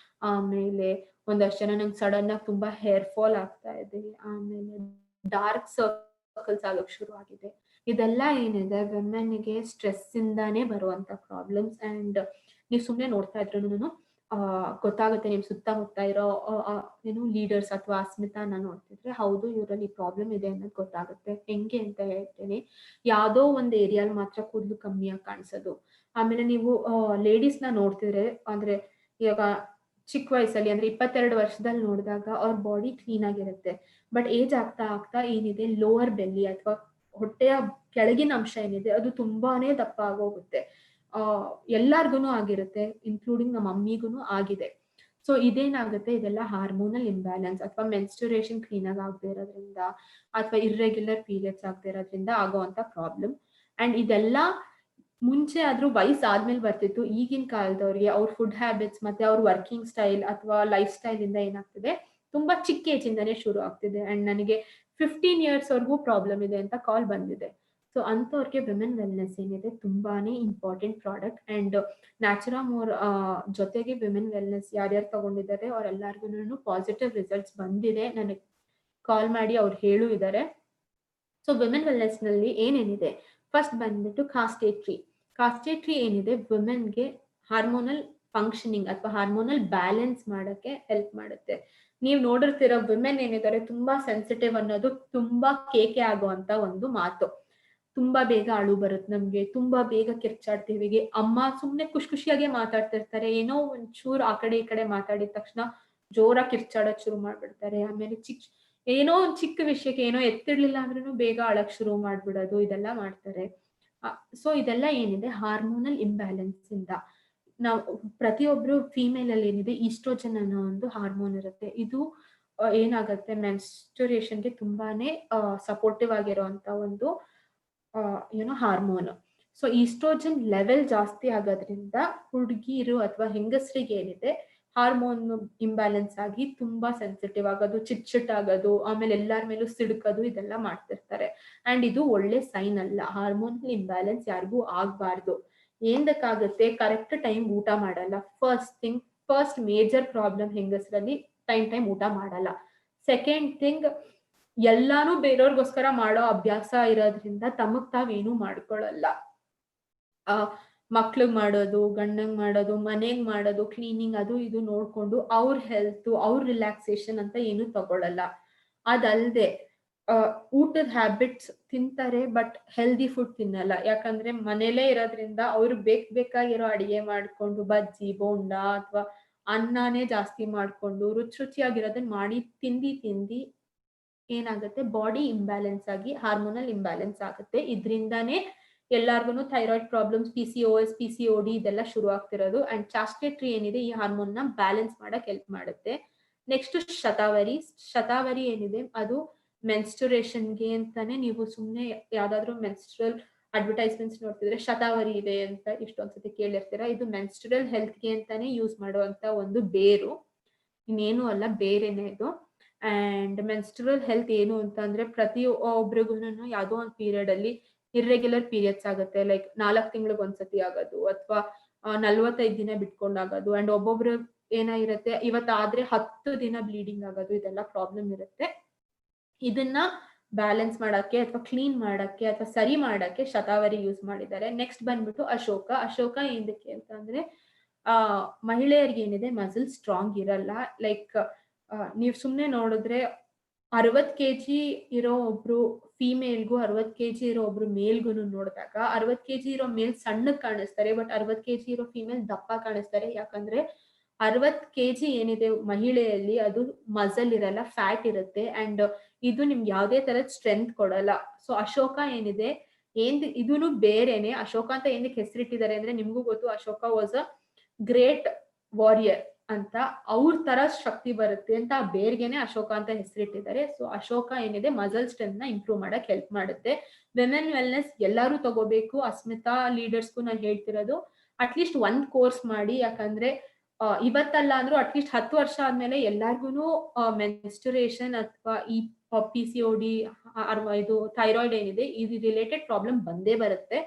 ಆಮೇಲೆ ಒಂದಷ್ಟು ಜನ ನಂಗೆ ಸಡನ್ ಆಗಿ ತುಂಬಾ ಹೇರ್ ಫಾಲ್ ಆಗ್ತಾ ಇದೆ, ಆಮೇಲೆ ಡಾರ್ಕ್ ಸರ್ಕಲ್ಸ್ ಆಗಕ್ ಶುರು ಆಗಿದೆ. ಇದೆಲ್ಲ ಏನಿದೆ ವಿಮೆನ್ಗೆ ಸ್ಟ್ರೆಸ್ ಇಂದಾನೇ ಬರುವಂತ ಪ್ರಾಬ್ಲಮ್ಸ್. ಅಂಡ್ ನೀವು ಸುಮ್ನೆ ನೋಡ್ತಾ ಇದ್ರು ಗೊತ್ತಾಗುತ್ತೆ ನಿಮ್ ಸುತ್ತಮುತ್ತ ಇರೋ ಏನು ಲೀಡರ್ಸ್ ಅಥವಾ ಅಸ್ಮಿತಾನ ನೋಡ್ತಿದ್ರೆ ಹೌದು ಇವರಲ್ಲಿ ಪ್ರಾಬ್ಲಮ್ ಇದೆ ಅನ್ನೋದು ಗೊತ್ತಾಗುತ್ತೆ. ಹೆಂಗೆ ಅಂತ ಹೇಳ್ತೀನಿ. ಯಾವ್ದೋ ಒಂದು ಏರಿಯಾಲ್ ಮಾತ್ರ ಕೂದಲು ಕಮ್ಮಿಯಾಗಿ ಕಾಣಿಸೋದು. ಆಮೇಲೆ ನೀವು ಲೇಡೀಸ್ ನ ನೋಡ್ತಿದ್ರೆ ಅಂದ್ರೆ ಇವಾಗ ಚಿಕ್ಕ ವಯಸ್ಸಲ್ಲಿ ಅಂದ್ರೆ 22 ವರ್ಷದಲ್ಲಿ ನೋಡಿದಾಗ ಅವ್ರ ಬಾಡಿ ಕ್ಲೀನ್ ಆಗಿರುತ್ತೆ. ಬಟ್ ಏಜ್ ಆಗ್ತಾ ಆಗ್ತಾ ಏನಿದೆ ಲೋವರ್ ಬೆಲ್ಲಿ ಅಥವಾ ಹೊಟ್ಟೆಯ ಕೆಳಗಿನ ಅಂಶ ಏನಿದೆ ಅದು ತುಂಬಾನೇ ದಪ್ಪ ಆಗೋಗುತ್ತೆ. ಎಲ್ಲಾರ್ಗು ಆಗಿರುತ್ತೆ, ಇನ್ಕ್ಲೂಡಿಂಗ್ ನಮ್ಮ ಮಮ್ಮಿಗೂ ಆಗಿದೆ. ಸೊ ಇದೇನಾಗುತ್ತೆ, ಇದೆಲ್ಲ ಹಾರ್ಮೋನಲ್ ಇಂಬ್ಯಾಲೆನ್ಸ್ ಅಥವಾ ಮೆನ್ಸ್ಟುರೇಷನ್ ಕ್ಲೀನ್ ಆಗಿ ಆಗದೆ ಇರೋದ್ರಿಂದ ಅಥವಾ ಇರ್ರೆಗ್ಯುಲರ್ ಪೀರಿಯಡ್ಸ್ ಆಗದೆ ಇರೋದ್ರಿಂದ ಆಗೋವಂತ ಪ್ರಾಬ್ಲಮ್. ಅಂಡ್ ಇದೆಲ್ಲ ಮುಂಚೆ ಆದ್ರೂ ವಯಸ್ಸಾದ್ಮೇಲೆ ಬರ್ತಿತ್ತು. ಈಗಿನ ಕಾಲದವ್ರಿಗೆ ಅವ್ರ ಫುಡ್ ಹ್ಯಾಬಿಟ್ಸ್ ಮತ್ತೆ ಅವ್ರ ವರ್ಕಿಂಗ್ ಸ್ಟೈಲ್ ಅಥವಾ ಲೈಫ್ ಸ್ಟೈಲ್ ಇಂದ ಏನಾಗ್ತಿದೆ ತುಂಬಾ ಚಿಕ್ಕ ಏಜ್ ಇಂದಾನೇ ಶುರು ಆಗ್ತಿದೆ. ಅಂಡ್ ನನಗೆ 15 years ವರ್ಗೂ ಪ್ರಾಬ್ಲಮ್ ಇದೆ ಅಂತ ಕಾಲ್ ಬಂದಿದೆ. ಸೊ ಅಂಥವ್ರಿಗೆ ವಿಮೆನ್ ವೆಲ್ನೆಸ್ ಏನಿದೆ ತುಂಬಾನೇ ಇಂಪಾರ್ಟೆಂಟ್ ಪ್ರಾಡಕ್ಟ್. ಅಂಡ್ ನ್ಯಾಚುರಾಮೋರ್ ಜೊತೆಗೆ ವಿಮೆನ್ ವೆಲ್ನೆಸ್ ಯಾರ್ಯಾರು ತಗೊಂಡಿದ್ದಾರೆ ಅವರೆಲ್ಲರಿಗೂ ಪಾಸಿಟಿವ್ ರಿಸಲ್ಟ್ಸ್ ಬಂದಿದೆ. ನನಗೆ ಕಾಲ್ ಮಾಡಿ ಅವ್ರು ಹೇಳಿದ್ದಾರೆ. ಸೊ ವಿಮೆನ್ ವೆಲ್ನೆಸ್ ನಲ್ಲಿ ಏನೇನಿದೆ, ಫಸ್ಟ್ ಬಂದ್ಬಿಟ್ಟು ಕಾಸ್ಟೇಟ್ರಿ. ಕಾಸ್ಟೇಟ್ರಿ ಏನಿದೆ ವುಮೆನ್ಗೆ ಹಾರ್ಮೋನಲ್ ಫಂಕ್ಷನಿಂಗ್ ಅಥವಾ ಹಾರ್ಮೋನಲ್ ಬ್ಯಾಲೆನ್ಸ್ ಮಾಡಕ್ಕೆ ಹೆಲ್ಪ್ ಮಾಡುತ್ತೆ. ನೀವು ನೋಡಿರ್ತೀರ ವಿಮೆನ್ ಏನಿದ್ದಾರೆ ತುಂಬಾ ಸೆನ್ಸಿಟಿವ್ ಅನ್ನೋದು ತುಂಬಾ ಕೇಕೆ ಆಗುವಂತ ಒಂದು ಮಾತು. ತುಂಬಾ ಬೇಗ ಅಳು ಬರುತ್ತೆ ನಮ್ಗೆ, ತುಂಬಾ ಬೇಗ ಕಿರ್ಚಾಡ್ತೀವಿ. ಅಮ್ಮ ಸುಮ್ನೆ ಖುಷಿಯಾಗೆ ಮಾತಾಡ್ತಿರ್ತಾರೆ, ಏನೋ ಒಂಚೂರು ಆ ಕಡೆ ಈ ಕಡೆ ಮಾತಾಡಿದ ತಕ್ಷಣ ಜೋರಾಗಿ ಕಿರ್ಚಾಡಕ್ ಶುರು ಮಾಡ್ಬಿಡ್ತಾರೆ. ಆಮೇಲೆ ಏನೋ ಒಂದ್ ಚಿಕ್ಕ ವಿಷಯಕ್ಕೆ ಏನೋ ಎತ್ತಿಡ್ಲಿಲ್ಲ ಅಂದ್ರೂ ಬೇಗ ಅಳಕ್ ಶುರು ಮಾಡ್ಬಿಡೋದು, ಇದೆಲ್ಲ ಮಾಡ್ತಾರೆ. ಸೊ ಇದೆಲ್ಲ ಏನಿದೆ ಹಾರ್ಮೋನಲ್ ಇಂಬ್ಯಾಲೆನ್ಸ್ ಇಂದ. ನಾವು ಪ್ರತಿಯೊಬ್ರು ಫಿಮೇಲ್ ಅಲ್ಲಿ ಏನಿದೆ ಈಸ್ಟ್ರೋಜನ್ ಅನ್ನೋ ಒಂದು ಹಾರ್ಮೋನ್ ಇರುತ್ತೆ. ಇದು ಏನಾಗುತ್ತೆ ಮೆನ್ಸ್ಟುರೇಷನ್ಗೆ ತುಂಬಾನೇ ಸಪೋರ್ಟಿವ್ ಆಗಿರುವಂತ ಒಂದು ಏನೋ ಹಾರ್ಮೋನ್. ಸೊ ಈಸ್ಟ್ರೋಜನ್ ಲೆವೆಲ್ ಜಾಸ್ತಿ ಆಗೋದ್ರಿಂದ ಹುಡುಗಿರು ಅಥವಾ ಹೆಂಗಸರಿಗೆ ಏನಿದೆ ಹಾರ್ಮೋನ್ ಇಂಬ್ಯಾಲೆನ್ಸ್ ಆಗಿ ತುಂಬಾ ಸೆನ್ಸಿಟಿವ್ ಆಗೋದು, ಚಿಟ್ಟಾಗೋದು, ಆಮೇಲೆ ಎಲ್ಲಾರ ಮೇಲೂ ಸಿಡುಕೋದು, ಇದೆಲ್ಲ ಮಾಡ್ತಿರ್ತಾರೆ. ಅಂಡ್ ಇದು ಒಳ್ಳೆ ಸೈನ್ ಅಲ್ಲ. ಹಾರ್ಮೋನಲ್ ಇಂಬ್ಯಾಲೆನ್ಸ್ ಯಾರಿಗೂ ಆಗ್ಬಾರ್ದು. ಏನಕ್ಕಾಗುತ್ತೆ, ಕರೆಕ್ಟ್ ಟೈಮ್ ಊಟ ಮಾಡಲ್ಲ. ಫಸ್ಟ್ ಮೇಜರ್ ಪ್ರಾಬ್ಲಮ್ ಹೆಂಗಸರಲ್ಲಿ ಟೈಮ್ ಊಟ ಮಾಡಲ್ಲ. ಸೆಕೆಂಡ್ ಥಿಂಗ್, ಎಲ್ಲಾನು ಬೇರೆಯವ್ರಿಗೋಸ್ಕರ ಮಾಡೋ ಅಭ್ಯಾಸ ಇರೋದ್ರಿಂದ ತಮಗ್ ತಾವೇನು ಮಾಡ್ಕೊಳಲ್ಲ. ಮಕ್ಳಿಗ್ ಮಾಡೋದು, ಗಂಡಂಗ್ ಮಾಡೋದು, ಮನೆಗ್ ಮಾಡೋದು, ಕ್ಲೀನಿಂಗ್ ಅದು ಇದು ನೋಡ್ಕೊಂಡು ಅವ್ರ ಹೆಲ್ತ್, ಅವ್ರ ರಿಲ್ಯಾಕ್ಸೇಷನ್ ಅಂತ ಏನು ತಗೊಳಲ್ಲ. ಅದಲ್ದೆ ಊಟದ ಹ್ಯಾಬಿಟ್ಸ್ ತಿಂತಾರೆ ಬಟ್ ಹೆಲ್ದಿ ಫುಡ್ ತಿನ್ನಲ್ಲ. ಯಾಕಂದ್ರೆ ಮನೇಲೇ ಇರೋದ್ರಿಂದ ಅವ್ರು ಬೇಕಾಗಿರೋ ಅಡಿಗೆ ಮಾಡ್ಕೊಂಡು ಬಜ್ಜಿ ಬೋಂಡ ಅಥವಾ ಅನ್ನನೇ ಜಾಸ್ತಿ ಮಾಡ್ಕೊಂಡು ರುಚಿಯಾಗಿರೋದನ್ನ ಮಾಡಿ ತಿಂದಿ ಏನಾಗುತ್ತೆ, ಬಾಡಿ ಇಂಬ್ಯಾಲೆನ್ಸ್ ಆಗಿ ಹಾರ್ಮೋನಲ್ ಇಂಬ್ಯಾಲೆನ್ಸ್ ಆಗುತ್ತೆ. ಇದ್ರಿಂದಾನೇ ಎಲ್ಲಾರ್ಗು ಥೈರಾಯ್ಡ್ ಪ್ರಾಬ್ಲಮ್ಸ್, PCOS, PCOD ಇದೆಲ್ಲ ಶುರು ಆಗ್ತಿರೋದು. ಅಂಡ್ ಚಾಸ್ಟೇಟ್ರಿ ಏನಿದೆ ಈ ಹಾರ್ಮೋನ್ ನ ಬ್ಯಾಲೆನ್ಸ್ ಮಾಡಕ್ ಹೆಲ್ಪ್ ಮಾಡುತ್ತೆ. ನೆಕ್ಸ್ಟ್ ಶತಾವರಿ ಏನಿದೆ ಅದು ಮೆನ್ಸ್ಟುರೇಷನ್ಗೆ ಅಂತಾನೆ. ನೀವು ಸುಮ್ನೆ ಯಾವ್ದಾದ್ರು ಮೆನ್ಸ್ಟ್ರಲ್ ಅಡ್ವರ್ಟೈಸ್ಮೆಂಟ್ಸ್ ನೋಡ್ತಿದ್ರೆ ಶತಾವರಿ ಇದೆ ಅಂತ ಇಷ್ಟೊಂದ್ಸತಿ ಕೇಳಿರ್ತೀರಾ. ಇದು ಮೆನ್ಸ್ಟ್ರಲ್ ಹೆಲ್ತ್ಗೆ ಅಂತಾನೆ ಯೂಸ್ ಮಾಡುವಂತ ಒಂದು ಬೇರು, ಇನ್ನೇನು ಅಲ್ಲ, ಬೇರೆನೆ ಇದು. ಅಂಡ್ ಮೆನ್ಸ್ಟ್ರಲ್ ಹೆಲ್ತ್ ಏನು ಅಂತ ಅಂದ್ರೆ ಪ್ರತಿ ಒಬ್ರಿಗೂ ಯಾವ್ದೋ ಒಂದು ಪೀರಿಯಡ್ ಅಲ್ಲಿ ಇರ್ರೆಗ್ಯುಲರ್ ಪೀರಿಯಡ್ಸ್ ಆಗುತ್ತೆ. ಲೈಕ್ 4 ತಿಂಗಳಿಗೆ ಒಂದ್ಸತಿ ಆಗೋದು ಅಥವಾ 45 ದಿನ ಬಿಟ್ಕೊಂಡಾಗೋದು. ಅಂಡ್ ಒಬ್ಬೊಬ್ರು ಏನಾಗಿರುತ್ತೆ, ಇವತ್ತಾದ್ರೆ 10 ದಿನ ಬ್ಲೀಡಿಂಗ್ ಆಗೋದು, ಇದೆಲ್ಲ ಪ್ರಾಬ್ಲಮ್ ಇರುತ್ತೆ. ಇದನ್ನ ಬ್ಯಾಲೆನ್ಸ್ ಮಾಡಕ್ಕೆ ಅಥವಾ ಕ್ಲೀನ್ ಮಾಡಕ್ಕೆ ಅಥವಾ ಸರಿ ಮಾಡಕ್ಕೆ ಶತಾವರಿ ಯೂಸ್ ಮಾಡಿದ್ದಾರೆ. ನೆಕ್ಸ್ಟ್ ಬಂದ್ಬಿಟ್ಟು ಅಶೋಕ ಏನಕ್ಕೆ ಅಂತ ಅಂದ್ರೆ ಮಹಿಳೆಯರಿಗೆ ಏನಿದೆ ಮಸಲ್ ಸ್ಟ್ರಾಂಗ್ ಇರಲ್ಲ. ಲೈಕ್ ನೀವ್ ಸುಮ್ನೆ ನೋಡಿದ್ರೆ 60 kg ಇರೋ ಒಬ್ರು ಫಿಮೇಲ್ಗೂ 60 kg ಇರೋ ಒಬ್ರು ಮೇಲ್ಗೂ ನೋಡಿದಾಗ 60 kg ಇರೋ ಮೇಲ್ ಸಣ್ಣಗ್ ಕಾಣಿಸ್ತಾರೆ, ಬಟ್ 60 kg ಇರೋ ಫಿಮೇಲ್ ದಪ್ಪ ಕಾಣಿಸ್ತಾರೆ. ಯಾಕಂದ್ರೆ 60 kg ಏನಿದೆ ಮಹಿಳೆಯಲ್ಲಿ ಅದು ಮಸಲ್ ಇರಲ್ಲ, ಫ್ಯಾಟ್ ಇರುತ್ತೆ. ಅಂಡ್ ಇದು ನಿಮ್ಗೆ ಯಾವ್ದೇ ತರದ ಸ್ಟ್ರೆಂತ್ ಕೊಡಲ್ಲ. ಸೊ ಅಶೋಕ ಏನಿದೆ ಇದೂನು ಬೇರೆನೆ. ಅಶೋಕ ಅಂತ ಏನಕ್ಕೆ ಹೆಸರಿಟ್ಟಿದ್ದಾರೆ ಅಂದ್ರೆ ನಿಮ್ಗೂ ಗೊತ್ತು, Ashoka was a great warrior ಅಂತ. ಅವ್ರ ತರ ಶಕ್ತಿ ಬರುತ್ತೆ ಅಂತ ಆ ಬೇರ್ಗೆನೆ ಅಶೋಕ ಅಂತ ಹೆಸರಿಟ್ಟಿದ್ದಾರೆ. ಸೊ ಅಶೋಕ ಏನಿದೆ ಮಸಲ್ ಸ್ಟ್ರೆಂತ್ ನ ಇಂಪ್ರೂವ್ ಮಾಡಕ್ ಹೆಲ್ಪ್ ಮಾಡುತ್ತೆ. ವಿಮೆನ್ ವೆಲ್ನೆಸ್ ಎಲ್ಲರೂ ತಗೋಬೇಕು. ಅಸ್ಮಿತಾ ಲೀಡರ್ಸ್ಗೂ ನಾನು ಹೇಳ್ತಿರೋದು ಅಟ್ಲೀಸ್ಟ್ 1 ಕೋರ್ಸ್ ಮಾಡಿ. ಯಾಕಂದ್ರೆ ಇವತ್ತಲ್ಲ ಅಂದ್ರೂ ಅಟ್ಲೀಸ್ಟ್ 10 ವರ್ಷ ಆದ್ಮೇಲೆ ಎಲ್ಲಾರ್ಗು ಮೆನ್ಸ್ಟುರೇಷನ್ ಅಥವಾ ಈ PCOD ಇದು ಥೈರಾಯ್ಡ್ ಏನಿದೆ ಇದು ರಿಲೇಟೆಡ್ ಪ್ರಾಬ್ಲಮ್ ಬಂದೇ ಬರುತ್ತೆ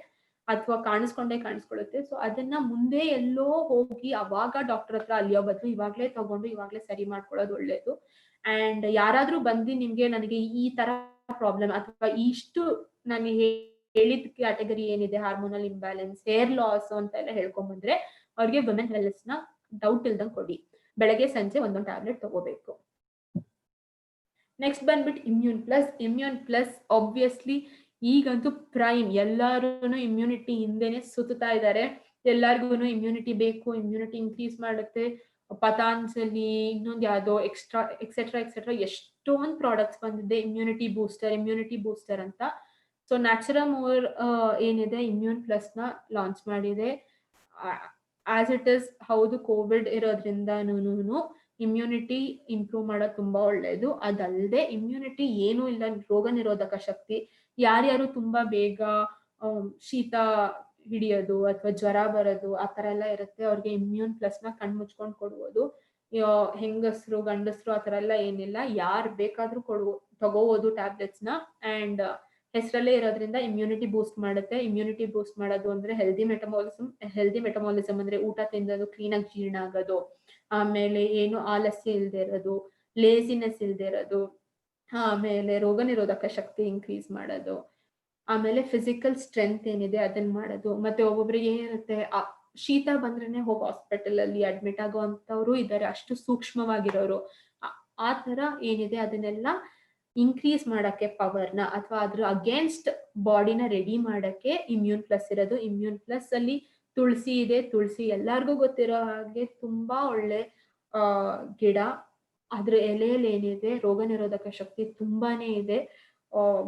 ಅಥವಾ ಕಾಣಿಸ್ಕೊಳ್ಳುತ್ತೆ. ಸೊ ಅದನ್ನ ಮುಂದೆ ಎಲ್ಲೋ ಹೋಗಿ ಅವಾಗ ಡಾಕ್ಟರ್ ಹತ್ರ ಅಲ್ಲಿಯೋ ಬದಲು ಇವಾಗ್ಲೇ ತಗೊಂಡು ಇವಾಗ್ಲೇ ಸರಿ ಮಾಡ್ಕೊಳ್ಳೋದು ಒಳ್ಳೇದು. ಅಂಡ್ ಯಾರಾದ್ರೂ ಬಂದು ನಿಮ್ಗೆ ನನಗೆ ಈ ತರ ಪ್ರಾಬ್ಲಮ್ ಅಥವಾ ಇಷ್ಟು ನಾನು ಹೇಳಿದ ಕ್ಯಾಟಗರಿ ಏನಿದೆ ಹಾರ್ಮೋನಲ್ ಇಂಬ್ಯಾಲೆನ್ಸ್, ಹೇರ್ ಲಾಸ್ ಅಂತ ಎಲ್ಲ ಹೇಳ್ಕೊಂಡ್ ಬಂದ್ರೆ ಅವ್ರಿಗೆ ವಿಮೆನ್ ವೆಲ್ನೆಸ್ ನ ಡೌಟ್ ಇಲ್ದಂಗ್ ಕೊಡಿ. ಬೆಳಗ್ಗೆ ಸಂಜೆ ಒಂದೊಂದು ಟ್ಯಾಬ್ಲೆಟ್ ತಗೋಬೇಕು. ನೆಕ್ಸ್ಟ್ ಬಂದ್ಬಿಟ್ಟು ಇಮ್ಯೂನ್ ಪ್ಲಸ್ ಆಬ್ವಿಯಸ್ಲಿ ಈಗಂತೂ ಪ್ರೈಮ್. ಎಲ್ಲಾರು ಇಮ್ಯುನಿಟಿ ಹಿಂದೆನೆ ಸುತ್ತಾ ಇದ್ದಾರೆ. ಎಲ್ಲಾರ್ಗು ಇಮ್ಯುನಿಟಿ ಬೇಕು, ಇಮ್ಯುನಿಟಿ ಇನ್ಕ್ರೀಸ್ ಮಾಡುತ್ತೆ. ಪತಾಂಜಲಿ ಇನ್ನೊಂದು ಯಾವ್ದೋ ಎಕ್ಸೆಟ್ರಾ ಎಷ್ಟೊಂದು ಪ್ರಾಡಕ್ಟ್ಸ್ ಬಂದಿದೆ ಇಮ್ಯುನಿಟಿ ಬೂಸ್ಟರ್ ಅಂತ. ಸೊ ನ್ಯಾಚುರಾಮೋರ್ ಏನಿದೆ ಇಮ್ಯೂನ್ ಪ್ಲಸ್ ನ ಲಾಂಚ್ ಮಾಡಿದೆ. ಆಸ್ ಇಟ್ ಇಸ್ ಹೌದು, ಕೋವಿಡ್ ಇರೋದ್ರಿಂದನೂ ಇಮ್ಯುನಿಟಿ ಇಂಪ್ರೂವ್ ಮಾಡೋದು ತುಂಬಾ ಒಳ್ಳೇದು. ಅದಲ್ಲದೆ ಇಮ್ಯುನಿಟಿ ಏನೂ ಇಲ್ಲ, ರೋಗ ನಿರೋಧಕ ಶಕ್ತಿ. ಯಾರ್ಯಾರು ತುಂಬಾ ಬೇಗ ಶೀತ ಹಿಡಿಯೋದು ಅಥವಾ ಜ್ವರ ಬರೋದು ಆ ತರ ಎಲ್ಲ ಇರುತ್ತೆ, ಅವ್ರಿಗೆ ಇಮ್ಯೂನ್ ಪ್ಲಸ್ ನ ಕಣ್ಮುಚ್ಕೊಂಡು ಕೊಡುವುದು. ಹೆಂಗಸರು ಗಂಡಸರು ಆ ತರ ಎಲ್ಲ ಏನಿಲ್ಲ, ಯಾರು ಬೇಕಾದ್ರೂ ತಗೋಬಹುದು ಟ್ಯಾಬ್ಲೆಟ್ಸ್ ನ. ಅಂಡ್ ಹೆಸರಲ್ಲೇ ಇರೋದ್ರಿಂದ ಇಮ್ಯುನಿಟಿ ಬೂಸ್ಟ್ ಮಾಡುತ್ತೆ. ಇಮ್ಯುನಿಟಿ ಬೂಸ್ಟ್ ಮಾಡೋದು ಅಂದ್ರೆ ಹೆಲ್ದಿ ಮೆಟಮಾಲಿಸಮ್ ಅಂದ್ರೆ ಊಟ ತಿಂದದು ಕ್ಲೀನಾಗಿ ಜೀರ್ಣ ಆಗೋದು, ಆಮೇಲೆ ಏನು ಆಲಸ್ಯ ಇಲ್ದೇ ಇರೋದು, ಲೇಸಿನೆಸ್ ಇಲ್ದೇ ಇರೋದು, ಆಮೇಲೆ ರೋಗ ನಿರೋಧಕ ಶಕ್ತಿ ಇನ್ಕ್ರೀಸ್ ಮಾಡೋದು, ಆಮೇಲೆ ಫಿಸಿಕಲ್ ಸ್ಟ್ರೆಂತ್ ಏನಿದೆ ಅದನ್ನ ಮಾಡೋದು. ಮತ್ತೆ ಒಬ್ಬೊಬ್ರಿಗೆ ಏನಿರುತ್ತೆ, ಶೀತ ಬಂದ್ರೇನೆ ಹೋಗಿ ಹಾಸ್ಪಿಟಲ್ ಅಲ್ಲಿ ಅಡ್ಮಿಟ್ ಆಗುವಂತವ್ರು ಇದ್ದಾರೆ, ಅಷ್ಟು ಸೂಕ್ಷ್ಮವಾಗಿರೋರು. ಆ ತರ ಏನಿದೆ ಅದನ್ನೆಲ್ಲ ಇನ್ಕ್ರೀಸ್ ಮಾಡಕ್ಕೆ ಪವರ್ನ ಅಥವಾ ಅದ್ರ ಅಗೇನ್ಸ್ಟ್ ಬಾಡಿನ ರೆಡಿ ಮಾಡಕ್ಕೆ ಇಮ್ಯೂನ್ ಪ್ಲಸ್ ಇರೋದು. ಇಮ್ಯೂನ್ ಪ್ಲಸ್ ಅಲ್ಲಿ ತುಳಸಿ ಇದೆ. ತುಳಸಿ ಎಲ್ಲಾರ್ಗೂ ಗೊತ್ತಿರೋ ಹಾಗೆ ತುಂಬಾ ಒಳ್ಳೆ ಗಿಡ. ಅದ್ರ ಎಲೆಯಲ್ಲಿ ಏನಿದೆ ರೋಗ ನಿರೋಧಕ ಶಕ್ತಿ ತುಂಬಾನೇ ಇದೆ.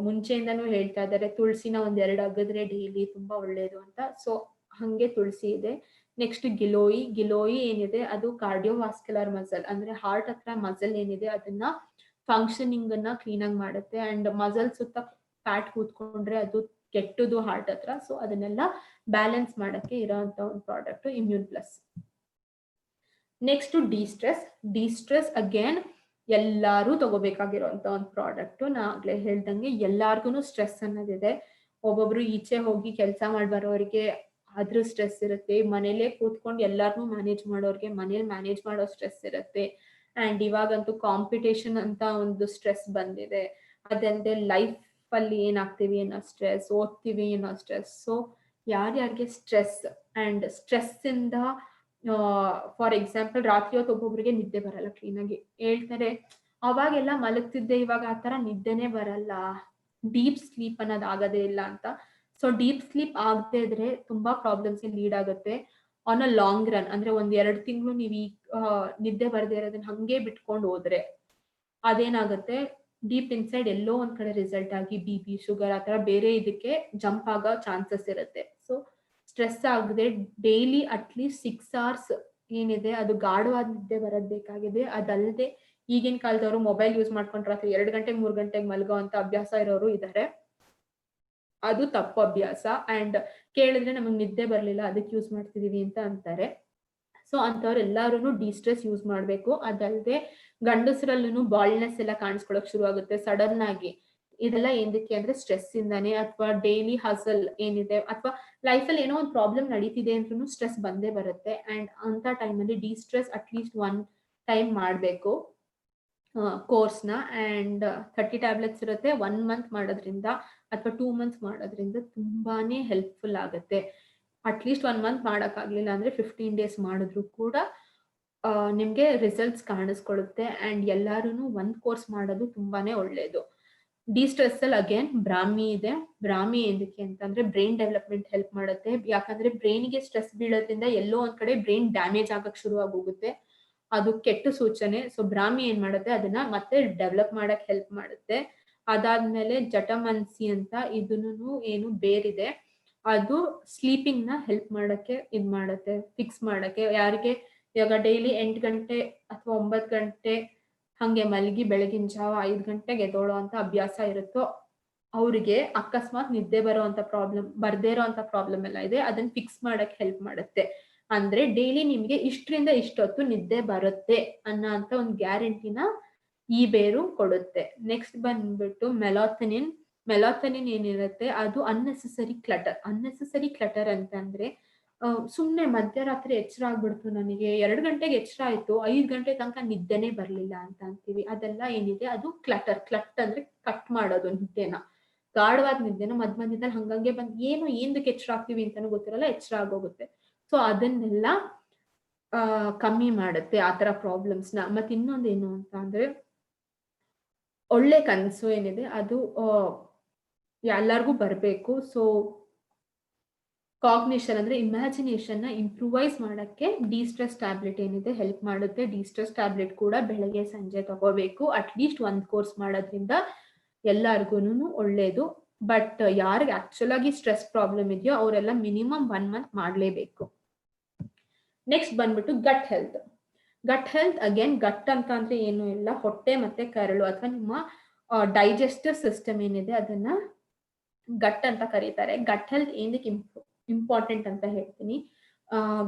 ಮುಂಚೆಯಿಂದಾನು ಹೇಳ್ತಾ ಇದ್ದಾರೆ ತುಳಸಿನ 2 ಅಗದ್ರೆ ಡೈಲಿ ತುಂಬಾ ಒಳ್ಳೇದು ಅಂತ. ಸೊ ಹಂಗೆ ತುಳಸಿ ಇದೆ. ನೆಕ್ಸ್ಟ್ ಗಿಲೋಯಿ ಏನಿದೆ ಅದು ಕಾರ್ಡಿಯೋವಾಸ್ಕ್ಯುಲರ್ ಮಸಲ್ ಅಂದ್ರೆ ಹಾರ್ಟ್ ಹತ್ರ ಮಸಲ್ ಏನಿದೆ ಅದನ್ನ ಫಂಕ್ಷನಿಂಗ್ ಅನ್ನ ಕ್ಲೀನ್ ಆಗಿ ಮಾಡುತ್ತೆ. ಅಂಡ್ ಮಸಲ್ ಸುತ್ತ ಫ್ಯಾಟ್ ಕೂತ್ಕೊಂಡ್ರೆ ಅದು ಕೆಟ್ಟದು ಹಾರ್ಟ್ ಹತ್ರ. ಸೊ ಅದನ್ನೆಲ್ಲ ಬ್ಯಾಲೆನ್ಸ್ ಮಾಡಕ್ಕೆ ಇರೋಂತ ಒಂದು product immune plus. Next distress again ಎಲ್ಲಾರು ತಗೋಬೇಕಾಗಿರುವಂತ ಒಂದು ಪ್ರಾಡಕ್ಟ್. ನಾ ಆಗ್ಲೇ ಹೇಳ್ದಂಗೆ ಎಲ್ಲಾರ್ಗು ಸ್ಟ್ರೆಸ್ ಅನ್ನೋದಿದೆ. ಒಬ್ಬೊಬ್ರು ಈಚೆ ಹೋಗಿ ಕೆಲಸ ಮಾಡಿ ಬರೋರಿಗೆ ಅದ್ರ ಸ್ಟ್ರೆಸ್ ಇರುತ್ತೆ. ಮನೇಲೆ ಕೂತ್ಕೊಂಡು ಎಲ್ಲಾರ್ನು ಮ್ಯಾನೇಜ್ ಮಾಡೋರ್ಗೆ ಮನೇಲಿ ಮ್ಯಾನೇಜ್ ಮಾಡೋ ಸ್ಟ್ರೆಸ್ ಇರುತ್ತೆ. ಅಂಡ್ ಇವಾಗಂತೂ ಕಾಂಪಿಟೇಷನ್ ಅಂತ ಒಂದು ಸ್ಟ್ರೆಸ್ ಬಂದಿದೆ. ಅದಲ್ಲದೆ ಲೈಫ್ ಅಲ್ಲಿ ಏನಾಗ್ತೀವಿ ಅನ್ನೋ ಸ್ಟ್ರೆಸ್, ಓದ್ತೀವಿ ಅನ್ನೋ ಸ್ಟ್ರೆಸ್. ಸೊ ಯಾರ್ಯಾರಿಗೆ ಸ್ಟ್ರೆಸ್ ಅಂಡ್ ಸ್ಟ್ರೆಸ್ ಇಂದ ಫಾರ್ ಎಕ್ಸಾಂಪಲ್ ರಾತ್ರಿ ಹೊತ್ತು ಒಬ್ಬೊಬ್ರಿಗೆ ನಿದ್ದೆ ಬರಲ್ಲ ಕ್ಲೀನ್ ಆಗಿ ಹೇಳ್ತಾರೆ, ಅವಾಗೆಲ್ಲ ಮಲಗ್ತಿದ್ದೆ ಇವಾಗ ಆತರ ನಿದ್ದೆನೆ ಬರಲ್ಲ, ಡೀಪ್ ಸ್ಲೀಪ್ ಅನ್ನೋದು ಆಗೋದೇ ಇಲ್ಲ ಅಂತ. ಸೊ ಡೀಪ್ ಸ್ಲೀಪ್ ಆಗದೆ ಇದ್ರೆ ತುಂಬಾ ಪ್ರಾಬ್ಲಮ್ಸ್ ಲೀಡ್ ಆಗುತ್ತೆ ಆನ್ ಅ ಲಾಂಗ್ ರನ್. ಅಂದ್ರೆ 1-2 ತಿಂಗಳು ನೀವು ಈ ನಿದ್ದೆ ಬರದೇ ಇರೋದನ್ನ ಹಂಗೆ ಬಿಟ್ಕೊಂಡು ಹೋದ್ರೆ ಅದೇನಾಗುತ್ತೆ, ಡೀಪ್ ಇನ್ಸೈಡ್ ಎಲ್ಲೋ ಒಂದ್ ಕಡೆ ರಿಸಲ್ಟ್ ಆಗಿ BP, ಶುಗರ್ ಆತರ ಬೇರೆ ಇದಕ್ಕೆ ಜಂಪ್ ಆಗೋ ಚಾನ್ಸಸ್ ಇರುತ್ತೆ. ಸೊ ಸ್ಟ್ರೆಸ್ ಆಗದೆ ಡೈಲಿ ಅಟ್ಲೀಸ್ಟ್ 6 hours ಏನಿದೆ ಅದು ಗಾಢವಾದ ನಿದ್ದೆ ಬರೋದ್ ಬೇಕಾಗಿದೆ. ಅದಲ್ಲದೆ ಈಗಿನ ಕಾಲದವರು ಮೊಬೈಲ್ ಯೂಸ್ ಮಾಡ್ಕೊಂಡ್ರೆ ರಾತ್ರಿ 2 ಗಂಟೆ 3 ಗಂಟೆಗೆ ಮಲ್ಗೋ ಅಂತ ಅಭ್ಯಾಸ ಇರೋರು ಇದ್ದಾರೆ. ಅದು ತಪ್ಪು ಅಭ್ಯಾಸ. ಅಂಡ್ ಕೇಳಿದ್ರೆ ನಮಗ್ ನಿದ್ದೆ ಬರ್ಲಿಲ್ಲ ಅದಕ್ಕೆ ಯೂಸ್ ಮಾಡ್ತಿದೀವಿ ಅಂತ ಅಂತಾರೆ. ಸೊ ಅಂತವ್ರು ಎಲ್ಲಾರು ಡಿಸ್ಟ್ರೆಸ್ ಯೂಸ್ ಮಾಡ್ಬೇಕು. ಅದಲ್ಲದೆ ಗಂಡಸರಲ್ಲೂ ಬಾಲ್ನೆಸ್ ಎಲ್ಲ ಕಾಣಿಸ್ಕೊಳಕ್ ಶುರು ಆಗುತ್ತೆ ಸಡನ್ ಆಗಿ. ಇದೆಲ್ಲ ಏನಕ್ಕೆ ಅಂದ್ರೆ ಸ್ಟ್ರೆಸ್ ಇಂದಾನೆ, ಅಥವಾ ಡೈಲಿ ಹಸಲ್ ಏನಿದೆ, ಅಥವಾ ಲೈಫಲ್ಲಿ ಏನೋ ಒಂದು ಪ್ರಾಬ್ಲಮ್ ನಡೀತಿದೆ ಅಂದ್ರೂ ಸ್ಟ್ರೆಸ್ ಬಂದೇ ಬರುತ್ತೆ. ಅಂಡ್ ಅಂತ ಟೈಮಲ್ಲಿ ಡಿಸ್ಟ್ರೆಸ್ ಅಟ್ಲೀಸ್ಟ್ 1 time ಮಾಡ್ಬೇಕು ಕೋರ್ಸ್ನ. ಅಂಡ್ 30 tablets ಇರುತ್ತೆ. 1 month ಮಾಡೋದ್ರಿಂದ ಅಥವಾ 2 months ಮಾಡೋದ್ರಿಂದ ತುಂಬಾನೇ ಹೆಲ್ಪ್ಫುಲ್ ಆಗುತ್ತೆ. ಅಟ್ಲೀಸ್ಟ್ 1 month ಮಾಡಕ್ಕಾಗ್ಲಿಲ್ಲ ಅಂದ್ರೆ 15 days ಮಾಡಿದ್ರು ಕೂಡ ನಿಮ್ಗೆ ರಿಸಲ್ಟ್ಸ್ ಕಾಣಿಸ್ಕೊಳ್ಳುತ್ತೆ. ಅಂಡ್ ಎಲ್ಲಾರು ಒಂದ್ ಕೋರ್ಸ್ ಮಾಡೋದು ತುಂಬಾನೇ ಒಳ್ಳೇದು. ಡಿಸ್ಟ್ರೆಸ್ ಅಲ್ಲಿ ಅಗೇನ್ ಬ್ರಾಹ್ಮಿ ಇದೆ. ಬ್ರಾಹ್ಮಿ ಏನಕ್ಕೆ ಅಂತಂದ್ರೆ ಬ್ರೈನ್ ಡೆವಲಪ್ಮೆಂಟ್ ಹೆಲ್ಪ್ ಮಾಡುತ್ತೆ. ಯಾಕಂದ್ರೆ ಬ್ರೈನ್ಗೆ ಸ್ಟ್ರೆಸ್ ಬೀಳೋದ್ರಿಂದ ಎಲ್ಲೋ ಒಂದ್ ಕಡೆ ಬ್ರೈನ್ ಡ್ಯಾಮೇಜ್ ಆಗಕ್ ಶುರು ಆಗೋಗುತ್ತೆ, ಅದು ಕೆಟ್ಟ ಸೂಚನೆ. ಸೊ ಬ್ರಾಹ್ಮಿ ಏನ್ ಮಾಡುತ್ತೆ, ಅದನ್ನ ಮತ್ತೆ ಡೆವಲಪ್ ಮಾಡಕ್ ಹೆಲ್ಪ್ ಮಾಡುತ್ತೆ. ಅದಾದ್ಮೇಲೆ ಜಟಮನ್ಸಿ ಅಂತ ಇದನ್ನು ಏನು ಬೇರಿದೆ, ಅದು ಸ್ಲೀಪಿಂಗ್ ನ ಹೆಲ್ಪ್ ಮಾಡಕ್ಕೆ ಮಾಡುತ್ತೆ, ಫಿಕ್ಸ್ ಮಾಡಕ್ಕೆ. ಯಾರಿಗೆ ಇವಾಗ ಡೈಲಿ 8 ಗಂಟೆ ಅಥವಾ 9 ಗಂಟೆ ಹಂಗೆ ಮಲಗಿ ಬೆಳಗಿನ ಜಾವ 5 ಗಂಟೆಗೆ ಎದ್ದೋಳೋ ಅಂತ ಅಭ್ಯಾಸ ಇರುತ್ತೋ ಅವ್ರಿಗೆ ಅಕಸ್ಮಾತ್ ನಿದ್ದೆ ಬರ್ದೇ ಇರೋ ಅಂತ ಪ್ರಾಬ್ಲಮ್ ಎಲ್ಲ ಇದೆ, ಅದನ್ನ ಫಿಕ್ಸ್ ಮಾಡಕ್ ಹೆಲ್ಪ್ ಮಾಡುತ್ತೆ. ಅಂದ್ರೆ ಡೈಲಿ ನಿಮ್ಗೆ ಇಷ್ಟರಿಂದ ಇಷ್ಟೊತ್ತು ನಿದ್ದೆ ಬರುತ್ತೆ ಅನ್ನೋ ಅಂತ ಒಂದು ಗ್ಯಾರಂಟಿನ ಈ ಬೇರು ಕೊಡುತ್ತೆ. ನೆಕ್ಸ್ಟ್ ಬಂದ್ಬಿಟ್ಟು ಮೆಲಾಥನಿನ್ ಏನಿರುತ್ತೆ ಅದು ಅನ್ನೆಸೆಸರಿ ಕ್ಲಟರ್ ಅಂತಂದ್ರೆ ಸುಮ್ನೆ ಮಧ್ಯರಾತ್ರಿ ಎಚ್ಚರ ಆಗ್ಬಿಡ್ತು, ನನಗೆ 2 ಗಂಟೆಗೆ ಎಚ್ಚರ ಆಯ್ತು 5 ಗಂಟೆ ತನಕ ನಿದ್ದೆನೆ ಬರ್ಲಿಲ್ಲ ಅಂತ ಅಂತೀವಿ. ಅದೆಲ್ಲ ಏನಿದೆ ಅದು ಕ್ಲಟ್ ಅಂದ್ರೆ ಕಟ್ ಮಾಡೋದು ನಿದ್ದೆನ, ಗಾಢವಾದ ನಿದ್ದೆನ ಮಧ್ಯದಲ್ಲಿ ಹಂಗಂಗೆ ಬಂದ್ ಏನಕ್ಕೆ ಎಚ್ಚರ ಆಗ್ತೀವಿ ಅಂತಾನು ಗೊತ್ತಿರಲ್ಲ, ಎಚ್ಚರ ಆಗೋಗುತ್ತೆ. ಸೊ ಅದನ್ನೆಲ್ಲ ಕಮ್ಮಿ ಮಾಡುತ್ತೆ ಆತರ ಪ್ರಾಬ್ಲಮ್ಸ್ ನ. ಮತ್ತೆ ಇನ್ನೊಂದೇನು ಅಂತ ಅಂದ್ರೆ ಒಳ್ಳೆ ಕನಸು ಏನಿದೆ ಅದು ಎಲ್ಲರಿಗೂ ಬರ್ಬೇಕು. ಸೊ ಕಾಗ್ನಿಷನ್ ಅಂದ್ರೆ ಇಮ್ಯಾಜಿನೇಷನ್ ನ ಇಂಪ್ರೂವೈಸ್ ಮಾಡಕ್ಕೆ ಡಿಸ್ಟ್ರೆಸ್ ಟ್ಯಾಬ್ಲೆಟ್ ಏನಿದೆ ಹೆಲ್ಪ್ ಮಾಡುತ್ತೆ. ಡಿಸ್ಟ್ರೆಸ್ ಟ್ಯಾಬ್ಲೆಟ್ ಕೂಡ ಬೆಳಗ್ಗೆ ಸಂಜೆ ತಗೋಬೇಕು. ಅಟ್ಲೀಸ್ಟ್ 1 ಕೋರ್ಸ್ ಮಾಡೋದ್ರಿಂದ ಎಲ್ಲಾರ್ಗು ಒಳ್ಳೇದು. ಬಟ್ ಯಾರಿಗೆ ಆಕ್ಚುಲ್ ಆಗಿ ಸ್ಟ್ರೆಸ್ ಪ್ರಾಬ್ಲಮ್ ಇದೆಯೋ ಅವರೆಲ್ಲ ಮಿನಿಮಮ್ 1 month ಮಾಡ್ಲೇಬೇಕು. ನೆಕ್ಸ್ಟ್ ಬಂದ್ಬಿಟ್ಟು ಗಟ್ ಹೆಲ್ತ್ ಅಗೇನ್ ಗಟ್ ಅಂತ ಅಂದ್ರೆ ಏನು ಇಲ್ಲ, ಹೊಟ್ಟೆ ಮತ್ತೆ ಕರಳು ಅಥವಾ ನಿಮ್ಮ ಡೈಜೆಸ್ಟಿವ್ ಸಿಸ್ಟಮ್ ಏನಿದೆ ಅದನ್ನ ಗಟ್ ಅಂತ ಕರೀತಾರೆ. ಗಟ್ ಹೆಲ್ತ್ ಏನಕ್ಕೆ ಇಂಪಾರ್ಟೆಂಟ್ ಅಂತ ಹೇಳ್ತೀನಿ.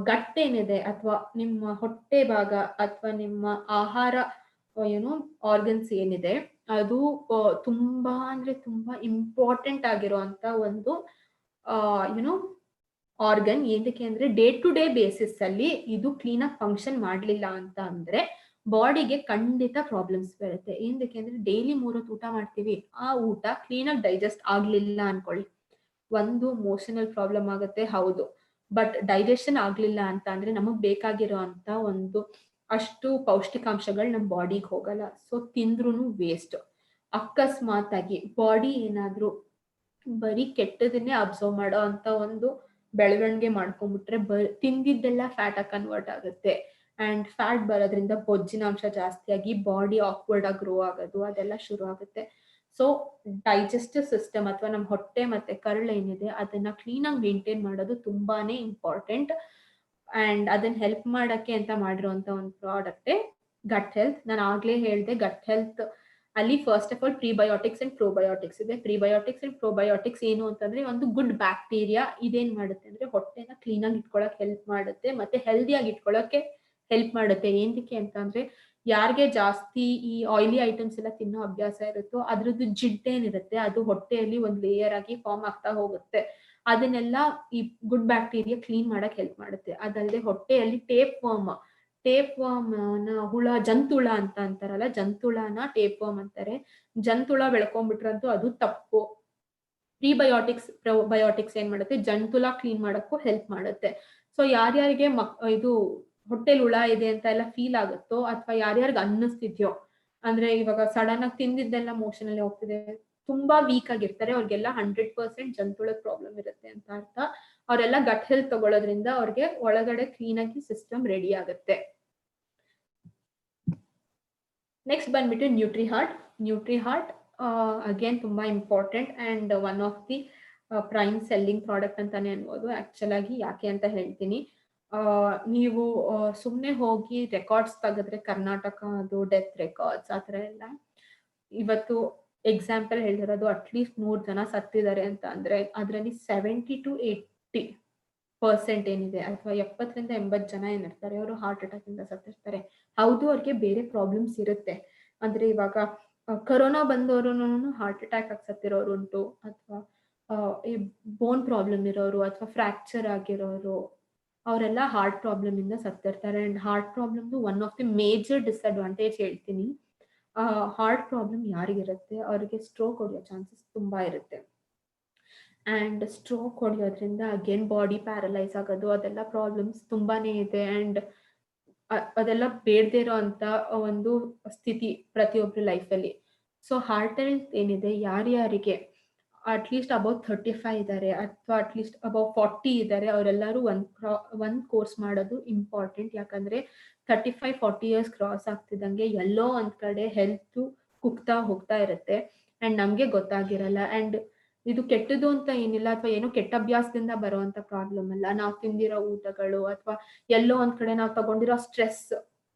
ಗಟ್ ಏನಿದೆ ಅಥವಾ ನಿಮ್ಮ ಹೊಟ್ಟೆ ಭಾಗ ಅಥವಾ ನಿಮ್ಮ ಆಹಾರ ಆರ್ಗನ್ಸ್ ಏನಿದೆ ಅದು ತುಂಬಾ ಅಂದ್ರೆ ತುಂಬಾ ಇಂಪಾರ್ಟೆಂಟ್ ಆಗಿರುವಂತ ಒಂದು ಯುನೋ ಆರ್ಗನ್. ಏನಕ್ಕೆ ಅಂದ್ರೆ ಡೇ ಟು ಡೇ ಬೇಸಿಸ್ ಅಲ್ಲಿ ಇದು ಕ್ಲೀನ್ ಆಗಿ ಫಂಕ್ಷನ್ ಮಾಡ್ಲಿಲ್ಲ ಅಂತ ಅಂದ್ರೆ ಬಾಡಿಗೆ ಖಂಡಿತ ಪ್ರಾಬ್ಲಮ್ಸ್ ಬರುತ್ತೆ. ಏನಕ್ಕೆ ಅಂದ್ರೆ ಡೈಲಿ 3 ಹೊತ್ತು ಊಟ ಮಾಡ್ತೀವಿ, ಆ ಊಟ ಕ್ಲೀನ್ ಆಗಿ ಡೈಜೆಸ್ಟ್ ಆಗ್ಲಿಲ್ಲ ಅನ್ಕೊಳ್ಳಿ, ಒಂದು ಮೋಷನಲ್ ಪ್ರಾಬ್ಲಮ್ ಆಗುತ್ತೆ, ಹೌದು. ಬಟ್ ಡೈಜೆಷನ್ ಆಗ್ಲಿಲ್ಲ ಅಂತ ಅಂದ್ರೆ ನಮಗ್ ಬೇಕಾಗಿರೋ ಅಂತ ಒಂದು ಅಷ್ಟು ಪೌಷ್ಟಿಕಾಂಶಗಳು ನಮ್ ಬಾಡಿಗೆ ಹೋಗಲ್ಲ. ಸೊ ತಿಂದ್ರೂ ವೇಸ್ಟ್. ಅಕಸ್ಮಾತ್ ಆಗಿ ಬಾಡಿ ಏನಾದ್ರೂ ಬರೀ ಕೆಟ್ಟದನ್ನೇ ಅಬ್ಸರ್ವ್ ಮಾಡೋ ಅಂತ ಒಂದು ಬೆಳವಣಿಗೆ ಮಾಡ್ಕೊಂಡ್ಬಿಟ್ರೆ ತಿಂದಿದ್ದೆಲ್ಲ ಫ್ಯಾಟ್ ಆಗಿ ಕನ್ವರ್ಟ್ ಆಗುತ್ತೆ. ಅಂಡ್ ಫ್ಯಾಟ್ ಬರೋದ್ರಿಂದ ಬೊಜ್ಜಿನ ಅಂಶ ಜಾಸ್ತಿ ಆಗಿ ಬಾಡಿ ಆಕ್ವರ್ಡ್ ಆಗಿ ಗ್ರೋ ಆಗೋದು ಅದೆಲ್ಲ ಶುರು ಆಗುತ್ತೆ. ಸೊ ಡೈಜೆಸ್ಟಿವ್ ಸಿಸ್ಟಮ್ ಅಥವಾ ನಮ್ಮ ಹೊಟ್ಟೆ ಮತ್ತೆ ಕರಳು ಏನಿದೆ ಅದನ್ನ ಕ್ಲೀನ್ ಆಗಿ ಮೇಂಟೈನ್ ಮಾಡೋದು ತುಂಬಾನೇ ಇಂಪಾರ್ಟೆಂಟ್. ಅಂಡ್ ಅದನ್ನ ಹೆಲ್ಪ್ ಮಾಡಕ್ಕೆ ಅಂತ ಮಾಡಿರುವಂತ ಒಂದು ಪ್ರಾಡಕ್ಟೇ ಗಟ್ ಹೆಲ್ತ್. ನಾನು ಆಗ್ಲೇ ಹೇಳ್ದೆ ಗಟ್ ಹೆಲ್ತ್ ಅಲ್ಲಿ first of all prebiotics and probiotics ಇದೆ. ಪ್ರಿಬಯೋಟಿಕ್ಸ್ ಅಂಡ್ ಪ್ರೋಬಯೋಟಿಕ್ಸ್ ಏನು ಅಂತಂದ್ರೆ ಒಂದು ಗುಡ್ ಬ್ಯಾಕ್ಟೀರಿಯಾ ಇದೇನ್ ಮಾಡುತ್ತೆ ಅಂದ್ರೆ ಹೊಟ್ಟೆನ ಕ್ಲೀನ್ ಆಗಿ ಇಟ್ಕೊಳಕ್ ಹೆಲ್ಪ್ ಮಾಡುತ್ತೆ, ಮತ್ತೆ ಹೆಲ್ದಿಯಾಗಿ ಇಟ್ಕೊಳಕ್ಕೆ ಹೆಲ್ಪ್ ಮಾಡುತ್ತೆ. ಏನಕ್ಕೆ ಅಂತ ಅಂದ್ರೆ ಯಾರಿಗೆ ಜಾಸ್ತಿ ಈ ಆಯಿಲಿ ಐಟಮ್ಸ್ ಎಲ್ಲ ತಿನ್ನೋ ಅಭ್ಯಾಸ ಇರುತ್ತೋ ಅದ್ರದ್ದು ಜಿಡ್ಡೇನಿರುತ್ತೆ ಅದು ಹೊಟ್ಟೆಯಲ್ಲಿ ಒಂದು ಲೇಯರ್ ಆಗಿ ಫಾರ್ಮ್ ಆಗ್ತಾ ಹೋಗುತ್ತೆ. ಅದನ್ನೆಲ್ಲ ಈ ಗುಡ್ ಬ್ಯಾಕ್ಟೀರಿಯಾ ಕ್ಲೀನ್ ಮಾಡಕ್ ಹೆಲ್ಪ್ ಮಾಡುತ್ತೆ. ಅದಲ್ಲದೆ ಹೊಟ್ಟೆಯಲ್ಲಿ ಟೇಪ್ ವರ್ಮ್ ಹುಳ, ಜಂತುಳ ಅಂತ ಅಂತಾರಲ್ಲ, ಜಂತುಳನ ಟೇಪ್ ವರ್ಮ್ ಅಂತಾರೆ. ಜಂತುಳ ಬೆಳ್ಕೊಂಡ್ಬಿಟ್ರಂತೂ ಅದು ತಪ್ಪು. ಪ್ರಿಬಯೋಟಿಕ್ಸ್ ಪ್ರೋಬಯೋಟಿಕ್ಸ್ ಏನ್ ಮಾಡುತ್ತೆ, ಜಂತುಳ ಕ್ಲೀನ್ ಮಾಡಕ್ಕೂ ಹೆಲ್ಪ್ ಮಾಡುತ್ತೆ. ಸೊ ಯಾರ್ಯಾರಿಗೆ ಇದು ಹೊಟ್ಟೆಲ್ ಹುಳ ಇದೆ ಅಂತ ಎಲ್ಲ ಫೀಲ್ ಆಗುತ್ತೋ ಅಥವಾ ಯಾರ್ಯಾರಿಗೆ ಅನ್ನಿಸ್ತಿದ್ಯೋ, ಅಂದ್ರೆ ಇವಾಗ ಸಡನ್ ಆಗಿ ತಿಂದಿದ್ದೆಲ್ಲ ಮೋಷನ್ ಅಲ್ಲಿ ಹೋಗ್ತಿದೆ, ತುಂಬಾ ವೀಕ್ ಆಗಿರ್ತಾರೆ, ಅವ್ರಿಗೆಲ್ಲ 100% ಜಂತುಳದ ಪ್ರಾಬ್ಲಮ್ ಇರುತ್ತೆ ಅಂತ ಅರ್ಥ. ಅವರೆಲ್ಲ ಗಟ್ ಹೆಲ್ತ್ ತಗೊಳ್ಳೋದ್ರಿಂದ ಅವ್ರಿಗೆ ಒಳಗಡೆ ಕ್ಲೀನ್ ಆಗಿ ಸಿಸ್ಟಮ್ ರೆಡಿ ಆಗುತ್ತೆ. ನೆಕ್ಸ್ಟ್ ಬಂದ್ಬಿಟ್ಟು ನ್ಯೂಟ್ರಿಹಾರ್ಟ್ ಅಗೇನ್ ತುಂಬಾ important and one of the prime selling product ಅಂತಾನೆ ಅನ್ಬೋದು. ಆಕ್ಚುಲ್ ಆಗಿ ಯಾಕೆ ಅಂತ ಹೇಳ್ತೀನಿ. ನೀವು ಸುಮ್ಮನೆ ಹೋಗಿ ರೆಕಾರ್ಡ್ಸ್ ತೆಗೆದ್ರೆ ಕರ್ನಾಟಕ ಅದು ಡೆತ್ ರೆಕಾರ್ಡ್ಸ್ ಆತರ ಎಲ್ಲ, ಇವತ್ತು ಎಕ್ಸಾಂಪಲ್ ಹೇಳಿರೋದು ಅಟ್ಲೀಸ್ಟ್ 100 ಜನ ಸತ್ತಿದ್ದಾರೆ ಅಂತ ಅಂದ್ರೆ ಅದರಲ್ಲಿ 70 to 80% ಏನಿದೆ ಅಥವಾ 70 ರಿಂದ 80 ಜನ ಏನಿರ್ತಾರೆ ಅವರು ಹಾರ್ಟ್ ಅಟ್ಯಾಕ್ ಇಂದ ಸತ್ತಿರ್ತಾರೆ. ಹೌದು, ಅವ್ರಿಗೆ ಬೇರೆ ಪ್ರಾಬ್ಲಮ್ಸ್ ಇರುತ್ತೆ. ಅಂದ್ರೆ ಇವಾಗ ಕೊರೋನಾ ಬಂದವರು ಹಾರ್ಟ್ ಅಟ್ಯಾಕ್ ಆಗಿ ಸತ್ತಿರೋರು ಉಂಟು, ಅಥವಾ ಬೋನ್ ಪ್ರಾಬ್ಲಮ್ ಇರೋರು ಅಥವಾ ಫ್ರಾಕ್ಚರ್ ಆಗಿರೋರು, ಅವರೆಲ್ಲ ಹಾರ್ಟ್ ಪ್ರಾಬ್ಲಮ್ ಇಂದ ಸತ್ತಿರ್ತಾರೆ. And heart problem one of the major disadvantage ಹೇಳ್ತೀನಿ. ಹಾರ್ಟ್ ಪ್ರಾಬ್ಲಮ್ ಯಾರಿಗಿರುತ್ತೆ ಅವ್ರಿಗೆ ಸ್ಟ್ರೋಕ್ ಹೊಡೆಯೋ ಚಾನ್ಸಸ್ ತುಂಬಾ ಇರುತ್ತೆ. ಅಂಡ್ ಸ್ಟ್ರೋಕ್ ಹೊಡೆಯೋದ್ರಿಂದ ಅಗೇನ್ ಬಾಡಿ ಪ್ಯಾರಲೈಸ್ ಆಗೋದು ಅದೆಲ್ಲ ಪ್ರಾಬ್ಲಮ್ಸ್ ತುಂಬಾನೇ ಇದೆ. ಅಂಡ್ ಅದೆಲ್ಲ ಬೇಡದೇ ಇರೋ ಅಂತ ಒಂದು ಸ್ಥಿತಿ ಪ್ರತಿಯೊಬ್ಬರ ಲೈಫಲ್ಲಿ. ಸೊ ಹಾರ್ಟ್ ಹೆಲ್ತ್ ಏನಿದೆ, ಯಾರ್ಯಾರಿಗೆ ಅಟ್ಲೀಸ್ಟ್ ಅಬೌವ್ 35 ಇದ್ದಾರೆ ಅಥವಾ ಅಟ್ಲೀಸ್ಟ್ ಅಬೌವ್ 40 ಇದ್ದಾರೆ ಅವರೆಲ್ಲರೂ ಒಂದ್ ಕೋರ್ಸ್ ಮಾಡೋದು ಇಂಪಾರ್ಟೆಂಟ್. ಯಾಕಂದ್ರೆ 35-40 ಇಯರ್ಸ್ ಕ್ರಾಸ್ ಆಗ್ತಿದ್ದಂಗೆ ಎಲ್ಲೋ ಒಂದ್ ಕಡೆ ಹೆಲ್ತ್ ಕುಗ್ತಾ ಹೋಗ್ತಾ ಇರುತ್ತೆ ಅಂಡ್ ನಮ್ಗೆ ಗೊತ್ತಾಗಿರಲ್ಲ. ಅಂಡ್ ಇದು ಕೆಟ್ಟದು ಅಂತ ಏನಿಲ್ಲ, ಅಥವಾ ಏನೋ ಕೆಟ್ಟ ಅಭ್ಯಾಸದಿಂದ ಬರುವಂತ ಪ್ರಾಬ್ಲಮ್ ಅಲ್ಲ. ನಾವು ತಿಂದಿರೋ ಊಟಗಳು ಅಥವಾ ಎಲ್ಲೋ ಒಂದ್ ಕಡೆ ನಾವು ತಗೊಂಡಿರೋ ಸ್ಟ್ರೆಸ್.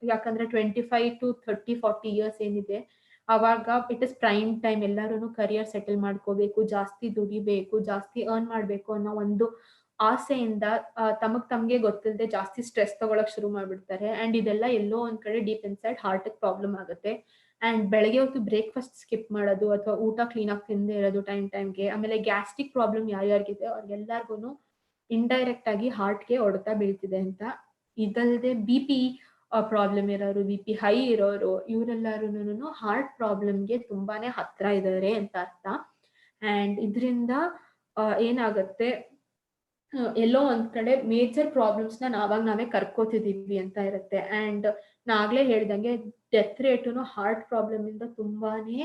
ಯಾಕಂದ್ರೆ 25 to 30-40 ಇಯರ್ಸ್ ಏನಿದೆ ಅವಾಗ ಇಟ್ ಇಸ್ ಪ್ರೈಮ್ ಟೈಮ್. ಎಲ್ಲರೂ ಕರಿಯರ್ ಸೆಟಲ್ ಮಾಡ್ಕೋಬೇಕು, ಜಾಸ್ತಿ ದುಡಿಬೇಕು, ಜಾಸ್ತಿ ಅರ್ನ್ ಮಾಡ್ಬೇಕು ಅನ್ನೋ ಒಂದು ಆಸೆಯಿಂದ ತಮ್ಗೆ ಗೊತ್ತಿಲ್ಲದೆ ಜಾಸ್ತಿ ಸ್ಟ್ರೆಸ್ ತಗೊಳಕ್ ಶುರು ಮಾಡ್ಬಿಡ್ತಾರೆ. ಅಂಡ್ ಇದೆಲ್ಲ ಎಲ್ಲೋ ಒಂದ್ ಕಡೆ ಡೀಪ್ ಇನ್ಸೈಡ್ ಹಾರ್ಟ್ ಪ್ರಾಬ್ಲಮ್ ಆಗುತ್ತೆ. ಅಂಡ್ ಬೆಳಗ್ಗೆ ಹೊತ್ತು ಬ್ರೇಕ್ಫಾಸ್ಟ್ ಸ್ಕಿಪ್ ಮಾಡೋದು ಅಥವಾ ಊಟ ಕ್ಲೀನ್ ಆಗಿ ತಿಂದೇ ಇರೋದು ಟೈಮ್ಗೆ, ಆಮೇಲೆ ಗ್ಯಾಸ್ಟ್ರಿಕ್ ಪ್ರಾಬ್ಲಮ್ ಯಾರ್ಯಾರಿಗಿದೆ ಅವ್ರಿಗೆಲ್ಲರಿಗೂ ಇಂಡೈರೆಕ್ಟ್ ಆಗಿ ಹಾರ್ಟ್ಗೆ ಹೊಡೆತ ಬೀಳ್ತಿದೆ ಅಂತ. ಇದಲ್ಲದೆ BP ಪ್ರಾಬ್ಲಮ್ ಇರೋರು, BP ಹೈ ಇರೋರು, ಇವರೆಲ್ಲರೂ ಹಾರ್ಟ್ ಪ್ರಾಬ್ಲಮ್ಗೆ ತುಂಬಾನೇ ಹತ್ರ ಇದ್ದಾರೆ ಅಂತ ಅರ್ಥ. ಅಂಡ್ ಇದರಿಂದ ಏನಾಗುತ್ತೆ, ಎಲ್ಲೋ ಒಂದ್ ಕಡೆ ಮೇಜರ್ ಪ್ರಾಬ್ಲಮ್ಸ್ ನಾವೇ ಕರ್ಕೋತಿದೀವಿ ಅಂತ ಇರುತ್ತೆ. ಅಂಡ್ ನಾಗ್ಲೇ ಹೇಳ್ದಂಗೆ ಡೆತ್ ರೇಟುನು ಹಾರ್ಟ್ ಪ್ರಾಬ್ಲಮ್ ಇಂದ ತುಂಬಾನೇ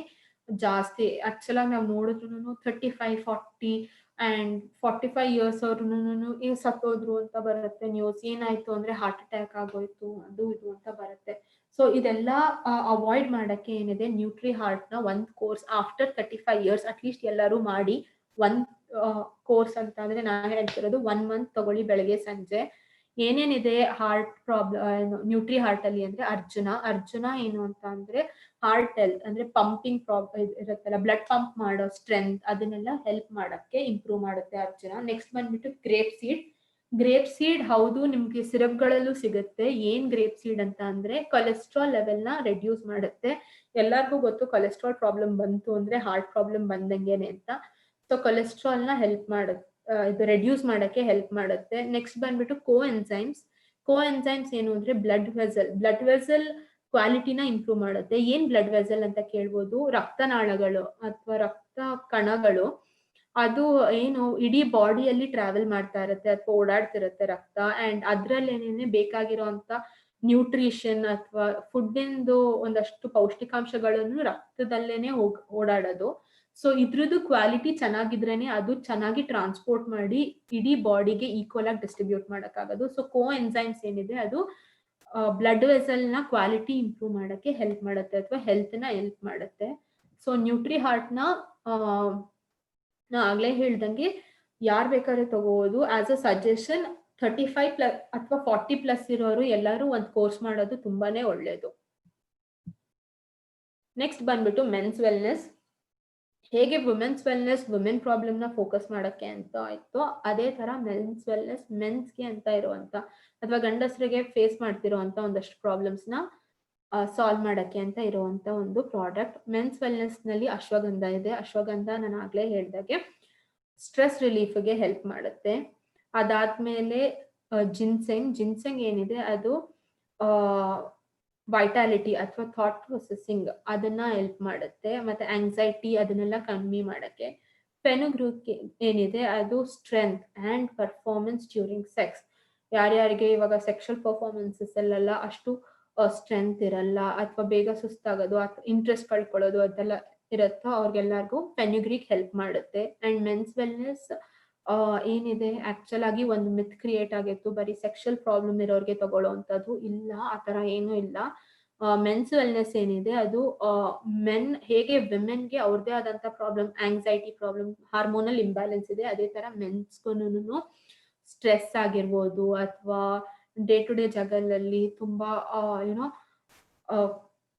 ಜಾಸ್ತಿ. ಆಕ್ಚುಲ್ ಆಗಿ ನಾವು ನೋಡಿದ್ರು 35-40 ಅಂಡ್ 45 ಇಯರ್ಸ್ ಅವ್ರು ಸತ್ತೋದ್ರು ಅಂತ ಬರುತ್ತೆ ನ್ಯೂಸ್. ಏನಾಯ್ತು ಅಂದ್ರೆ ಹಾರ್ಟ್ ಅಟ್ಯಾಕ್ ಆಗೋಯ್ತು, ಅದು ಇದು ಅಂತ ಬರುತ್ತೆ. ಸೊ ಇದೆಲ್ಲ ಅವಾಯ್ಡ್ ಮಾಡಕ್ಕೆ ಏನಿದೆ, ನ್ಯೂಟ್ರಿ ಹಾರ್ಟ್ ನ ಒಂದ್ ಕೋರ್ಸ್ ಆಫ್ಟರ್ 35 ಇಯರ್ಸ್ ಅಟ್ಲೀಸ್ಟ್ ಎಲ್ಲರೂ ಮಾಡಿ. ಒಂದ್ ಕೋರ್ಸ್ ಅಂತ ಅಂದ್ರೆ ನಾನು ಹೇಳ್ತಿರೋದು 1 ಮಂತ್ ತಗೊಳ್ಳಿ, ಬೆಳಗ್ಗೆ ಸಂಜೆ. ಏನೇನಿದೆ ಹಾರ್ಟ್ ಪ್ರಾಬ್ಲಮ್ ನ್ಯೂಟ್ರಿ ಹಾರ್ಟ್ ಅಲ್ಲಿ ಅಂದ್ರೆ ಅರ್ಜುನ ಏನು ಅಂತ ಅಂದ್ರೆ ಹಾರ್ಟ್ ಹೆಲ್ತ್ ಅಂದ್ರೆ ಪಂಪಿಂಗ್ ಇರುತ್ತಲ್ಲ, ಬ್ಲಡ್ ಪಂಪ್ ಮಾಡೋ ಸ್ಟ್ರೆಂತ್, ಅದನ್ನೆಲ್ಲ ಹೆಲ್ಪ್ ಮಾಡಕ್ಕೆ ಇಂಪ್ರೂವ್ ಮಾಡುತ್ತೆ ಅರ್ಜುನ. ನೆಕ್ಸ್ಟ್ ಬಂದ್ಬಿಟ್ಟು ಗ್ರೇಪ್ ಸೀಡ್. ಗ್ರೇಪ್ ಸೀಡ್ ಹೌದು ನಿಮ್ಗೆ ಸಿರಪ್ಗಳಲ್ಲೂ ಸಿಗುತ್ತೆ. ಏನ್ ಗ್ರೇಪ್ ಸೀಡ್ ಅಂತ ಅಂದ್ರೆ ಕೊಲೆಸ್ಟ್ರಾಲ್ ಲೆವೆಲ್ ನ ರೆಡ್ಯೂಸ್ ಮಾಡುತ್ತೆ. ಎಲ್ಲರಿಗೂ ಗೊತ್ತು ಕೊಲೆಸ್ಟ್ರಾಲ್ ಪ್ರಾಬ್ಲಮ್ ಬಂತು ಅಂದ್ರೆ ಹಾರ್ಟ್ ಪ್ರಾಬ್ಲಮ್ ಬಂದಂಗೆನೆ ಅಂತ. ಸೊ ಕೊಲೆಸ್ಟ್ರಾಲ್ ನ ಹೆಲ್ಪ್ ಮಾಡುತ್ತೆ, ಇದು ರೆಡ್ಯೂಸ್ ಮಾಡಕ್ಕೆ ಹೆಲ್ಪ್ ಮಾಡುತ್ತೆ. ನೆಕ್ಸ್ಟ್ ಬಂದ್ಬಿಟ್ಟು ಕೋ ಎನ್ಸೈಮ್ಸ್ ಏನು ಅಂದ್ರೆ ಬ್ಲಡ್ ವೆಸಲ್ ಕ್ವಾಲಿಟಿನ ಇಂಪ್ರೂವ್ ಮಾಡುತ್ತೆ. ಏನ್ ಬ್ಲಡ್ ವೆಸಲ್ ಅಂತ ಕೇಳ್ಬೋದು, ರಕ್ತನಾಳಗಳು ಅಥವಾ ರಕ್ತ ಕಣಗಳು. ಅದು ಏನು ಇಡೀ ಬಾಡಿಯಲ್ಲಿ ಟ್ರಾವೆಲ್ ಮಾಡ್ತಾ ಇರುತ್ತೆ ಅಥವಾ ಓಡಾಡ್ತಿರುತ್ತೆ ರಕ್ತ, ಅಂಡ್ ಅದ್ರಲ್ಲೇನೆ ಬೇಕಾಗಿರೋಂತ ನ್ಯೂಟ್ರಿಷನ್ ಅಥವಾ ಫುಡ್ ಇಂದು ಒಂದಷ್ಟು ಪೌಷ್ಟಿಕಾಂಶಗಳನ್ನು ರಕ್ತದಲ್ಲೇನೆ ಓಡಾಡೋದು. ಸೊ ಇದ್ರದ್ದು ಕ್ವಾಲಿಟಿ ಚೆನ್ನಾಗಿದ್ರೇನೆ ಅದು ಚೆನ್ನಾಗಿ ಟ್ರಾನ್ಸ್ಪೋರ್ಟ್ ಮಾಡಿ ಇಡೀ ಬಾಡಿಗೆ ಈಕ್ವಲ್ ಆಗಿ ಡಿಸ್ಟ್ರಿಬ್ಯೂಟ್ ಮಾಡಕ್ಕಾಗೋದು. ಸೊ ಕೋ ಎನ್ಸೈಮ್ಸ್ ಏನಿದೆ ಅದು ಬ್ಲಡ್ ವೆಸಲ್ ನ ಕ್ವಾಲಿಟಿ ಇಂಪ್ರೂವ್ ಮಾಡಕ್ಕೆ ಹೆಲ್ಪ್ ಮಾಡುತ್ತೆ ಅಥವಾ ಹೆಲ್ತ್ ನ ಹೆಲ್ಪ್ ಮಾಡುತ್ತೆ. ಸೊ ನ್ಯೂಟ್ರಿ ಹಾರ್ಟ್ ನ ನಾ ಆಗ್ಲೇ ಹೇಳ್ದಂಗೆ ಯಾರ್ ಬೇಕಾದ್ರೆ ತಗೋಬಹುದು. ಆಸ್ ಅ ಸಜೆಷನ್ 35+ ಅಥವಾ 40+ ಇರೋರು ಎಲ್ಲರೂ ಒಂದ್ ಕೋರ್ಸ್ ಮಾಡೋದು ತುಂಬಾನೇ ಒಳ್ಳೇದು. ನೆಕ್ಸ್ಟ್ ಬಂದ್ಬಿಟ್ಟು ಮೆನ್ಸ್ ವೆಲ್ನೆಸ್. ಹೇಗೆ ವುಮೆನ್ಸ್ ವೆಲ್ನೆಸ್ ವುಮೆನ್ ಪ್ರಾಬ್ಲಮ್ ನ ಫೋಕಸ್ ಮಾಡಕ್ಕೆ ಅಂತ ಆಯ್ತು, ಅದೇ ತರ ಮೆನ್ಸ್ ವೆಲ್ನೆಸ್ ಮೆನ್ಸ್ಗೆ ಅಂತ ಇರುವಂತ ಅಥವಾ ಗಂಡಸರಿಗೆ ಫೇಸ್ ಮಾಡ್ತಿರೋ ಅಂತ ಒಂದಷ್ಟು ಪ್ರಾಬ್ಲಮ್ಸ್ ನ ಸಾಲ್ವ್ ಮಾಡಕ್ಕೆ ಅಂತ ಇರುವಂತ ಒಂದು ಪ್ರಾಡಕ್ಟ್. ಮೆನ್ಸ್ ವೆಲ್ನೆಸ್ ನಲ್ಲಿ ಅಶ್ವಗಂಧ ಇದೆ. ಅಶ್ವಗಂಧ ನಾನು ಆಗ್ಲೇ ಹೇಳ್ದಾಗೆ ಸ್ಟ್ರೆಸ್ ರಿಲೀಫ್ಗೆ ಹೆಲ್ಪ್ ಮಾಡುತ್ತೆ. ಅದಾದ್ಮೇಲೆ ಜಿನ್ಸೆಂಗ್ ಏನಿದೆ ಅದು ವೈಟಾಲಿಟಿ ಅಥವಾ ಥಾಟ್ ಪ್ರೊಸೆಸಿಂಗ್ ಅದನ್ನ ಹೆಲ್ಪ್ ಮಾಡುತ್ತೆ. ಮತ್ತೆ ಆಂಗ್ಸೈಟಿ ಅದನ್ನೆಲ್ಲ ಕಮ್ಮಿ ಮಾಡಕ್ಕೆ. ಫೆನುಗ್ರೀಕ್ ಏನಿದೆ ಅದು strength and performance during sex. ಯಾರ್ಯಾರಿಗೆ ಇವಾಗ ಸೆಕ್ಷುವಲ್ ಪರ್ಫಾರ್ಮೆನ್ಸಸ್ ಅಲ್ಲೆಲ್ಲ ಅಷ್ಟು ಸ್ಟ್ರೆಂತ್ ಇರಲ್ಲ ಅಥವಾ ಬೇಗ ಸುಸ್ತಾಗೋದು ಅಥವಾ ಇಂಟ್ರೆಸ್ಟ್ ಕಳ್ಕೊಳ್ಳೋದು ಅದೆಲ್ಲ ಇರುತ್ತೋ ಅವ್ರಿಗೆಲ್ಲರಿಗೂ ಫೆನುಗ್ರೀಕ್ ಹೆಲ್ಪ್ ಮಾಡುತ್ತೆ. ಅಂಡ್ ಮೆನ್ಸ್ ವೆಲ್ನೆಸ್ ಏನಿದೆ ಆಕ್ಚುಲ್ ಆಗಿ ಒಂದು ಮಿತ್ ಕ್ರಿಯೇಟ್ ಆಗಿತ್ತು, ಬರೀ ಸೆಕ್ಷುವಲ್ ಪ್ರಾಬ್ಲಮ್ ಇರೋರಿಗೆ ತಗೊಳ್ಳೋ ಅಂತದ್ದು ಇಲ್ಲ, ಆತರ ಏನೂ ಇಲ್ಲ. ಮೆನ್ಸ್ ವೆಲ್ನೆಸ್ ಏನಿದೆ ಅದು ಮೆನ್ ಹೇಗೆ ವಿಮೆನ್ಗೆ ಅವ್ರದೇ ಆದಂತ problem, anxiety problem, hormonal imbalance ಇದೆ, ಅದೇ ತರ ಮೆನ್ಸ್ಗೂ ಸ್ಟ್ರೆಸ್ ಆಗಿರ್ಬೋದು ಅಥವಾ ಡೇ ಟು ಡೇ ಜಗಲಲ್ಲಿ ತುಂಬಾ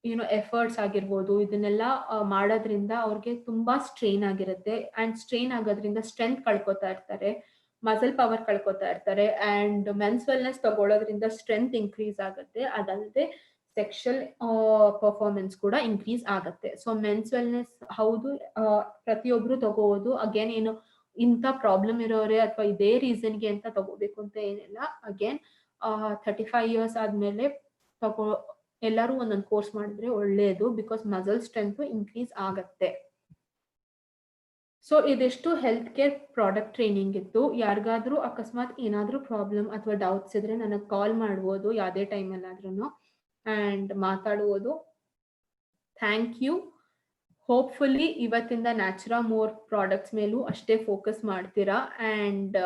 ಏನೋ ಎಫರ್ಟ್ಸ್ ಆಗಿರ್ಬೋದು, ಇದನ್ನೆಲ್ಲ ಮಾಡೋದ್ರಿಂದ ಅವ್ರಿಗೆ ತುಂಬಾ ಸ್ಟ್ರೈನ್ ಆಗಿರುತ್ತೆ. ಅಂಡ್ ಸ್ಟ್ರೈನ್ ಆಗೋದ್ರಿಂದ ಸ್ಟ್ರೆಂತ್ ಕಳ್ಕೊತಾ ಇರ್ತಾರೆ, ಮಸಲ್ ಪವರ್ ಕಳ್ಕೊತಾ ಇರ್ತಾರೆ. ಅಂಡ್ ಮೆನ್ಸ್ ವೆಲ್ನೆಸ್ ತಗೊಳ್ಳೋದ್ರಿಂದ ಸ್ಟ್ರೆಂತ್ ಇನ್ಕ್ರೀಸ್ ಆಗುತ್ತೆ, ಅದಲ್ಲದೆ ಸೆಕ್ಷುವಲ್ ಪರ್ಫಾರ್ಮೆನ್ಸ್ ಕೂಡ ಇನ್ಕ್ರೀಸ್ ಆಗುತ್ತೆ. ಸೊ ಮೆನ್ಸ್ ವೆಲ್ನೆಸ್ ಹೌದು ಪ್ರತಿಯೊಬ್ರು ತಗೋಬಹುದು. ಅಗೇನ್ ಏನು ಇಂಥ ಪ್ರಾಬ್ಲಮ್ ಇರೋರೆ ಅಥವಾ ಇದೇ ರೀಸನ್ಗೆ ಅಂತ ತಗೋಬೇಕು ಅಂತ ಏನಿಲ್ಲ. ಅಗೇನ್ 35 ಇಯರ್ಸ್ ಆದ್ಮೇಲೆ ಎಲ್ಲರೂ ಒಂದೊಂದು ಕೋರ್ಸ್ ಮಾಡಿದ್ರೆ ಒಳ್ಳೇದು, ಬಿಕಾಸ್ ಮಸಲ್ ಸ್ಟ್ರೆಂತ್ ಇನ್ಕ್ರೀಸ್ ಆಗತ್ತೆ. ಸೊ ಇದೆಷ್ಟು ಹೆಲ್ತ್ ಕೇರ್ ಪ್ರಾಡಕ್ಟ್ ಟ್ರೈನಿಂಗ್ ಇತ್ತು. ಯಾರಿಗಾದ್ರೂ ಅಕಸ್ಮಾತ್ ಏನಾದ್ರೂ ಪ್ರಾಬ್ಲಮ್ ಅಥವಾ ಡೌಟ್ಸ್ ಇದ್ರೆ ನನಗೆ ಕಾಲ್ ಮಾಡ್ಬೋದು ಯಾವುದೇ ಟೈಮಲ್ಲಾದ್ರೂ ಅಂಡ್ ಮಾತಾಡುವುದು. Thank you. ಹೋಪ್ಫುಲಿ ಇವತ್ತಿಂದ ನ್ಯಾಚುರಾಮೋರ್ ಪ್ರಾಡಕ್ಟ್ಸ್ ಮೇಲೂ ಅಷ್ಟೇ ಫೋಕಸ್ ಮಾಡ್ತೀರಾ ಅಂಡ್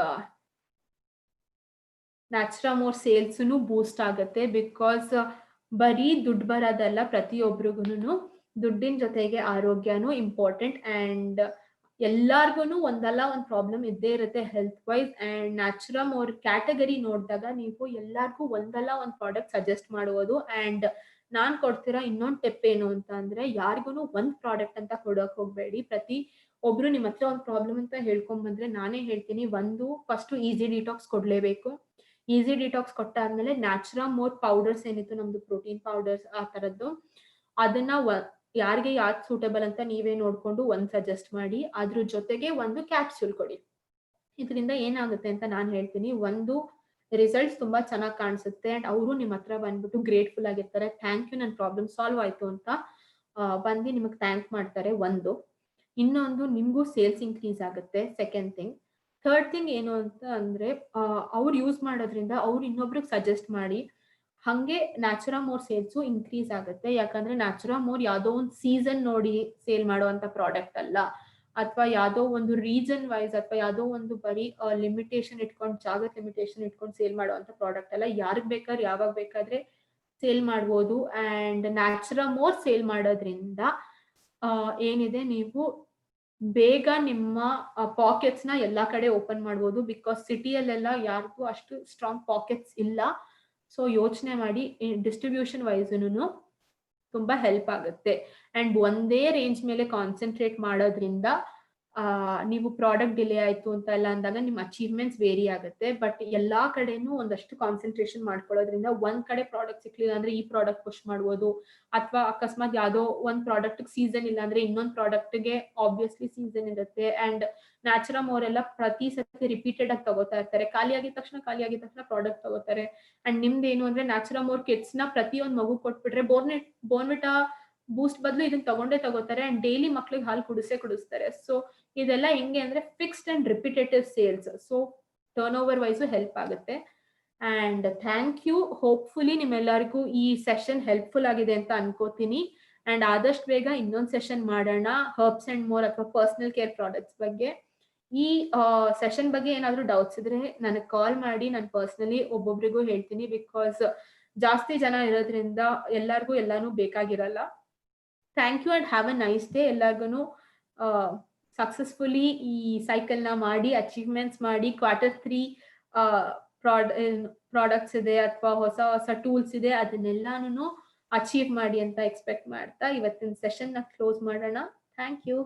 ನ್ಯಾಚುರಾಮೋರ್ ಸೇಲ್ಸ್ನು ಬೂಸ್ಟ್ ಆಗುತ್ತೆ. ಬಿಕಾಸ್ ಬರೀ ದುಡ್ಡು ಬರೋದಲ್ಲ, ಪ್ರತಿಯೊಬ್ಬರಿಗೂ ದುಡ್ಡಿನ ಜೊತೆಗೆ ಆರೋಗ್ಯನೂ ಇಂಪಾರ್ಟೆಂಟ್. ಅಂಡ್ ಎಲ್ಲಾರ್ಗು ಒಂದಲ್ಲ ಒಂದು ಪ್ರಾಬ್ಲಮ್ ಇದ್ದೇ ಇರುತ್ತೆ ಹೆಲ್ತ್ ವೈಸ್. ಅಂಡ್ ನ್ಯಾಚುರಾಮೋರ್ ಕ್ಯಾಟಗರಿ ನೋಡಿದಾಗ ನೀವು ಎಲ್ಲಾರ್ಗೂ ಒಂದಲ್ಲ ಒಂದು ಪ್ರಾಡಕ್ಟ್ ಸಜೆಸ್ಟ್ ಮಾಡುವುದು. ಅಂಡ್ ನಾನ್ ಕೊಡ್ತಿರೋ ಇನ್ನೊಂದು ಟಿಪ್ ಏನು ಅಂತ ಅಂದ್ರೆ, ಯಾರಿಗೂ ಒಂದ್ ಪ್ರಾಡಕ್ಟ್ ಅಂತ ಕೊಡೋಕ್ ಹೋಗ್ಬೇಡಿ. ಪ್ರತಿ ಒಬ್ರು ನಿಮ್ಮ ಹತ್ರ ಒಂದು ಪ್ರಾಬ್ಲಮ್ ಅಂತ ಹೇಳ್ಕೊಂಡ್ ಬಂದ್ರೆ ನಾನೇ ಹೇಳ್ತೀನಿ, ಒಂದು ಫಸ್ಟ್ ಈಸಿ ಡಿಟಾಕ್ಸ್ ಕೊಡ್ಲೇಬೇಕು. ಈಸಿ ಡಿಟಾಕ್ಸ್ ಕೊಟ್ಟಾದ್ಮೇಲೆ ನ್ಯಾಚುರಾಮೋರ್ ಪೌಡರ್ಸ್ ಏನಿತ್ತು ನಮ್ದು ಪ್ರೋಟೀನ್ ಪೌಡರ್ಸ್ ಆ ತರದ್ದು, ಅದನ್ನ ಯಾರಿಗೆ ಯಾವ್ದು ಸೂಟೇಬಲ್ ಅಂತ ನೀವೇ ನೋಡ್ಕೊಂಡು ಒಂದ್ ಸಜೆಸ್ಟ್ ಮಾಡಿ. ಅದ್ರ ಜೊತೆಗೆ ಒಂದು ಕ್ಯಾಪ್ಸ್ಯೂಲ್ ಕೊಡಿ. ಇದರಿಂದ ಏನಾಗುತ್ತೆ ಅಂತ ನಾನು ಹೇಳ್ತೀನಿ. ಒಂದು ರಿಸಲ್ಟ್ಸ್ ತುಂಬಾ ಚೆನ್ನಾಗಿ ಕಾಣಿಸುತ್ತೆ ಅಂಡ್ ಅವರು ನಿಮ್ಮ ಹತ್ರ ಬಂದ್ಬಿಟ್ಟು ಗ್ರೇಟ್ಫುಲ್ ಆಗಿರ್ತಾರೆ. ಥ್ಯಾಂಕ್ ಯು, ನನ್ನ ಪ್ರಾಬ್ಲಮ್ ಸಾಲ್ವ್ ಆಯ್ತು ಅಂತ ಬಂದು ನಿಮಗೆ ಥ್ಯಾಂಕ್ ಮಾಡ್ತಾರೆ. ಒಂದು ಇನ್ನೊಂದು ನಿಮ್ಗೂ ಸೇಲ್ಸ್ ಇನ್ಕ್ರೀಸ್ ಆಗುತ್ತೆ. Second thing. ಥರ್ಡ್ ಥಿಂಗ್ ಏನು ಅಂತ ಅಂದ್ರೆ, ಅವ್ರು ಯೂಸ್ ಮಾಡೋದ್ರಿಂದ ಅವ್ರು ಇನ್ನೊಬ್ರಿಗೆ ಸಜೆಸ್ಟ್ ಮಾಡಿ, ಹಂಗೆ ನ್ಯಾಚುರಾಮೋರ್ ಸೇಲ್ಸು ಇನ್ಕ್ರೀಸ್ ಆಗುತ್ತೆ. ಯಾಕಂದ್ರೆ ನ್ಯಾಚುರಾಮೋರ್ ಯಾವುದೋ ಒಂದು ಸೀಸನ್ ನೋಡಿ ಸೇಲ್ ಮಾಡುವಂತ ಪ್ರಾಡಕ್ಟ್ ಅಲ್ಲ, ಅಥವಾ ಯಾವುದೋ ಒಂದು ರೀಜನ್ ವೈಸ್ ಅಥವಾ ಯಾವುದೋ ಒಂದು ಬರೀ ಲಿಮಿಟೇಷನ್ ಇಟ್ಕೊಂಡು ಜಾಗದ ಲಿಮಿಟೇಷನ್ ಇಟ್ಕೊಂಡು ಸೇಲ್ ಮಾಡುವಂತ ಪ್ರಾಡಕ್ಟ್ ಅಲ್ಲ. ಯಾರಿಗ್ ಬೇಕಾದ್ರೆ ಯಾವಾಗ ಬೇಕಾದ್ರೆ ಸೇಲ್ ಮಾಡ್ಬೋದು. ಅಂಡ್ ನ್ಯಾಚುರಾಮೋರ್ ಸೇಲ್ ಮಾಡೋದ್ರಿಂದ ಏನಿದೆ, ನೀವು ಬೇಗ ನಿಮ್ಮ ಪಾಕೆಟ್ಸ್ ನ ಎಲ್ಲಾ ಕಡೆ ಓಪನ್ ಮಾಡ್ಬೋದು. ಬಿಕಾಸ್ ಸಿಟಿಯಲ್ಲೆಲ್ಲ ಯಾರಿಗೂ ಅಷ್ಟು ಸ್ಟ್ರಾಂಗ್ ಪಾಕೆಟ್ಸ್ ಇಲ್ಲ. ಸೊ ಯೋಚನೆ ಮಾಡಿ, ಡಿಸ್ಟ್ರಿಬ್ಯೂಷನ್ ವೈಸ್ನು ತುಂಬಾ ಹೆಲ್ಪ್ ಆಗುತ್ತೆ. ಅಂಡ್ ಒಂದೇ ರೇಂಜ್ ಮೇಲೆ ಕಾನ್ಸಂಟ್ರೇಟ್ ಮಾಡೋದ್ರಿಂದ ನೀವು ಪ್ರಾಡಕ್ಟ್ ಡಿಲೇ ಆಯ್ತು ಅಂತ ಎಲ್ಲ ಅಂದಾಗ ನಿಮ್ಮ ಅಚೀವ್ಮೆಂಟ್ಸ್ ವೇರಿ ಆಗುತ್ತೆ. ಬಟ್ ಎಲ್ಲಾ ಕಡೆನೂ ಒಂದಷ್ಟು ಕಾನ್ಸಂಟ್ರೇಷನ್ ಮಾಡ್ಕೊಳ್ಳೋದ್ರಿಂದ ಒಂದ್ ಕಡೆ ಪ್ರಾಡಕ್ಟ್ ಸಿಕ್ಲಿಲ್ಲ ಅಂದ್ರೆ ಈ ಪ್ರಾಡಕ್ಟ್ ಪುಷ್ ಮಾಡ್ಬೋದು, ಅಥವಾ ಅಕಸ್ಮಾತ್ ಯಾವ್ದೋ ಒಂದ್ ಪ್ರಾಡಕ್ಟ್ ಸೀಸನ್ ಇಲ್ಲ ಅಂದ್ರೆ ಇನ್ನೊಂದ್ ಪ್ರಾಡಕ್ಟ್ಗೆ ಆಬ್ವಿಯಸ್ಲಿ ಸೀಸನ್ ಇರುತ್ತೆ. ಅಂಡ್ ನ್ಯಾಚುರಮ್ ಅವರೆಲ್ಲ ಪ್ರತಿ ಸತಿ ರಿಪೀಟೆಡ್ ಆಗಿ ತಗೋತಾ ಇರ್ತಾರೆ. ಖಾಲಿ ಆಗಿದ ತಕ್ಷಣ ಪ್ರಾಡಕ್ಟ್ ತಗೋತಾರೆ. ಅಂಡ್ ನಿಮ್ದು ಏನು ಅಂದ್ರೆ ನ್ಯಾಚುರಮ್ ಅವ್ರ ಕಿಟ್ಸ್ ನ ಪ್ರತಿಯೊಂದು ಮಗು ಕೊಟ್ಬಿಟ್ರೆ ಬೋರ್ನ್ವಿಟಾ ಬೂಸ್ಟ್ ಬದಲು ಇದನ್ನ ತಗೋತಾರೆ ಅಂಡ್ ಡೈಲಿ ಮಕ್ಳಿಗೆ ಹಾಲು ಕುಡಿಸ್ತಾರೆ. ಸೊ ಇದೆಲ್ಲ ಹೆಂಗೆ ಅಂದ್ರೆ fixed and repetitive sales. So turn over wise help ಆಗುತ್ತೆ. And thank you. ಹೋಪ್ಫುಲಿ ನಿಮ್ಮೆಲ್ಲರಿಗೂ ಈ ಸೆಷನ್ ಹೆಲ್ಪ್ಫುಲ್ ಆಗಿದೆ ಅಂತ ಅನ್ಕೋತೀನಿ. ಅಂಡ್ ಆದಷ್ಟು ಬೇಗ ಇನ್ನೊಂದು ಸೆಷನ್ ಮಾಡೋಣ ಹರ್ಬ್ಸ್ ಅಂಡ್ ಮೋರ್ ಅಥವಾ ಪರ್ಸನಲ್ ಕೇರ್ ಪ್ರಾಡಕ್ಟ್ಸ್ ಬಗ್ಗೆ. ಈ ಸೆಷನ್ ಬಗ್ಗೆ ಏನಾದ್ರು ಡೌಟ್ಸ್ ಇದ್ರೆ ನನಗೆ ಕಾಲ್ ಮಾಡಿ, ನಾನು ಪರ್ಸನಲಿ ಒಬ್ಬೊಬ್ರಿಗೂ ಹೇಳ್ತೀನಿ. ಬಿಕಾಸ್ ಜಾಸ್ತಿ ಜನ ಇರೋದ್ರಿಂದ ಎಲ್ಲರಿಗೂ ಎಲ್ಲಾನು ಬೇಕಾಗಿರಲ್ಲ. Thank you and have a nice day. ಎಲ್ಲರಿಗೂ ಸಕ್ಸಸ್ಫುಲಿ ಈ ಸೈಕಲ್ ನ ಮಾಡಿ ಅಚೀವ್ಮೆಂಟ್ಸ್ ಮಾಡಿ Q3 ಪ್ರಾಡಕ್ಟ್ಸ್ ಇದೆ ಅಥವಾ ಹೊಸ ಟೂಲ್ಸ್ ಇದೆ, ಅದನ್ನೆಲ್ಲಾನು ಅಚೀವ್ ಮಾಡಿ ಅಂತ ಎಕ್ಸ್ಪೆಕ್ಟ್ ಮಾಡ್ತಾ ಇವತ್ತಿನ ಸೆಷನ್ ನ ಕ್ಲೋಸ್ ಮಾಡೋಣ. Thank you.